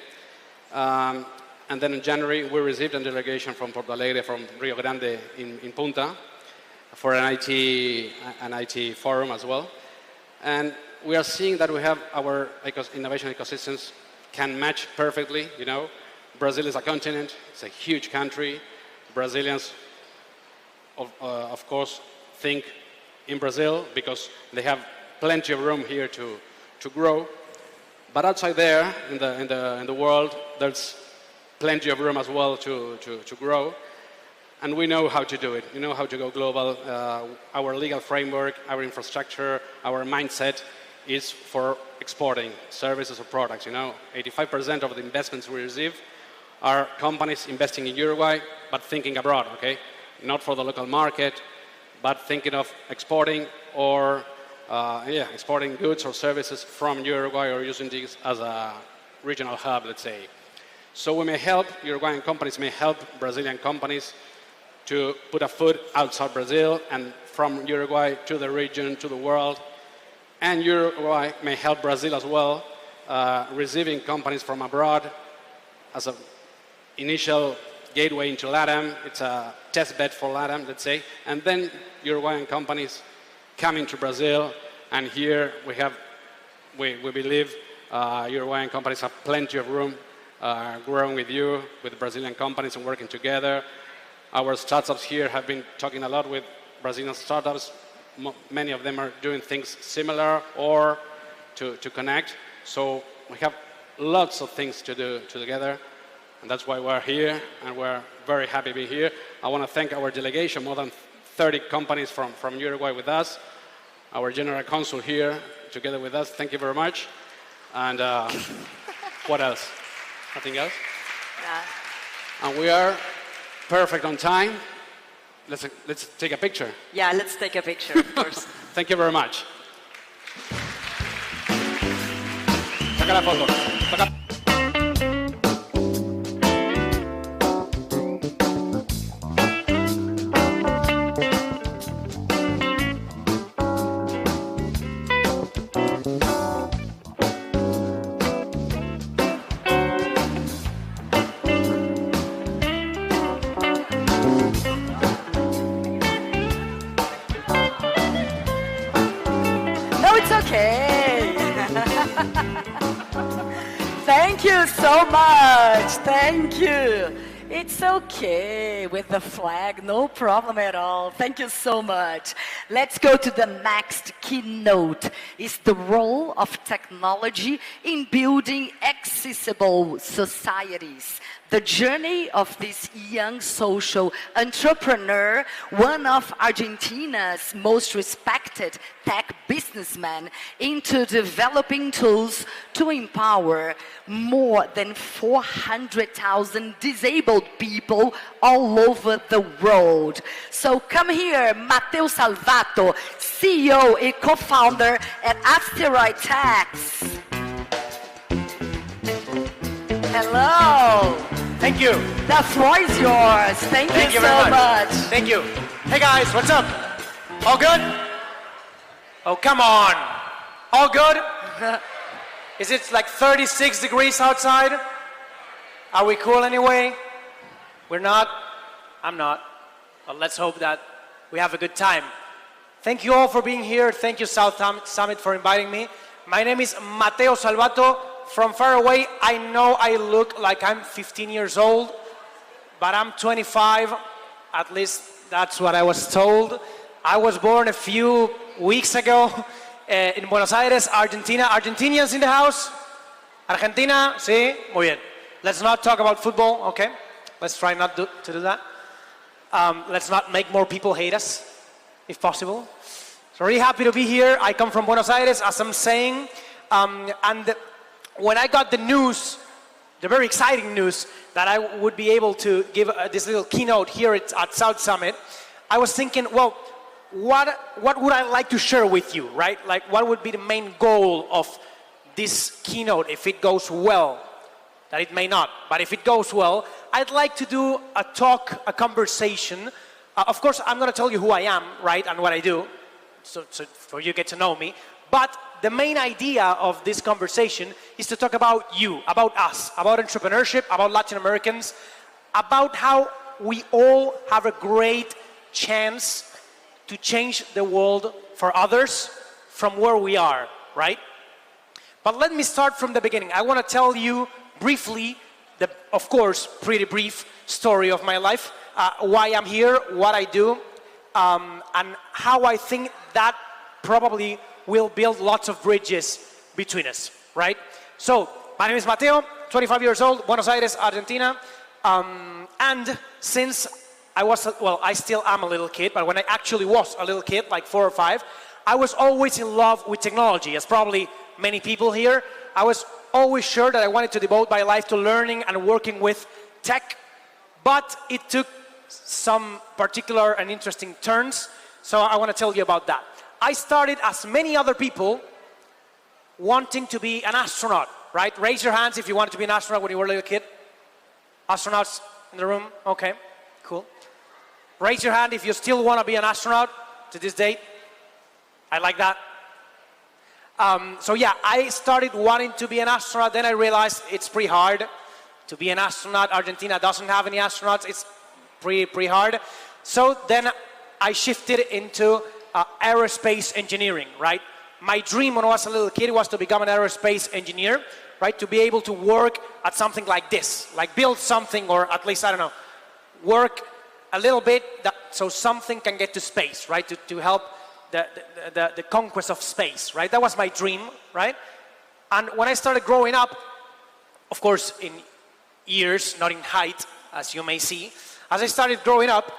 And then in January we received a delegation from Porto Alegre, from Rio Grande in Punta, for an IT forum as well. And we are seeing that we have our innovation ecosystems can match perfectly, you know. Brazil is a continent, it's a huge country. Brazilians, of course, think in Brazil because they have plenty of room here to grow. But outside there, in the world, there's plenty of room as well to grow. And we know how to do it. We know how to go global. Our legal framework, our infrastructure, our mindset is for exporting services or products. You know, 85% of the investments we receive are companies investing in Uruguay, but thinking abroad, okay? Not for the local market, but thinking of exporting or exporting goods or services from Uruguay, or using this as a regional hub, let's say. So we may help, Uruguayan companies may help Brazilian companies to put a foot outside Brazil and from Uruguay to the region, to the world. And Uruguay may help Brazil as well, receiving companies from abroad as an initial gateway into LATAM. It's a test bed for LATAM, let's say. And then Uruguayan companies coming to Brazil. And here we believe Uruguayan companies have plenty of room growing with you, with Brazilian companies and working together. Our startups here have been talking a lot with Brazilian startups. Many of them are doing things similar or to connect. So we have lots of things to do together. And that's why we're here, and we're very happy to be here. I want to thank our delegation, more than 30 companies from Uruguay with us. Our general counsel here, together with us. Thank you very much. And what else? Nothing else? Yeah. And we are perfect on time. Let's take a picture. Yeah, let's take a picture, of course. Thank you very much. Saca la foto. Saca. Okay. Thank you so much. Thank you. It's okay with the flag, no problem at all. Thank you so much. Let's go to the next keynote. It's the role of technology in building accessible societies. The journey of this young social entrepreneur, one of Argentina's most respected tech businessmen, into developing tools to empower more than 400,000 disabled people all over the world. So come here, Mateo Salvato, CEO and co-founder at Asteroid Tax. Hello. Thank you. The floor is yours. Thank you so much. Thank you. Hey guys, what's up? All good? Oh, come on. All good? Is it like 36 degrees outside? Are we cool anyway? We're not? I'm not. Well, let's hope that we have a good time. Thank you all for being here. Thank you, South Summit, for inviting me. My name is Mateo Salvato. From far away, I know I look like I'm 15 years old, but I'm 25. At least that's what I was told. I was born a few weeks ago in Buenos Aires, Argentina. Argentinians in the house? Argentina? Sí? Muy bien. Let's not talk about football, okay? Let's try not to do that. Let's not make more people hate us, if possible. So really happy to be here. I come from Buenos Aires, as I'm saying. And when I got the news, the very exciting news, that I would be able to give this little keynote here at South Summit, I was thinking, well, what would I like to share with you, right? Like, what would be the main goal of this keynote if it goes well? That it may not, but if it goes well, I'd like to do a talk, a conversation. Of course, I'm going to tell you who I am, right, and what I do, so for you get to know me. But the main idea of this conversation is to talk about you, about us, about entrepreneurship, about Latin Americans, about how we all have a great chance to change the world for others from where we are, right? But let me start from the beginning. I want to tell you briefly, of course, pretty brief story of my life, why I'm here, what I do, and how I think that probably will build lots of bridges between us, right? So, my name is Mateo, 25 years old, Buenos Aires, Argentina, and since I was, well, I still am a little kid, but when I actually was a little kid, like 4 or 5, I was always in love with technology, as probably many people here. I was always sure that I wanted to devote my life to learning and working with tech, but it took some particular and interesting turns, so I want to tell you about that. I started, as many other people, wanting to be an astronaut, right? Raise your hands if you wanted to be an astronaut when you were a little kid. Astronauts in the room? Okay, cool. Raise your hand if you still want to be an astronaut to this date. I like that. So yeah, I started wanting to be an astronaut, then I realized it's pretty hard to be an astronaut. Argentina doesn't have any astronauts, it's pretty hard. So then I shifted into aerospace engineering, right? My dream when I was a little kid was to become an aerospace engineer, right? To be able to work at something like this, like build something, or at least, I don't know, work a little bit so something can get to space, right? To help the conquest of space, right? That was my dream, right? And when I started growing up, of course, in years, not in height, as you may see, as I started growing up,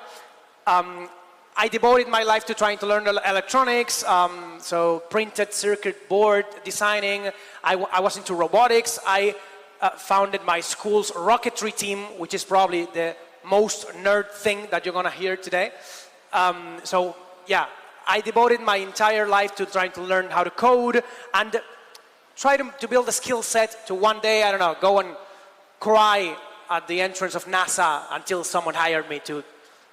I devoted my life to trying to learn electronics, so printed circuit board designing. I was into robotics. I founded my school's rocketry team, which is probably the most nerd thing that you're going to hear today. So yeah, I devoted my entire life to trying to learn how to code and try to build a skill set to one day, I don't know, go and cry at the entrance of NASA until someone hired me to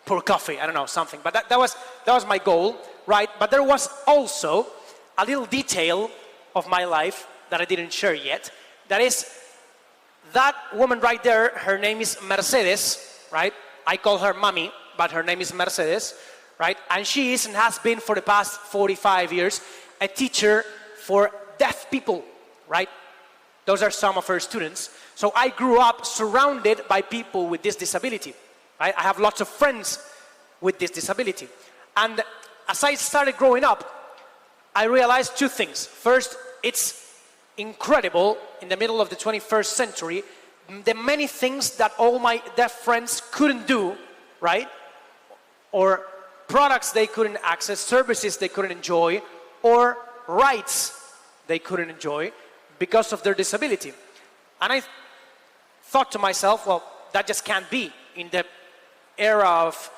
pour coffee, I don't know, something. But that was my goal, right? But there was also a little detail of my life that I didn't share yet. That is, that woman right there, her name is Mercedes, right? I call her mommy, but her name is Mercedes, right? And she is and has been for the past 45 years a teacher for deaf people, right? Those are some of her students. So I grew up surrounded by people with this disability. Right? I have lots of friends with this disability. And as I started growing up, I realized two things. First, it's incredible in the middle of the 21st century, the many things that all my deaf friends couldn't do, right? Or products they couldn't access, services they couldn't enjoy, or rights they couldn't enjoy because of their disability. And I thought to myself, well, that just can't be in the era of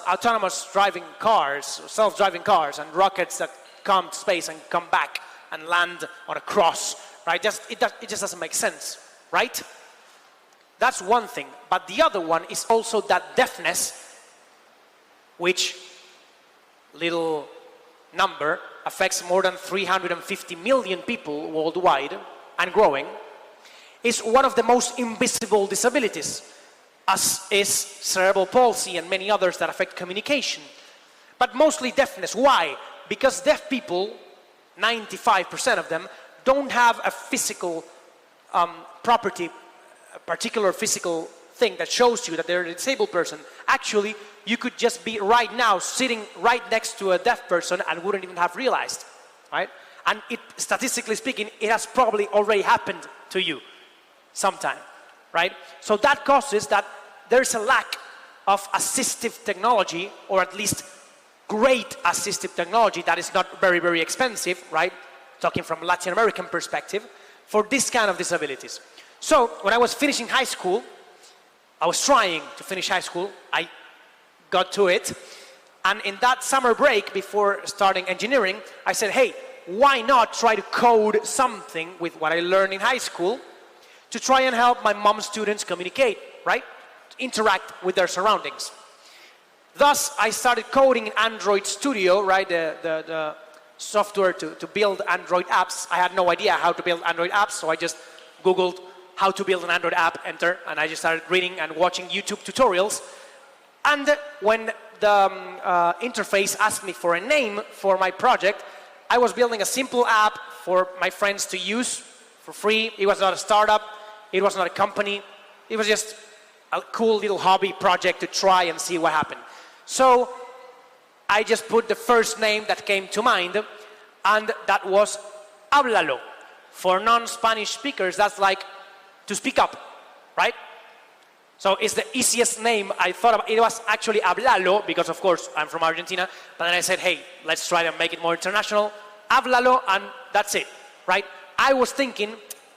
autonomous driving cars, self-driving cars, and rockets that come to space and come back and land on a cross, right? It just doesn't make sense, right? That's one thing. But the other one is also that deafness, which, little number, affects more than 350 million people worldwide and growing, is one of the most invisible disabilities, as is cerebral palsy and many others that affect communication. But mostly deafness. Why? Because deaf people, 95% of them, don't have a physical property, a particular physical thing that shows you that they're a disabled person. Actually, you could just be right now sitting right next to a deaf person and wouldn't even have realized, right? And it, statistically speaking, it has probably already happened to you sometime, right? So that causes that there's a lack of assistive technology, or at least great assistive technology that is not very, very expensive, right? Talking from Latin American perspective, for this kind of disabilities. So when I was finishing high school, I was trying to finish high school, I got to it, and in that summer break before starting engineering, I said, hey, why not try to code something with what I learned in high school to try and help my mom's students communicate, right? Interact with their surroundings. Thus, I started coding in Android Studio, right? The software to build Android apps. I had no idea how to build Android apps, so I just Googled how to build an Android app, enter, and I just started reading and watching YouTube tutorials. And when the interface asked me for a name for my project, I was building a simple app for my friends to use for free. It was not a startup, it was not a company, it was just a cool little hobby project to try and see what happened. So I just put the first name that came to mind, and that was Háblalo. For non-Spanish speakers, that's like to speak up, right? So it's the easiest name I thought about. It was actually Háblalo, because of course I'm from Argentina, but then I said, hey, let's try to make it more international. Háblalo, and that's it, right? I was thinking,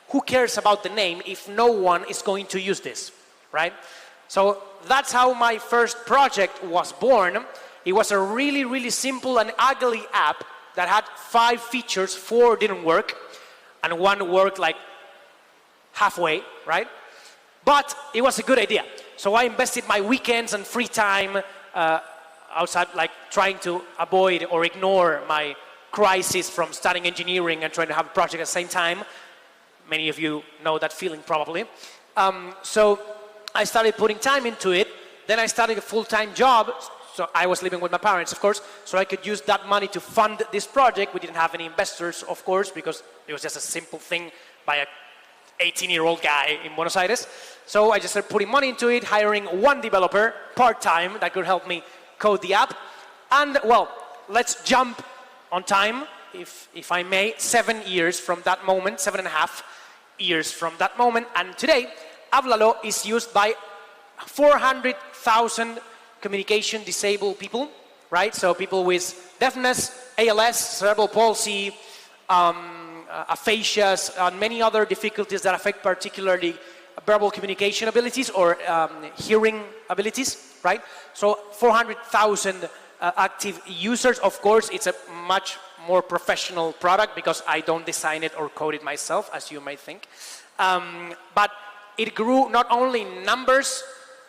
who cares about the name if no one is going to use this, right? So that's how my first project was born. It was a really, really simple and ugly app that had 5 features, 4 didn't work, and 1 worked like halfway, right? But it was a good idea. So I invested my weekends and free time outside, like trying to avoid or ignore my crisis from studying engineering and trying to have a project at the same time. Many of you know that feeling probably. So I started putting time into it. Then I started a full-time job. So I was living with my parents, of course, so I could use that money to fund this project. We didn't have any investors, of course, because it was just a simple thing by a 18-year-old guy in Buenos Aires. So I just started putting money into it, hiring 1 developer part-time that could help me code the app. And well, let's jump on time, if I may, 7 years from that moment, 7.5 years from that moment. And today, Háblalo is used by 400,000 communication disabled people, right? So people with deafness, ALS, cerebral palsy, aphasias, and many other difficulties that affect particularly verbal communication abilities or hearing abilities, right? So 400,000 active users. Of course, it's a much more professional product because I don't design it or code it myself, as you might think. But it grew not only in numbers,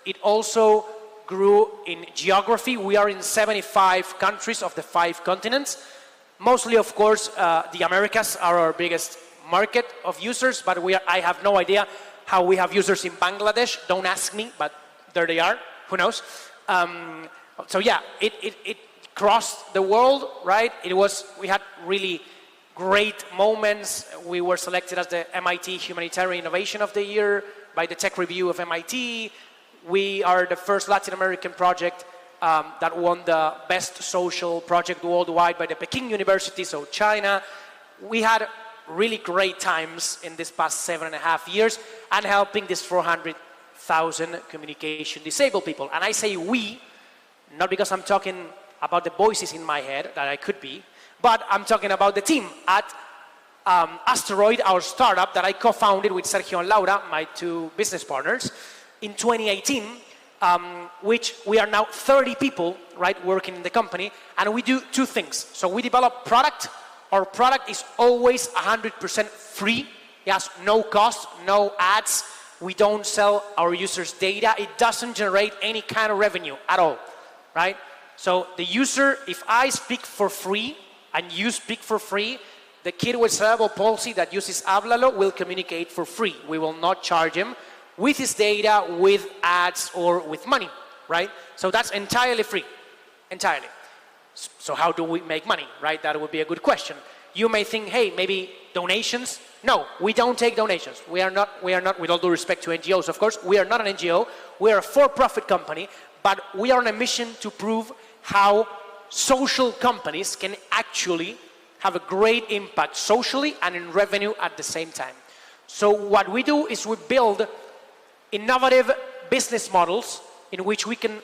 it also grew in geography. We are in 75 countries of the 5 continents. Mostly, of course, the Americas are our biggest market of users, but I have no idea how we have users in Bangladesh. Don't ask me, but there they are. Who knows? So yeah, it crossed the world, right? We had really great moments. We were selected as the MIT Humanitarian Innovation of the Year by the Tech Review of MIT. We are the first Latin American project that won the best social project worldwide by the Peking University, so China. We had really great times in this past 7.5 years and helping these 400,000 communication disabled people. And I say we, not because I'm talking about the voices in my head that I could be, but I'm talking about the team at Asteroid, our startup that I co-founded with Sergio and Laura, my 2 business partners, in 2018, which we are now 30 people, right, working in the company, and we do 2 things. So we develop product. Our product is always 100% free. It has no cost, no ads. We don't sell our users' data. It doesn't generate any kind of revenue at all, right? So the user, if I speak for free, and you speak for free, the kid with cerebral palsy that uses Háblalo will communicate for free. We will not charge him with his data, with ads, or with money, right? So that's entirely free, entirely. So how do we make money, right? That would be a good question. You may think, hey, maybe donations. No, we don't take donations. We are not, with all due respect to NGOs, of course, we are not an NGO. We are a for-profit company, but we are on a mission to prove how social companies can actually have a great impact socially and in revenue at the same time. So what we do is we build innovative business models in which we can,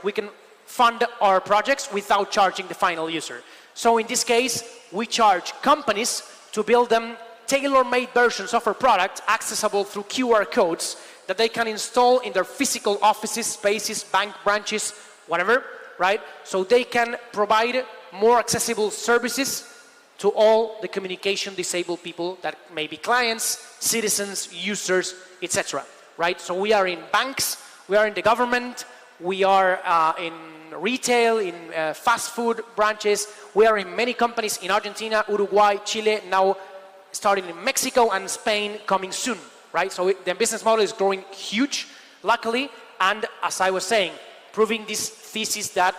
we can fund our projects without charging the final user. So in this case, we charge companies to build them tailor-made versions of our product accessible through QR codes that they can install in their physical offices, spaces, bank branches, whatever, right? So they can provide more accessible services to all the communication disabled people that may be clients, citizens, users, etc. Right? So we are in banks, we are in the government, we are in retail, in fast food branches, we are in many companies in Argentina, Uruguay, Chile, now starting in Mexico and Spain coming soon, right? So the business model is growing huge, luckily, and as I was saying, proving this thesis that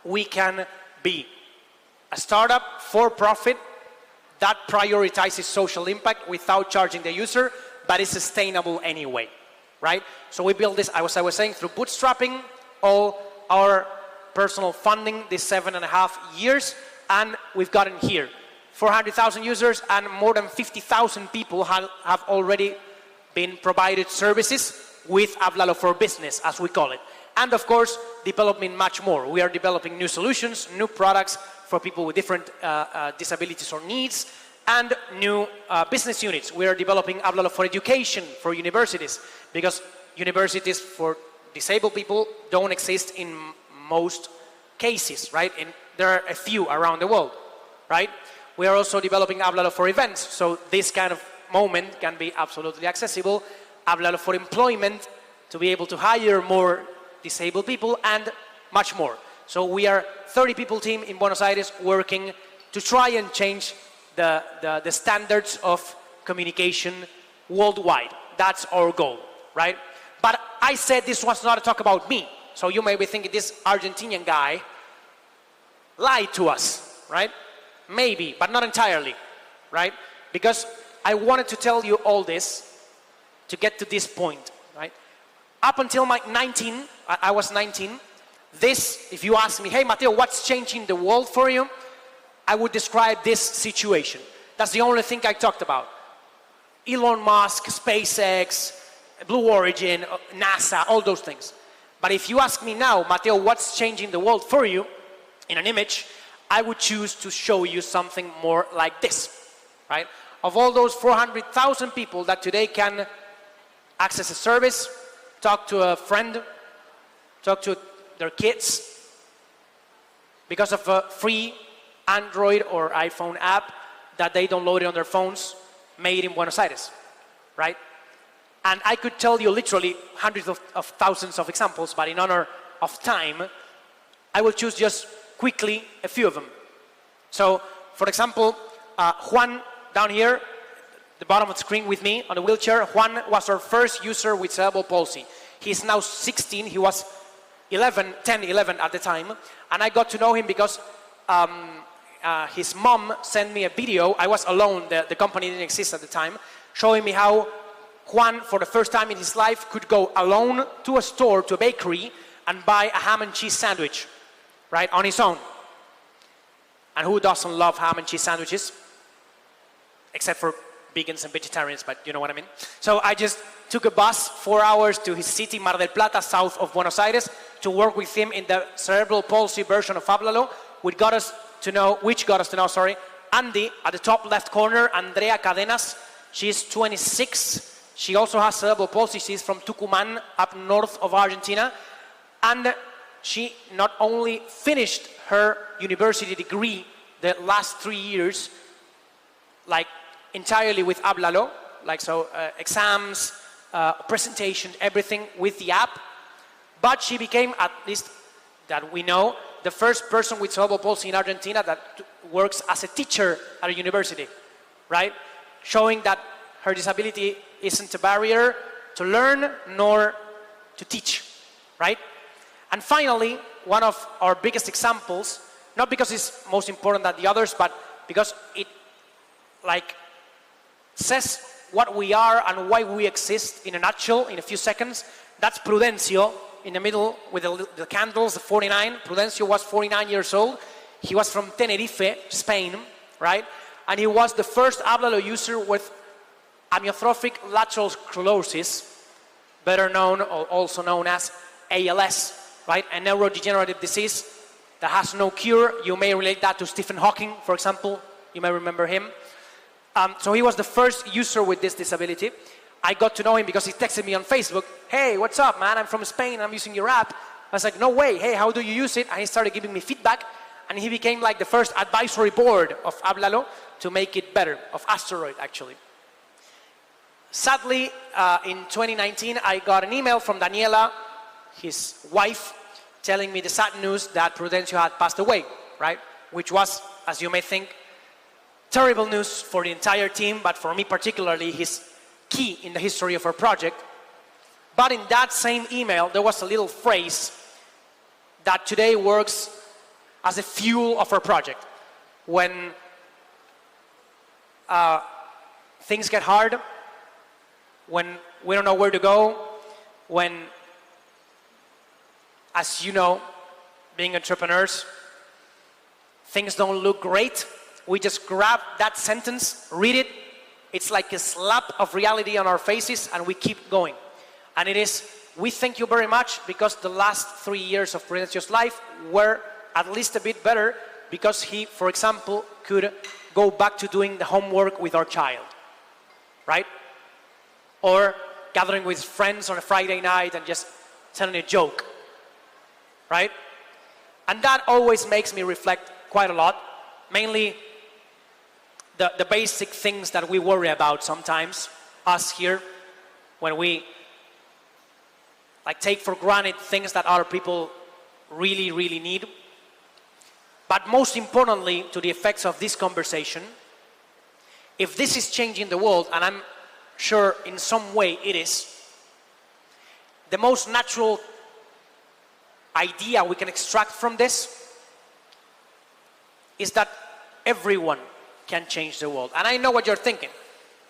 we can be a startup for profit that prioritizes social impact without charging the user, but is sustainable anyway, right? So we build this, as I was saying, through bootstrapping, all our personal funding this 7.5 years, and we've gotten here. 400,000 users and more than 50,000 people have already been provided services with Háblalo for Business, as we call it. And of course, developing much more. We are developing new solutions, new products for people with different disabilities or needs, and new business units. We are developing Háblalo for education, for universities, because universities for disabled people don't exist in most cases, right? And there are a few around the world, right? We are also developing Háblalo for events, so this kind of moment can be absolutely accessible. Háblalo for employment, to be able to hire more disabled people, and much more. So we are 30 people team in Buenos Aires working to try and change the standards of communication worldwide. That's our goal, right? But I said this was not a talk about me. So you may be thinking this Argentinian guy lied to us, right? Maybe, but not entirely, right? Because I wanted to tell you all this to get to this point, right? Up until I was 19, this, if you ask me, hey Mateo, what's changing the world for you? I would describe this situation. That's the only thing I talked about. Elon Musk, SpaceX, Blue Origin, NASA, all those things. But if you ask me now, Mateo, what's changing the world for you in an image, I would choose to show you something more like this, right? Of all those 400,000 people that today can access a service, talk to a friend, talk to their kids, because of a free Android or iPhone app that they downloaded on their phones, made in Buenos Aires, right? And I could tell you literally hundreds of thousands of examples, but in honor of time, I will choose just quickly a few of them. So, for example, Juan down here, the bottom of the screen with me on the wheelchair, Juan was our first user with cerebral palsy. He's now 16, he was 11 at the time, and I got to know him because his mom sent me a video. I was alone, the company didn't exist at the time, showing me how Juan, for the first time in his life, could go alone to a store, to a bakery, and buy a ham and cheese sandwich, right, on his own. And who doesn't love ham and cheese sandwiches? Except for vegans and vegetarians, but you know what I mean. So I just took a bus 4 hours to his city, Mar del Plata, south of Buenos Aires, to work with him in the cerebral palsy version of Háblalo, which got us to know, Andy, at the top left corner, Andrea Cadenas, she's 26. She also has cerebral palsy. She's from Tucumán, up north of Argentina. And she not only finished her university degree the last 3 years, like entirely with Háblalo, like so exams, presentation, everything with the app, but she became, at least that we know, the first person with cerebral palsy in Argentina that works as a teacher at a university, right? Showing that her disability isn't a barrier to learn nor to teach, right? And finally, one of our biggest examples, not because it's most important than the others, but because it like says what we are and why we exist in a nutshell in a few seconds. That's Prudencio in the middle with the candles, the 49. Prudencio was 49 years old. He was from Tenerife, Spain, right? And he was the first Ablalo user with amyotrophic lateral sclerosis, better known or also known as ALS, right? A neurodegenerative disease that has no cure. You may relate that to Stephen Hawking, for example. You may remember him. So he was the first user with this disability. I got to know him because he texted me on Facebook, hey, what's up, man? I'm from Spain, I'm using your app. I was like, no way, hey, how do you use it? And he started giving me feedback, and he became like the first advisory board of Hablalo to make it better, of Asteroid, actually. Sadly, in 2019, I got an email from Daniela, his wife, telling me the sad news that Prudencio had passed away, right? Which was, as you may think, terrible news for the entire team, but for me particularly, his key in the history of our project. But in that same email, there was a little phrase that today works as a fuel of our project. When things get hard, when we don't know where to go, when, as you know, being entrepreneurs, things don't look great, we just grab that sentence, read it, it's like a slap of reality on our faces, and we keep going. And it is, we thank you very much because the last 3 years of Prudencio's life were at least a bit better because he, for example, could go back to doing the homework with our child, right? Or gathering with friends on a Friday night and just telling a joke, right? And that always makes me reflect quite a lot, mainly the basic things that we worry about sometimes, us here, when we like take for granted things that other people really, really need. But most importantly, to the effects of this conversation, if this is changing the world, and I'm sure in some way it is, the most natural idea we can extract from this is that everyone can change the world. And I know what you're thinking.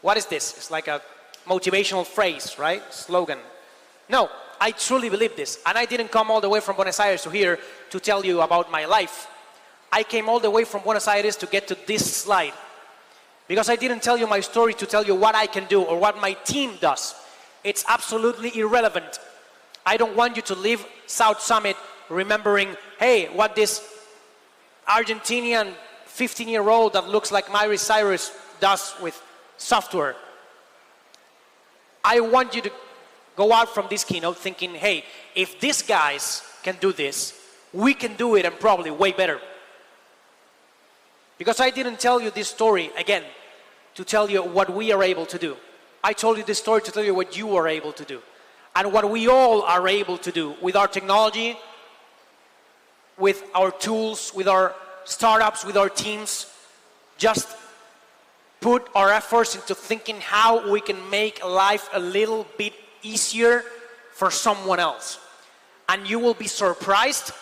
What is this? It's like a motivational phrase, right? Slogan. No, I truly believe this. And I didn't come all the way from Buenos Aires to here to tell you about my life. I came all the way from Buenos Aires to get to this slide. Because I didn't tell you my story to tell you what I can do or what my team does. It's absolutely irrelevant. I don't want you to leave South Summit remembering, hey, what this Argentinian 15-year-old that looks like Miley Cyrus does with software. I want you to go out from this keynote thinking, hey, if these guys can do this, we can do it and probably way better. Because I didn't tell you this story, again, to tell you what we are able to do. I told you this story to tell you what you are able to do. And what we all are able to do with our technology, with our tools, with our startups, with our teams. Just put our efforts into thinking how we can make life a little bit easier for someone else. And you will be surprised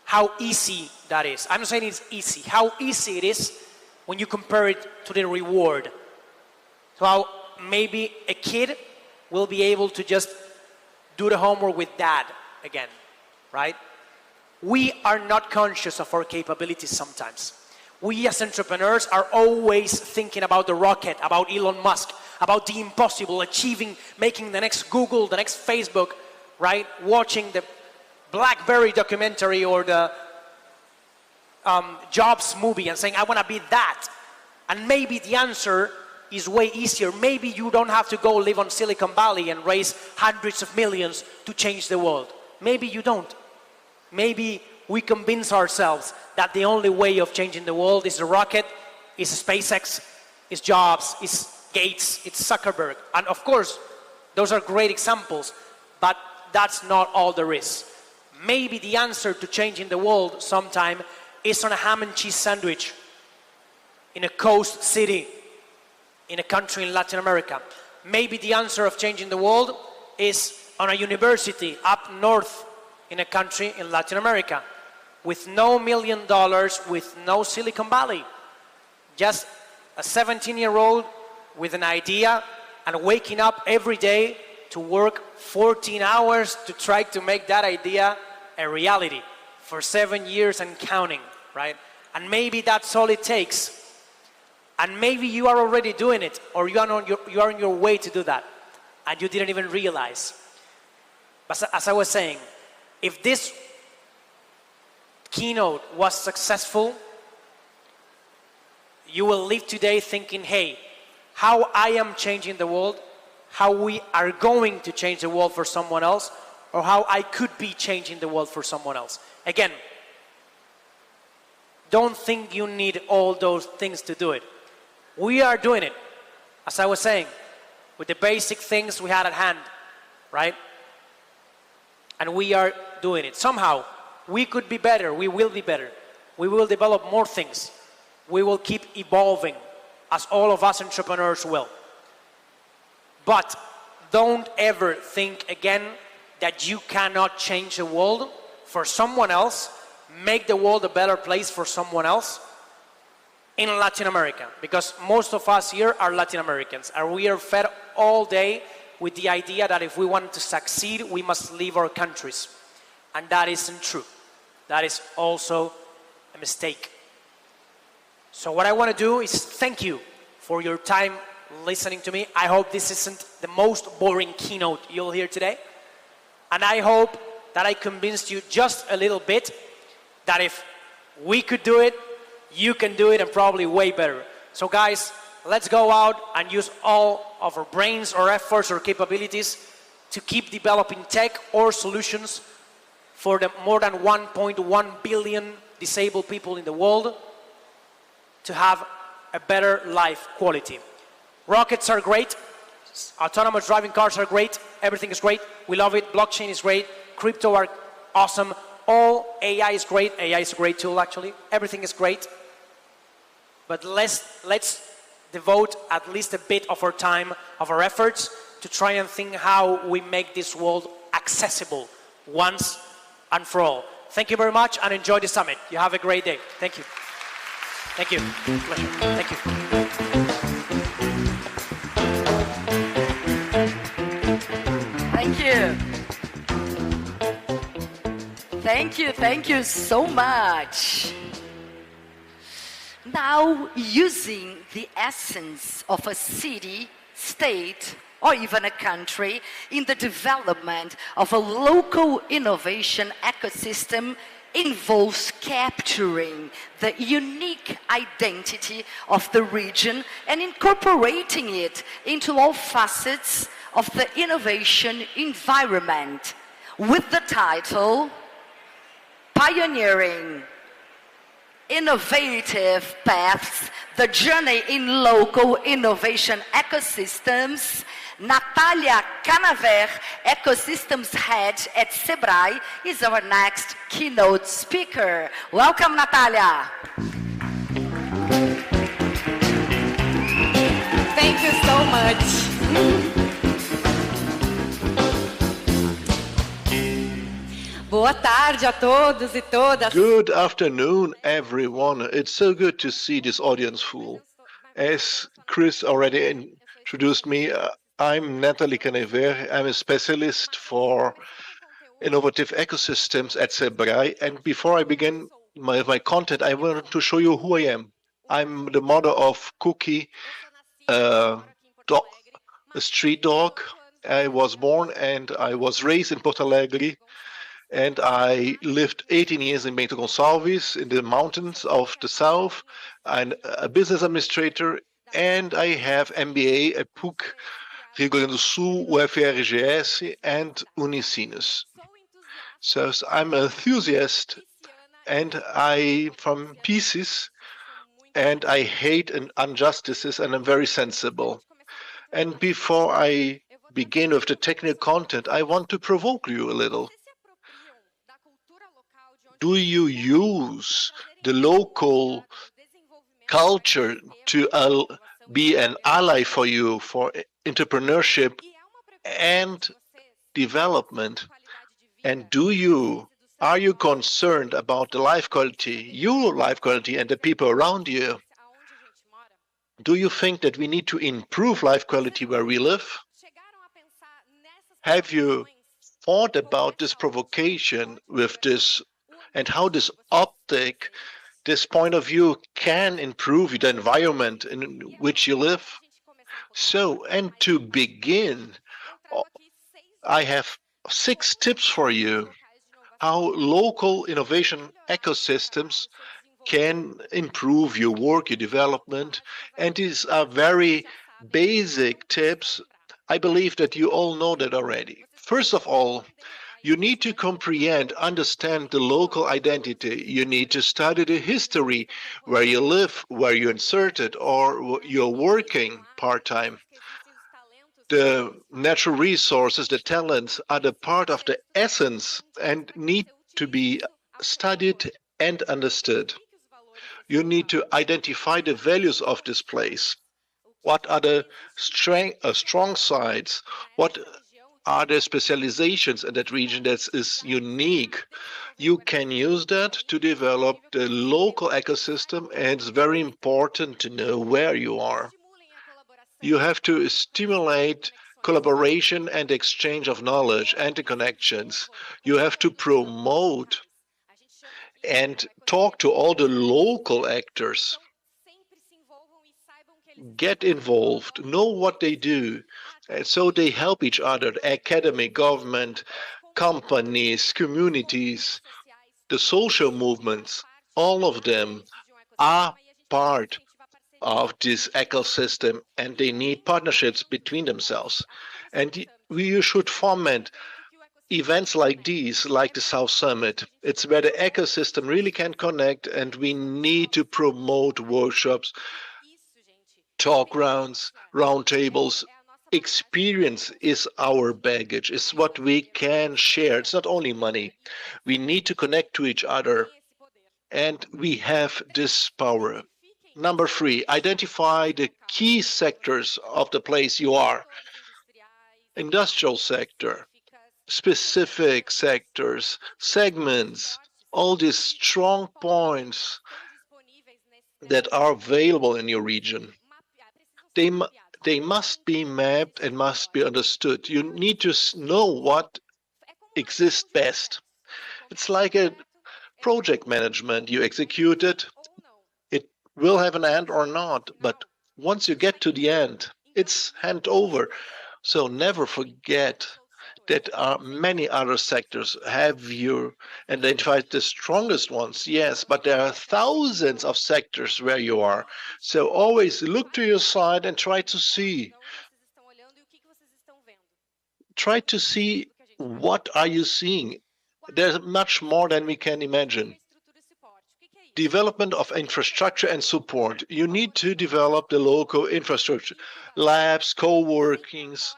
how easy that is. I'm not saying it's easy. How easy it is when you compare it to the reward. So how maybe a kid will be able to just do the homework with dad again, right? We are not conscious of our capabilities sometimes. We as entrepreneurs are always thinking about the rocket, about Elon Musk, about the impossible, achieving, making the next Google, the next Facebook, right? Watching the BlackBerry documentary or the Jobs movie and saying, I want to be that. And maybe the answer is way easier. Maybe you don't have to go live on Silicon Valley and raise hundreds of millions to change the world. Maybe you don't. Maybe we convince ourselves that the only way of changing the world is a rocket, is SpaceX, is Jobs, is Gates, it's Zuckerberg. And of course, those are great examples, but that's not all there is. Maybe the answer to changing the world sometime is on a ham and cheese sandwich in a coast city in a country in Latin America. Maybe the answer of changing the world is on a university up north in a country in Latin America with no $1 million, with no Silicon Valley. Just a 17-year-old with an idea and waking up every day to work 14 hours to try to make that idea a reality for 7 years and counting, right? And maybe that's all it takes. And maybe you are already doing it, or you are on your way to do that, and you didn't even realize. But as I was saying, if this keynote was successful, you will leave today thinking, hey, how I am changing the world, how we are going to change the world for someone else, or how I could be changing the world for someone else. Again, don't think you need all those things to do it. We are doing it, as I was saying, with the basic things we had at hand, right? And we are doing it. Somehow, we could be better, we will be better. We will develop more things. We will keep evolving, as all of us entrepreneurs will. But don't ever think again that you cannot change the world for someone else, make the world a better place for someone else in Latin America. Because most of us here are Latin Americans, and we are fed all day with the idea that if we want to succeed, we must leave our countries. And that isn't true. That is also a mistake. So what I want to do is thank you for your time listening to me. I hope this isn't the most boring keynote you'll hear today. And I hope that I convinced you just a little bit that if we could do it, you can do it, and probably way better. So guys, let's go out and use all of our brains or efforts or capabilities to keep developing tech or solutions for the more than 1.1 billion disabled people in the world to have a better life quality. Rockets are great. Autonomous driving cars are great. Everything is great. We love it. Blockchain is great. Crypto are awesome. All AI is great. AI is a great tool, actually. Everything is great. But let's devote at least a bit of our time, of our efforts, to try and think how we make this world accessible once and for all. Thank you very much, and enjoy the summit. You have a great day. Thank you. Thank you. Pleasure. Thank you. Thank you. Thank you so much. Now, using the essence of a city, state, or even a country in the development of a local innovation ecosystem involves capturing the unique identity of the region and incorporating it into all facets of the innovation environment, with the title Pioneering Innovative Paths, the Journey in Local Innovation Ecosystems. Natalia Canaver, Ecosystems Head at Sebrae, is our next keynote speaker. Welcome, Natalia. Thank you so much. Boa tarde a todos e todas. Good afternoon, everyone. It's so good to see this audience full. As Chris already introduced me, I'm Nathalie Canever. I'm a specialist for innovative ecosystems at Sebrae. And before I begin my content, I want to show you who I am. I'm the mother of Cookie, a street dog. I was born and I was raised in Porto Alegre. And I lived 18 years in Bento Gonçalves in the mountains of the south. I'm a business administrator, and I have MBA at PUC, Rio Grande do Sul, UFRGS, and Unicinos. So I'm an enthusiast, and I'm from pieces, and I hate injustices, and I'm very sensible. And before I begin with the technical content, I want to provoke you a little. Do you use the local culture to be an ally for you for entrepreneurship and development? And are you concerned about the life quality, your life quality, and the people around you? Do you think that we need to improve life quality where we live? Have you thought about this provocation with this and how this optic, this point of view can improve the environment in which you live? So, and to begin, I have 6 tips for you how local innovation ecosystems can improve your work, your development. And these are very basic tips. I believe that you all know that already. First of all, you need to understand the local identity. You need to study the history, where you live, where you're inserted, or you're working part-time. The natural resources, the talents are the part of the essence and need to be studied and understood. You need to identify the values of this place. What are the strong sides? What are the specializations in that region that is unique? You can use that to develop the local ecosystem, and it's very important to know where you are. You have to stimulate collaboration and exchange of knowledge and the connections. You have to promote and talk to all the local actors. Get involved, know what they do, so they help each other, academy, government, companies, communities, the social movements, all of them are part of this ecosystem, and they need partnerships between themselves. And we should foment events like these, like the South Summit. It's where the ecosystem really can connect, and we need to promote workshops, talk rounds, round tables. Experience is our baggage. It's what we can share. It's not only money. We need to connect to each other, and we have this power. Number 3, identify the key sectors of the place you are. Industrial sector, specific sectors, segments, all these strong points that are available in your region. They must be mapped and must be understood. You need to know what exists best. It's like a project management. You execute it. It will have an end or not, but once you get to the end, it's hand over. So never forget that many other sectors. Have you identified the strongest ones? Yes, but there are thousands of sectors where you are. So always look to your side and try to see what are you seeing. There's much more than we can imagine. Development of infrastructure and support. You need to develop the local infrastructure, labs, co-workings,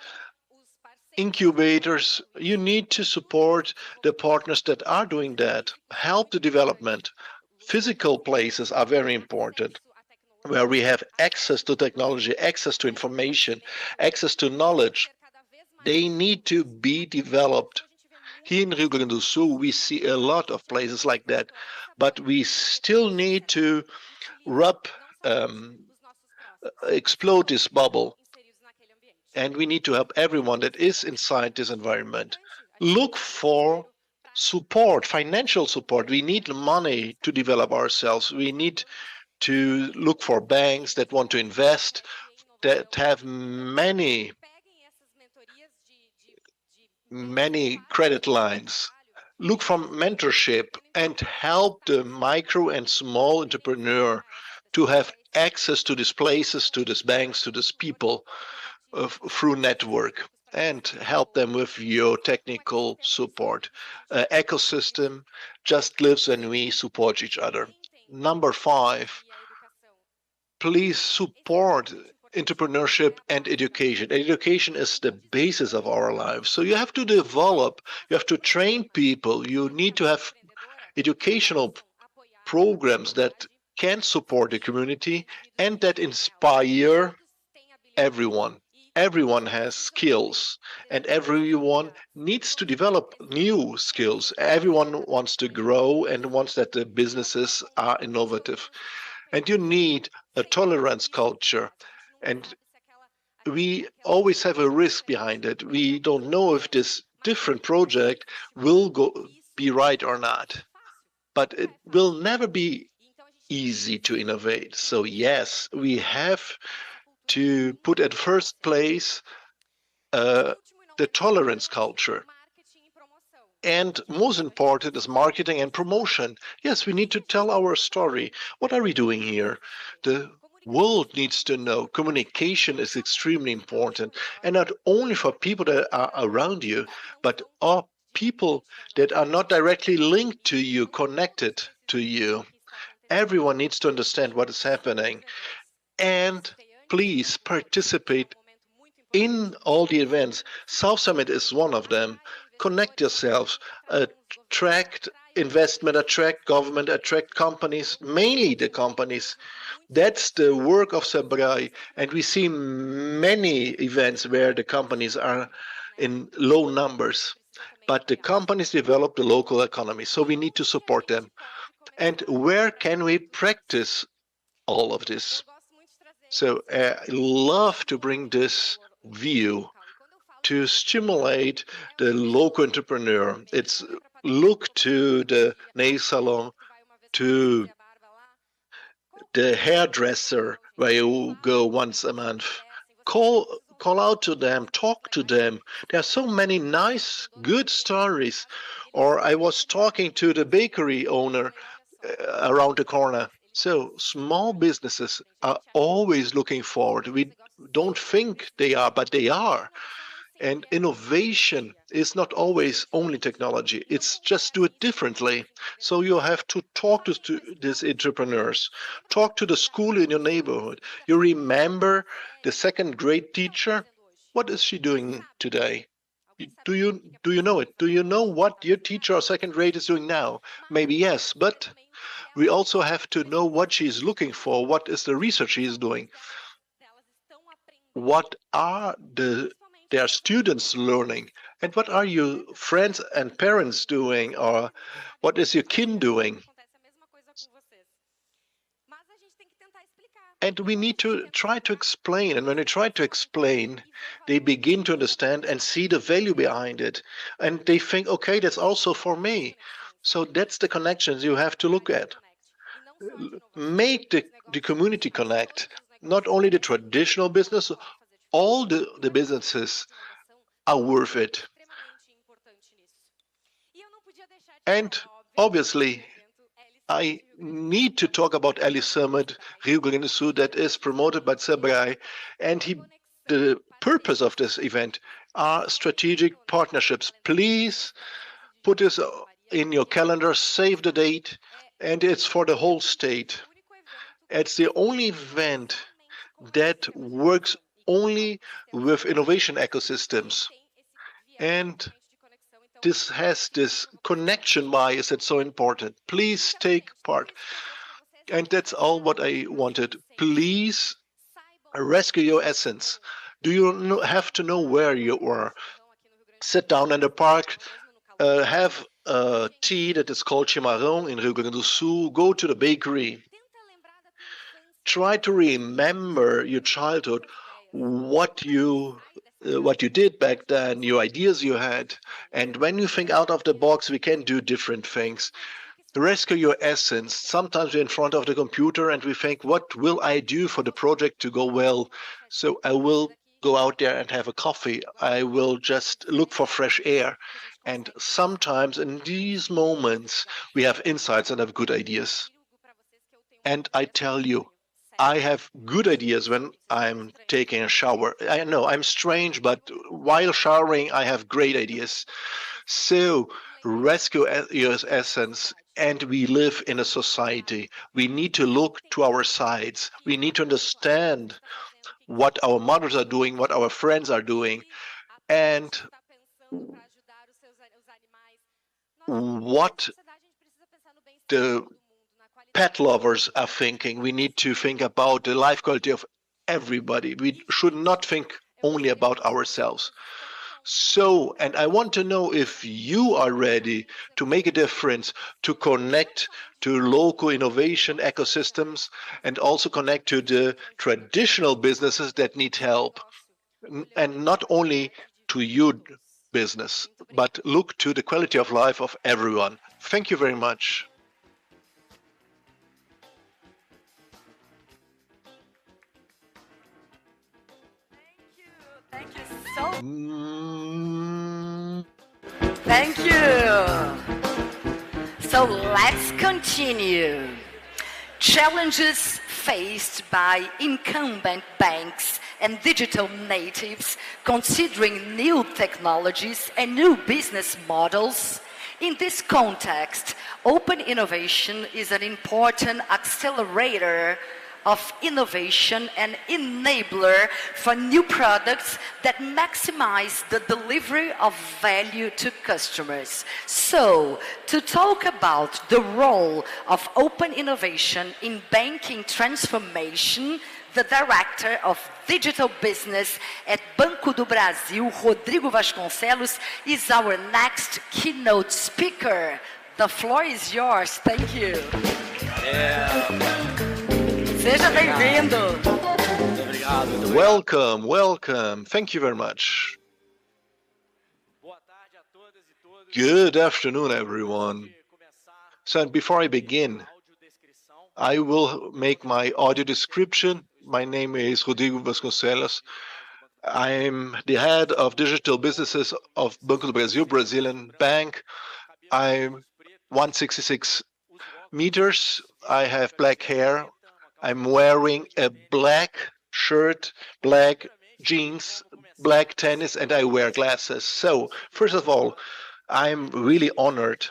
incubators. You need to support the partners that are doing that. Help the development. Physical places are very important, where we have access to technology, access to information, access to knowledge. They need to be developed. Here in Rio Grande do Sul, we see a lot of places like that, but we still need to explode this bubble. And we need to help everyone that is inside this environment. Look for support, financial support. We need money to develop ourselves. We need to look for banks that want to invest, that have many credit lines. Look for mentorship and help the micro and small entrepreneur to have access to these places, to these banks, to these people through network, and help them with your technical support. Ecosystem just lives when we support each other. Number 5, please support entrepreneurship and education. Education is the basis of our lives. So you have to develop, you have to train people. You need to have educational programs that can support the community and that inspire everyone. Everyone has skills and everyone needs to develop new skills. Everyone wants to grow and wants that the businesses are innovative. And you need a tolerance culture. And we always have a risk behind it. We don't know if this different project will be right or not. But it will never be easy to innovate. So yes, we have to put at first place the tolerance culture. And most important is marketing and promotion. Yes, we need to tell our story. What are we doing here? The world needs to know. Communication is extremely important. And not only for people that are around you, but all people that are not directly linked to you, connected to you. Everyone needs to understand what is happening. And please participate in all the events. South Summit is one of them. Connect yourselves, attract investment, attract government, attract companies, mainly the companies. That's the work of Sebrae. And we see many events where the companies are in low numbers. But the companies develop the local economy, so we need to support them. And where can we practice all of this? So I love to bring this view to stimulate the local entrepreneur. It's look to the nail salon, to the hairdresser where you go once a month. Call out to them, talk to them. There are so many nice, good stories. Or I was talking to the bakery owner around the corner. So small businesses are always looking forward. We don't think they are, but they are. And innovation is not always only technology. It's just do it differently. So you have to talk to these entrepreneurs. Talk to the school in your neighborhood. You remember the second grade teacher? What is she doing today? Do you know it? Do you know what your teacher or second grade is doing now? Maybe yes, but we also have to know what she's looking for. What is the research she is doing? What are their students learning? And what are your friends and parents doing? Or what is your kin doing? And we need to try to explain. And when we try to explain, they begin to understand and see the value behind it. And they think, okay, that's also for me. So that's the connections you have to look at. Make the community connect. Not only the traditional business, all the businesses are worth it. And obviously, I need to talk about Ali Summit, Rio Grande do Sul, that is promoted by Sebrae. And the purpose of this event are strategic partnerships. Please put this in your calendar, save the date, and it's for the whole state. It's the only event that works only with innovation ecosystems. And this has this connection bias that's so important. Please take part. And that's all what I wanted. Please rescue your essence. Do you have to know where you are? Sit down in the park, have a tea that is called chimarrão in Rio Grande do Sul, go to the bakery. Try to remember your childhood, what you did back then, your ideas you had. And when you think out of the box, we can do different things. Rescue your essence. Sometimes we're in front of the computer and we think, what will I do for the project to go well? So I will go out there and have a coffee. I will just look for fresh air. And sometimes in these moments, we have insights and have good ideas. And I tell you, I have good ideas when I'm taking a shower. I know I'm strange, but while showering, I have great ideas. So rescue your essence, and we live in a society. We need to look to our sides. We need to understand what our mothers are doing, what our friends are doing, and what the pet lovers are thinking. We need to think about the life quality of everybody. We should not think only about ourselves. So, and I want to know if you are ready to make a difference, to connect to local innovation ecosystems and also connect to the traditional businesses that need help. And not only to your business, but look to the quality of life of everyone. Thank you very much. Thank you. So let's continue. Challenges faced by incumbent banks and digital natives considering new technologies and new business models. In this context, open innovation is an important accelerator of innovation and enabler for new products that maximize the delivery of value to customers. So, to talk about the role of open innovation in banking transformation, the Director of Digital Business at Banco do Brasil, Rodrigo Vasconcelos, is our next keynote speaker. The floor is yours. Thank you. Seja bem-vindo. Welcome, welcome. Thank you very much. Good afternoon, everyone. So before I begin, I will make my audio description. My name is Rodrigo Vasconcelos. I'm the head of digital businesses of Banco do Brasil, Brazilian bank. I'm 166 meters. I have black hair. I'm wearing a black shirt, black jeans, black tennis, and I wear glasses. So, first of all, I'm really honored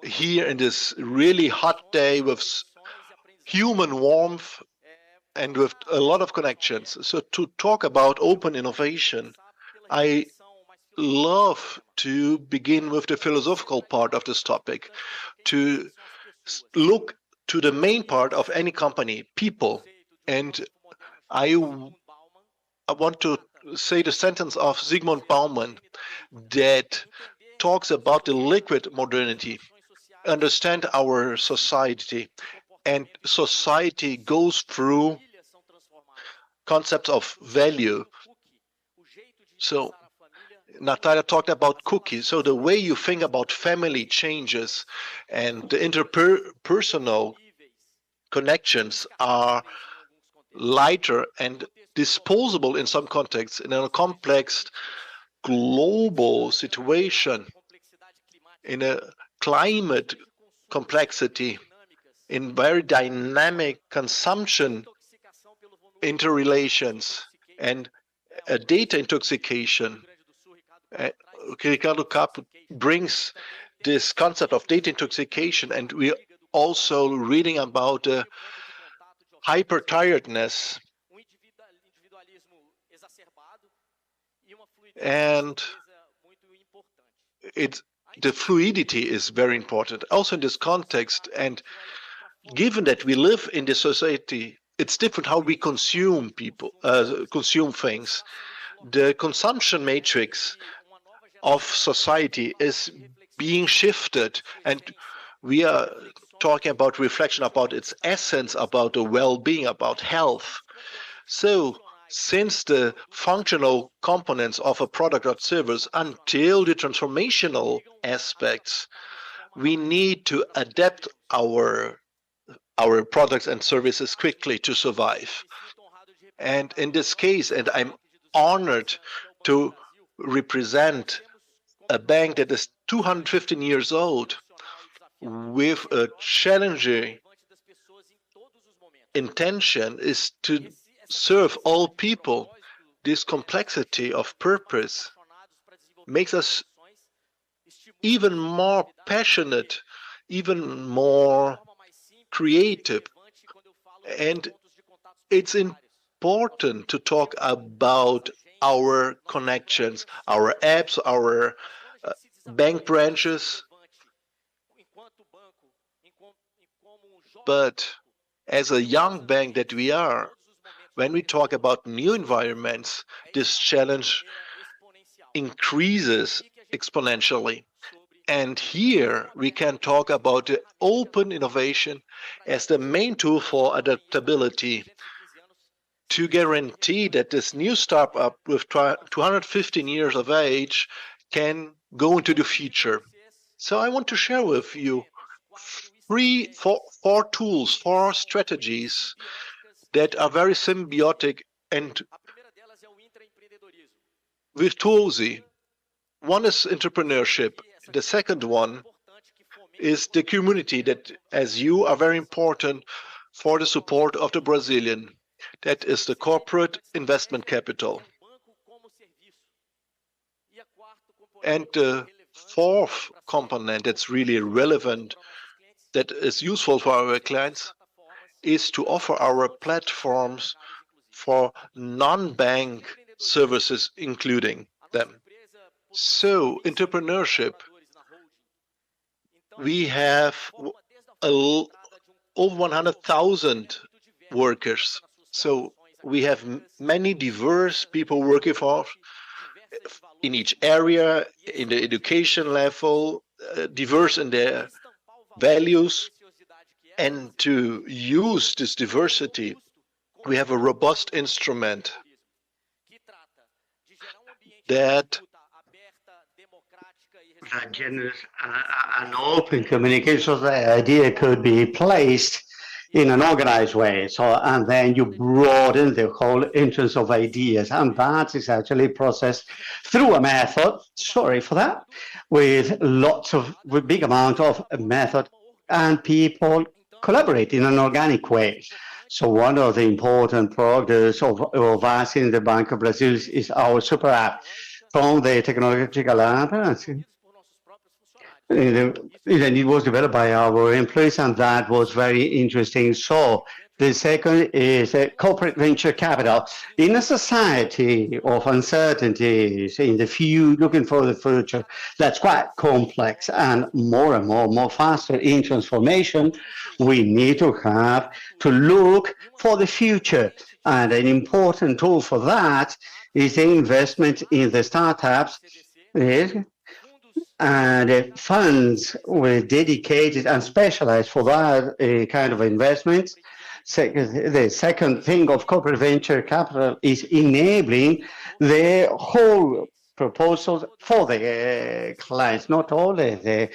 here in this really hot day with human warmth and with a lot of connections. So to talk about open innovation, I love to begin with the philosophical part of this topic, to look to the main part of any company, people. And I want to say the sentence of Zygmunt Bauman that talks about the liquid modernity. Understand our society, and society goes through concepts of value. So Natalia talked about cookies. So the way you think about family changes, and the interpersonal connections are lighter and disposable in some contexts. In a complex global situation, in a climate complexity, in very dynamic consumption interrelations, and a data intoxication. Ricardo Cap brings this concept of data intoxication, and we're also reading about hyper-tiredness. And the fluidity is very important. Also in this context, and given that we live in this society, it's different how we consume consume things. The consumption matrix of society is being shifted, and we are talking about reflection, about its essence, about the well-being, about health. So since the functional components of a product or service until the transformational aspects, we need to adapt our products and services quickly to survive. And in this case, and I'm honored to represent a bank that is 215 years old with a challenging intention, is to serve all people. This complexity of purpose makes us even more passionate, even more creative. And it's important to talk about our connections, our apps, our bank branches. But as a young bank that we are, when we talk about new environments, this challenge increases exponentially. And here we can talk about the open innovation as the main tool for adaptability to guarantee that this new startup with 215 years of age can go into the future. So I want to share with you four tools, four strategies that are very symbiotic and virtuosi. One is entrepreneurship. The second one is the community that, as you, are very important for the support of the Brazilian. That is the corporate investment capital. And the fourth component that's really relevant, that is useful for our clients, is to offer our platforms for non-bank services, including them. So, entrepreneurship, we have over 100,000 workers. So we have many diverse people working for in each area, in the education level, diverse in their values. And to use this diversity, we have a robust instrument that generous and open communication, so the idea could be placed in an organized way. So, and then you broaden the whole entrance of ideas, and that is actually processed through a method. Sorry for that, with big amount of method, and people collaborate in an organic way. So one of the important products of us in the Banco Brazil is our super app from the technological app. And it was developed by our employees, and that was very interesting. So the second is corporate venture capital. In a society of uncertainties, in the looking for the future, that's quite complex and more faster in transformation, we need to look for the future. And an important tool for that is the investment in the startups. And funds were dedicated and specialized for that kind of investments. The second thing of corporate venture capital is enabling the whole proposals for the clients, not only they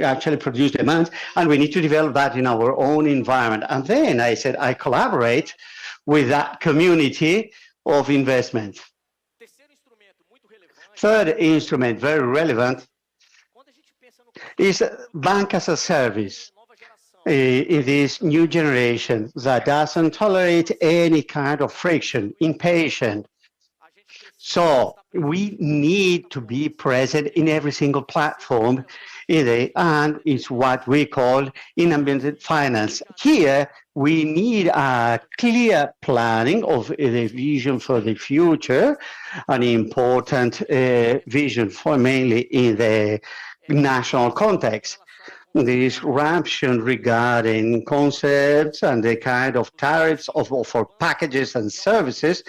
actually produce demands, and we need to develop that in our own environment. And then I said I collaborate with that community of investment. Third instrument, very relevant, is bank as a service in this new generation that doesn't tolerate any kind of friction, impatient. So we need to be present in every single platform, and it's what we call embedded finance. Here, we need a clear planning of the vision for the future, an important vision for mainly in the national context. Disruption regarding concepts and the kind of tariffs for packages and services.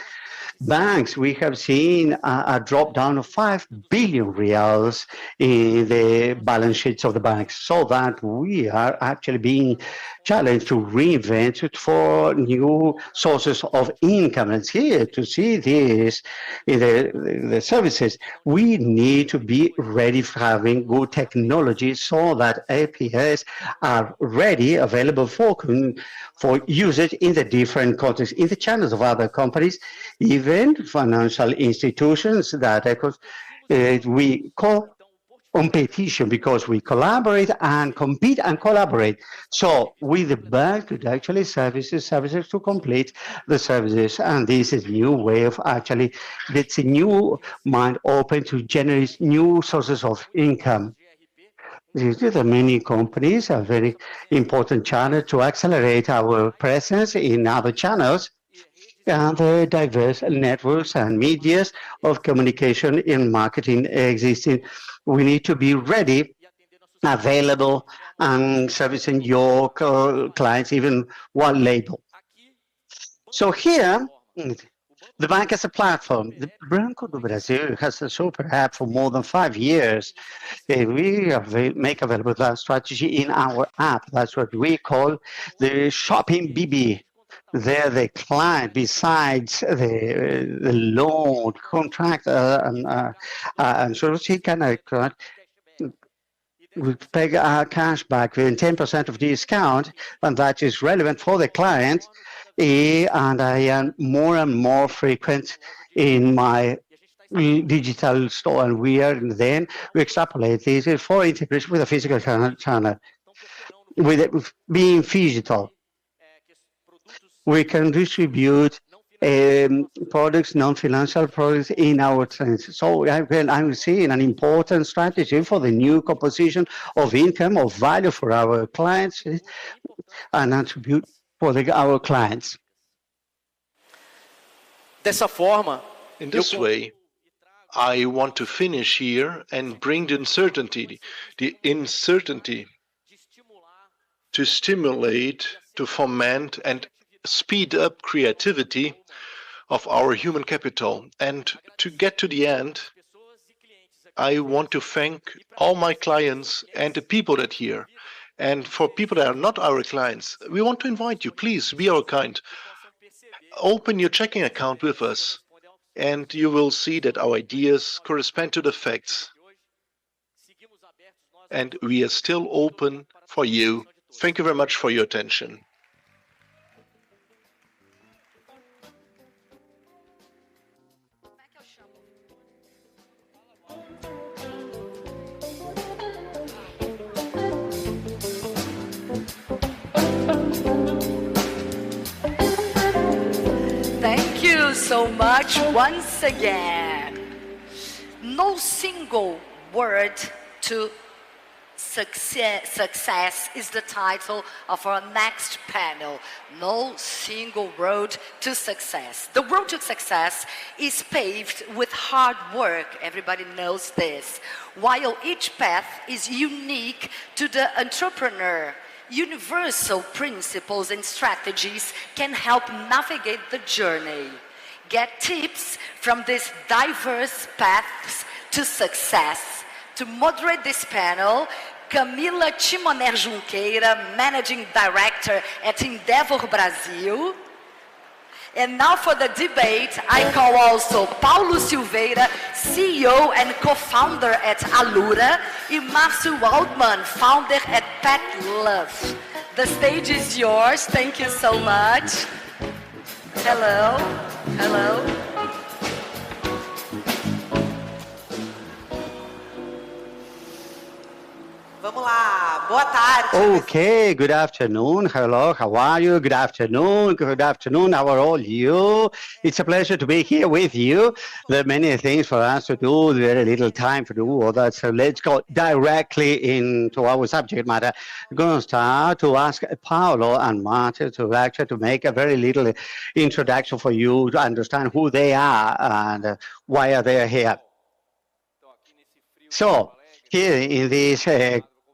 Banks, we have seen a drop down of 5 billion reals in the balance sheets of the banks, so that we are actually being challenged to reinvent it for new sources of income. And here, to see this in the services, we need to be ready for having good technology so that APIs are ready, available for usage in the different contexts, in the channels of other companies, even financial institutions that we call competition, because we collaborate and compete and collaborate. So with the bank, it actually services to complete the services. And this is a new way of actually, it's a new mind open to generate new sources of income. The many companies are very important channel to accelerate our presence in other channels, and the diverse networks and medias of communication and marketing existing. We need to be ready available and servicing your clients, even one label. So here, the bank as a platform. The Banco do Brasil has a super app for more than 5 years. We make available that strategy in our app. That's what we call the Shopping BB. There, the client, besides the loan contract and so he can we pay our cash back within 10% of discount, and that is relevant for the client. And I am more and more frequent in my digital store, and we extrapolate this for integration with a physical channel. With it being physical, we can distribute products, non-financial products in our trends. So I'm seeing an important strategy for the new composition of income, of value for our clients, and attribute for our clients. Dessa forma, in this way, I want to finish here and bring the uncertainty to stimulate, to foment and speed up creativity of our human capital. And to get to the end, I want to thank all my clients and the people that are here. And for people that are not our clients, we want to invite you, please be our kind. Open your checking account with us, and you will see that our ideas correspond to the facts. And we are still open for you. Thank you very much for your attention. Thank you so much once again. No single word to success is the title of our next panel. No single road to success. The road to success is paved with hard work. Everybody knows this. While each path is unique to the entrepreneur, universal principles and strategies can help navigate the journey. Get tips from these diverse paths to success. To moderate this panel, Camila Timoner Junqueira, Managing Director at Endeavor Brasil. And now for the debate, I call also Paulo Silveira, CEO and co-founder at Alura, and Márcio Waldman, founder at Pet Love. The stage is yours. Thank you so much. Hello. Hello. Vamos lá, boa tarde. Okay, good afternoon. Hello, how are you? Good afternoon. Good afternoon. How are all you? It's a pleasure to be here with you. There are many things for us to do, very little time to do all that. So let's go directly into our subject matter. I'm going to start to ask Paolo and Marta to make a very little introduction for you to understand who they are and why are they here. So, here in this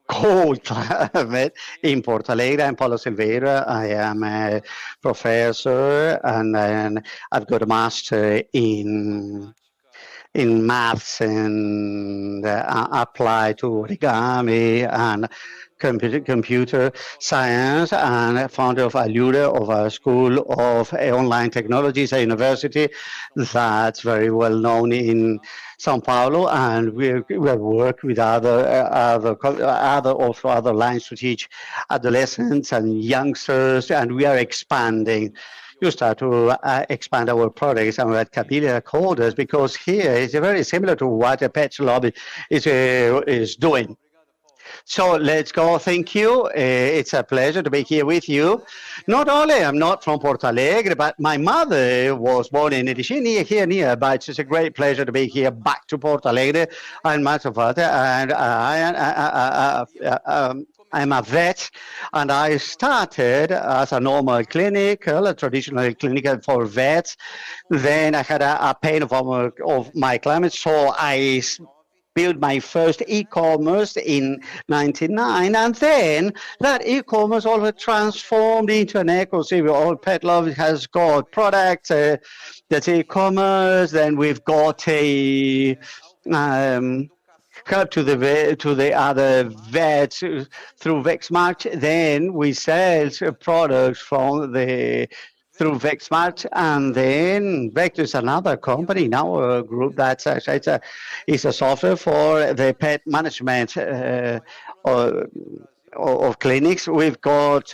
cold climate in Porto Alegre, I'm Paulo Silveira. I am a professor and I've got a master in maths and applied to origami and computer science, and founder of Alura, of a school of online technologies, a university that's very well known in São Paulo, and we work with other lines to teach adolescents and youngsters, and we are expanding. You start to expand our products, and what Camila called us, because here is very similar to what a pet lobby is doing. So let's go. Thank you. It's a pleasure to be here with you. Not only I'm not from Porto Alegre, but my mother was born in Erechim, here nearby. It's a great pleasure to be here back to Porto Alegre. I'm Mateo Salvato, and I'm a vet, and I started as a normal clinic, a traditional clinic for vets. Then I had a pain of my climate, so I built my first e-commerce in 99, and then that e-commerce all transformed into an ecosystem. All Pet Love has got products, that's e-commerce. Then we've got a help to the other vets through Vexmart. Then we sell products from the through Vexmart, and then Vector is another company in our group that's it's a software for the pet management of clinics. We've got,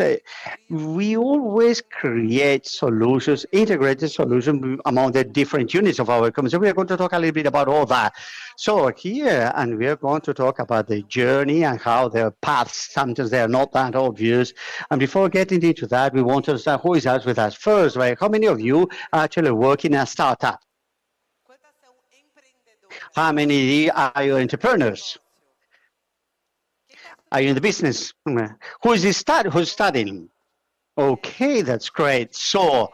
we always create solutions, integrated solutions among the different units of our company. So we are going to talk a little bit about all that. So here, and we are going to talk about the journey and how the paths, sometimes they are not that obvious. And before getting into that, we want to understand who is out with us first, right? How many of you actually work in a startup? How many are you entrepreneurs? Are you in the business? Who's studying? Okay, that's great. So,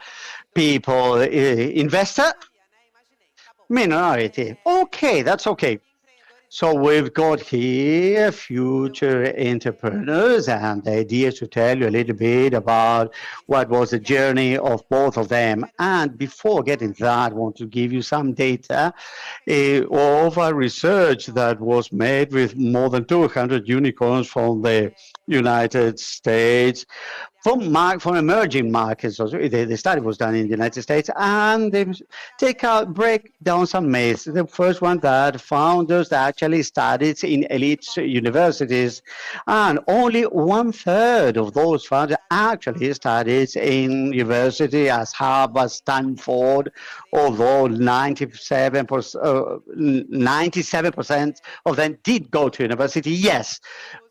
people, investor? Minority. Okay, that's okay. So we've got here future entrepreneurs, and the idea is to tell you a little bit about what was the journey of both of them. And before getting that, I want to give you some data of a research that was made with more than 200 unicorns from the United States, from emerging markets. So the study was done in the United States, and they break down some myths. The first one, that founders actually studied in elite universities, and only 1/3 of those founders actually studied in university as Harvard, Stanford, although 97% of them did go to university. Yes,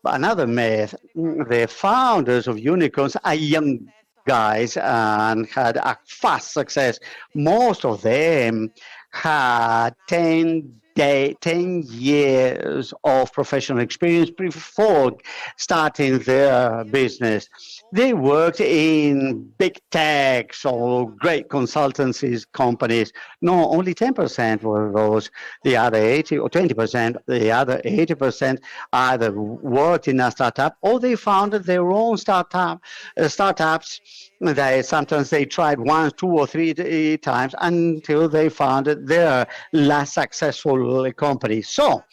but another myth, the founders of unicorns are young guys and had a fast success. Most of them had 10 years of professional experience before starting their business. They worked in big techs or great consultancies companies. No, only 10% were those. The other 80 or 20%, the other 80% either worked in a startup or they founded their own startups. Sometimes they tried 1, 2, or 3 times until they founded their last successful company. So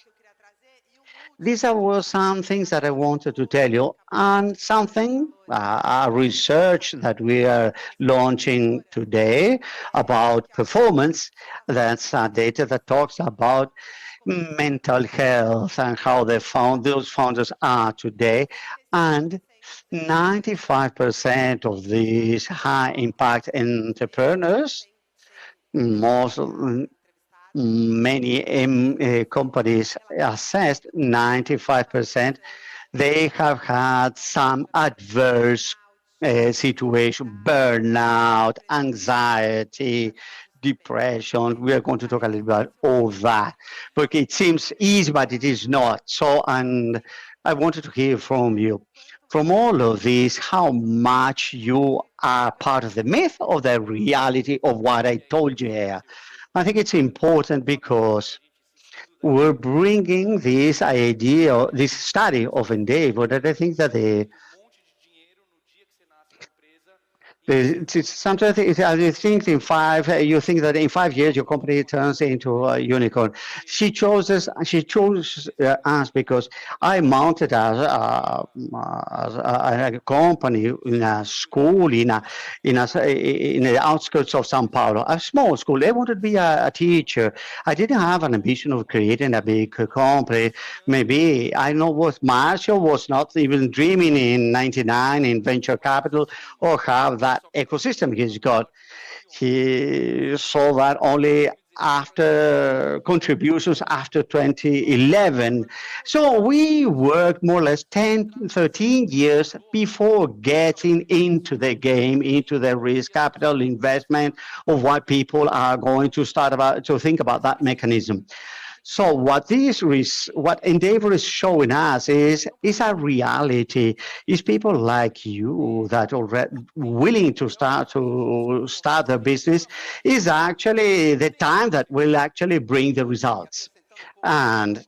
these were some things that I wanted to tell you, and something, a research that we are launching today about performance. That's data that talks about mental health and how those founders are today. And 95% of these high impact entrepreneurs, many companies assessed, 95%, they have had some adverse situation, burnout, anxiety, depression. We are going to talk a little bit about all that, but it seems easy, but it is not. So, and I wanted to hear from you, from all of this, how much you are part of the myth or the reality of what I told you here. I think it's important because we're bringing this idea, this study of Endeavor, that I think that sometimes I think you think that in 5 years your company turns into a unicorn. She chose us because I mounted as a company in a school in the outskirts of São Paulo, a small school. They wanted to be a teacher. I didn't have an ambition of creating a big company. Maybe I know what Marshall was not even dreaming in '99 in venture capital or have that ecosystem he's got. He saw that only after contributions after 2011. So we worked more or less 13 years before getting into the game, into the risk capital investment of what people are going to think about that mechanism. So what Endeavor is showing us is a reality. Is people like you that are willing to start their business is actually the time that will actually bring the results. And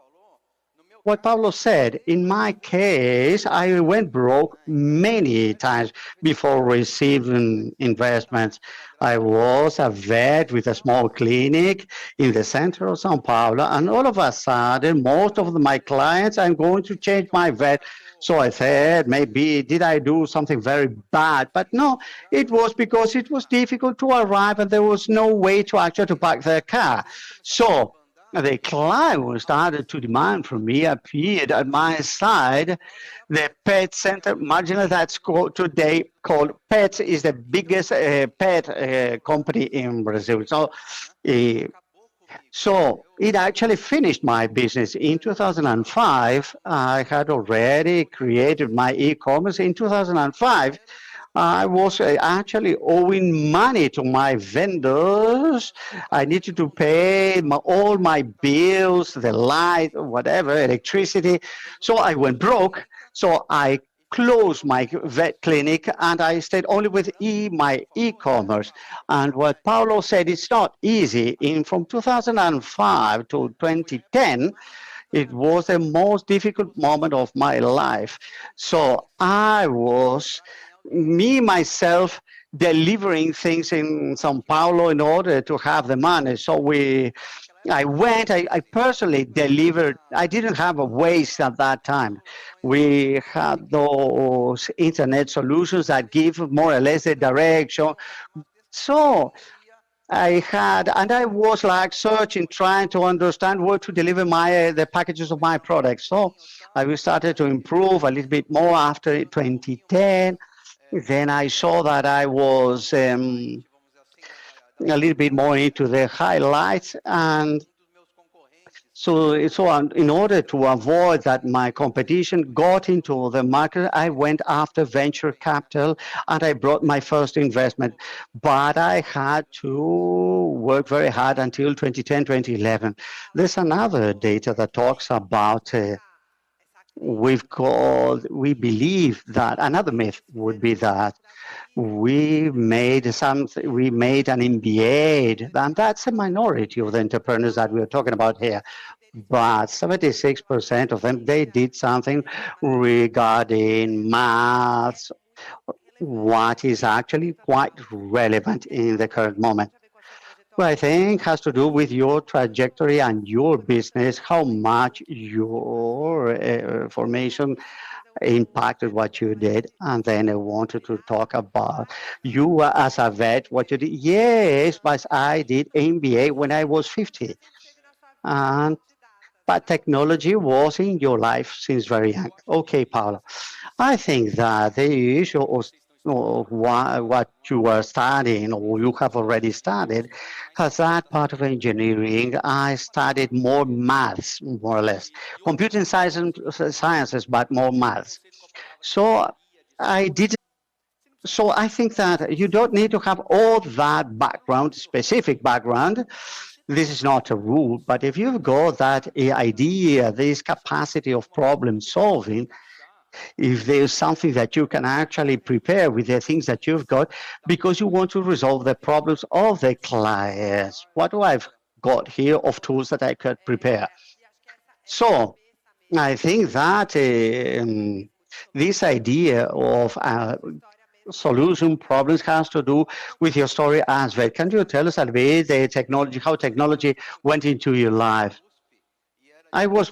what Pablo said. In my case, I went broke many times before receiving investments. I was a vet with a small clinic in the center of Sao Paulo, and all of a sudden, most of my clients, I'm going to change my vet. So I said, maybe did I do something very bad? But no, it was because it was difficult to arrive and there was no way to actually to park their car. So the client who started to demand from me appeared at my side. The pet center, marginal that's called today called Pets, is the biggest pet company in Brazil. So it actually finished my business. In 2005, I had already created my e-commerce. In 2005, I was actually owing money to my vendors. I needed to pay all my bills, the light, whatever, electricity. So I went broke. So I closed my vet clinic and I stayed only with my e-commerce. And what Paulo said, it's not easy. From 2005 to 2010, it was the most difficult moment of my life. So I was, myself, delivering things in Sao Paulo in order to have the money. So I personally delivered. I didn't have a waste at that time. We had those internet solutions that give more or less a direction. So I was like searching, trying to understand where to deliver the packages of my products. So I started to improve a little bit more after 2010. Then I saw that I was a little bit more into the highlights, and so in order to avoid that my competition got into the market, I went after venture capital and I brought my first investment. But I had to work very hard until 2010, 2011. There's another data that talks about we believe that another myth would be that we made an MBA, and that's a minority of the entrepreneurs that we're talking about here. But 76% of them, they did something regarding maths, what is actually quite relevant in the current moment. Well, I think has to do with your trajectory and your business, how much your formation impacted what you did. And then I wanted to talk about you as a vet, what you did. Yes, but I did MBA when I was 50. But technology was in your life since very young. Okay, Paula. I think that the issue of what you are studying or you have already studied has that part of engineering. I studied more maths, more or less. Computing sciences, but more maths. So I think that you don't need to have all that background, specific background. This is not a rule, but if you've got that idea, this capacity of problem solving, if there's something that you can actually prepare with the things that you've got, because you want to resolve the problems of the clients. What do I've got here of tools that I could prepare? So I think that this idea of solution problems has to do with your story as well. Can you tell us a bit the technology, how technology went into your life? I was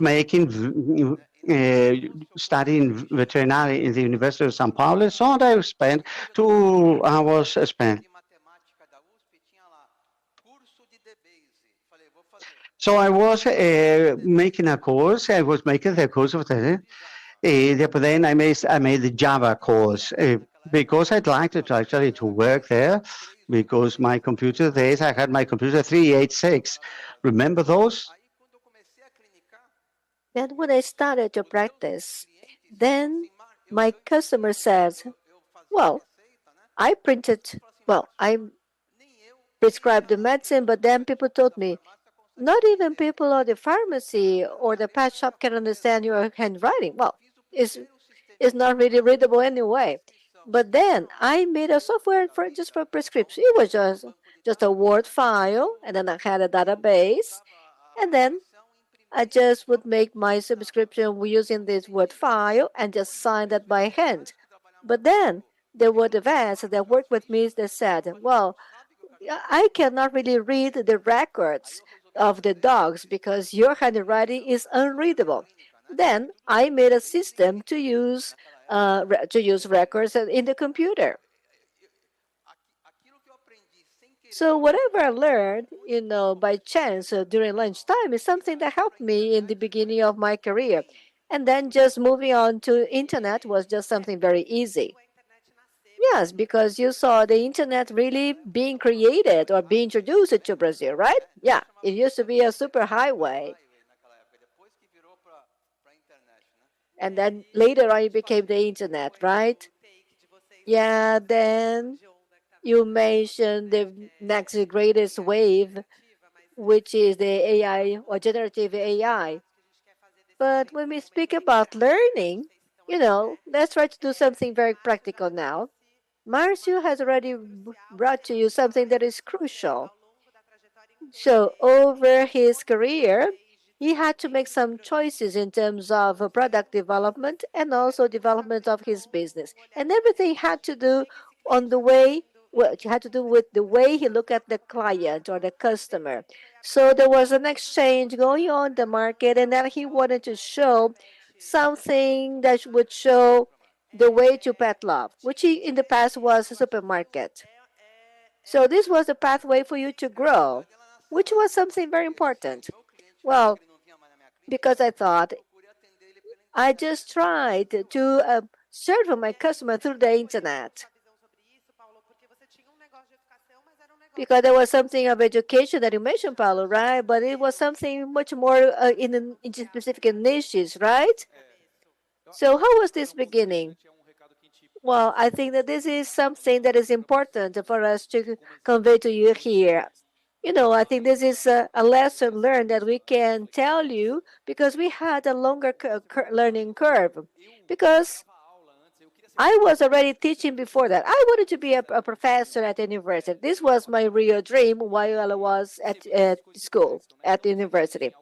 studying veterinary in the University of São Paulo, so I spent 2 hours spent. So I was making a course. I was making the course of the. But then I made the Java course because I'd like to actually to work there. Because my computer days, I had my computer 386. Remember those? Then when I started to practice, then my customer says, well, I prescribed the medicine, but then people told me, not even people at the pharmacy or the pet shop can understand your handwriting. Well, it's not really readable anyway. But then I made a software just for prescription. It was just a Word file, and then I had a database, and then I just would make my subscription using this Word file and just sign that by hand. But then there were the vets that worked with me that said, well, I cannot really read the records of the dogs because your handwriting is unreadable. Then I made a system to use records in the computer. So whatever I learned, by chance during lunchtime is something that helped me in the beginning of my career. And then just moving on to internet was just something very easy. Yes, because you saw the internet really being created or being introduced to Brazil, right? Yeah, it used to be a super highway. And then later on it became the internet, right? Yeah, then you mentioned the next greatest wave, which is the AI or generative AI. But when we speak about learning, let's try to do something very practical now. Marcio has already brought to you something that is crucial. So over his career, he had to make some choices in terms of product development and also development of his business. And everything had to do with the way he looked at the client or the customer. So there was an exchange going on in the market, and then he wanted to show something that would show the way to pet love, which in the past was a supermarket. So this was a pathway for you to grow, which was something very important. Well, because I thought I just tried to serve my customer through the internet. Because there was something of education that you mentioned, Paulo, right? But it was something much more in specific niches, right? So how was this beginning? Well, I think that this is something that is important for us to convey to you here. I think this is a lesson learned that we can tell you because we had a longer learning curve. Because I was already teaching before that. I wanted to be a professor at the university. This was my real dream while I was at school, at the university.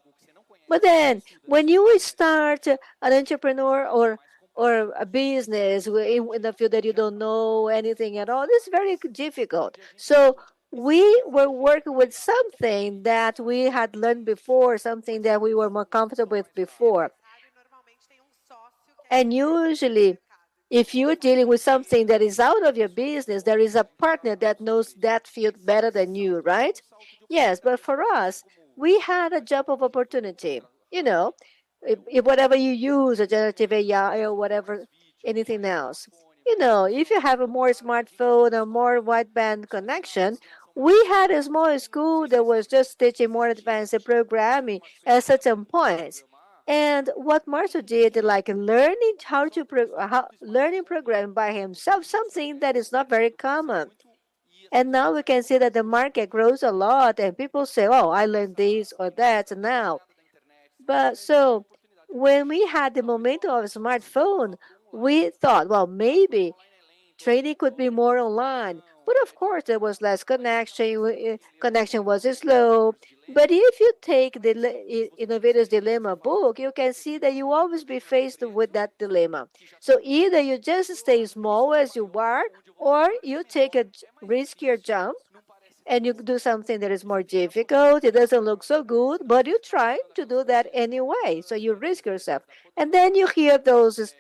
But then, when you start an entrepreneur or a business in a field that you don't know anything at all, it's very difficult. So we were working with something that we had learned before, something that we were more comfortable with before. And usually, if you're dealing with something that is out of your business, there is a partner that knows that field better than you, right? Yes, but for us, we had a job of opportunity. If whatever you use, a generative AI or whatever, anything else. If you have a more smartphone or more wideband connection, we had a small school that was just teaching more advanced programming at certain points. And what Marshall did, like learning learning program by himself, something that is not very common. And now we can see that the market grows a lot, and people say, "Oh, I learned this or that now." But so when we had the momentum of a smartphone, we thought, well, maybe training could be more online. But of course, there was less connection. Connection was slow. But if you take the Innovator's Dilemma book, you can see that you always be faced with that dilemma. So either you just stay small as you are, or you take a riskier jump and you do something that is more difficult. It doesn't look so good, but you try to do that anyway. So you risk yourself. And then you hear those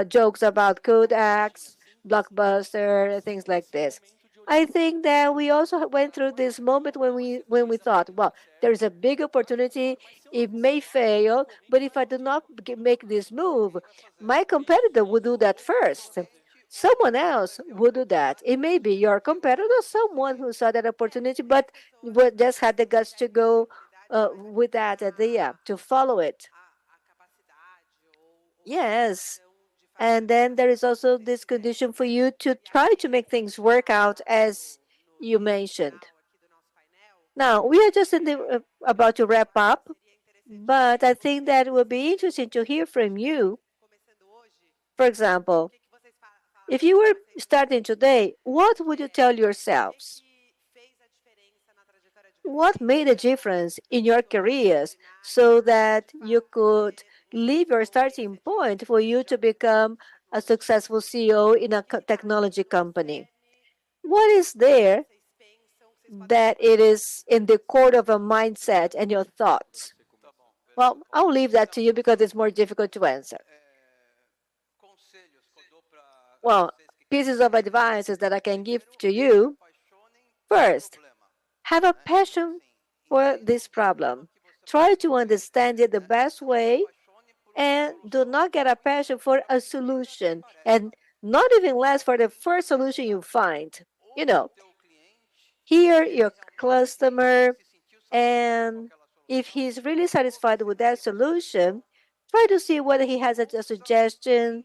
jokes about Kodaks, Blockbuster, things like this. I think that we also went through this moment when we thought, well, there's a big opportunity. It may fail, but if I do not make this move, my competitor will do that first. Someone else would do that. It may be your competitor, someone who saw that opportunity, but just had the guts to go with that idea, to follow it. Yes. And then there is also this condition for you to try to make things work out as you mentioned. Now, we are just about to wrap up, but I think that it would be interesting to hear from you. For example, if you were starting today, what would you tell yourselves? what made a difference in your careers so that you could leave your starting point for you to become a successful CEO in a technology company? What is there that it is in the core of a mindset and your thoughts? Well, I'll leave that to you because it's more difficult to answer. Well, pieces of advice that I can give to you. First, have a passion for this problem. Try to understand it the best way and do not get a passion for a solution and not even less for the first solution you find. You know, hear your customer, and if he's really satisfied with that solution, try to see whether he has a suggestion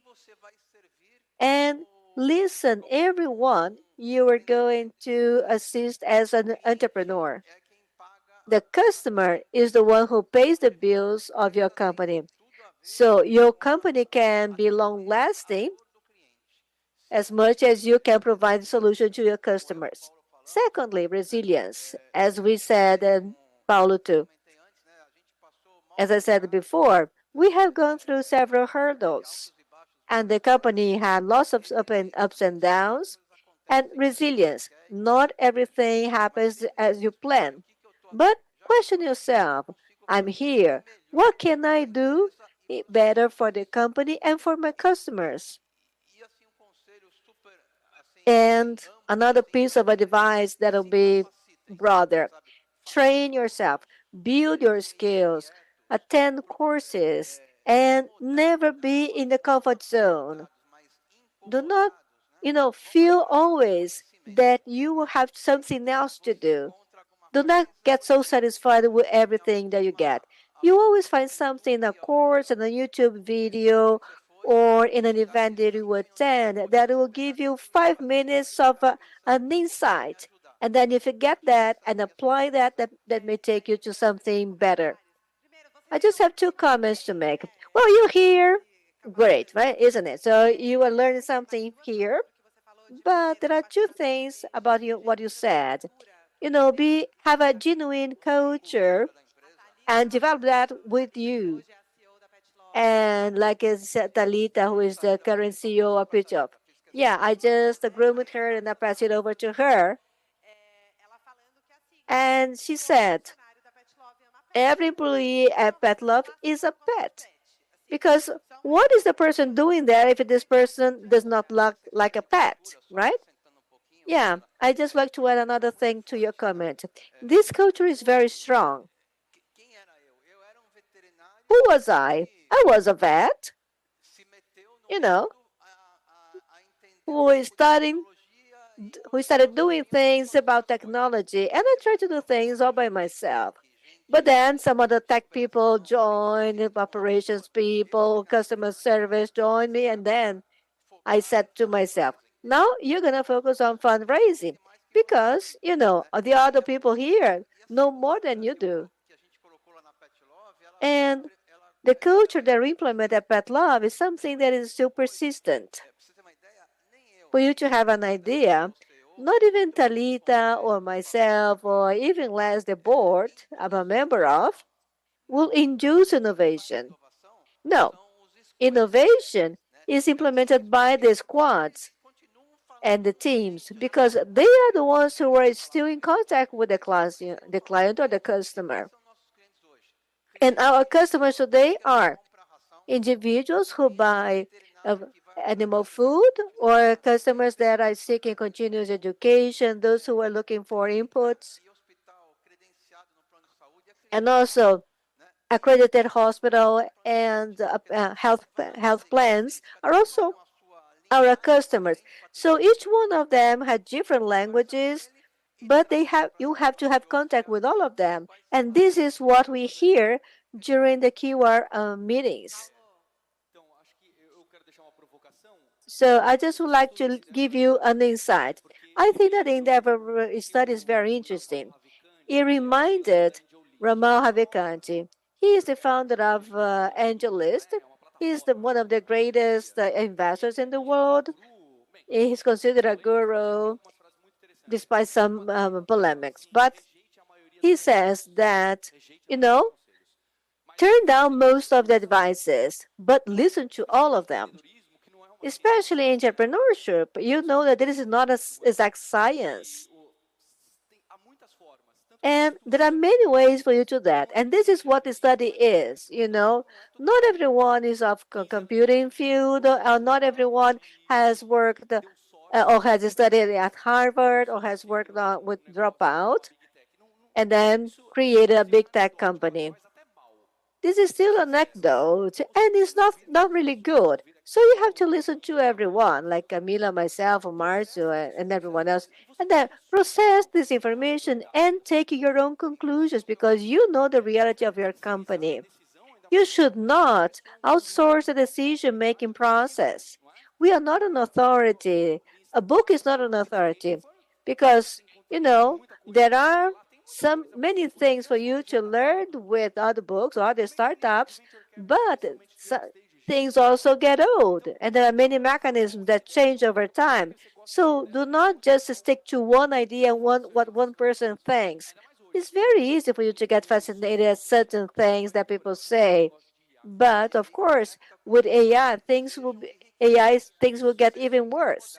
and listen everyone you are going to assist as an entrepreneur. The customer is the one who pays the bills of your company. So your company can be long lasting as much as you can provide a solution to your customers. Secondly, resilience, as we said, and Paulo too. As I said before, we have gone through several hurdles, and the company had lots of ups and downs, and resilience. Not everything happens as you plan, but question yourself, I'm here. What can I do better for the company and for my customers? And another piece of advice that'll be broader. Train yourself, build your skills, attend courses, and never be in the comfort zone. Do not, feel always that you will have something else to do. Do not get so satisfied with everything that you get. You always find something in a course, in a YouTube video, or in an event that you attend that will give you 5 minutes of an insight. And then if you get that and apply that, that may take you to something better. I just have 2 comments to make. Well, you're here. Great, right? Isn't it? So you are learning something here. But there are 2 things about what you said. Have a genuine culture and develop that with you. And like I said, Talita, who is the current CEO of Pitchup. Yeah, I just agreed with her and I passed it over to her. And she said, every employee at Pet Love is a pet. Because what is the person doing there if this person does not look like a pet, right? Yeah, I just like to add another thing to your comment. This culture is very strong. Who was I? I was a vet, who started doing things about technology, and I tried to do things all by myself. But then some other tech people joined, operations people, customer service joined me, and then I said to myself, now you're going to focus on fundraising because, the other people here know more than you do. And the culture that we implement at Pet Love is something that is still persistent. For you to have an idea, not even Talita or myself or even less the board I'm a member of will induce innovation. No, innovation is implemented by the squads and the teams because they are the ones who are still in contact with the client or the customer. And our customers today are individuals who buy animal food or customers that are seeking continuous education, those who are looking for inputs, and also accredited hospital and health plans are also our customers. So each one of them had different languages, but you have to have contact with all of them. And this is what we hear during the QR meetings. So I just would like to give you an insight. I think that the Endeavor study is very interesting. It reminded Ramal Havikanti. He is the founder of AngelList. He is one of the greatest investors in the world. He is considered a guru, despite some polemics. But He says that, turn down most of the advices, but listen to all of them. Especially in entrepreneurship, you know that this is not an exact science. And there are many ways for you to do that. And this is what the study is, Not everyone is of computing field, or not everyone has worked or has studied at Harvard or has worked with Dropout and then created a big tech company. This is still an anecdote, and it's not really good. So you have to listen to everyone, like Camila, myself, or Marcio, and everyone else, and then process this information and take your own conclusions because you know the reality of your company. You should not outsource the decision-making process. We are not an authority. A book is not an authority because, there are many things for you to learn with other books or other startups, but things also get old, and there are many mechanisms that change over time. So do not just stick to one idea and what one person thinks. It's very easy for you to get fascinated at certain things that people say, but of course, with AI, things will get even worse.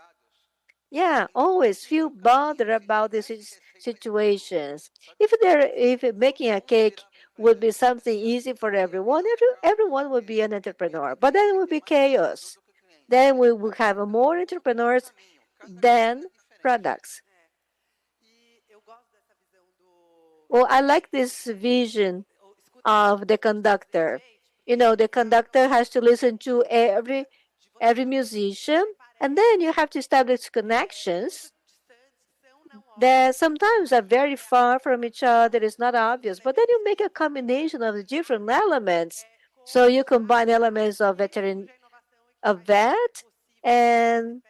Yeah, always feel bothered about these situations. If making a cake would be something easy for everyone, everyone would be an entrepreneur. But then it would be chaos. Then we would have more entrepreneurs than products. Well, I like this vision of the conductor. The conductor has to listen to every musician, and then you have to establish connections that sometimes are very far from each other. It's not obvious, but then you make a combination of the different elements. So you combine elements of vet, and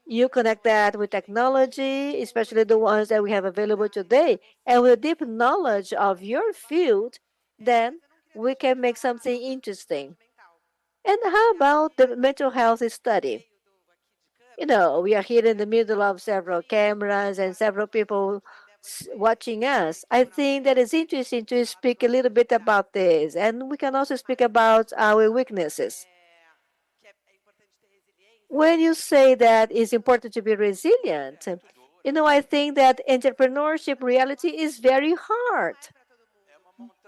you connect that with technology, especially the ones that we have available today, and with deep knowledge of your field, then we can make something interesting. And how about the mental health study? We are here in the middle of several cameras and several people watching us. I think that it's interesting to speak a little bit about this, and we can also speak about our weaknesses. When you say that it's important to be resilient, I think that entrepreneurship reality is very hard.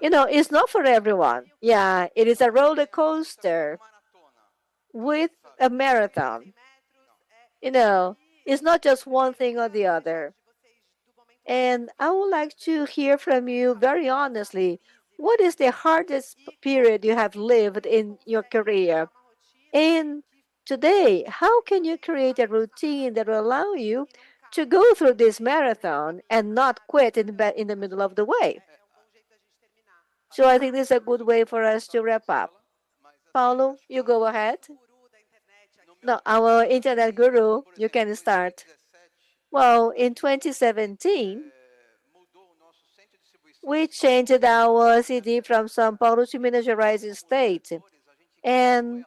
It's not for everyone. Yeah, it is a roller coaster with a marathon. It's not just one thing or the other. And I would like to hear from you very honestly, what is the hardest period you have lived in your career? And today, how can you create a routine that will allow you to go through this marathon and not quit in the middle of the way? So I think this is a good way for us to wrap up. Paulo, you go ahead. No, our internet guru, you can start. Well, in 2017, we changed our CD from São Paulo to Minas Gerais state. And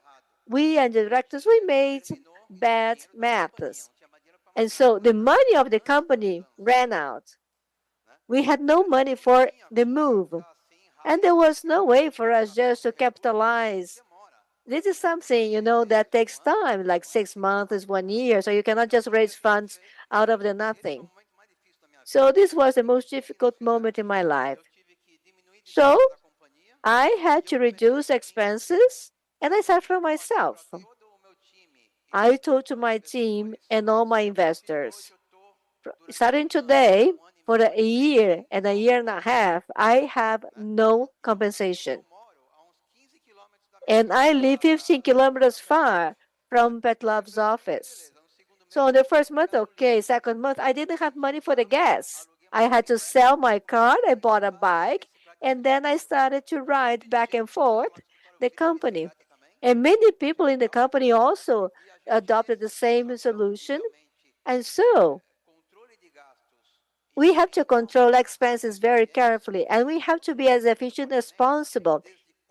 we and the directors, we made bad maths. And so the money of the company ran out. We had no money for the move. And there was no way for us just to capitalize. This is something, that takes time, like 6 months, 1 year. So you cannot just raise funds out of the nothing. So this was the most difficult moment in my life. So I had to reduce expenses, and I started for myself. I told to my team and all my investors, starting today, for a year and a year and a half, I have no compensation. And I live 15 kilometers far from Petlov's office. So in the first month, okay, second month, I didn't have money for the gas. I had to sell my car, I bought a bike, and then I started to ride back and forth the company. And many people in the company also adopted the same solution. And so we have to control expenses very carefully, and we have to be as efficient as possible.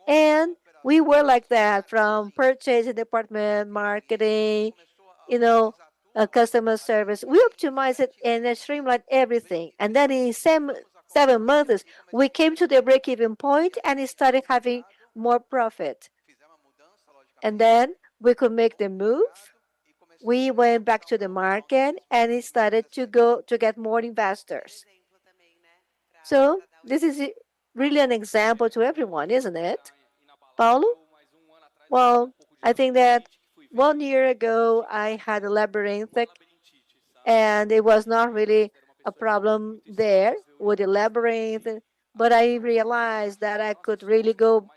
And we were like that from purchasing department, marketing, customer service. We optimized it and streamlined everything. And then in 7 months, we came to the break-even point and started having more profit. And then we could make the move. We went back to the market and it started to go to get more investors. So this is really an example to everyone, isn't it? Paulo? Well, I think that 1 year ago I had a labyrinth and it was not really a problem there with the labyrinth, but I realized that I could really go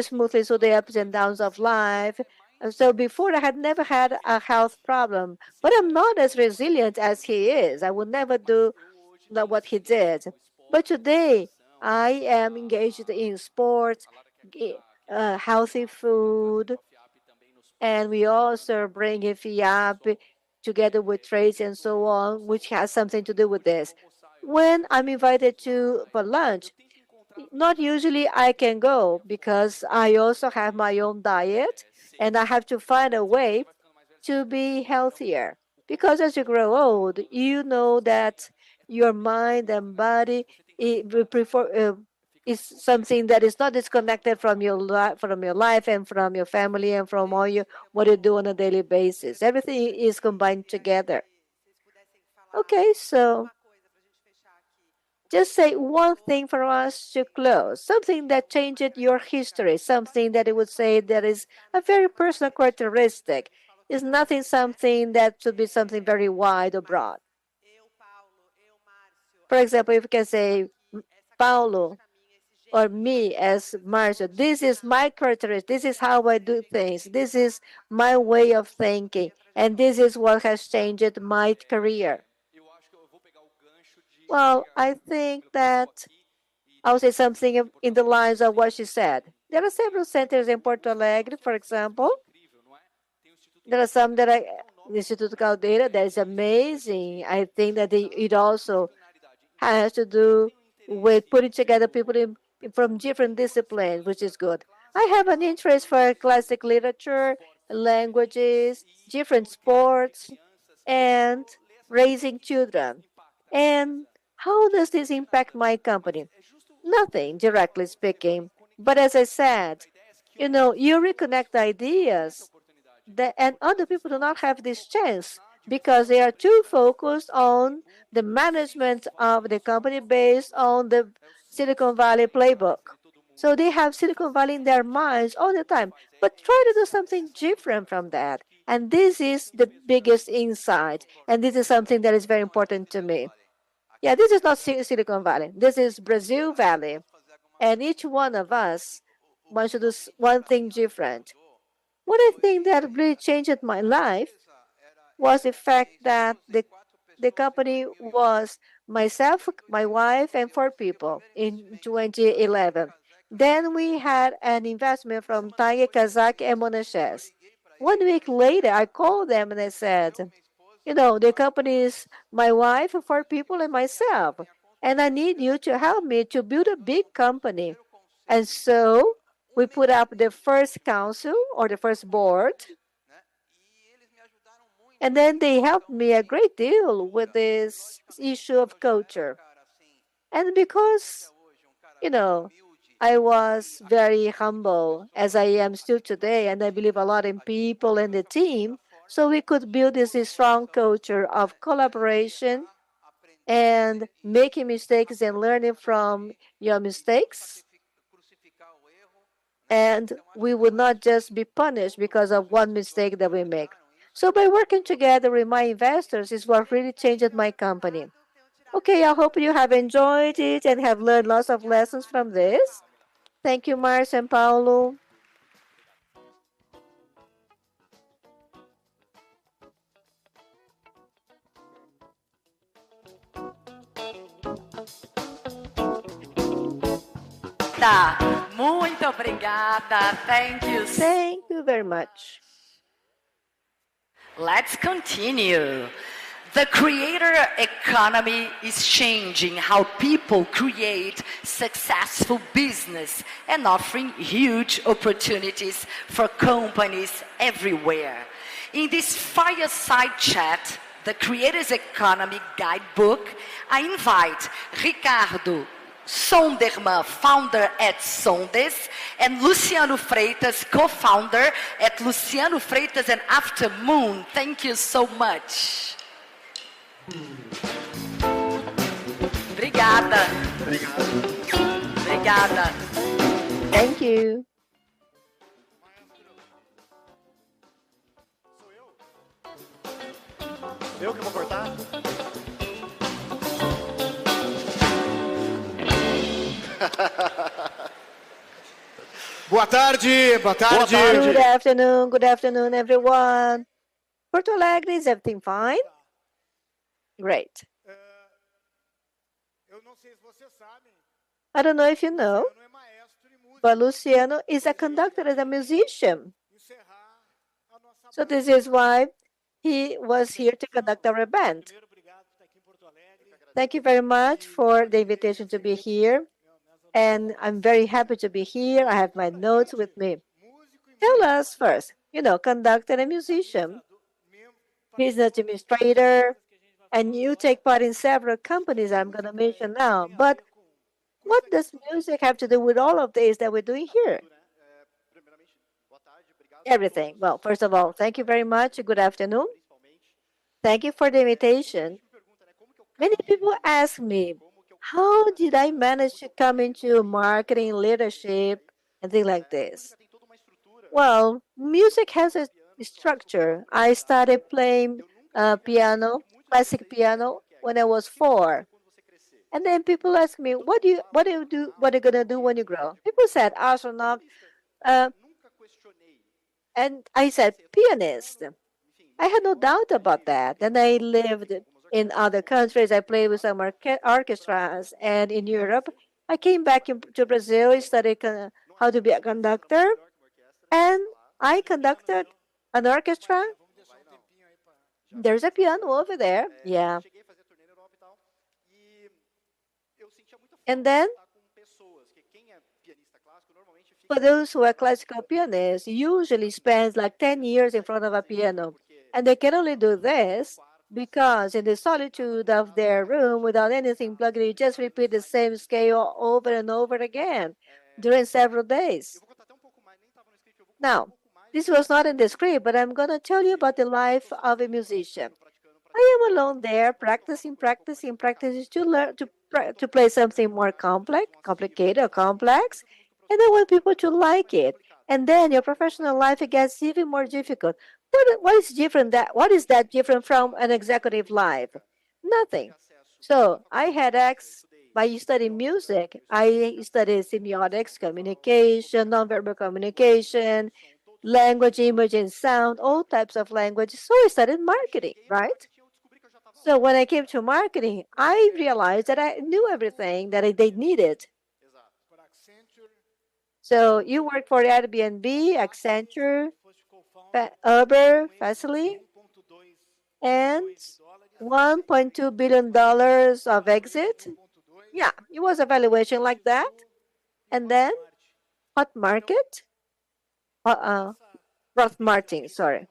smoothly through the ups and downs of life. And so before I had never had a health problem, but I'm not as resilient as he is. I would never do what he did. But today I am engaged in sports, healthy food, and we also bring a FIAP together with trades and so on, which has something to do with this. When I'm invited for lunch, not usually I can go because I also have my own diet and I have to find a way to be healthier. Because as you grow old, you know that your mind and body is something that is not disconnected from your life and from your family and from what you do on a daily basis. Everything is combined together. Okay, so just say one thing for us to close, something that changed your history, something that it would say that is a very personal characteristic. It's nothing something that should be something very wide or broad. For example, if you can say, Paulo or me as Marcio, this is my characteristic, this is how I do things, this is my way of thinking, and this is what has changed my career. Well, I think that I'll say something in the lines of what she said. There are several centers in Porto Alegre, for example. There are some that the Instituto Caldeira, that is amazing. I think that it also has to do with putting together people from different disciplines, which is good. I have an interest for classic literature, languages, different sports, and raising children. And how does this impact my company? Nothing, directly speaking. But as I said, you reconnect ideas and other people do not have this chance because they are too focused on the management of the company based on the Silicon Valley playbook. So they have Silicon Valley in their minds all the time. But try to do something different from that. And this is the biggest insight. And this is something that is very important to me. Yeah, this is not Silicon Valley. This is Brazil Valley. And each one of us wants to do one thing different. What I think that really changed my life was the fact that the company was myself, my wife, and 4 people in 2011. Then we had an investment from Tiger, Kazakh, and Monaches. 1 week later, I called them and I said, the company is my wife, 4 people, and myself. And I need you to help me to build a big company. And so we put up the first council or the first board. And then they helped me a great deal with this issue of culture. And because, I was very humble, as I am still today, and I believe a lot in people and the team, so we could build this strong culture of collaboration and making mistakes and learning from your mistakes. And we would not just be punished because of one mistake that we make. So by working together with my investors is what really changed my company. Okay, I hope you have enjoyed it and have learned lots of lessons from this. Thank you, Marcio and Paulo. Muito obrigada. Thank you. Thank you very much. Let's continue. The creator economy is changing how people create successful business and offering huge opportunities for companies everywhere. In this fireside chat, the Creators Economy Guidebook, I invite Ricardo Sonderman, founder at Sondes, and Luciano Freitas, co-founder at Luciano Freitas and Aftermoon. Thank you so much. Obrigada. Obrigada. Thank you. Eu que vou cortar? Boa tarde, boa tarde. Good afternoon, everyone. Porto Alegre, is everything fine? Great. I don't know if you know, but Luciano is a conductor and a musician. So this is why he was here to conduct our event. Thank you very much for the invitation to be here. And I'm very happy to be here. I have my notes with me. Tell us first, conductor and musician. He's an administrator, and you take part in several companies I'm going to mention now. But what does music have to do with all of this that we're doing here? Everything. Well, first of all, thank you very much. Good afternoon. Thank you for the invitation. Many people ask me, how did I manage to come into marketing, leadership, and things like this? Well, music has a structure. I started playing piano, classic piano, when I was 4. And then people ask me, what are you gonna do when you grow? People said astronaut, and I said pianist. I had no doubt about that. And I lived in other countries. I played with some orchestras, and in Europe, I came back to Brazil, studied how to be a conductor, and I conducted an orchestra. There's a piano over there. Yeah. And then, for those who are classical pianists, usually spends like 10 years in front of a piano. And they can only do this because in the solitude of their room, without anything plugged in, you just repeat the same scale over and over again during several days. Now, this was not in the script, but I'm going to tell you about the life of a musician. I am alone there, practicing to learn to play something more complicated or complex, and I want people to like it. And then your professional life, it gets even more difficult. What is different? What is that different from an executive life? Nothing. So I had by studying music, I studied semiotics, communication, nonverbal communication, language, image, and sound, all types of languages. So I studied marketing, right? So when I came to marketing, I realized that I knew everything that they needed. So you work for Airbnb, Accenture, Uber, Fastly, and $1.2 billion of exit. Yeah, it was a valuation like that. And then Hot Market, Roth Martin, sorry.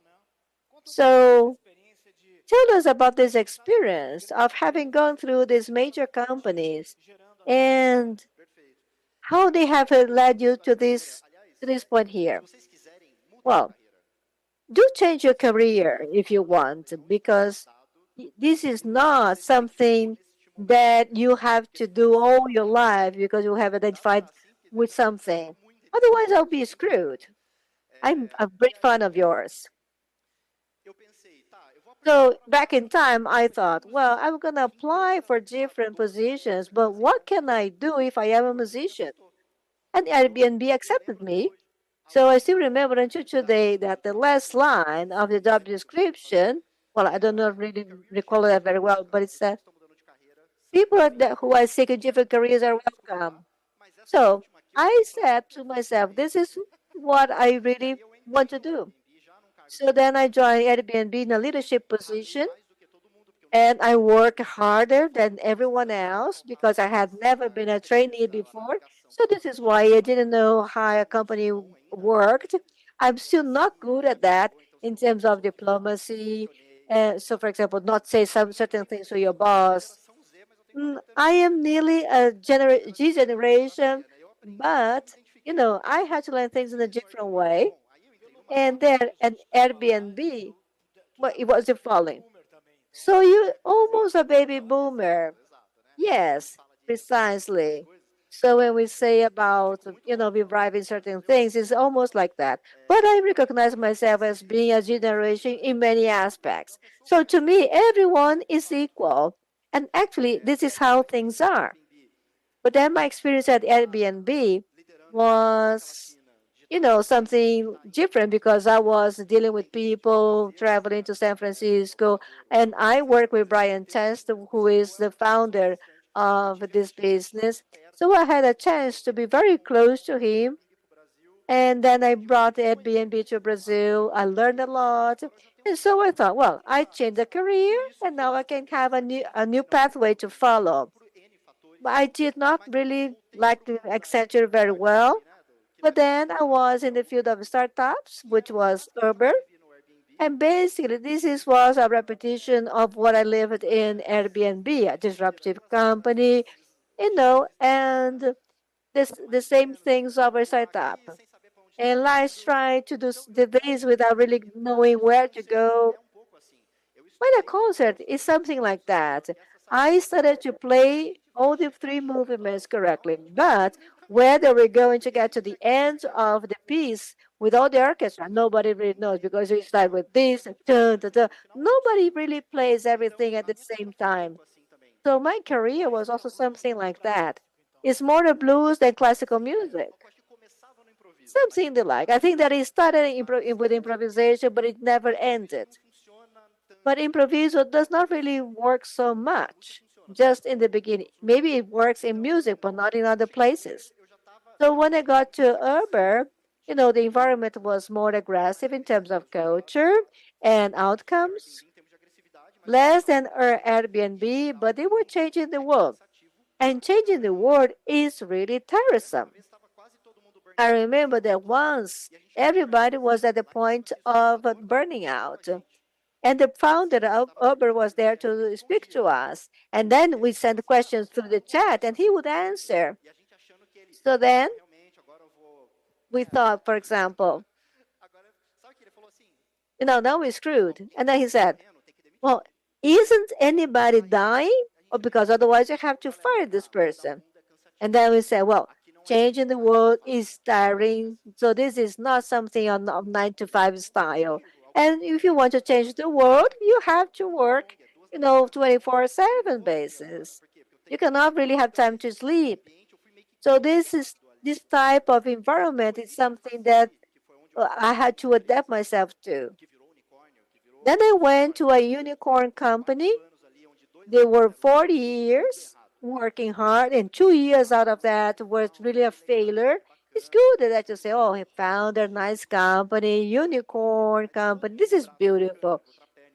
So tell us about this experience of having gone through these major companies and how they have led you to this point here. Well, do change your career if you want, because this is not something that you have to do all your life because you have identified with something. Otherwise, I'll be screwed. I'm a great fan of yours. So back in time, I thought, well, I'm going to apply for different positions, but what can I do if I am a musician? And Airbnb accepted me. So I still remember until today that the last line of the job description, well, I don't know really recall that very well, but it said, people who are seeking different careers are welcome. So I said to myself, this is what I really want to do. So then I joined Airbnb in a leadership position, and I work harder than everyone else because I had never been a trainee before. So this is why I didn't know how a company worked. I'm still not good at that in terms of diplomacy So, for example, not say some certain things to your boss. I am nearly a G generation, but I had to learn things in a different way. And then an Airbnb, well, it was the following. So you almost a baby boomer. Yes, precisely. So when we say about, we driving certain things, it's almost like that. But I recognize myself as being a generation in many aspects. So to me, everyone is equal. And actually, this is how things are. But then my experience at Airbnb was, something different because I was dealing with people traveling to San Francisco. And I work with Brian Test, who is the founder of this business. So I had a chance to be very close to him. And then I brought Airbnb to Brazil. I learned a lot. And so I thought, well, I changed the career and now I can have a new pathway to follow. But I did not really like the Accenture very well. But then I was in the field of startups, which was urban. And basically, was a repetition of what I lived in Airbnb, a disruptive company, and the same things of a startup. And let's try to do the things without really knowing where to go. When a concert is something like that, I started to play all the three movements correctly. But whether we're going to get to the end of the piece with all the orchestra, nobody really knows because we start with this and dun, dun, dun. Nobody really plays everything at the same time. So my career was also something like that. It's more the blues than classical music. Something they like. I think that it started with improvisation, but it never ended. But improviso does not really work so much just in the beginning. Maybe it works in music, but not in other places. So when I got to urban, the environment was more aggressive in terms of culture and outcomes, less than Airbnb, but they were changing the world. And changing the world is really tiresome. I remember that once everybody was at the point of burning out. And the founder of Uber was there to speak to us. And then we sent questions through the chat and he would answer. So then we thought, for example, now we're screwed. And then he said, well, isn't anybody dying? Or because otherwise you have to fire this person. And then we said, well, changing the world is tiring. So this is not something of 9 to 5 style. And if you want to change the world, you have to work, 24/7 basis. You cannot really have time to sleep. So this type of environment is something that I had to adapt myself to. Then I went to a unicorn company. They were 40 years working hard, and 2 years out of that was really a failure. It's good that you say, oh, he found a nice company, unicorn company. This is beautiful.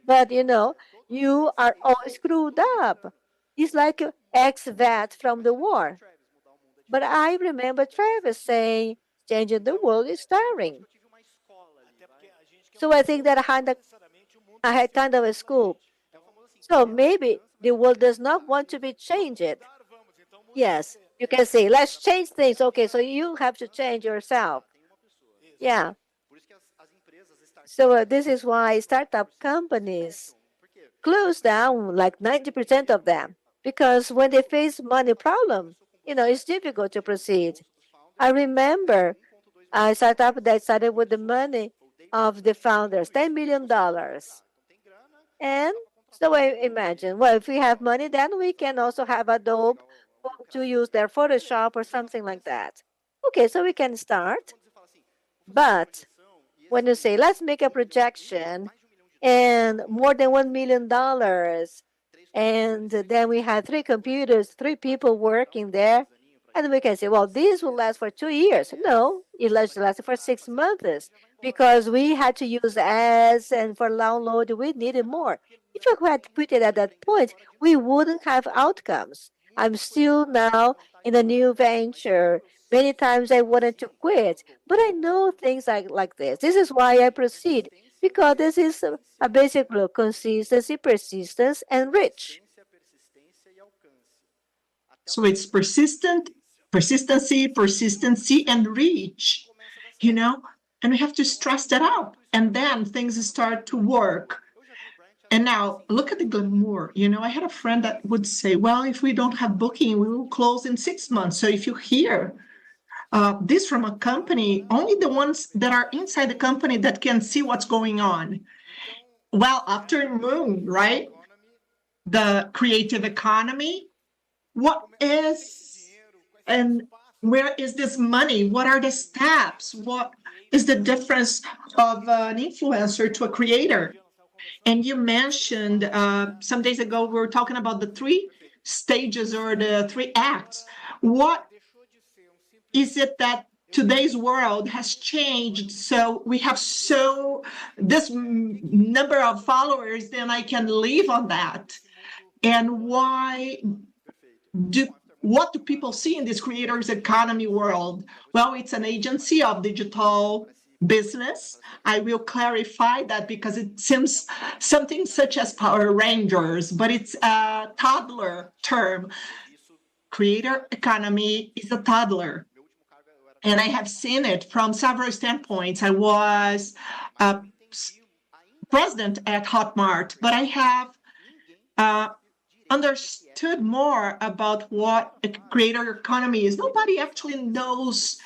But, you are all screwed up. It's like ex-vet from the war. But I remember Travis saying, changing the world is tiring. So I think that I had kind of a school. So maybe the world does not want to be changed. Yes, you can say, let's change things. Okay, so you have to change yourself. Yeah. So this is why startup companies close down, like 90% of them, because when they face money problem, it's difficult to proceed. I remember a startup that started with the money of the founders, $10 million. And so I imagine, well, if we have money, then we can also have Adobe to use their Photoshop or something like that. Okay, so we can start. But when you say, let's make a projection and more than $1 million, and then we had 3 computers, 3 people working there, and we can say, well, this will last for 2 years. No, it lasted for 6 months because we had to use ads, and for download, we needed more. If I had put it at that point, we wouldn't have outcomes. I'm still now in a new venture. Many times I wanted to quit, but I know things like this. This is why I proceed. because this is a basic law: consistency, persistence, and reach. So it's persistency, and reach, and we have to stress that out. And then things start to work. And now look at the glamour. I had a friend that would say, well, if we don't have booking, we will close in 6 months. So if you hear this from a company, only the ones that are inside the company that can see what's going on. Well, afternoon, right? The creative economy. What is and where is this money? What are the steps? What is the difference of an influencer to a creator? And you mentioned some days ago, we were talking about the 3 stages or the 3 acts. What is it that today's world has changed? So we have this number of followers, then I can live on that. And what do people see in this creators economy world? Well, it's an agency of digital business. I will clarify that because it seems something such as Power Rangers, but it's a toddler term. Creator economy is a toddler. And I have seen it from several standpoints. I was president at Hotmart, but I have understood more about what a creator economy is. Nobody actually knows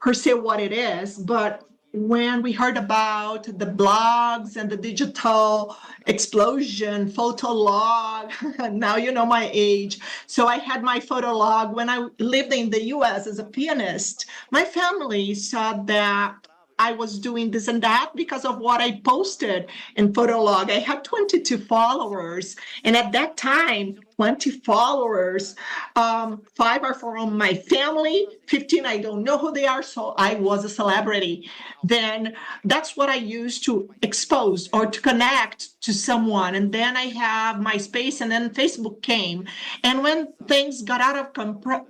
per se what it is, but when we heard about the blogs and the digital explosion, photo log, now you know my age. So I had my photo log when I lived in the US as a pianist. My family saw that I was doing this and that because of what I posted in Photolog. I had 22 followers. And at that time, 20 followers, 5 are from my family, 15, I don't know who they are. So I was a celebrity. Then that's what I used to expose or to connect to someone. And then I have MySpace, and then Facebook came. And when things got out of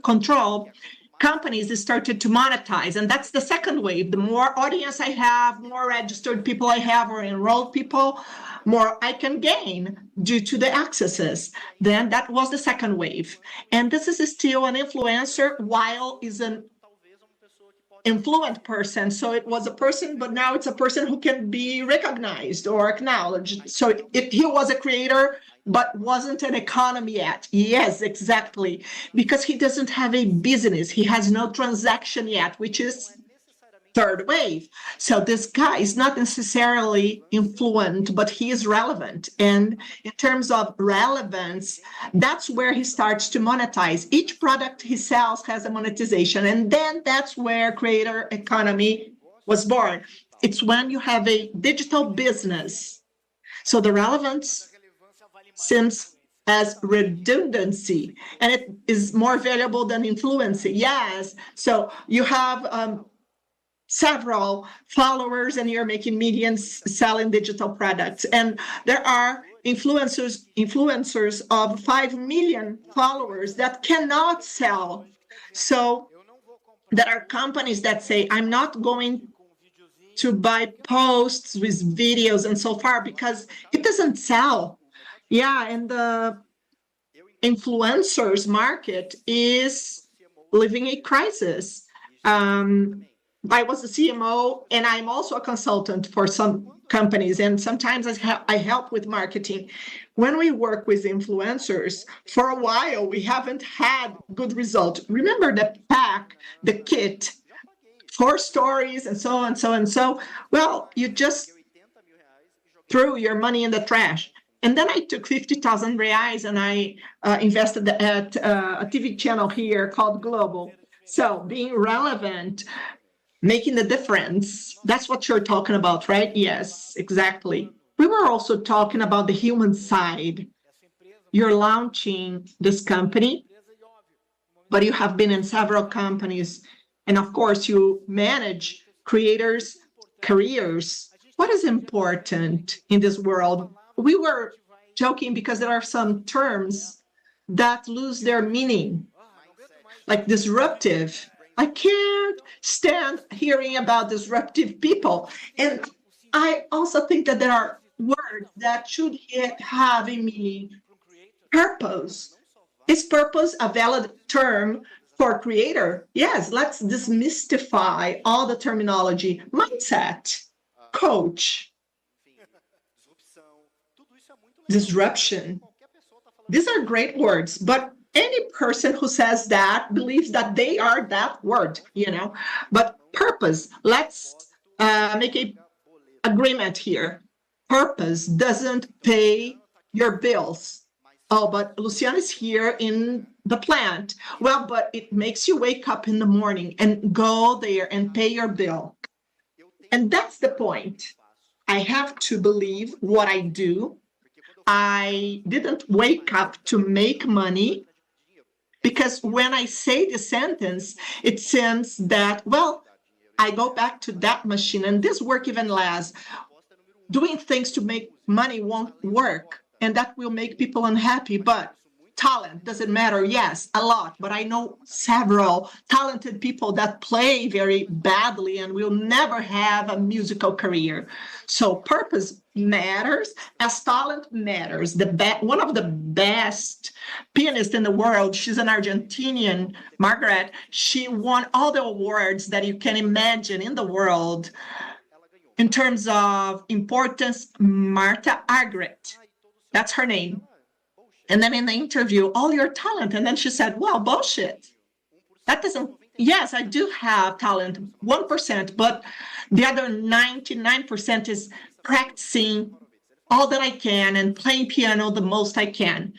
control, companies started to monetize, and that's the second wave. The more audience I have, more registered people I have or enrolled people, more I can gain due to the accesses. Then that was the second wave. And this is still an influencer while is an influent person. So it was a person, but now it's a person who can be recognized or acknowledged. So if he was a creator, but wasn't an economy yet. Yes, exactly. Because he doesn't have a business. He has no transaction yet, which is third wave. So this guy is not necessarily influent, but he is relevant. And in terms of relevance, that's where he starts to monetize. Each product he sells has a monetization. And then that's where creator economy was born. It's when you have a digital business. So the relevance seems as redundancy, and it is more valuable than influency. Yes, so you have several followers and you're making millions selling digital products. And there are influencers of 5 million followers that cannot sell. So there are companies that say, I'm not going to buy posts with videos and so far because it doesn't sell. Yeah, and the influencers market is living a crisis. I was a CMO, and I'm also a consultant for some companies, and sometimes I help with marketing. When we work with influencers, for a while, we haven't had good results. Remember the pack, the kit, 4 stories, and so on, so and so. Well, you just threw your money in the trash. And then I took 50,000 reais and I invested at a TV channel here called Global. So being relevant, making the difference, that's what you're talking about, right? Yes, exactly. We were also talking about the human side. You're launching this company, but you have been in several companies. And of course, you manage creators' careers. What is important in this world? We were joking because there are some terms that lose their meaning, like disruptive. I can't stand hearing about disruptive people. And I also think that there are words that should have a meaning. Purpose. Is purpose a valid term for creator? Yes, let's demystify all the terminology. Mindset, coach, disruption. These are great words, but any person who says that believes that they are that word, But purpose, let's make an agreement here. Purpose doesn't pay your bills. Oh, but Luciana is here in the plant. Well, but it makes you wake up in the morning and go there and pay your bill. And that's the point. I have to believe what I do. I didn't wake up to make money, because when I say the sentence, it seems that, well, I go back to that machine and this work even less. Doing things to make money won't work, and that will make people unhappy. But talent, does it matter? Yes, a lot. But I know several talented people that play very badly and will never have a musical career. So purpose matters as talent matters. One of the best pianists in the world, she's an Argentinian, Margaret. She won all the awards that you can imagine in the world. In terms of importance, Marta Agret. That's her name. And then in the interview, all your talent. And then she said, well, bullshit. That doesn't, yes, I do have talent, 1%, but the other 99% is practicing all that I can and playing piano the most I can.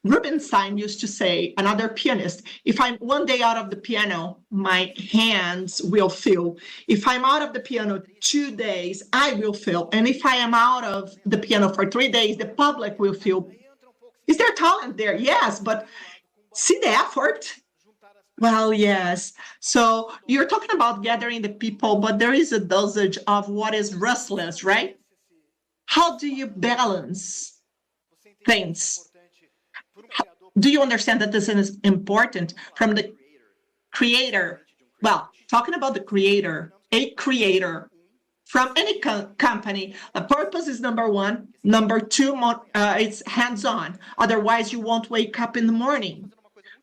Rubinstein used to say, another pianist, if I'm one day out of the piano, my hands will feel. If I'm out of the piano 2 days, I will feel. And if I am out of the piano for 3 days, the public will feel. Is there talent there? Yes, but see the effort? Well, yes. So you're talking about gathering the people, but there is a dosage of what is restless, right? How do you balance things? Do you understand that this is important from the creator? Well, talking about the creator, a creator from any company, the purpose is number one. Number two, it's hands-on. Otherwise, you won't wake up in the morning.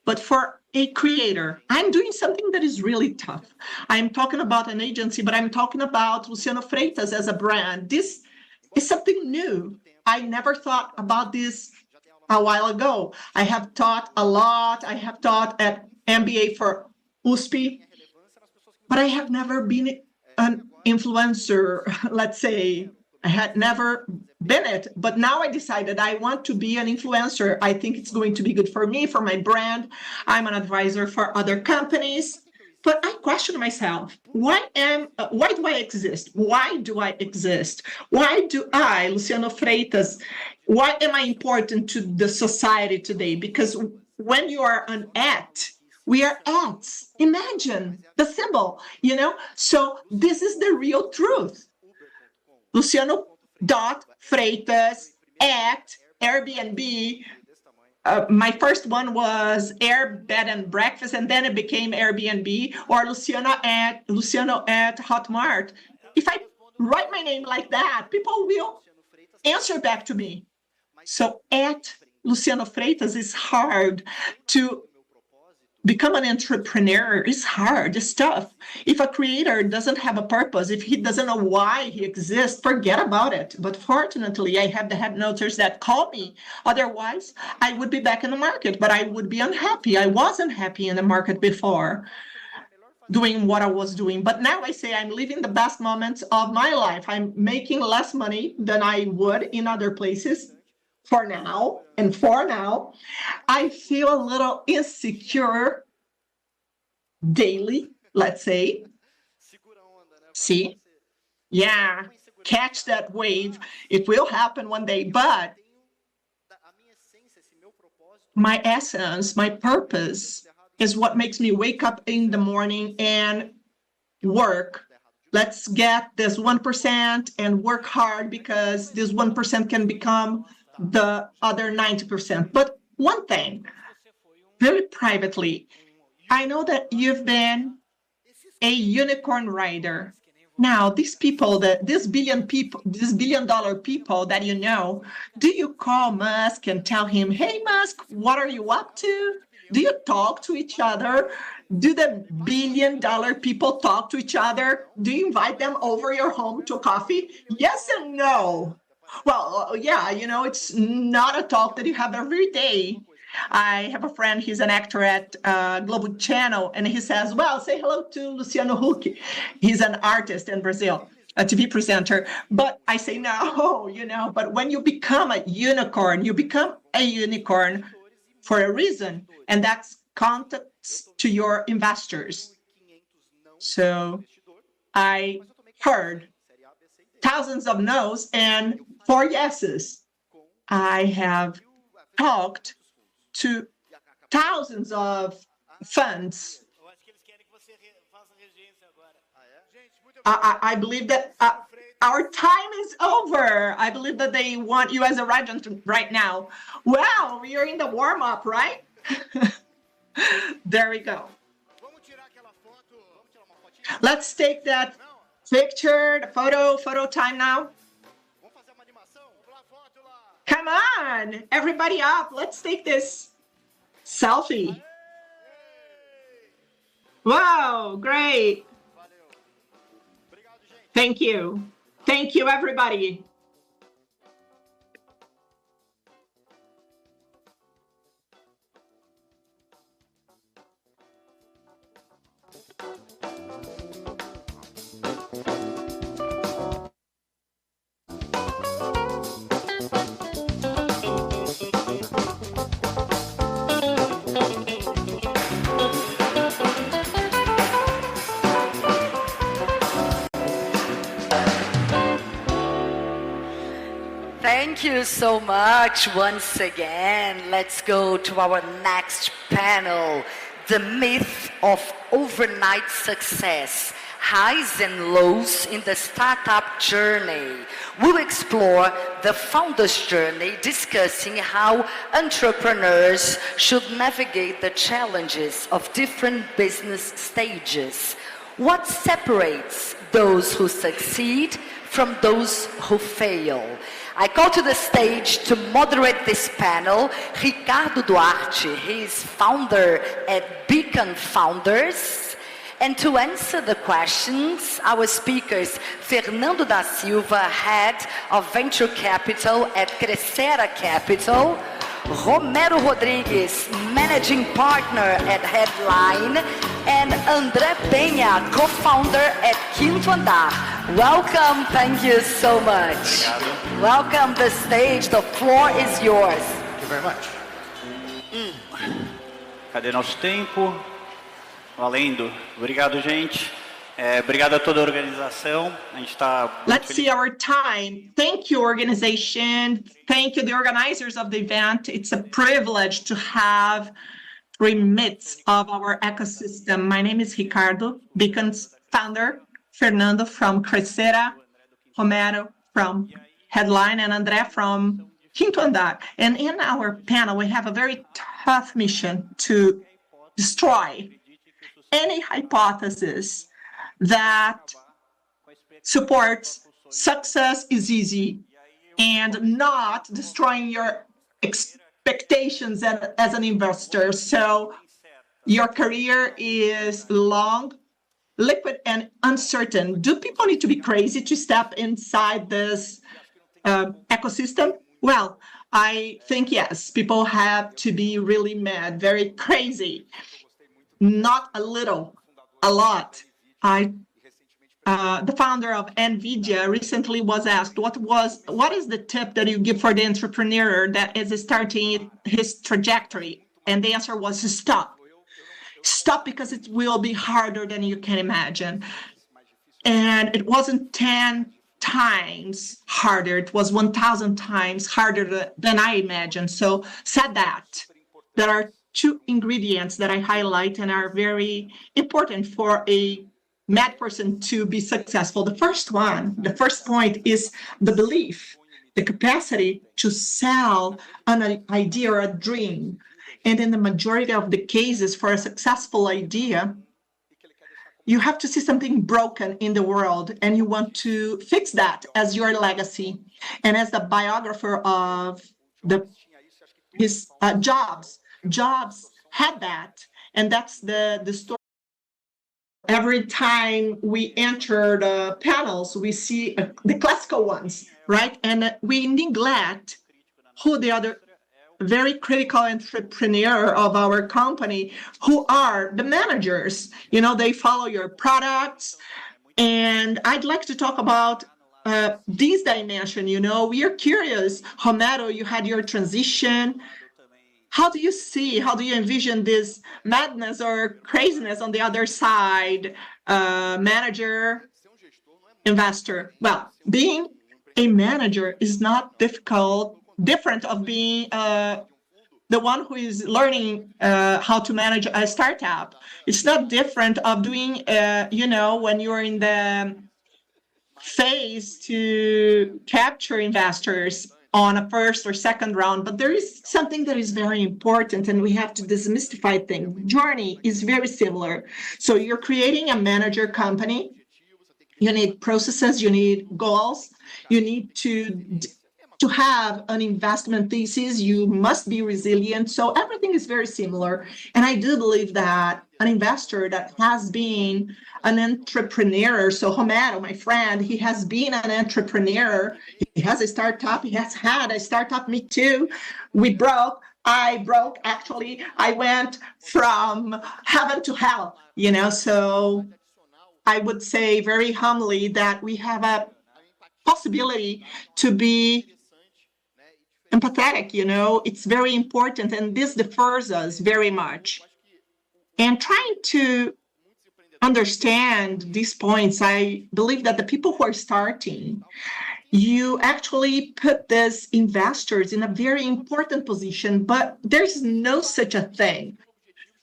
But for a creator, I'm doing something that is really tough. I'm talking about an agency, but I'm talking about Luciano Freitas as a brand. This is something new. I never thought about this a while ago. I have taught a lot. I have taught at MBA for USP, but I have never been an influencer, let's say. I had never been it, but now I decided I want to be an influencer. I think it's going to be good for me, for my brand. I'm an advisor for other companies, but I question myself, why do I exist? Why do I exist? Why do I, Luciano Freitas, why am I important to the society today? Because when you are an at, we are ats. Imagine the symbol, So this is the real truth. Luciano.Freitas at Airbnb. My first one was Air Bed and Breakfast, and then it became Airbnb, or Luciano at Hotmart. If I write my name like that, people will answer back to me. So at Luciano Freitas is hard to become an entrepreneur. Is hard, it's tough. If a creator doesn't have a purpose, if he doesn't know why he exists, forget about it. But fortunately, I have the head noters that call me. Otherwise, I would be back in the market, but I would be unhappy. I wasn't happy in the market before doing what I was doing. But now I say I'm living the best moments of my life. I'm making less money than I would in other places. For now, I feel a little insecure daily, let's say. See? Yeah, catch that wave. It will happen one day, but my essence, my purpose is what makes me wake up in the morning and work. Let's get this 1% and work hard, because this 1% can become the other 90%. But one thing, very privately, I know that you've been a unicorn rider. now, these people, this billion dollar people that you know, do you call Musk and tell him, hey, Musk, what are you up to? Do you talk to each other? Do the billion dollar people talk to each other? Do you invite them over your home to coffee? Yes and no. Well, yeah, it's not a talk that you have every day. I have a friend, he's an actor at Global Channel, and he says, well, say hello to Luciano Huck. He's an artist in Brazil, a TV presenter. But I say, no, but when you become a unicorn, you become a unicorn for a reason, and that's contacts to your investors. So I heard thousands of no's and 4 yeses. I have talked to thousands of funds. I believe that our time is over. I believe that they want you as a regent right now. Well, we are in the warm-up, right? There we go. Let's take that picture, the photo time now. Come on, everybody up. Let's take this selfie. Wow, great. Thank you. Thank you, everybody. Thank you so much once again. Let's go to our next panel, the myth of overnight success, highs and lows in the startup journey. We'll explore the founder's journey, discussing how entrepreneurs should navigate the challenges of different business stages. What separates those who succeed from those who fail? I call to the stage to moderate this panel, Ricardo Duarte. He is founder at Beacon Founders. And to answer the questions, our speakers, Fernando da Silva, Head of Venture Capital at Crescera Capital, Romero Rodrigues, Managing Partner at Headline, and André Penha, Co-Founder at Quinto Andar. Welcome, thank you so much. Obrigado. Welcome the stage, the floor is yours. Thank you very much. Cadê nosso tempo? Valendo. Obrigado, gente. Obrigado a toda a organização. A gente está. Let's see our time. Thank you, organization. Thank you, the organizers of the event. It's a privilege to have 3 myths of our ecosystem. My name is Ricardo, Beacon's founder, Fernando from Crescera, Romero from Headline, and André from Quinto Andar. And in our panel, we have a very tough mission to destroy any hypothesis that supports success is easy and not destroying your expectations as an investor. So your career is long, liquid, and uncertain. Do people need to be crazy to step inside this ecosystem? Well, I think yes, people have to be really mad, very crazy, not a little, a lot. The founder of NVIDIA recently was asked, what is the tip that you give for the entrepreneur that is starting his trajectory? And the answer was stop. Stop, because it will be harder than you can imagine. And it wasn't 10 times harder, it was 1,000 times harder than I imagined. So said that, there are 2 ingredients that I highlight and are very important for a mad person to be successful. The first point is the belief, the capacity to sell an idea or a dream. And in the majority of the cases for a successful idea, you have to see something broken in the world and you want to fix that as your legacy. And as the biographer of his Jobs had that, and that's the story. Every time we enter the panels, we see the classical ones, right? And we neglect who the other very critical entrepreneur of our company, who are the managers. You know, they follow your products. And I'd like to talk about this dimension. You know, we are curious. Romero, you had your transition. How do you envision this madness or craziness on the other side, manager, investor? Well, being a manager is not different of being the one who is learning how to manage a startup. It's not different of doing, when you're in the phase to capture investors on a first or second round. But there is something that is very important, and we have to demystify things. Journey is very similar. So you're creating a manager company. You need processes, you need goals, you need to have an investment thesis, you must be resilient. So everything is very similar. And I do believe that an investor that has been an entrepreneur, so Romero, my friend, he has been an entrepreneur. He has a startup, he has had a startup, me too. I broke, actually. I went from heaven to hell, so I would say very humbly that we have a possibility to be empathetic, it's very important, and this differs us very much. And trying to understand these points, I believe that the people who are starting, you actually put these investors in a very important position, but there's no such a thing.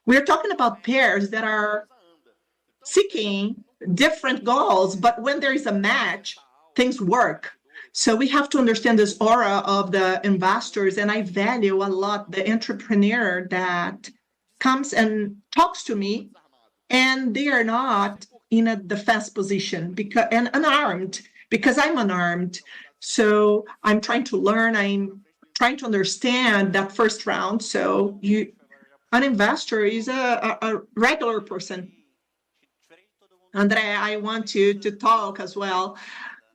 We're talking about pairs that are seeking different goals, but when there is a match, things work. So we have to understand this aura of the investors, and I value a lot the entrepreneur that comes and talks to me, and they are not in a defense position and unarmed, because I'm unarmed. So I'm trying to learn, I'm trying to understand that first round. So an investor is a regular person. Andre, I want you to talk as well.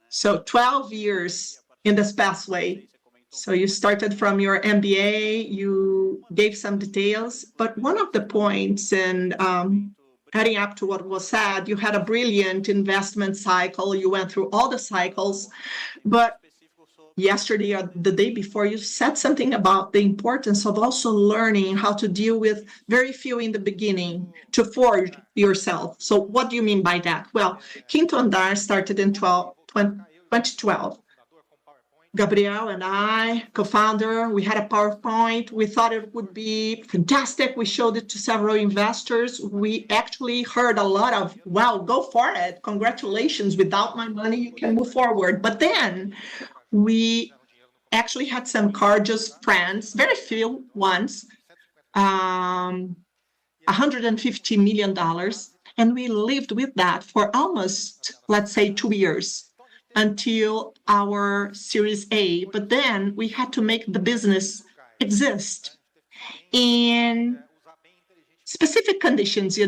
So 12 years in this pathway. So you started from your MBA, you gave some details, but one of the points, and adding up to what was said, you had a brilliant investment cycle, you went through all the cycles, but yesterday or the day before, you said something about the importance of also learning how to deal with very few in the beginning to forge yourself. So what do you mean by that? Well, Quinto Andar started in 2012. Gabriel and I, co-founder, we had a PowerPoint. We thought it would be fantastic. We showed it to several investors. We actually heard a lot of, wow, go for it. Congratulations. Without my money, you can move forward. But then we actually had some courageous friends, very few ones, $150 million. And we lived with that for almost, let's say, 2 years until our Series A. But then we had to make the business exist in specific conditions,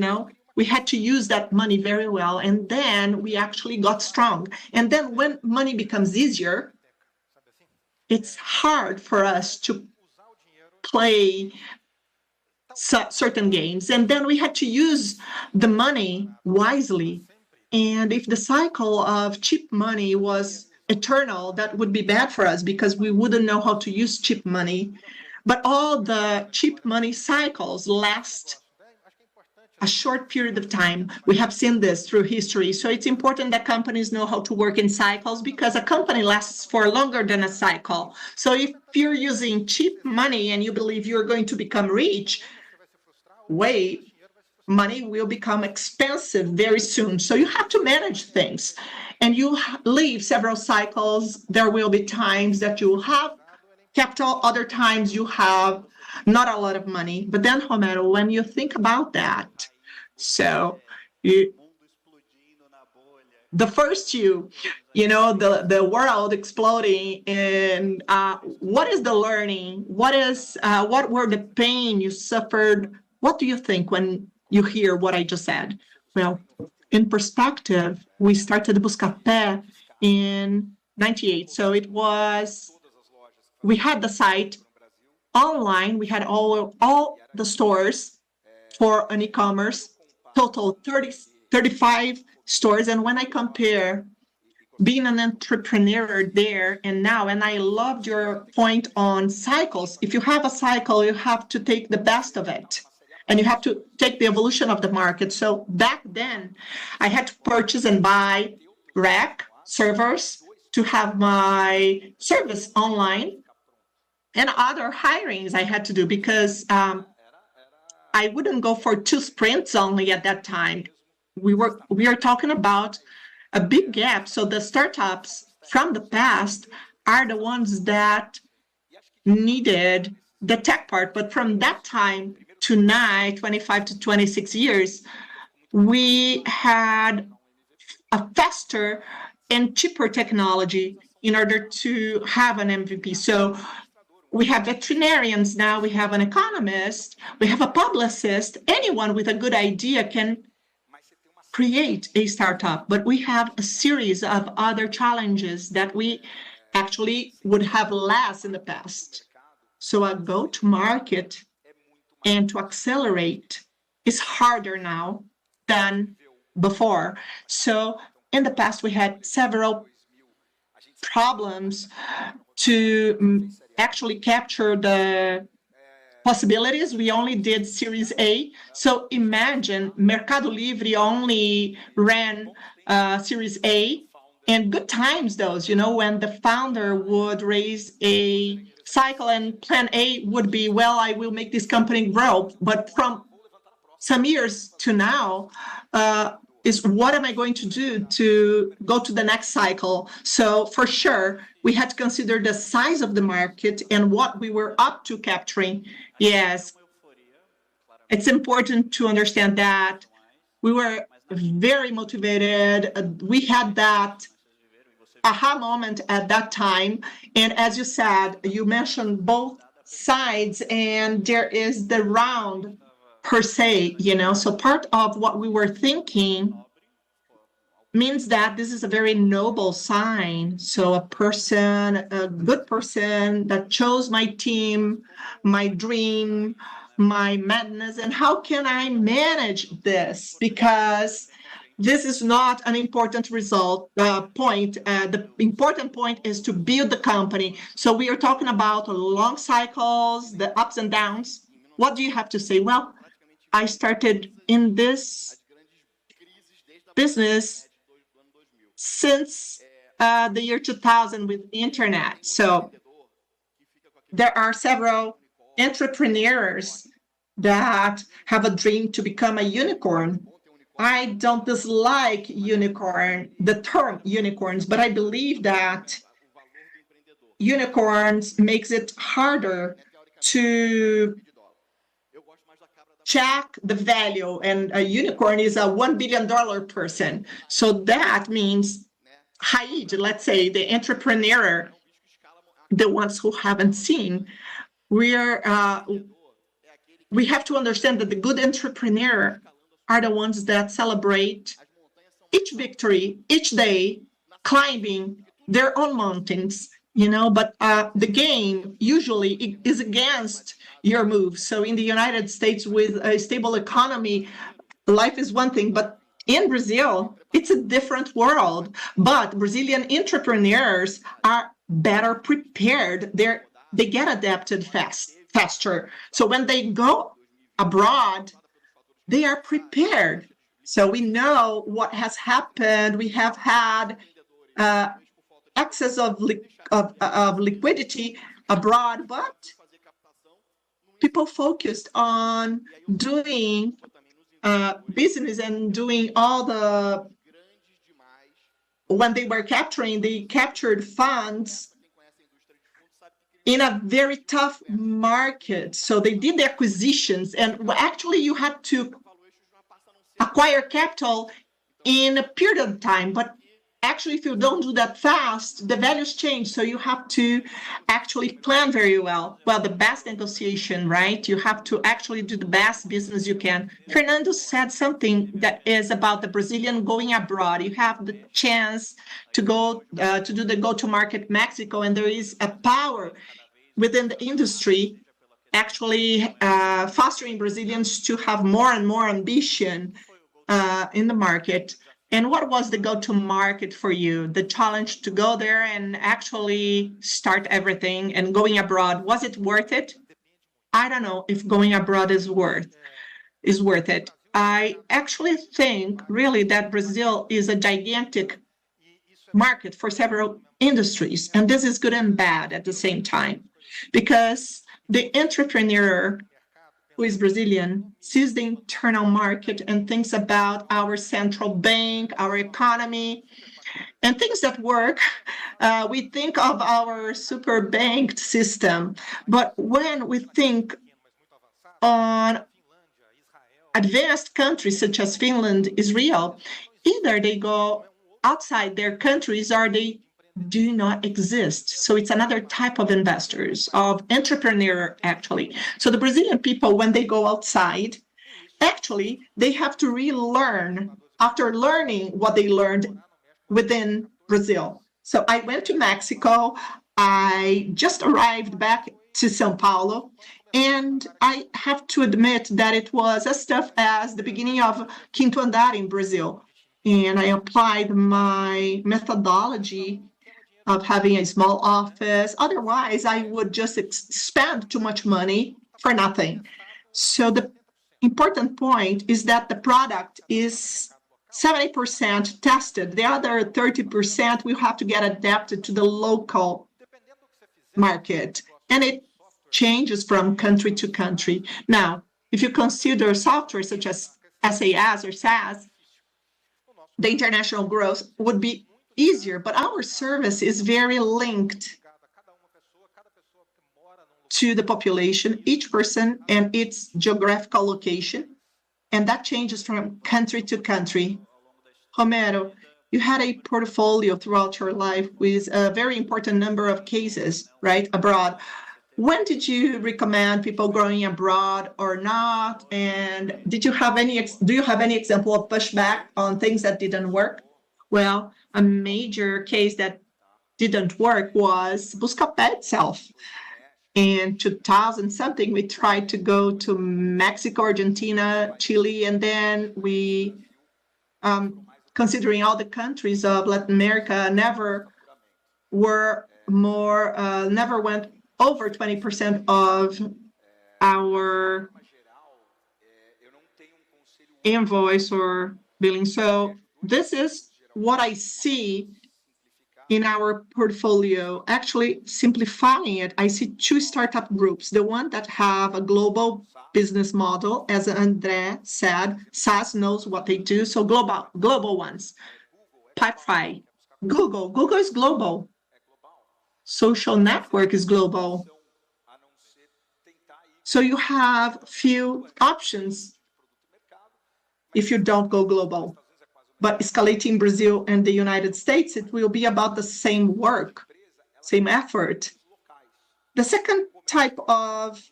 We had to use that money very well. And then we actually got strong. And then when money becomes easier, it's hard for us to play certain games. And then we had to use the money wisely. And if the cycle of cheap money was eternal, that would be bad for us because we wouldn't know how to use cheap money. But all the cheap money cycles last a short period of time. We have seen this through history. So it's important that companies know how to work in cycles because a company lasts for longer than a cycle. So if you're using cheap money and you believe you're going to become rich, wait, money will become expensive very soon. So you have to manage things and you leave several cycles. There will be times that you have capital, other times you have not a lot of money. But then, Romero, when you think about that, so the first the world exploding, and what is the learning? What were the pain you suffered? What do you think when you hear what I just said? Well, in perspective, we started Buscapé in 98. So we had the site online, we had all the stores for an e-commerce, total 35 stores. And when I compare being an entrepreneur there and now, and I loved your point on cycles. If you have a cycle, you have to take the best of it. And you have to take the evolution of the market. So back then, I had to purchase and buy rack servers to have my service online, and other hirings I had to do because I wouldn't go for 2 sprints only at that time. We are talking about a big gap. So the startups from the past are the ones that needed the tech part, but from that time to now, 25 to 26 years, we had a faster and cheaper technology in order to have an MVP. So we have veterinarians now, we have an economist, we have a publicist. Anyone with a good idea can create a startup, but we have a series of other challenges that we actually would have less in the past. So a go-to-market and to accelerate is harder now than before. So in the past, we had several problems to actually capture the possibilities. We only did Series A. So imagine Mercado Livre only ran Series A, and good times those, when the founder would raise a cycle and plan A would be, well, I will make this company grow. But from some years to now, is what am I going to do to go to the next cycle? So for sure, we had to consider the size of the market and what we were up to capturing. Yes, it's important to understand that we were very motivated. We had that aha moment at that time. And as you said, you mentioned both sides, and there is the round per se, so part of what we were thinking means that this is a very noble sign. So a good person that chose my team, my dream, my madness, and how can I manage this? Because this is not an important point. The important point is to build the company. So we are talking about long cycles, the ups and downs. What do you have to say? Well, I started in this business since the year 2000 with the internet. So there are several entrepreneurs that have a dream to become a unicorn. I don't dislike the term unicorns, but I believe that unicorns makes it harder to check the value, and a unicorn is a $1 billion person. So that means let's say the entrepreneur, the ones who haven't seen, we have to understand that the good entrepreneur are the ones that celebrate each victory, each day, climbing their own mountains, but the game usually is against your moves. So in the United States, with a stable economy, life is one thing, but in Brazil, it's a different world. But Brazilian entrepreneurs are better prepared. They get adapted faster. So when they go abroad, they are prepared. So we know what has happened. We have had excess of liquidity abroad, but people focused on doing business and doing when they were capturing, they captured funds in a very tough market. So they did the acquisitions, and actually you had to acquire capital in a period of time, but actually, if you don't do that fast, the values change. So you have to actually plan very well. Well, the best negotiation, right? You have to actually do the best business you can. Fernando said something that is about the Brazilian going abroad. You have the chance to go to do the go-to-market Mexico, and there is a power within the industry actually fostering Brazilians to have more and more ambition in the market. And what was the go-to-market for you? The challenge to go there and actually start everything and going abroad, was it worth it? I don't know if going abroad is worth it. I actually think really that Brazil is a gigantic market for several industries, and this is good and bad at the same time, because the entrepreneur who is Brazilian sees the internal market and thinks about our central bank, our economy, and things that work. We think of our super banked system, but when we think on advanced countries such as Finland, Israel, either they go outside their countries or they do not exist. So it's another type of investors, of entrepreneur, actually. So the Brazilian people, when they go outside, actually, they have to relearn after learning what they learned within Brazil. So I went to Mexico. I just arrived back to São Paulo. And I have to admit that it was as tough as the beginning of Quinto Andar in Brazil. And I applied my methodology of having a small office. Otherwise, I would just spend too much money for nothing. So the important point is that the product is 70% tested. The other 30% will have to get adapted to the local market. And it changes from country to country. Now, if you consider software such as SAS or SaaS, the international growth would be easier, but our service is very linked to the population, each person and its geographical location, and that changes from country to country. Romero, you had a portfolio throughout your life with a very important number of cases, right, abroad. When did you recommend people going abroad or not? And do you have any example of pushback on things that didn't work? Well, a major case that didn't work was Buscapé itself. In 2000 something, we tried to go to Mexico, Argentina, Chile, and then we, considering all the countries of Latin America, never went over 20% of our invoice or billing. So this is what I see in our portfolio. Actually, simplifying it, I see two startup groups. The one that have a global business model, as André said, SaaS knows what they do. So global ones. Pipefy, Google is global. Social network is global. So you have few options if you don't go global. But escalating Brazil and the United States, it will be about the same work, same effort. The second type of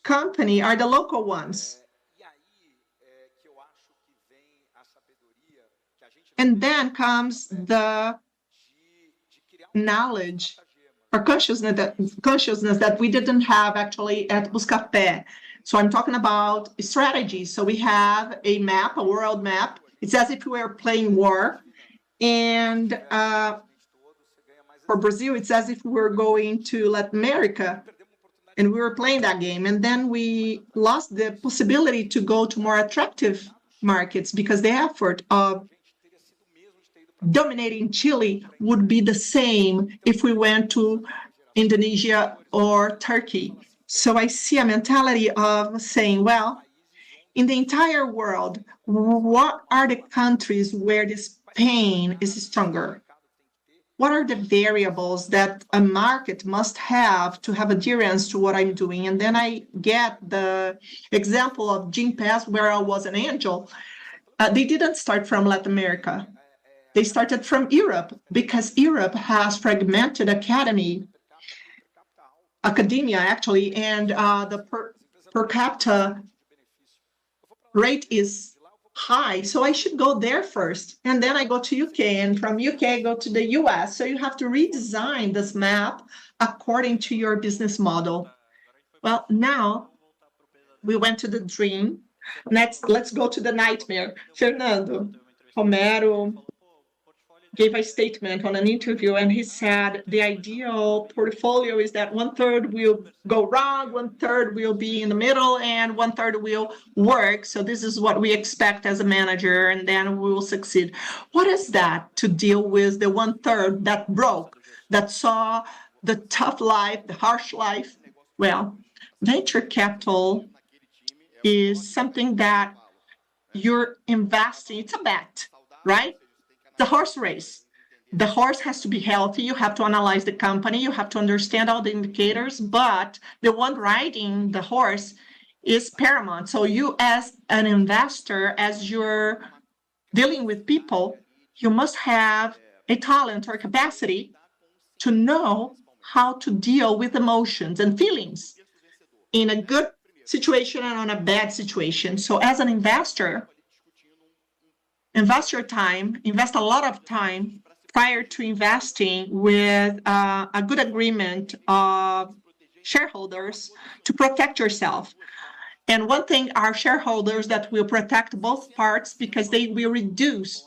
company are the local ones. And then comes the knowledge or consciousness that we didn't have actually at Buscapé. So I'm talking about strategy. So we have a map, a world map. It's as if we were playing war. And for Brazil, it's as if we were going to Latin America and we were playing that game. And then we lost the possibility to go to more attractive markets because the effort of dominating Chile would be the same if we went to Indonesia or Turkey. So I see a mentality of saying, well, in the entire world, what are the countries where this pain is stronger? What are the variables that a market must have to have adherence to what I'm doing? And then I get the example of Gympass, where I was an angel. They didn't start from Latin America. They started from Europe because Europe has fragmented academia actually, and the per capita rate is high. So I should go there first. And then I go to UK, and from UK I go to the US. So you have to redesign this map according to your business model. Well, now we went to the dream. Let's go to the nightmare. Fernando Romero gave a statement on an interview, and he said the ideal portfolio is that 1/3 will go wrong, 1/3 will be in the middle, and 1/3 will work. So this is what we expect as a manager, and then we will succeed. What is that to deal with the 1/3 that broke, that saw the tough life, the harsh life? Well, venture capital is something that you're investing. It's a bet, right? The horse race. The horse has to be healthy. You have to analyze the company. You have to understand all the indicators, but the one riding the horse is paramount. So you, as an investor, as you're dealing with people, you must have a talent or capacity to know how to deal with emotions and feelings in a good situation and on a bad situation. So as an investor, invest your time, invest a lot of time prior to investing with a good agreement of shareholders to protect yourself. And one thing are shareholders that will protect both parts because they will reduce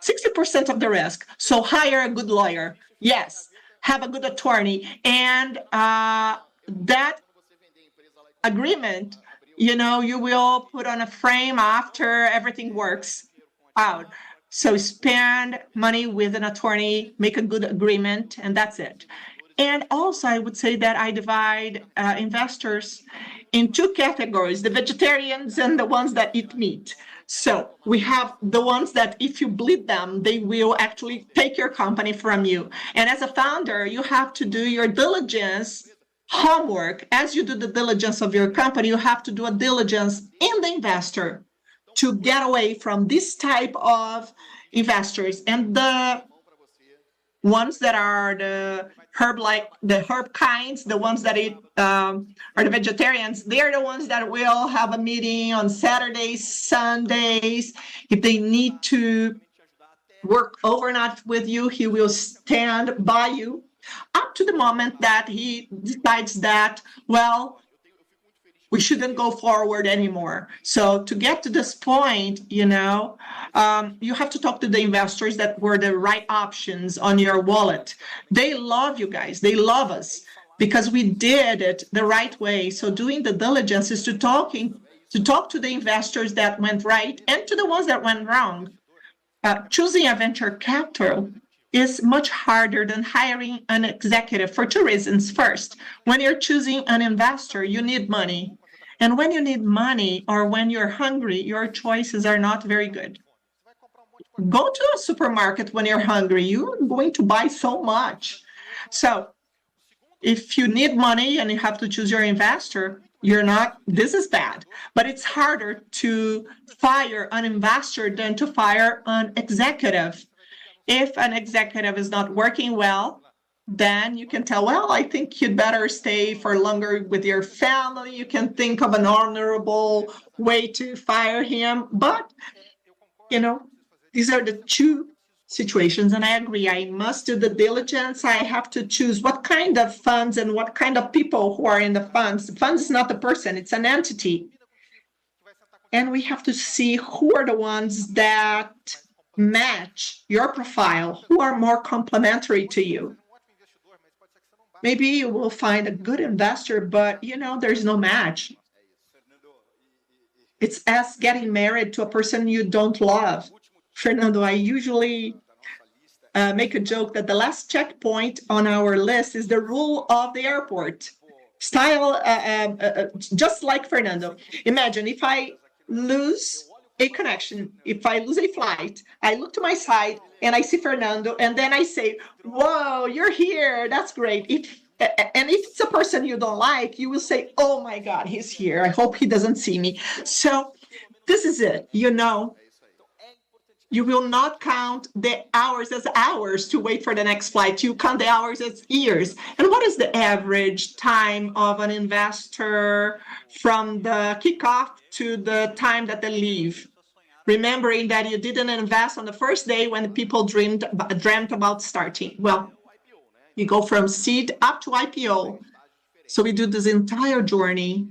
60% of the risk. So hire a good lawyer. Yes, have a good attorney. And that agreement, you will put on a frame after everything works out. So spend money with an attorney, make a good agreement, and that's it. And also, I would say that I divide investors in two categories, the vegetarians and the ones that eat meat. So we have the ones that if you bleed them, they will actually take your company from you. And as a founder, you have to do your diligence homework. As you do the diligence of your company, you have to do a diligence in the investor to get away from this type of investors. And the ones that are the herb kinds, the ones that eat are the vegetarians, they're the ones that will have a meeting on Saturdays, Sundays. If they need to work overnight with you, he will stand by you up to the moment that he decides that, well, we shouldn't go forward anymore. So to get to this point, you have to talk to the investors that were the right options on your wallet. They love you guys. They love us because we did it the right way. So doing the diligence is to talk to the investors that went right and to the ones that went wrong. Choosing a venture capital is much harder than hiring an executive for two reasons. First, when you're choosing an investor, you need money. And when you need money or when you're hungry, your choices are not very good. Go to a supermarket when you're hungry. You're going to buy so much. So if you need money and you have to choose your investor, this is bad. But it's harder to fire an investor than to fire an executive. If an executive is not working well, then you can tell, well, I think you'd better stay for longer with your family. You can think of an honorable way to fire him. But, these are the two situations. And I agree, I must do the diligence. I have to choose what kind of funds and what kind of people who are in the funds. The fund is not the person, it's an entity. And we have to see who are the ones that match your profile, who are more complementary to you. Maybe you will find a good investor, but there's no match. It's as getting married to a person you don't love. Fernando, I usually make a joke that the last checkpoint on our list is the rule of the airport. Just like Fernando. Imagine if I lose a connection, if I lose a flight, I look to my side and I see Fernando, and then I say, whoa, you're here, that's great. If it's a person you don't like, you will say, oh my God, he's here. I hope he doesn't see me. So this is it, you will not count the hours as hours to wait for the next flight. You count the hours as years. And what is the average time of an investor from the kickoff to the time that they leave? Remembering that you didn't invest on the first day when people dreamt about starting. Well, you go from seed up to IPO. So we do this entire journey.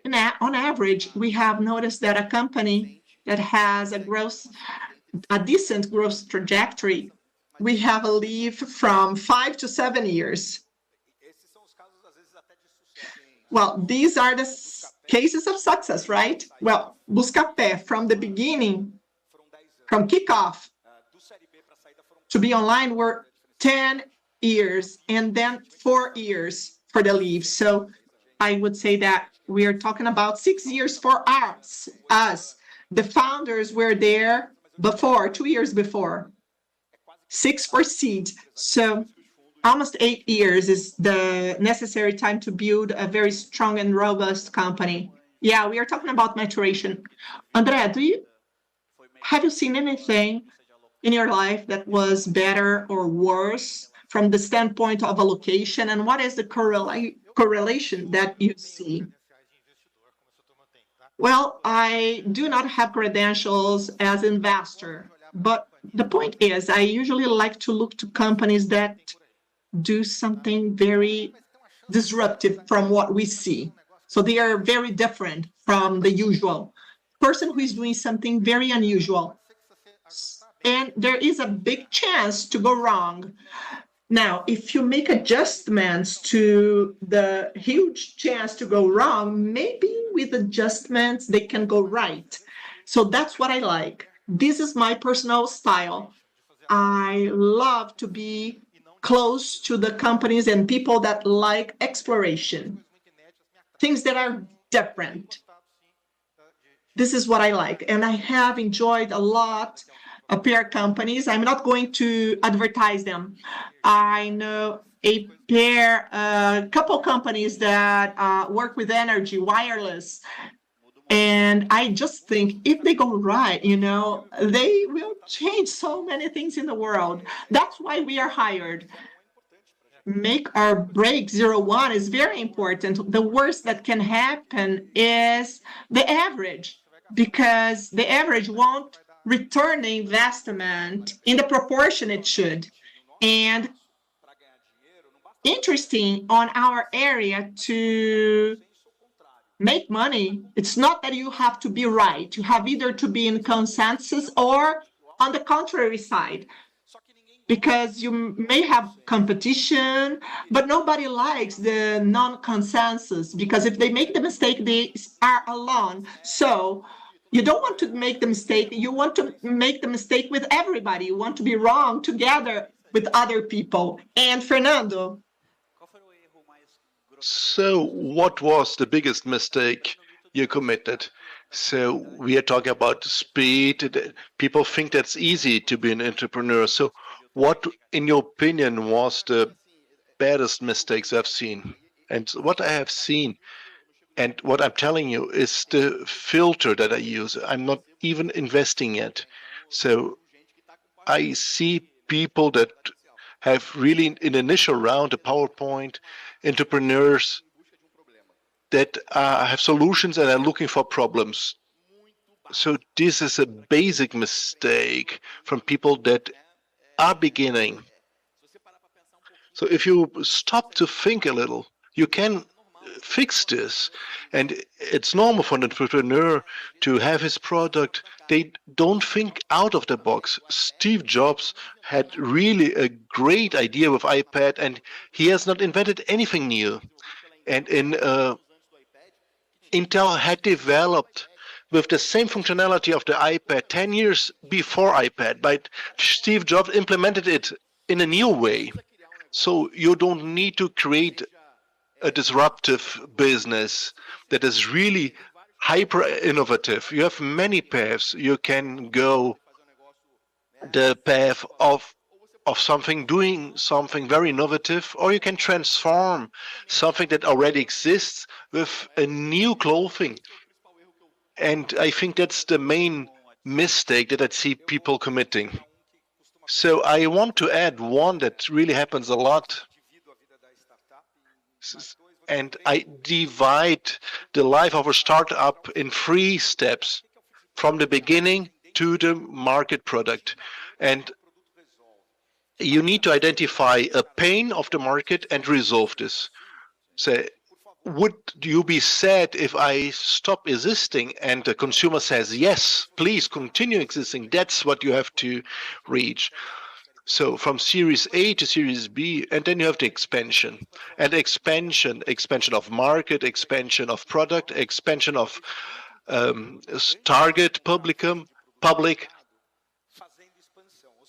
And on average, we have noticed that a company that has a decent growth trajectory, we have a leave from 5 to 7 years. Well, these are the cases of success, right? Well, Buscapé, from the beginning, from kickoff to be online, were 10 years, and then 4 years for the leave. So I would say that we are talking about 6 years for us. The founders were there before, 2 years before. 6 for seed. So almost 8 years is the necessary time to build a very strong and robust company. Yeah, we are talking about maturation. André, have you seen anything in your life that was better or worse from the standpoint of allocation? And what is the correlation that you see? Well, I do not have credentials as investor, but the point is I usually like to look to companies that do something very disruptive from what we see. So they are very different from the usual person who is doing something very unusual. And there is a big chance to go wrong. Now, if you make adjustments to the huge chance to go wrong, maybe with adjustments, they can go right. So that's what I like. This is my personal style. I love to be close to the companies and people that like exploration, things that are different. This is what I like. And I have enjoyed a lot of peer companies. I'm not going to advertise them. I know a couple companies that work with energy, wireless. And I just think if they go right, they will change so many things in the world. That's why we are hired. Make or break 01 is very important. The worst that can happen is the average, because the average won't return the investment in the proportion it should. And interesting on our area to make money, it's not that you have to be right. You have either to be in consensus or on the contrary side, because you may have competition, but nobody likes the non-consensus, because if they make the mistake, they are alone. So you don't want to make the mistake. You want to make the mistake with everybody. You want to be wrong together with other people. And Fernando? So what was the biggest mistake you committed? So we are talking about speed. People think that's easy to be an entrepreneur. So what, in your opinion, was the baddest mistakes I've seen? And what I have seen, and what I'm telling you, is the filter that I use. I'm not even investing yet. So I see people that have really, in the initial round, a PowerPoint, entrepreneurs that have solutions and are looking for problems. So this is a basic mistake from people that are beginning. So if you stop to think a little, you can fix this. And it's normal for an entrepreneur to have his product. They don't think out of the box. Steve Jobs had really a great idea with iPad, and he has not invented anything new. And Intel had developed with the same functionality of the iPad 10 years before iPad, but Steve Jobs implemented it in a new way. So you don't need to create a disruptive business that is really hyper innovative. You have many paths. You can go the path of doing something very innovative, or you can transform something that already exists with a new clothing. And I think that's the main mistake that I see people committing. So I want to add one that really happens a lot. And I divide the life of a startup in 3 steps, from the beginning to the market product. And you need to identify a pain of the market and resolve this. So would you be sad if I stop existing? And the consumer says, yes, please continue existing. That's what you have to reach. So from Series A to Series B, and then you have the expansion. And expansion of market, expansion of product, expansion of target public,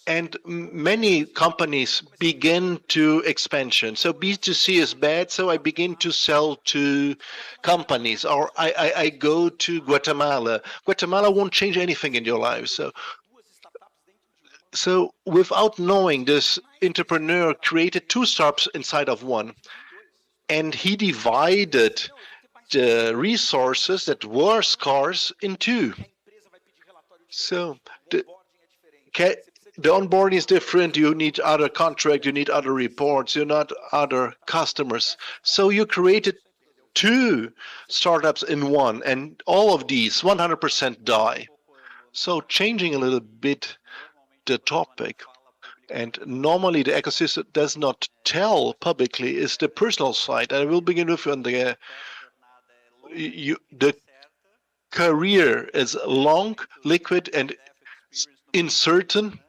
and many companies begin to expansion. So B2C is bad, so I begin to sell to companies, or I go to Guatemala. Guatemala won't change anything in your life. So without knowing, this entrepreneur created 2 startups inside of one, and he divided the resources that were scarce in 2. So the onboarding is different. You need other contract, you need other reports, you need other customers. So you created 2 startups in one, and all of these 100% die. So changing a little bit the topic, and normally the ecosystem does not tell publicly, is the personal side. I will begin with the career is long, liquid, and uncertain,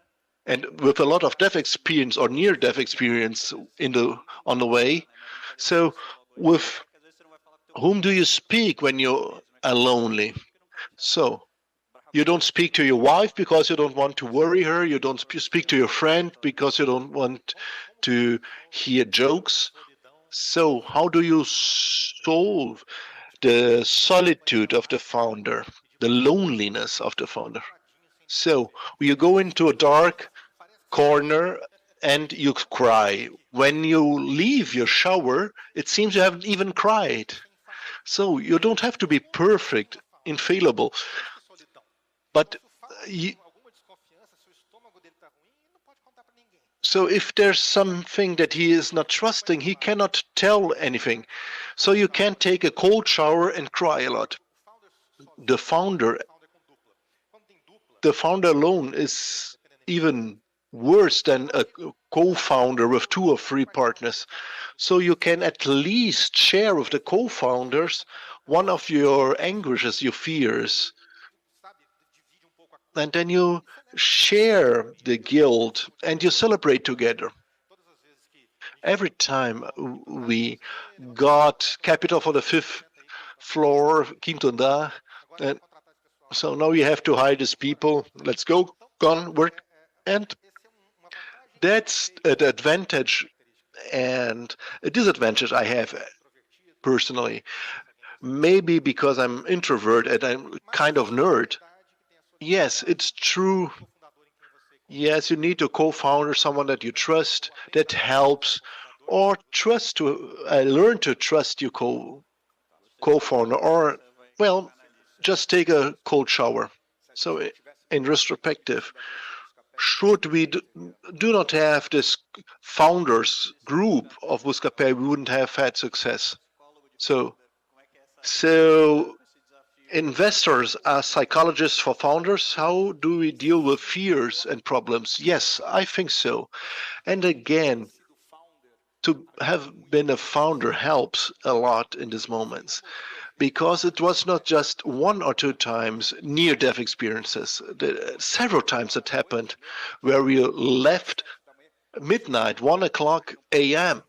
and with a lot of death experience or near death experience on the way. So with whom do you speak when you are lonely? So you don't speak to your wife because you don't want to worry her. You don't speak to your friend because you don't want to hear jokes. So how do you solve the solitude of the founder, the loneliness of the founder? So you go into a dark corner and you cry. When you leave your shower, it seems you haven't even cried. So you don't have to be perfect, infallible. But so if there's something that he is not trusting, he cannot tell anything. So you can't take a cold shower and cry a lot. The founder alone is even worse than a co-founder with 2 or 3 partners. So you can at least share with the co-founders one of your anguishes, your fears. And then you share the guilt and you celebrate together. Every time we got capital for the 5th floor, quinto andar, and so now you have to hire these people. Let's go, gone, work. And that's an advantage and a disadvantage I have personally. Maybe because I'm introvert and I'm kind of nerd. Yes, it's true. Yes, you need a co-founder, someone that you trust, that helps, or learn to trust your co-founder, or, well, just take a cold shower. So in retrospective, should we do not have this founders group of Buscapé, we wouldn't have had success. So investors are psychologists for founders. How do we deal with fears and problems? Yes, I think so. And again, to have been a founder helps a lot in these moments, because it was not just 1 or 2 times near-death experiences. Several times it happened where we left midnight, 1:00 a.m.,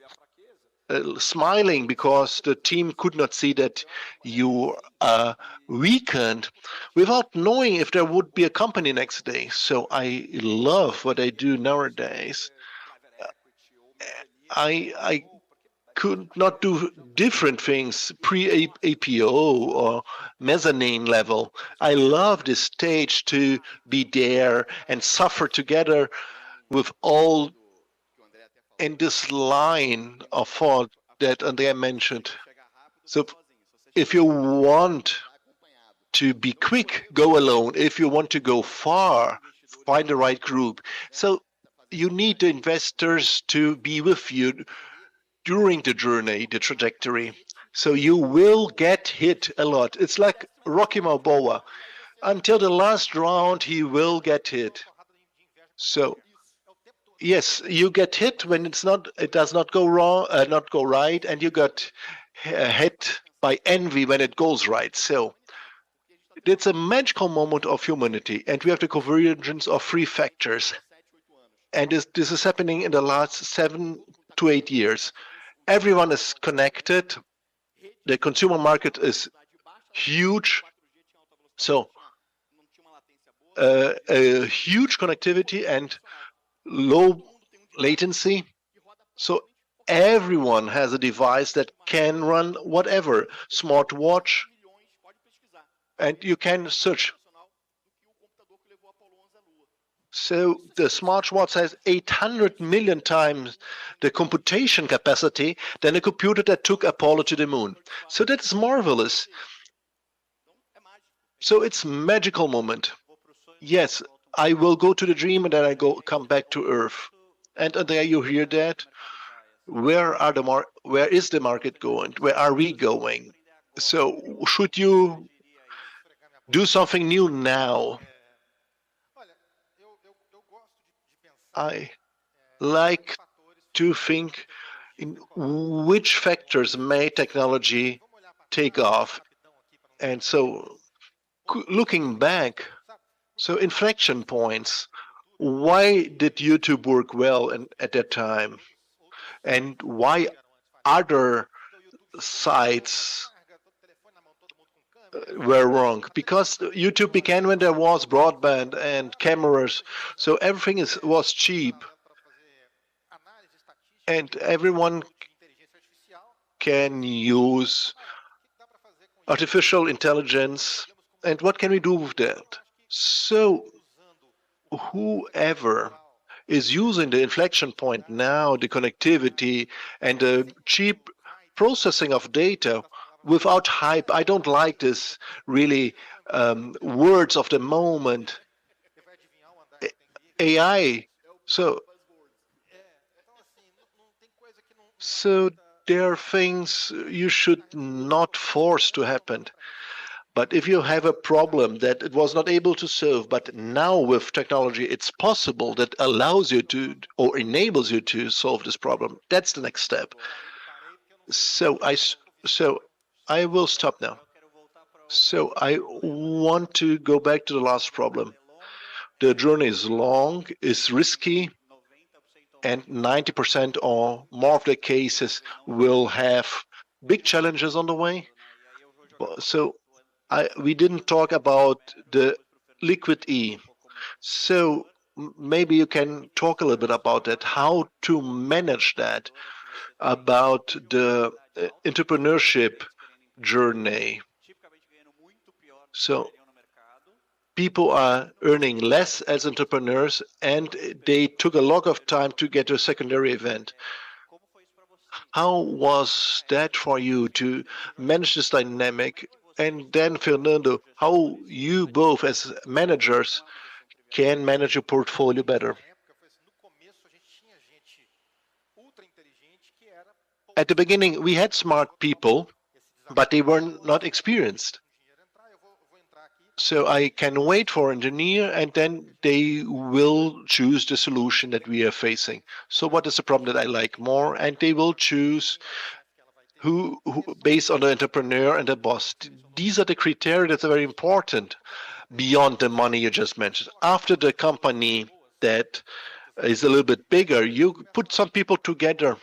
smiling because the team could not see that you are weakened, without knowing if there would be a company next day. So I love what I do nowadays. I could not do different things pre-APO or mezzanine level. I love this stage to be there and suffer together with all in this line of thought that Andrea mentioned. So if you want to be quick, go alone. If you want to go far, find the right group. So you need the investors to be with you during the journey, the trajectory. So you will get hit a lot. It's like Rocky Balboa. Until the last round, he will get hit. So yes, you get hit when it does not go wrong, not go right, and you got hit by envy when it goes right. So it's a magical moment of humanity, and we have the convergence of three factors. And this is happening in the last 7 to 8 years. Everyone is connected. The consumer market is huge. So a huge connectivity and low latency. So everyone has a device that can run whatever, smartwatch, and you can search. So the smartwatch has 800 million times the computation capacity than a computer that took Apollo to the moon. So that's marvelous. So it's a magical moment. Yes, I will go to the dream and then come back to Earth. And there you hear that. Where is the market going? Where are we going? So should you do something new now? I like to think in which factors may technology take off. And so looking back, so inflection points, why did YouTube work well at that time? And why other sites were wrong? Because YouTube began when there was broadband and cameras, so everything was cheap, and everyone can use artificial intelligence. And what can we do with that? So whoever is using the inflection point now, the connectivity and the cheap processing of data without hype. I don't like this really words of the moment. AI. So there are things you should not force to happen. But if you have a problem that it was not able to solve, but now with technology it's possible, that allows you to or enables you to solve this problem, that's the next step. So I will stop now. So I want to go back to the last problem. The journey is long, is risky, and 90% or more of the cases will have big challenges on the way. So we didn't talk about the liquid E. So maybe you can talk a little bit about that, how to manage that, about the entrepreneurship journey. So people are earning less as entrepreneurs, and they took a lot of time to get to a secondary event. How was that for you to manage this dynamic? And then, Fernando, how you both as managers can manage your portfolio better? At the beginning, we had smart people, but they were not experienced. So I can wait for an engineer, and then they will choose the solution that we are facing. So what is the problem that I like more? And they will choose who based on the entrepreneur and the boss. These are the criteria that are very important beyond the money you just mentioned. After the company that is a little bit bigger, you put some people together,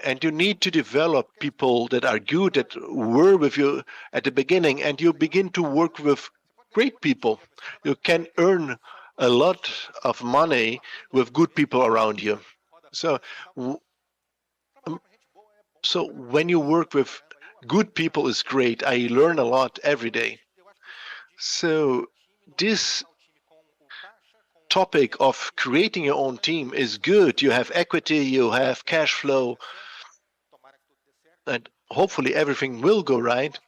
and you need to develop people that are good, that were with you at the beginning, and you begin to work with great people. You can earn a lot of money with good people around you. So when you work with good people is great. I learn a lot every day. So this topic of creating your own team is good. You have equity, you have cash flow, and hopefully everything will go right.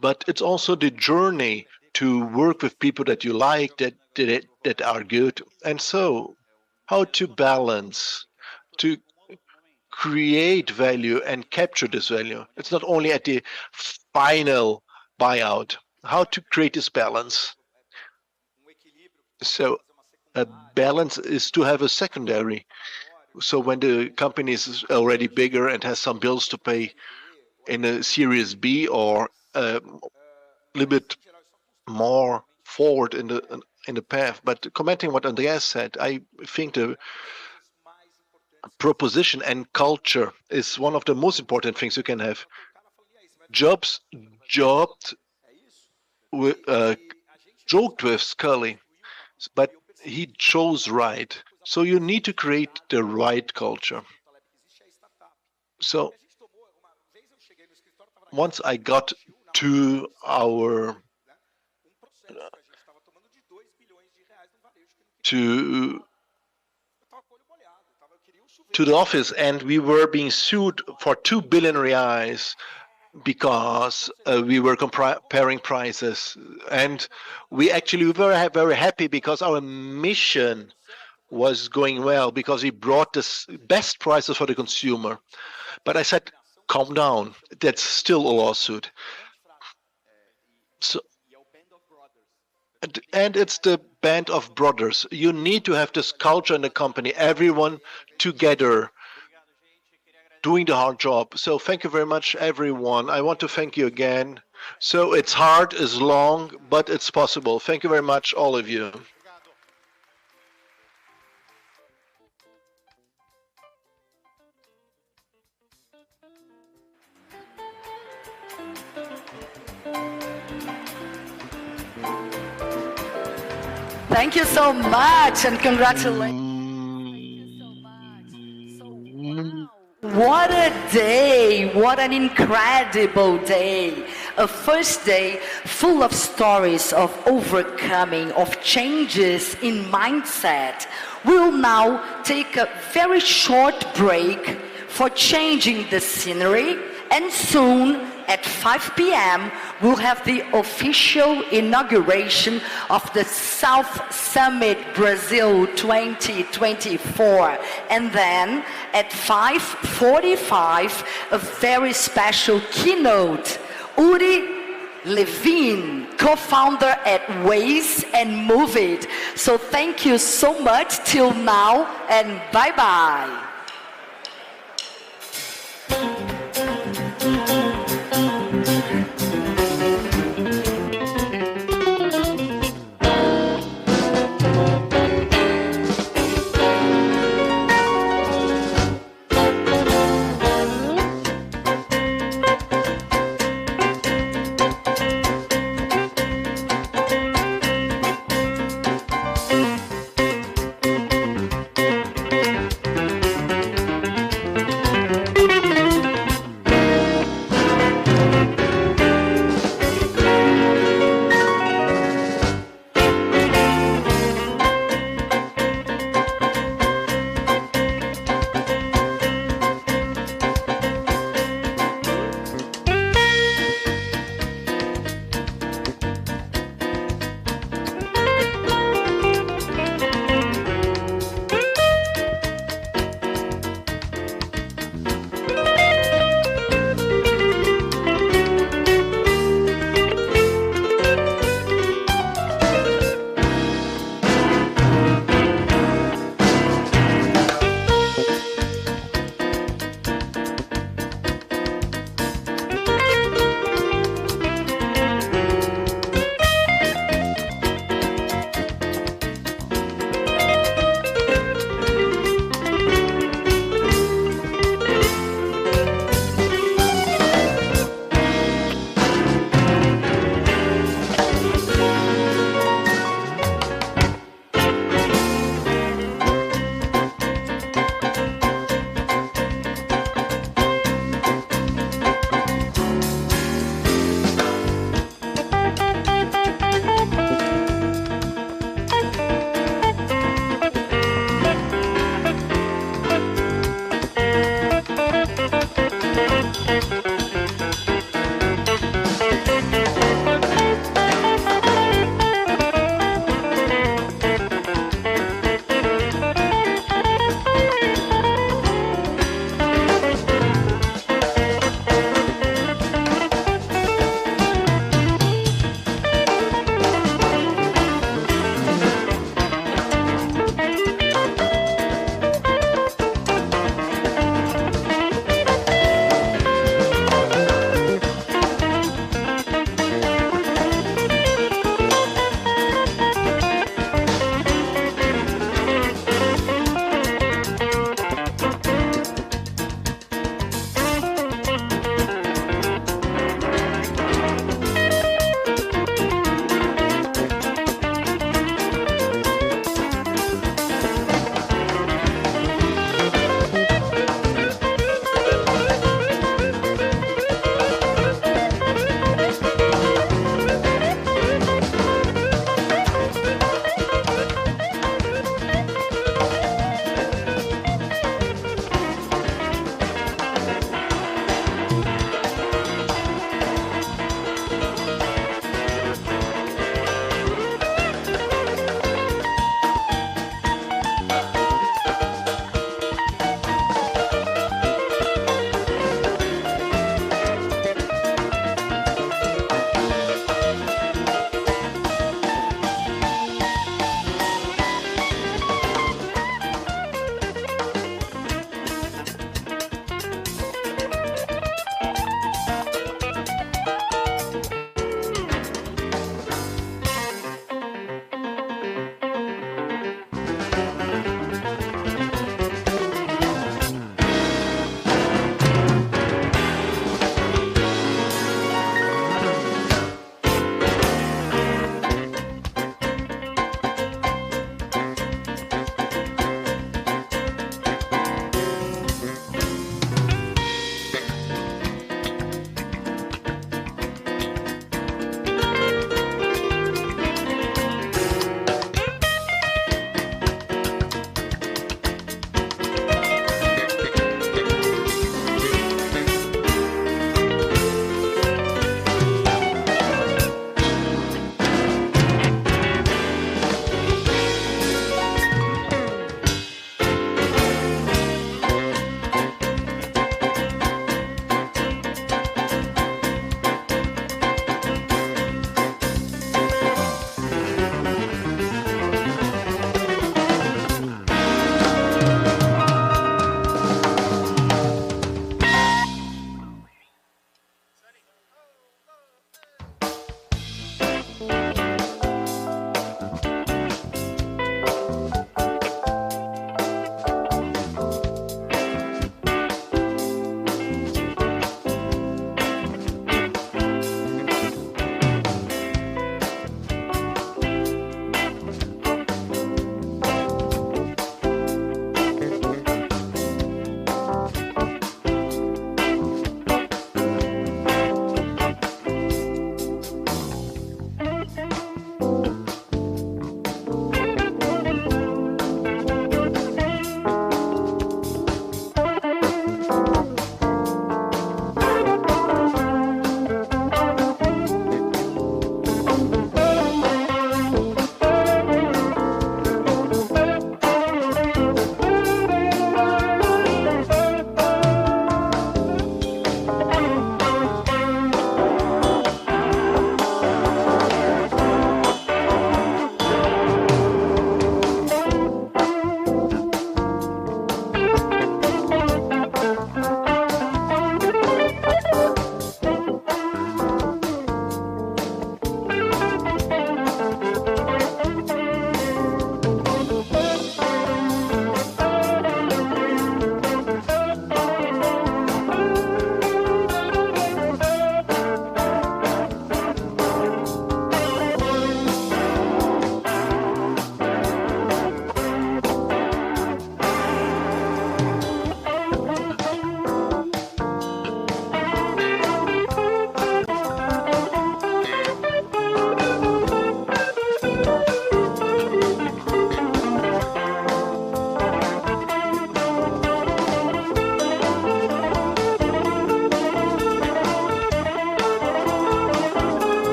but it's also the journey to work with people that you like, that are good. And so, how to balance, to create value and capture this value. It's not only at the final buyout. How to create this balance. So a balance is to have a secondary. So when the company is already bigger and has some bills to pay in a Series B or a little bit more forward in the path. But commenting what Andreas said, I think the proposition and culture is one of the most important things you can have. Jobs joked with Scully, but he chose right. So you need to create the right culture. So once I got to our to the office, and we were being sued for 2 billion reais because we were comparing prices, and we actually were very happy because our mission was going well, because we brought the best prices for the consumer. But I said, calm down, that's still a lawsuit. So, and it's the band of brothers. You need to have this culture in the company, everyone together doing the hard job. So thank you very much, everyone. I want to thank you again. So it's hard, it's long, but it's possible. Thank you very much, all of you. Thank you so much and congratulations. What a day, what an incredible day. A first day full of stories of overcoming, of changes in mindset. We'll now take a very short break for changing the scenery, and soon at 5 p.m. we'll have the official inauguration of the South Summit Brazil 2024. And then at 5:45, a very special keynote. Uri Levine, co-founder at Waze and Move It. So thank you so much till now, and bye-bye.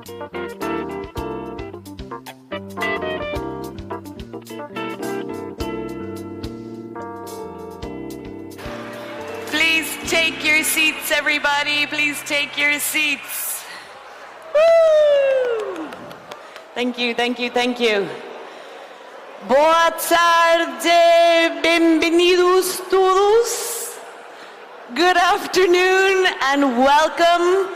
Please take your seats, everybody. Please take your seats. Woo! Thank you, thank you, thank you. Boa tarde, bienvenidos todos. Good afternoon and welcome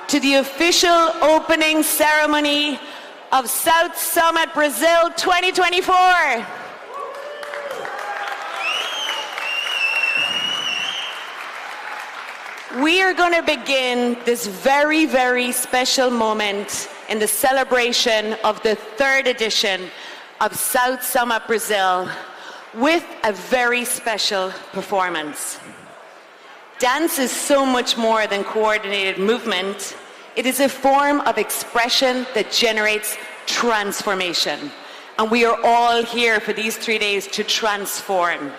to the official opening ceremony of South Summit Brazil 2024. We are going to begin this very, very special moment in the celebration of the third edition of South Summit Brazil with a very special performance. Dance is so much more than coordinated movement. It is a form of expression that generates transformation. And we are all here for these 3 days to transform.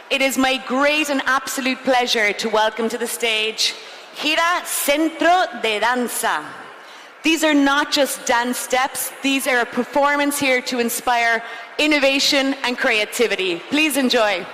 It is my great and absolute pleasure to welcome to the stage Gira Centro de Danza. These are not just dance steps, these are a performance here to inspire innovation and creativity. Please enjoy.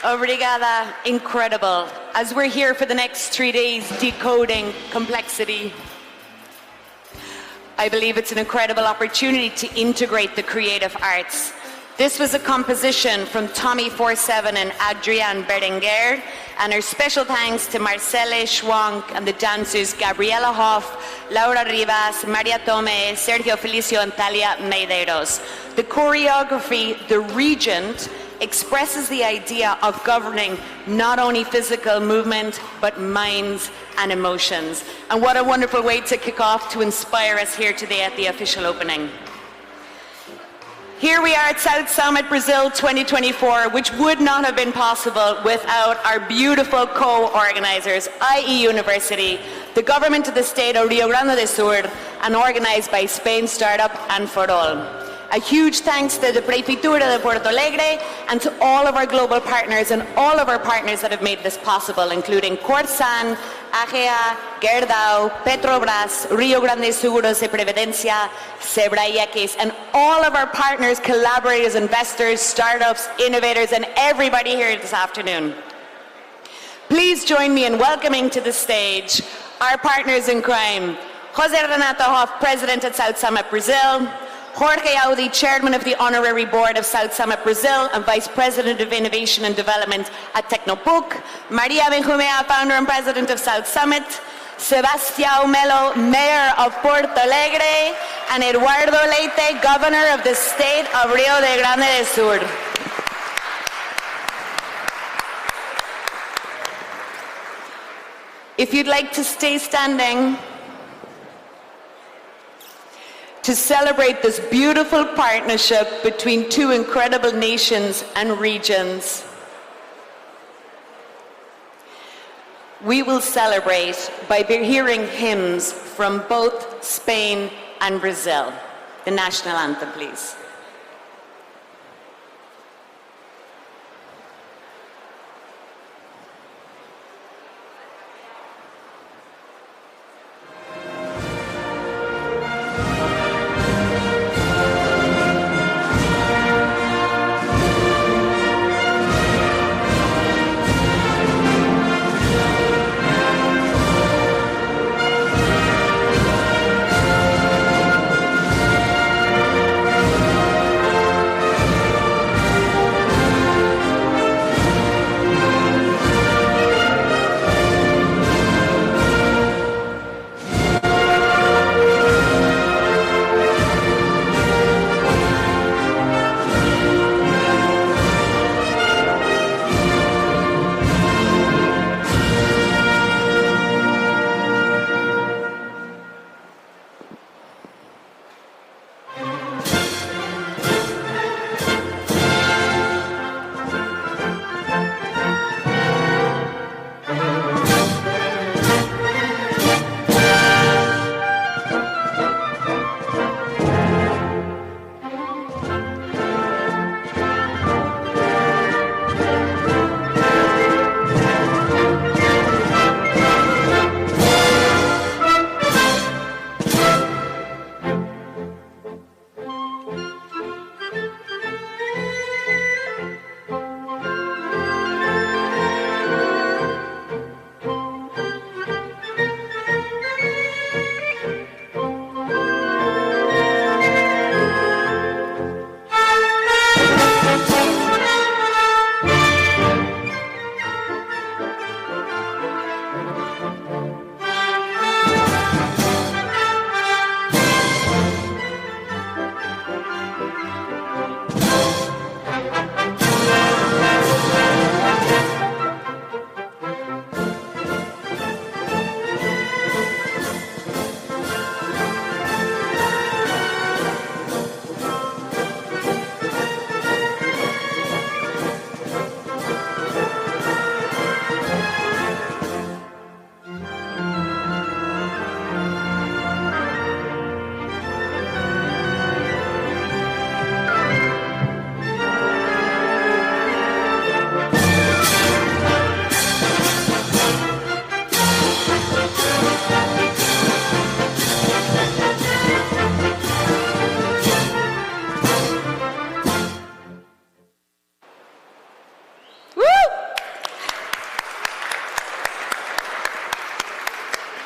Obrigada, incredible. As we're here for the next 3 days decoding complexity, I believe it's an incredible opportunity to integrate the creative arts. This was a composition from Tommy 47 and Adrian Berenguer, and our special thanks to Marcele Schwank and the dancers Gabriela Hoff, Laura Rivas, Maria Tome, Sergio Felicio, and Talia Medeiros. The choreography, The Regent, expresses the idea of governing not only physical movement, but minds and emotions. And what a wonderful way to kick off to inspire us here today at the official opening. Here we are at South Summit Brazil 2024, which would not have been possible without our beautiful co-organizers, IE University, the government of the state of Rio Grande do Sul, and organized by Spain Startup and For All. A huge thanks to the Prefeitura de Porto Alegre and to all of our global partners and all of our partners that have made this possible, including Corsan, AGEA, Gerdau, Petrobras, Rio Grande Seguros y Previdencia, Sebrae-X, and all of our partners, collaborators, investors, startups, innovators, and everybody here this afternoon. Please join me in welcoming to the stage our partners in crime, Jose Renato Hoff, President at South Summit Brazil, Jorge Audi, Chairman of the Honorary Board of South Summit Brazil and Vice President of Innovation and Development at Tecnopuc, Maria Benjumea, Founder and President of South Summit, Sebastião Melo, Mayor of Porto Alegre, and Eduardo Leite, Governor of the State of Rio de Grande do Sul. If you'd like to stay standing, to celebrate this beautiful partnership between two incredible nations and regions. We will celebrate by hearing hymns from both Spain and Brazil. The national anthem, please.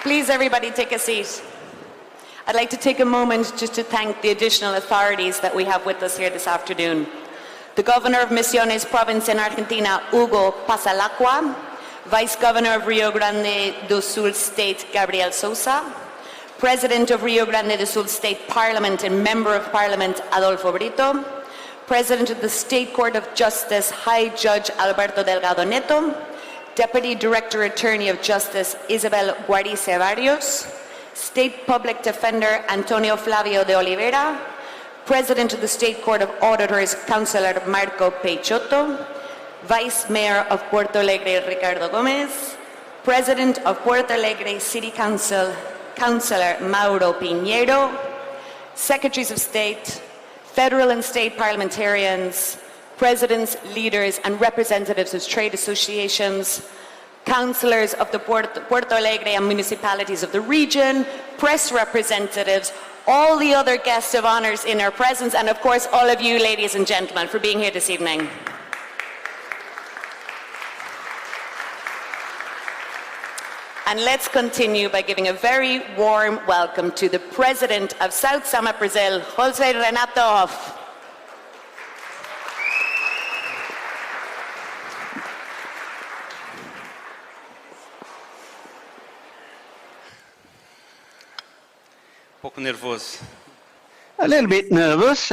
Please, everybody, take a seat. I'd like to take a moment just to thank the additional authorities that we have with us here this afternoon. The Governor of Misiones Province in Argentina, Hugo Pasalacqua, Vice Governor of Rio Grande do Sul State, Gabriel Sousa, President of Rio Grande do Sul State Parliament and Member of Parliament, Adolfo Brito, President of the State Court of Justice, High Judge Alberto Delgado Neto, Deputy Director Attorney of Justice, Isabel Guarice Barrios, State Public Defender, Antonio Flavio de Oliveira, President of the State Court of Auditors, Councilor Marco Peixoto, Vice Mayor of Puerto Alegre, Ricardo Gomez, President of Puerto Alegre City Council, Councilor Mauro Pinheiro, Secretaries of State, federal and state parliamentarians, presidents, leaders, and representatives of trade associations, councillors of the Puerto Alegre and municipalities of the region, press representatives, all the other guests of honors in our presence, and of course all of you, ladies and gentlemen, for being here this evening. And let's continue by giving a very warm welcome to the President of South Summit, Brazil, José Renato Hoff. Pouco nervoso. A little bit nervous.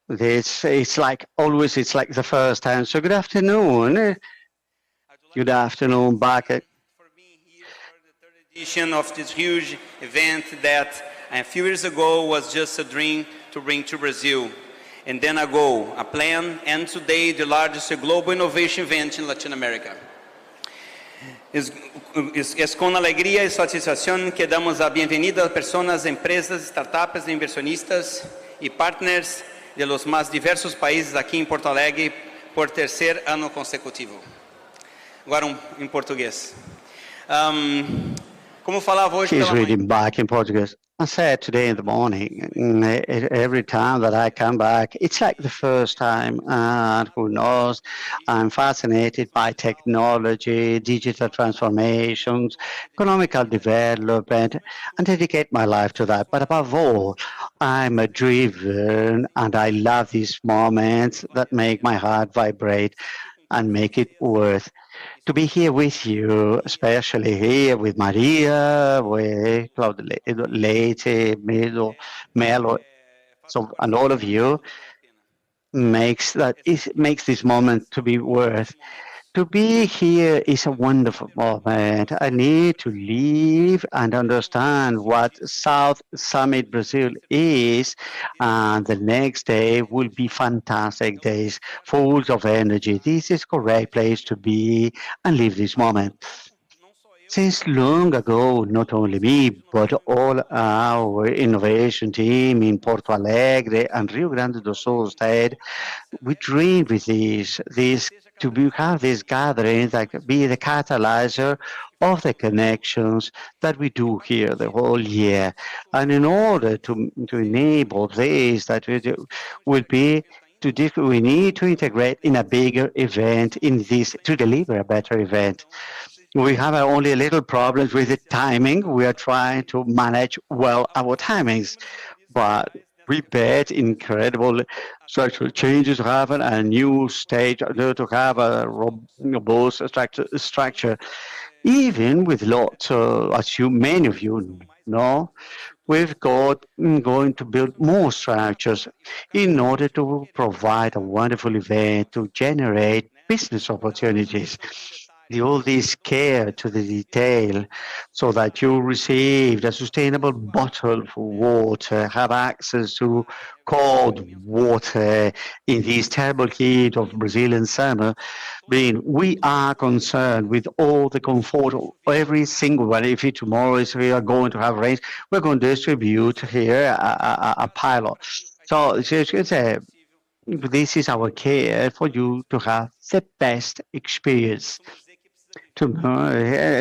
It's like always, it's like the first time. So good afternoon. Good afternoon, back at Edition of this huge event that a few years ago was just a dream to bring to Brazil. And then a goal, a plan, and today the largest global innovation event in Latin America. Es con alegría y satisfacción que damos la bienvenida a personas, empresas, startups, inversionistas y partners de los más diversos países aqui em Porto Alegre por terceiro ano consecutivo. Agora em português. Como falava hoje He's pela manhã. reading back in Portuguese. I said today in the morning, every time that I come back, it's like the first time, and who knows, I'm fascinated by technology, digital transformations, economical development, and dedicate my life to that. But above all, I'm a driven, and I love these moments that make my heart vibrate and make it worth to be here with you, especially here with Maria, with Claudia Leite, Melo, so, and all of you, makes this moment to be worth. To be here is a wonderful moment. I need to live and understand what South Summit Brazil is, and the next day will be fantastic days, full of energy. This is a correct place to be and live this moment. Since long ago, not only me, but all our innovation team in Porto Alegre and Rio Grande do Sul State, we dreamed with this to have this gathering that could be the catalyzer of the connections that we do here the whole year. And in order to enable this, that will be we need to integrate in a bigger event in this to deliver a better event. We have only a little problems with the timing. We are trying to manage well our timings, but we bet incredible structural changes to happen, a new stage to have a robust structure. Even with lots, as many of you know, we've going to build more structures in order to provide a wonderful event to generate business opportunities. All this care to the detail so that you receive a sustainable bottle for water, have access to cold water in this terrible heat of Brazilian summer. We are concerned with all the comfort of every single one. If tomorrow we are going to have rain, we're going to distribute here a pilot. So this is our care for you to have the best experience. to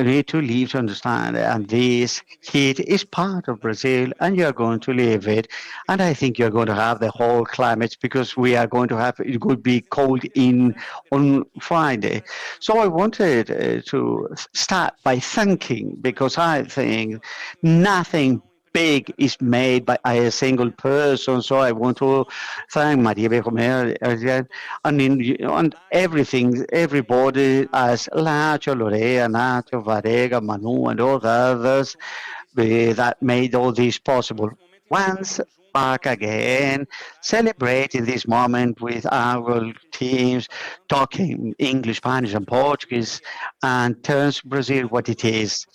need to live to understand. And this heat is part of Brazil, and you are going to live it. And I think you're going to have the whole climate because we are going to have it could be cold in on Friday. So I wanted to start by thanking because I think nothing big is made by a single person. So I want to thank Maria Benjumea again, and everything, everybody as Lacho, Lorea, Nacho, Varega, Manu, and all the others that made all this possible. Once back again, celebrating this moment with our teams, talking English, Spanish, and Portuguese, and turns Brazil what it is.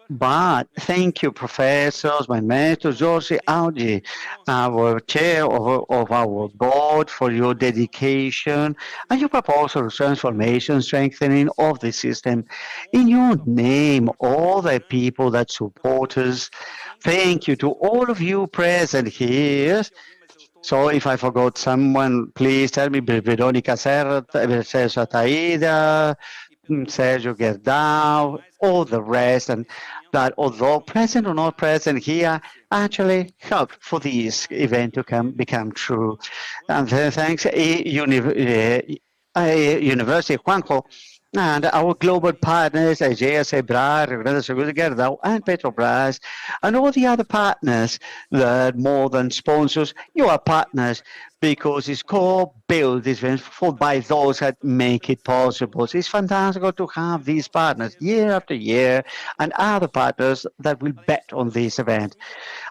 But thank you, professors, my mentor, Jorge Audi, our chair of our board, for your dedication and your proposal of transformation, strengthening of the system. In your name, all the people that support us, thank you to all of you present here. So if I forgot someone, please tell me. Veronica Serra, César Taida, Sergio Gerdau, all the rest, and that although present or not present here, actually helped for this event to become true. And thanks, University of Juanjo, and our global partners, Agile, Sebra, Gerdau, and Petrobras, and all the other partners that more than sponsors, you are partners because it's co-built for by those that make it possible. So it's fantastic to have these partners year after year and other partners that will bet on this event.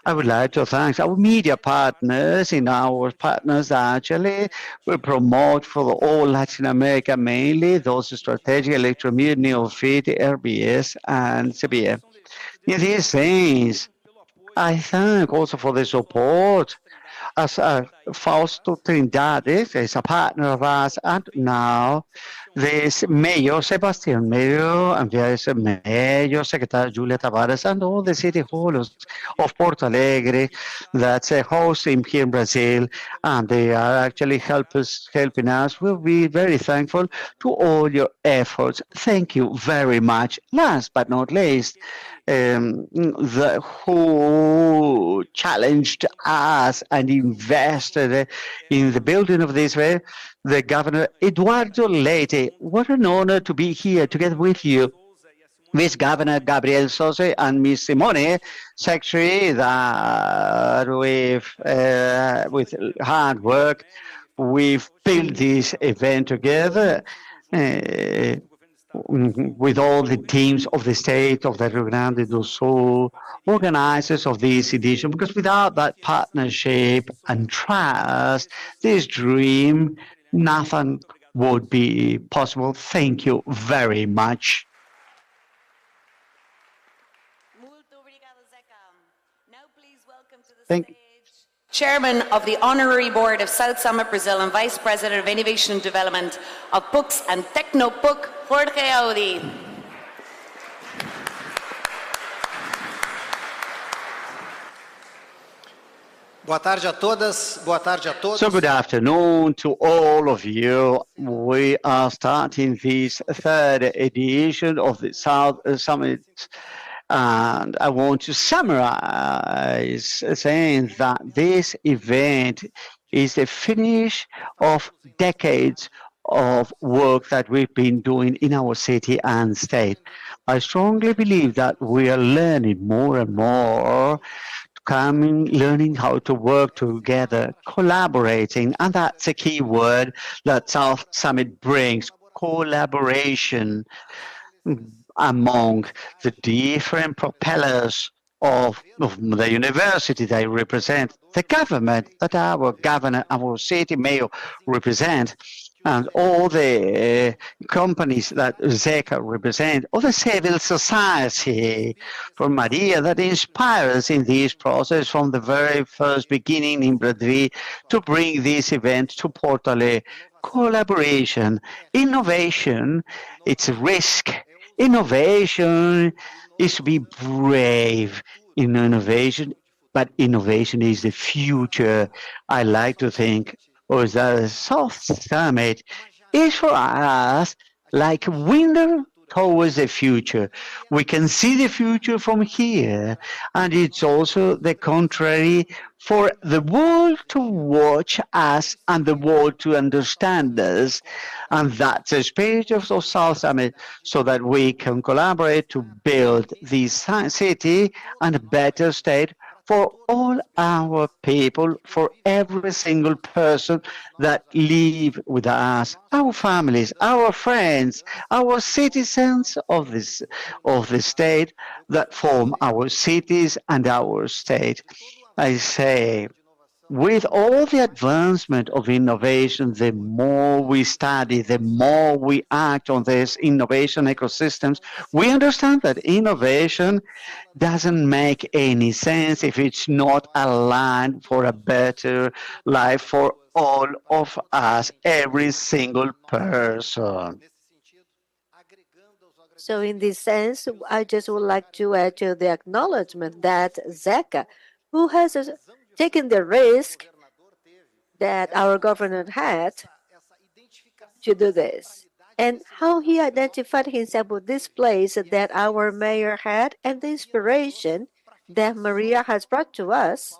I would like to thank our media partners in our partners actually will promote for all Latin America, mainly those strategic electromedia, Neofit, RBS, and CBA. In these things, I thank also for the support as Fausto Trindade is a partner of ours, and now this Mayor Sebastian Mayor and there's Mayor Secretary Julia Tavares and all the city hallers of Porto Alegre that's hosting here in Brazil, and they are actually helping us. We'll be very thankful to all your efforts. Thank you very much. Last but not least, who challenged us and invested in the building of this way, the Governor Eduardo Leite. What an honor to be here together with you, Miss Governor Gabriel Sose and Miss Simone, Secretary, that with hard work, we've built this event together. With all the teams of the state of the Rio Grande do Sul, organizers of this edition, because without that partnership and trust, this dream, nothing would be possible. Thank you very much. Thank you. Chairman of the Honorary Board of South Summit Brazil and Vice President of Innovation and Development of Books and Technobook, Jorge Audi. Boa tarde a todas, boa tarde a todos. So good afternoon to all of you. We are starting this third edition of the South Summit. And I want to summarize saying that this event is the finish of decades of work that we've been doing in our city and state. I strongly believe that we are learning more and more, learning how to work together, collaborating, and that's a key word that South Summit brings, collaboration among the different propellers of the university they represent, the government that our governor, our city mayor represent, and all the companies that ZECA represent, all the civil society from Maria that inspires in this process from the very first beginning in Brazil to bring this event to Porto Alegre. Collaboration, innovation, it's a risk. Innovation is to be brave in innovation, but innovation is the future. I like to think, or the South Summit is for us like winter towards the future. We can see the future from here, and it's also the contrary for the world to watch us and the world to understand us. And that's the spirit of the South Summit, so that we can collaborate to build this city and a better state for all our people, for every single person that live with us, our families, our friends, our citizens of the state that form our cities and our state. I say, with all the advancement of innovation, the more we study, the more we act on these innovation ecosystems, we understand that innovation doesn't make any sense if it's not aligned for a better life for all of us, every single person. So in this sense, I just would like to add to the acknowledgement that Zeca, who has taken the risk that our governor had to do this, and how he identified himself with this place that our mayor had, and the inspiration that Maria has brought to us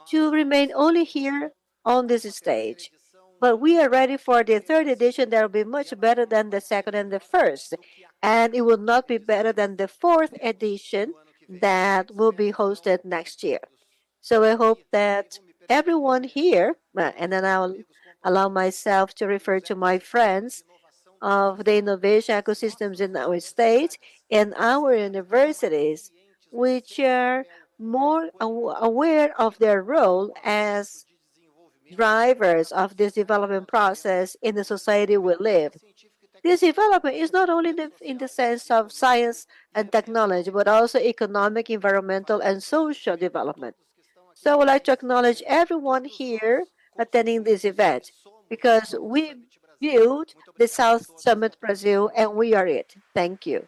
to remain only here on this stage. But we are ready for the third edition that will be much better than the second and the first. And it will not be better than the fourth edition that will be hosted next year. So I hope that everyone here, and then I'll allow myself to refer to my friends of the innovation ecosystems in our state and our universities, which are more aware of their role as drivers of this development process in the society we live. This development is not only in the sense of science and technology, but also economic, environmental, and social development. So I would like to acknowledge everyone here attending this event, because we built the South Summit Brazil, and we are it. Thank you.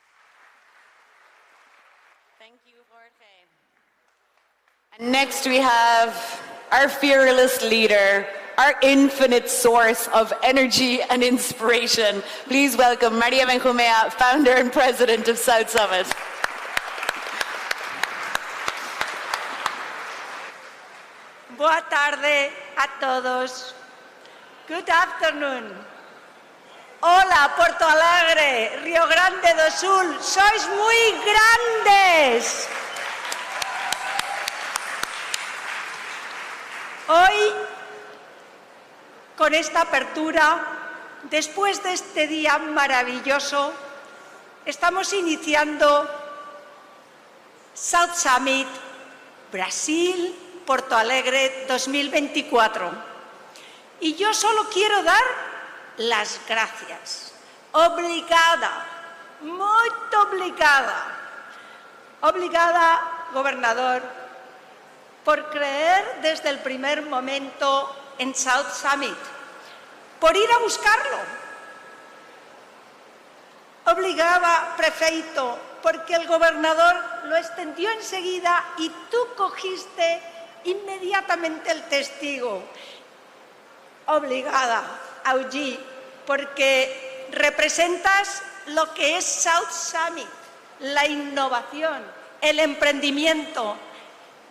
And next we have our fearless leader, our infinite source of energy and inspiration. Please welcome Maria Benjumea, founder and president of South Summit. Boa tarde a todos. Good afternoon. Hola, Porto Alegre, Río Grande do Sul, sois muy grandes. Hoy, con esta apertura, después de este día maravilloso, estamos iniciando South Summit Brasil, Porto Alegre 2024. Y yo solo quiero dar las gracias. Obrigada, muito obrigada. Obrigada, gobernador, por creer desde el primer momento en South Summit, por ir a buscarlo. Obrigada, prefeito, porque el gobernador lo extendió enseguida y tú cogiste inmediatamente el testigo. Obrigada, Augie, porque representas lo que es South Summit, la innovación, el emprendimiento,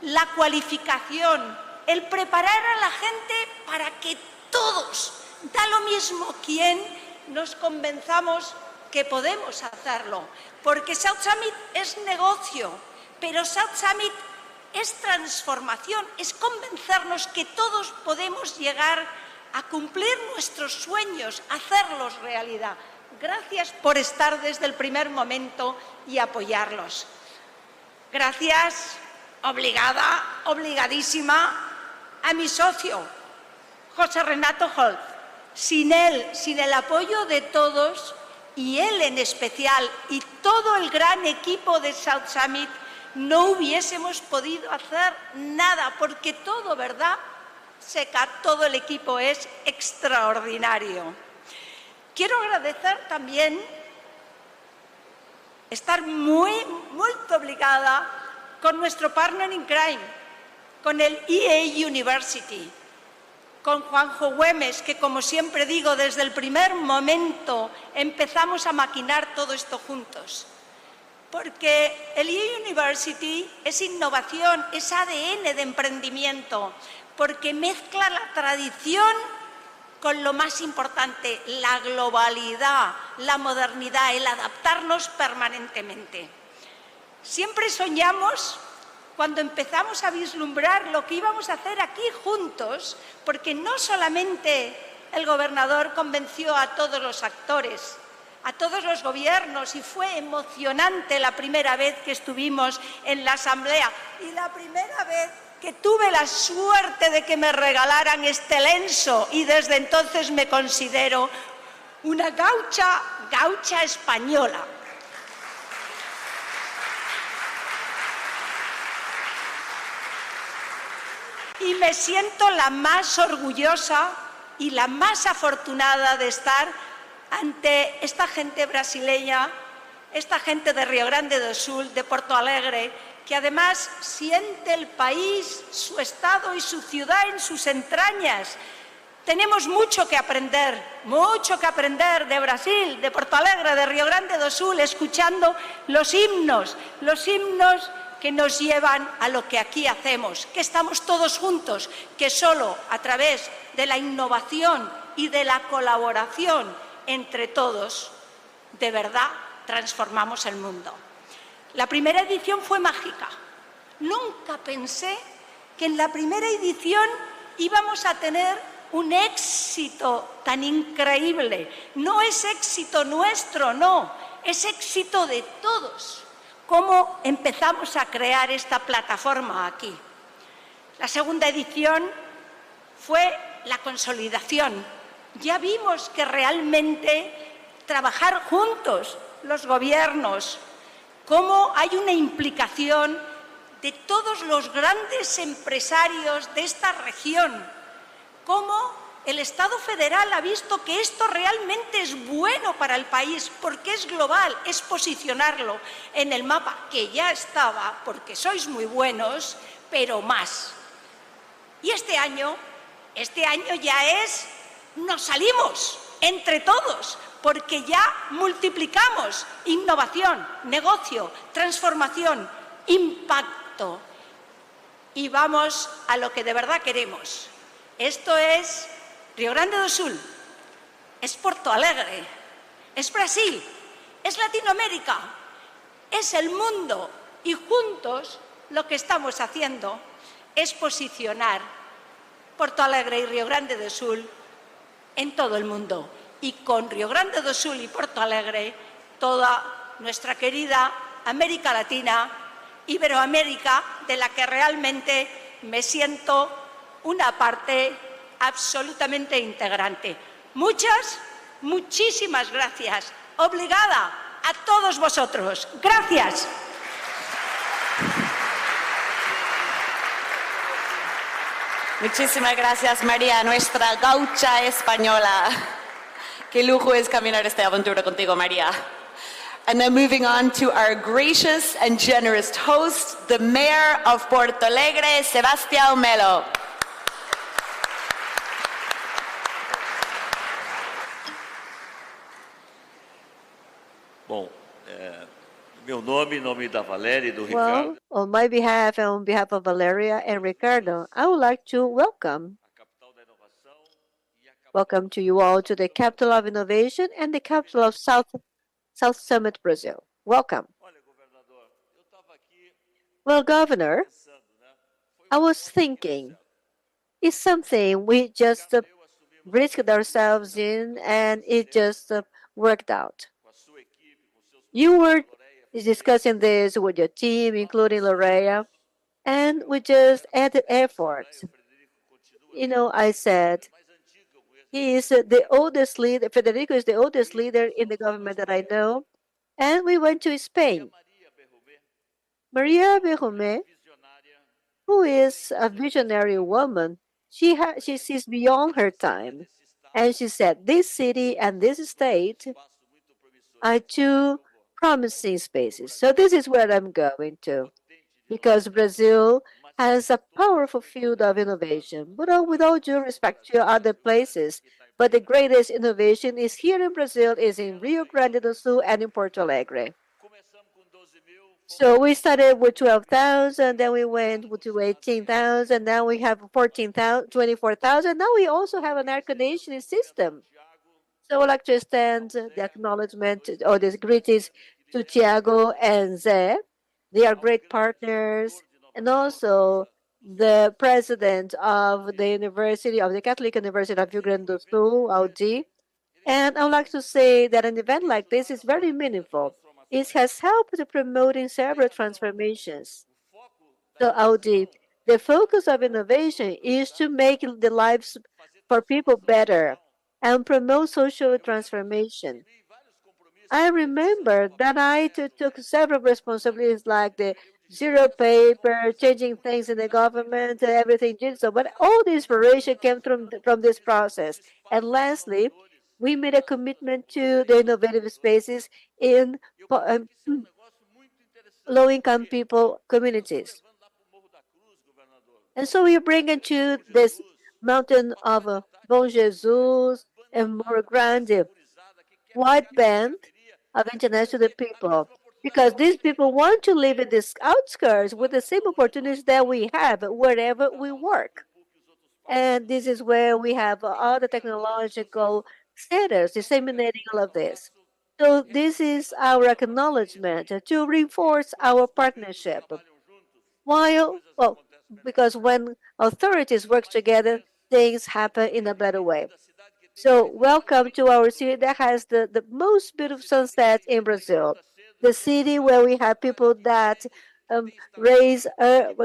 la cualificación, el preparar a la gente para que todos, da lo mismo quién, nos convenzamos que podemos hacerlo. Porque South Summit es negocio, pero South Summit es transformación, es convencernos que todos podemos llegar a cumplir nuestros sueños, hacerlos realidad. Gracias por estar desde el primer momento y apoyarlos. Gracias, obligada, obligadísima, a mi socio, José Renato Holt. Sin él, sin el apoyo de todos, y él en especial, y todo el gran equipo de South Summit, no hubiésemos podido hacer nada, porque todo, ¿verdad? Seca, todo el equipo es extraordinario. Quiero agradecer también, estar muy obligada con nuestro partner in crime, con el EA University, con Juanjo Güemes, que como siempre digo, desde el primer momento empezamos a maquinar todo esto juntos. Porque el e-University es innovación, es ADN de emprendimiento, porque mezcla la tradición con lo más importante, la globalidad, la modernidad, el adaptarnos permanentemente. Siempre soñamos, cuando empezamos a vislumbrar lo que íbamos a hacer aquí juntos, porque no solamente el gobernador convenció a todos los actores, a todos los gobiernos, y fue emocionante la primera vez que estuvimos en la asamblea y la primera vez que tuve la suerte de que me regalaran este lenzo, y desde entonces me considero una gaucha española. Y me siento la más orgullosa y la más afortunada de estar ante esta gente brasileña, esta gente de Río Grande do Sul, de Porto Alegre, que además siente el país, su estado y su ciudad en sus entrañas. Tenemos mucho que aprender de Brasil, de Porto Alegre, de Río Grande do Sul, escuchando los himnos que nos llevan a lo que aquí hacemos, que estamos todos juntos, que solo a través de la innovación y de la colaboración entre todos, de verdad, transformamos el mundo. La primera edición fue mágica. Nunca pensé que en la primera edición íbamos a tener un éxito tan increíble. No es éxito nuestro, no, es éxito de todos. Cómo empezamos a crear esta plataforma aquí. La segunda edición fue la consolidación. Ya vimos que realmente trabajar juntos los gobiernos, cómo hay una implicación de todos los grandes empresarios de esta región, cómo el Estado federal ha visto que esto realmente es bueno para el país, porque es global, es posicionarlo en el mapa, que ya estaba, porque sois muy buenos, pero más. Y este año ya es, nos salimos entre todos, porque ya multiplicamos innovación, negocio, transformación, impacto. Y vamos a lo que de verdad queremos. Esto es Río Grande do Sul, es Porto Alegre, es Brasil, es Latinoamérica, es el mundo. Y juntos lo que estamos haciendo es posicionar Porto Alegre y Río Grande do Sul en todo el mundo. Y con Río Grande do Sul y Porto Alegre, toda nuestra querida América Latina, Iberoamérica, de la que realmente me siento una parte absolutamente integrante. Muchísimas gracias. Obligada a todos vosotros. Gracias. Muchísimas gracias, María, nuestra gaucha española. Qué lujo es caminar esta aventura contigo, María. And now moving on to our gracious and generous host, the Mayor of Porto Alegre, Sebastião Melo. Bom, meu nome, em nome da Valéria e do Ricardo. Well, on my behalf and on behalf of Valeria and Ricardo, I would like to welcome to you all to the capital of innovation and the capital of South Summit, Brazil. Welcome. Well, Governor, I was thinking, it's something we just risked ourselves in and it just worked out. You were discussing this with your team, including Lorena, and we just added efforts. You know, I said, he is the oldest leader, Federico is the oldest leader in the government that I know, and we went to Spain. Maria Berromé, who is a visionary woman, she sees beyond her time, and she said, this city and this state are two promising spaces. So this is where I'm going to, because Brazil has a powerful field of innovation. But with all due respect to other places, but the greatest innovation is here in Brazil, is in Rio Grande do Sul and in Porto Alegre. So we started with 12,000, then we went to 18,000, now we have 24,000. Now we also have an air conditioning system. So I'd like to extend the acknowledgement or the greetings to Tiago and Zé. They are great partners, and also the president of the University of the Catholic University of Rio Grande do Sul, Aldi. And I would like to say that an event like this is very meaningful. It has helped to promoting several transformations. So Aldi, the focus of innovation is to make the lives for people better and promote social transformation. I remember that I took several responsibilities like the zero paper, changing things in the government, everything digital, but all the inspiration came from this process. And lastly, we made a commitment to the innovative spaces in low-income people communities. And so we bring into this mountain of Bom Jesus and Morro Grande, wide band of international people, because these people want to live in these outskirts with the same opportunities that we have wherever we work. And this is where we have all the technological centers disseminating all of this. So this is our acknowledgement to reinforce our partnership. Because when authorities work together, things happen in a better way. So welcome to our city that has the most beautiful sunset in Brazil. The city where we have people that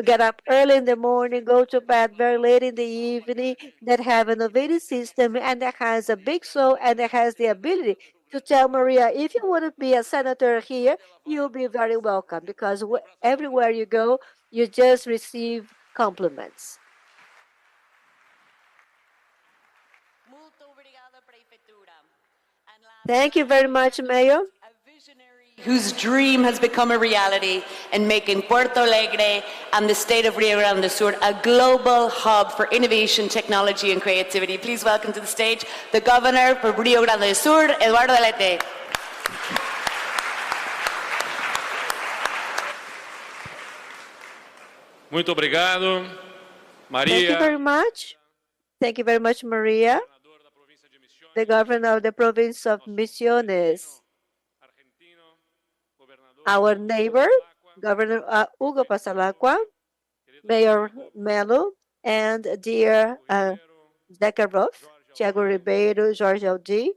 get up early in the morning, go to bed very late in the evening, that have an innovative system and that has a big soul and that has the ability to tell Maria, if you want to be a senator here, you'll be very welcome, because everywhere you go, you just receive compliments. Thank you very much, Mayor. Whose dream has become a reality in making Porto Alegre and the state of Rio Grande do Sul a global hub for innovation, technology, and creativity. Please welcome to the stage the Governor for Rio Grande do Sul, Eduardo Delete. Muito obrigado, Maria. Thank you very much. Thank you very much, Maria, the Governor of the province of Misiones. Our neighbor, Governor Hugo Passalacqua, Mayor Melo, and dear Zakharov, Tiago Ribeiro, Jorge Aldi.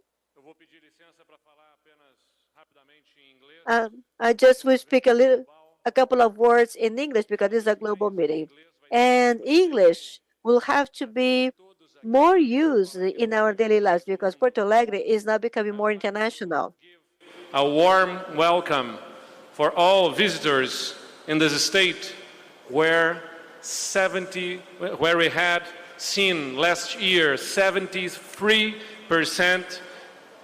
I just will speak a couple of words in English because this is a global meeting. And English will have to be more used in our daily lives because Porto Alegre is now becoming more international. A warm welcome for all visitors in this state where we had seen last year 73%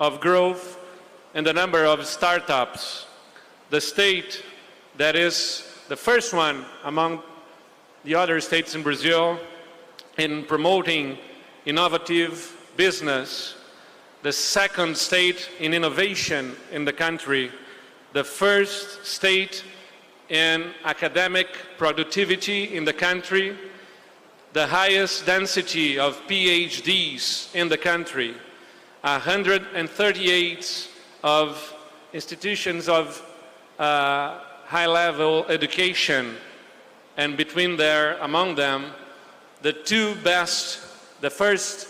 of growth in the number of startups. The state that is the first one among the other states in Brazil in promoting innovative business, the second state in innovation in the country, the first state in academic productivity in the country, the highest density of PhDs in the country, 138 of institutions of high-level education, and among them, the two best, the first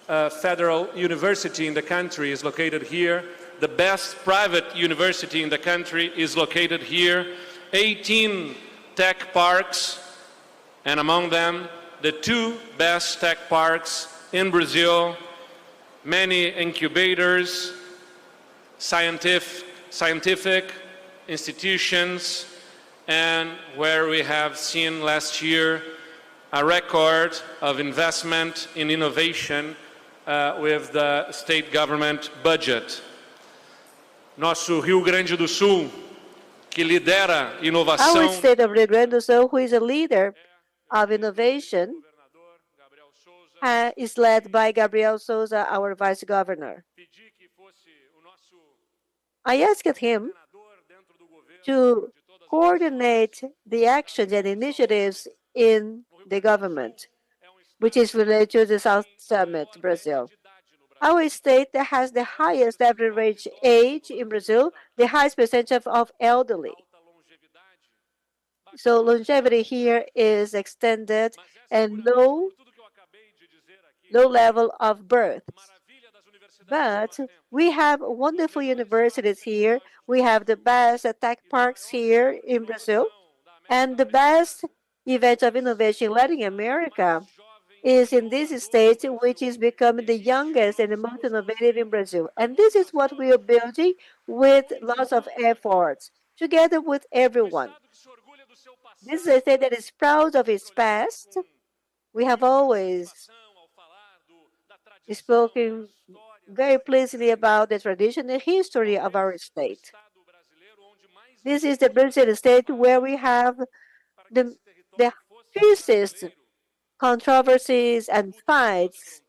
federal university in the country is located here. The best private university in the country is located here. 18 tech parks, and among them, the two best tech parks in Brazil. Many incubators, scientific institutions, and where we have seen last year a record of investment in innovation with the state government budget. Nosso Rio Grande do Sul, que lidera inovação. Our state of Rio Grande do Sul, who is a leader of innovation is led by Gabriel Souza, our vice governor. I asked him to coordinate the actions and initiatives in the government, which is related to the South Summit, Brazil. Our state that has the highest average age in Brazil, the highest percentage of elderly. So longevity here is extended and low level of birth. But we have wonderful universities here. We have the best tech parks here in Brazil. And the best event of innovation in Latin America is in this state, which is becoming the youngest and the most innovative in Brazil. And this is what we are building with lots of efforts, together with everyone. This is a state that is proud of its past. We have always spoken very pleasantly about the tradition and history of our state. This is the Brazilian state where we have the fiercest controversies and fights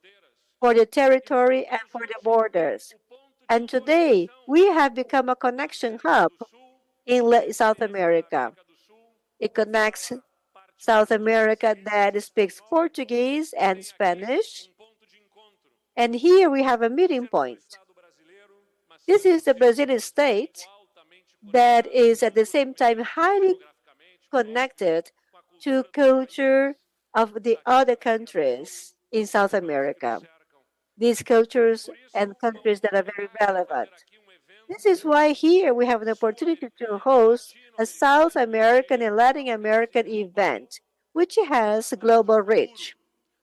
for the territory and for the borders. And today, we have become a connection hub in South America. It connects South America that speaks Portuguese and Spanish. And here we have a meeting point. This is the Brazilian state that is at the same time highly connected to culture of the other countries in South America. These cultures and countries that are very relevant. This is why here we have an opportunity to host a South American and Latin American event, which has global reach.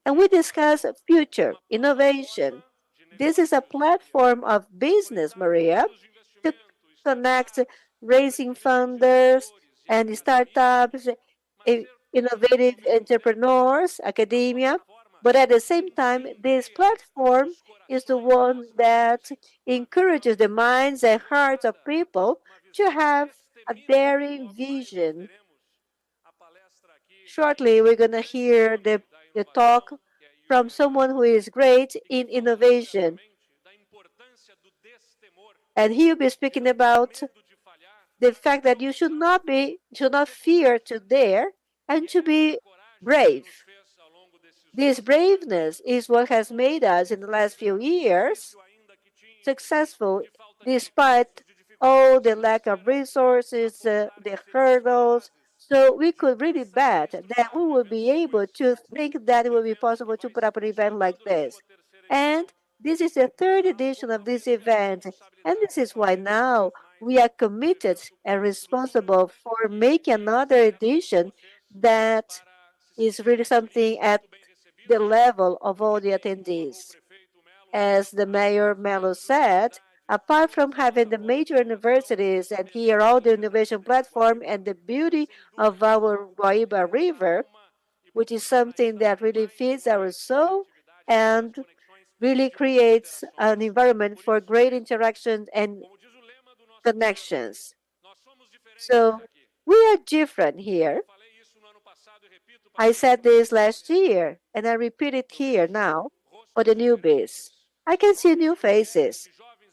And we discuss future, innovation. This is a platform of business, Maria, to connect raising funders and startups, innovative entrepreneurs, academia. But at the same time, this platform is the one that encourages the minds and hearts of people to have a daring vision. Shortly, we're going to hear the talk from someone who is great in innovation. And he will be speaking about the fact that you should not fear to dare and to be brave. This braveness is what has made us in the last few years successful despite all the lack of resources, the hurdles. So we could really bet that we will be able to think that it will be possible to put up an event like this. And this is the third edition of this event. And this is why now we are committed and responsible for making another edition that is really something at the level of all the attendees. As the Mayor Melo said, apart from having the major universities and here all the innovation platform and the beauty of our Guaíba River, which is something that really feeds our soul and really creates an environment for great interaction and connections. So we are different here. I said this last year, and I repeat it here now for the newbies. I can see new faces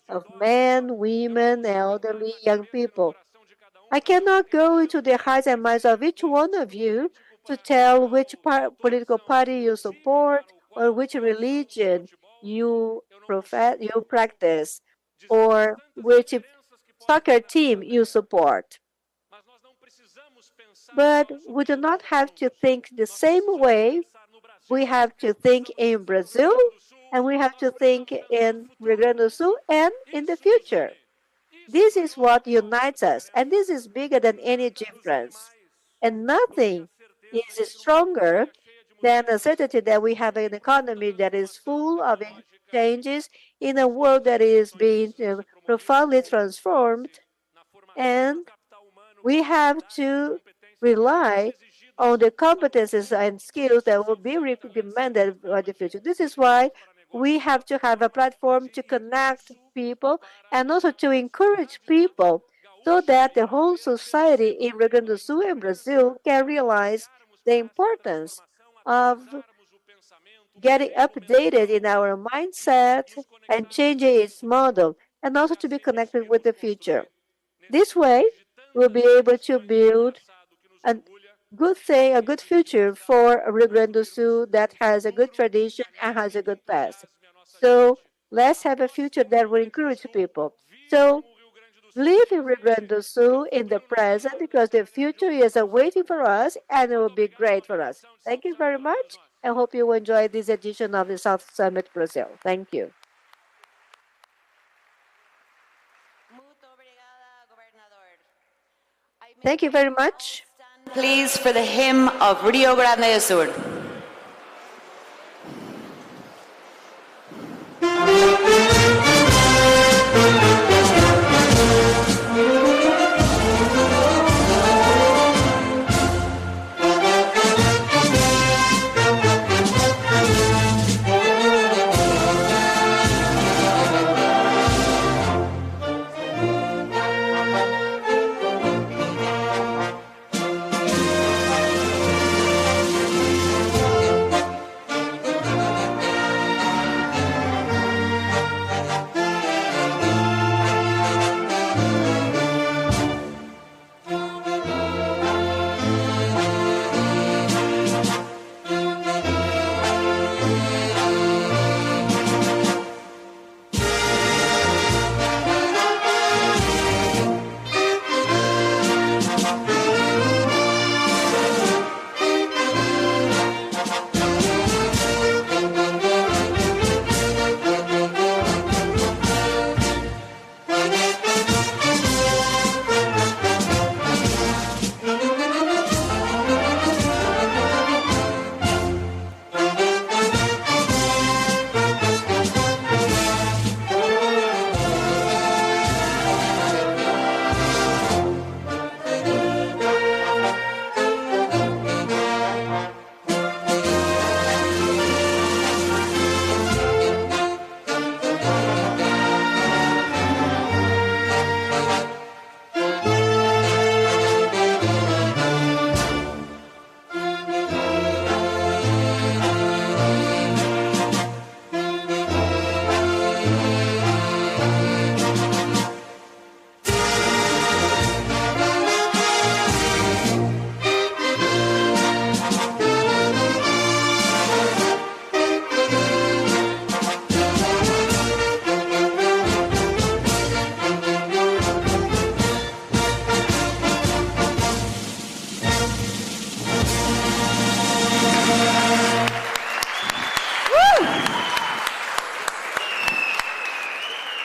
of men, women, elderly, young people. I cannot go into the hearts and minds of each one of you to tell which political party you support or which religion you practice or which soccer team you support. But we do not have to think the same way. We have to think in Brazil, and we have to think in Rio Grande do Sul and in the future. This is what unites us, and this is bigger than any difference. And nothing is stronger than the certainty that we have an economy that is full of changes in a world that is being profoundly transformed, and we have to rely on the competences and skills that will be demanded for the future. This is why we have to have a platform to connect people and also to encourage people so that the whole society in Rio Grande do Sul and Brazil can realize the importance of getting updated in our mindset and changing its model, and also to be connected with the future. This way, we'll be able to build a good thing, a good future for Rio Grande do Sul that has a good tradition and has a good past. So let's have a future that will encourage people. So live in Rio Grande do Sul in the present, because the future is awaiting for us and it will be great for us. Thank you very much. I hope you enjoyed this edition of the South Summit Brazil. Thank you. Thank you very much. Please, for the hymn of Rio Grande do Sul.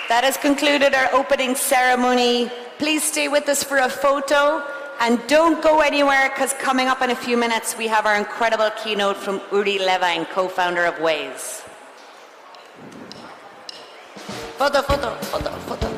That has concluded our opening ceremony. Please stay with us for a photo and don't go anywhere, because coming up in a few minutes we have our incredible keynote from Uri Levine, co-founder of Waze. Photo, photo, photo, photo.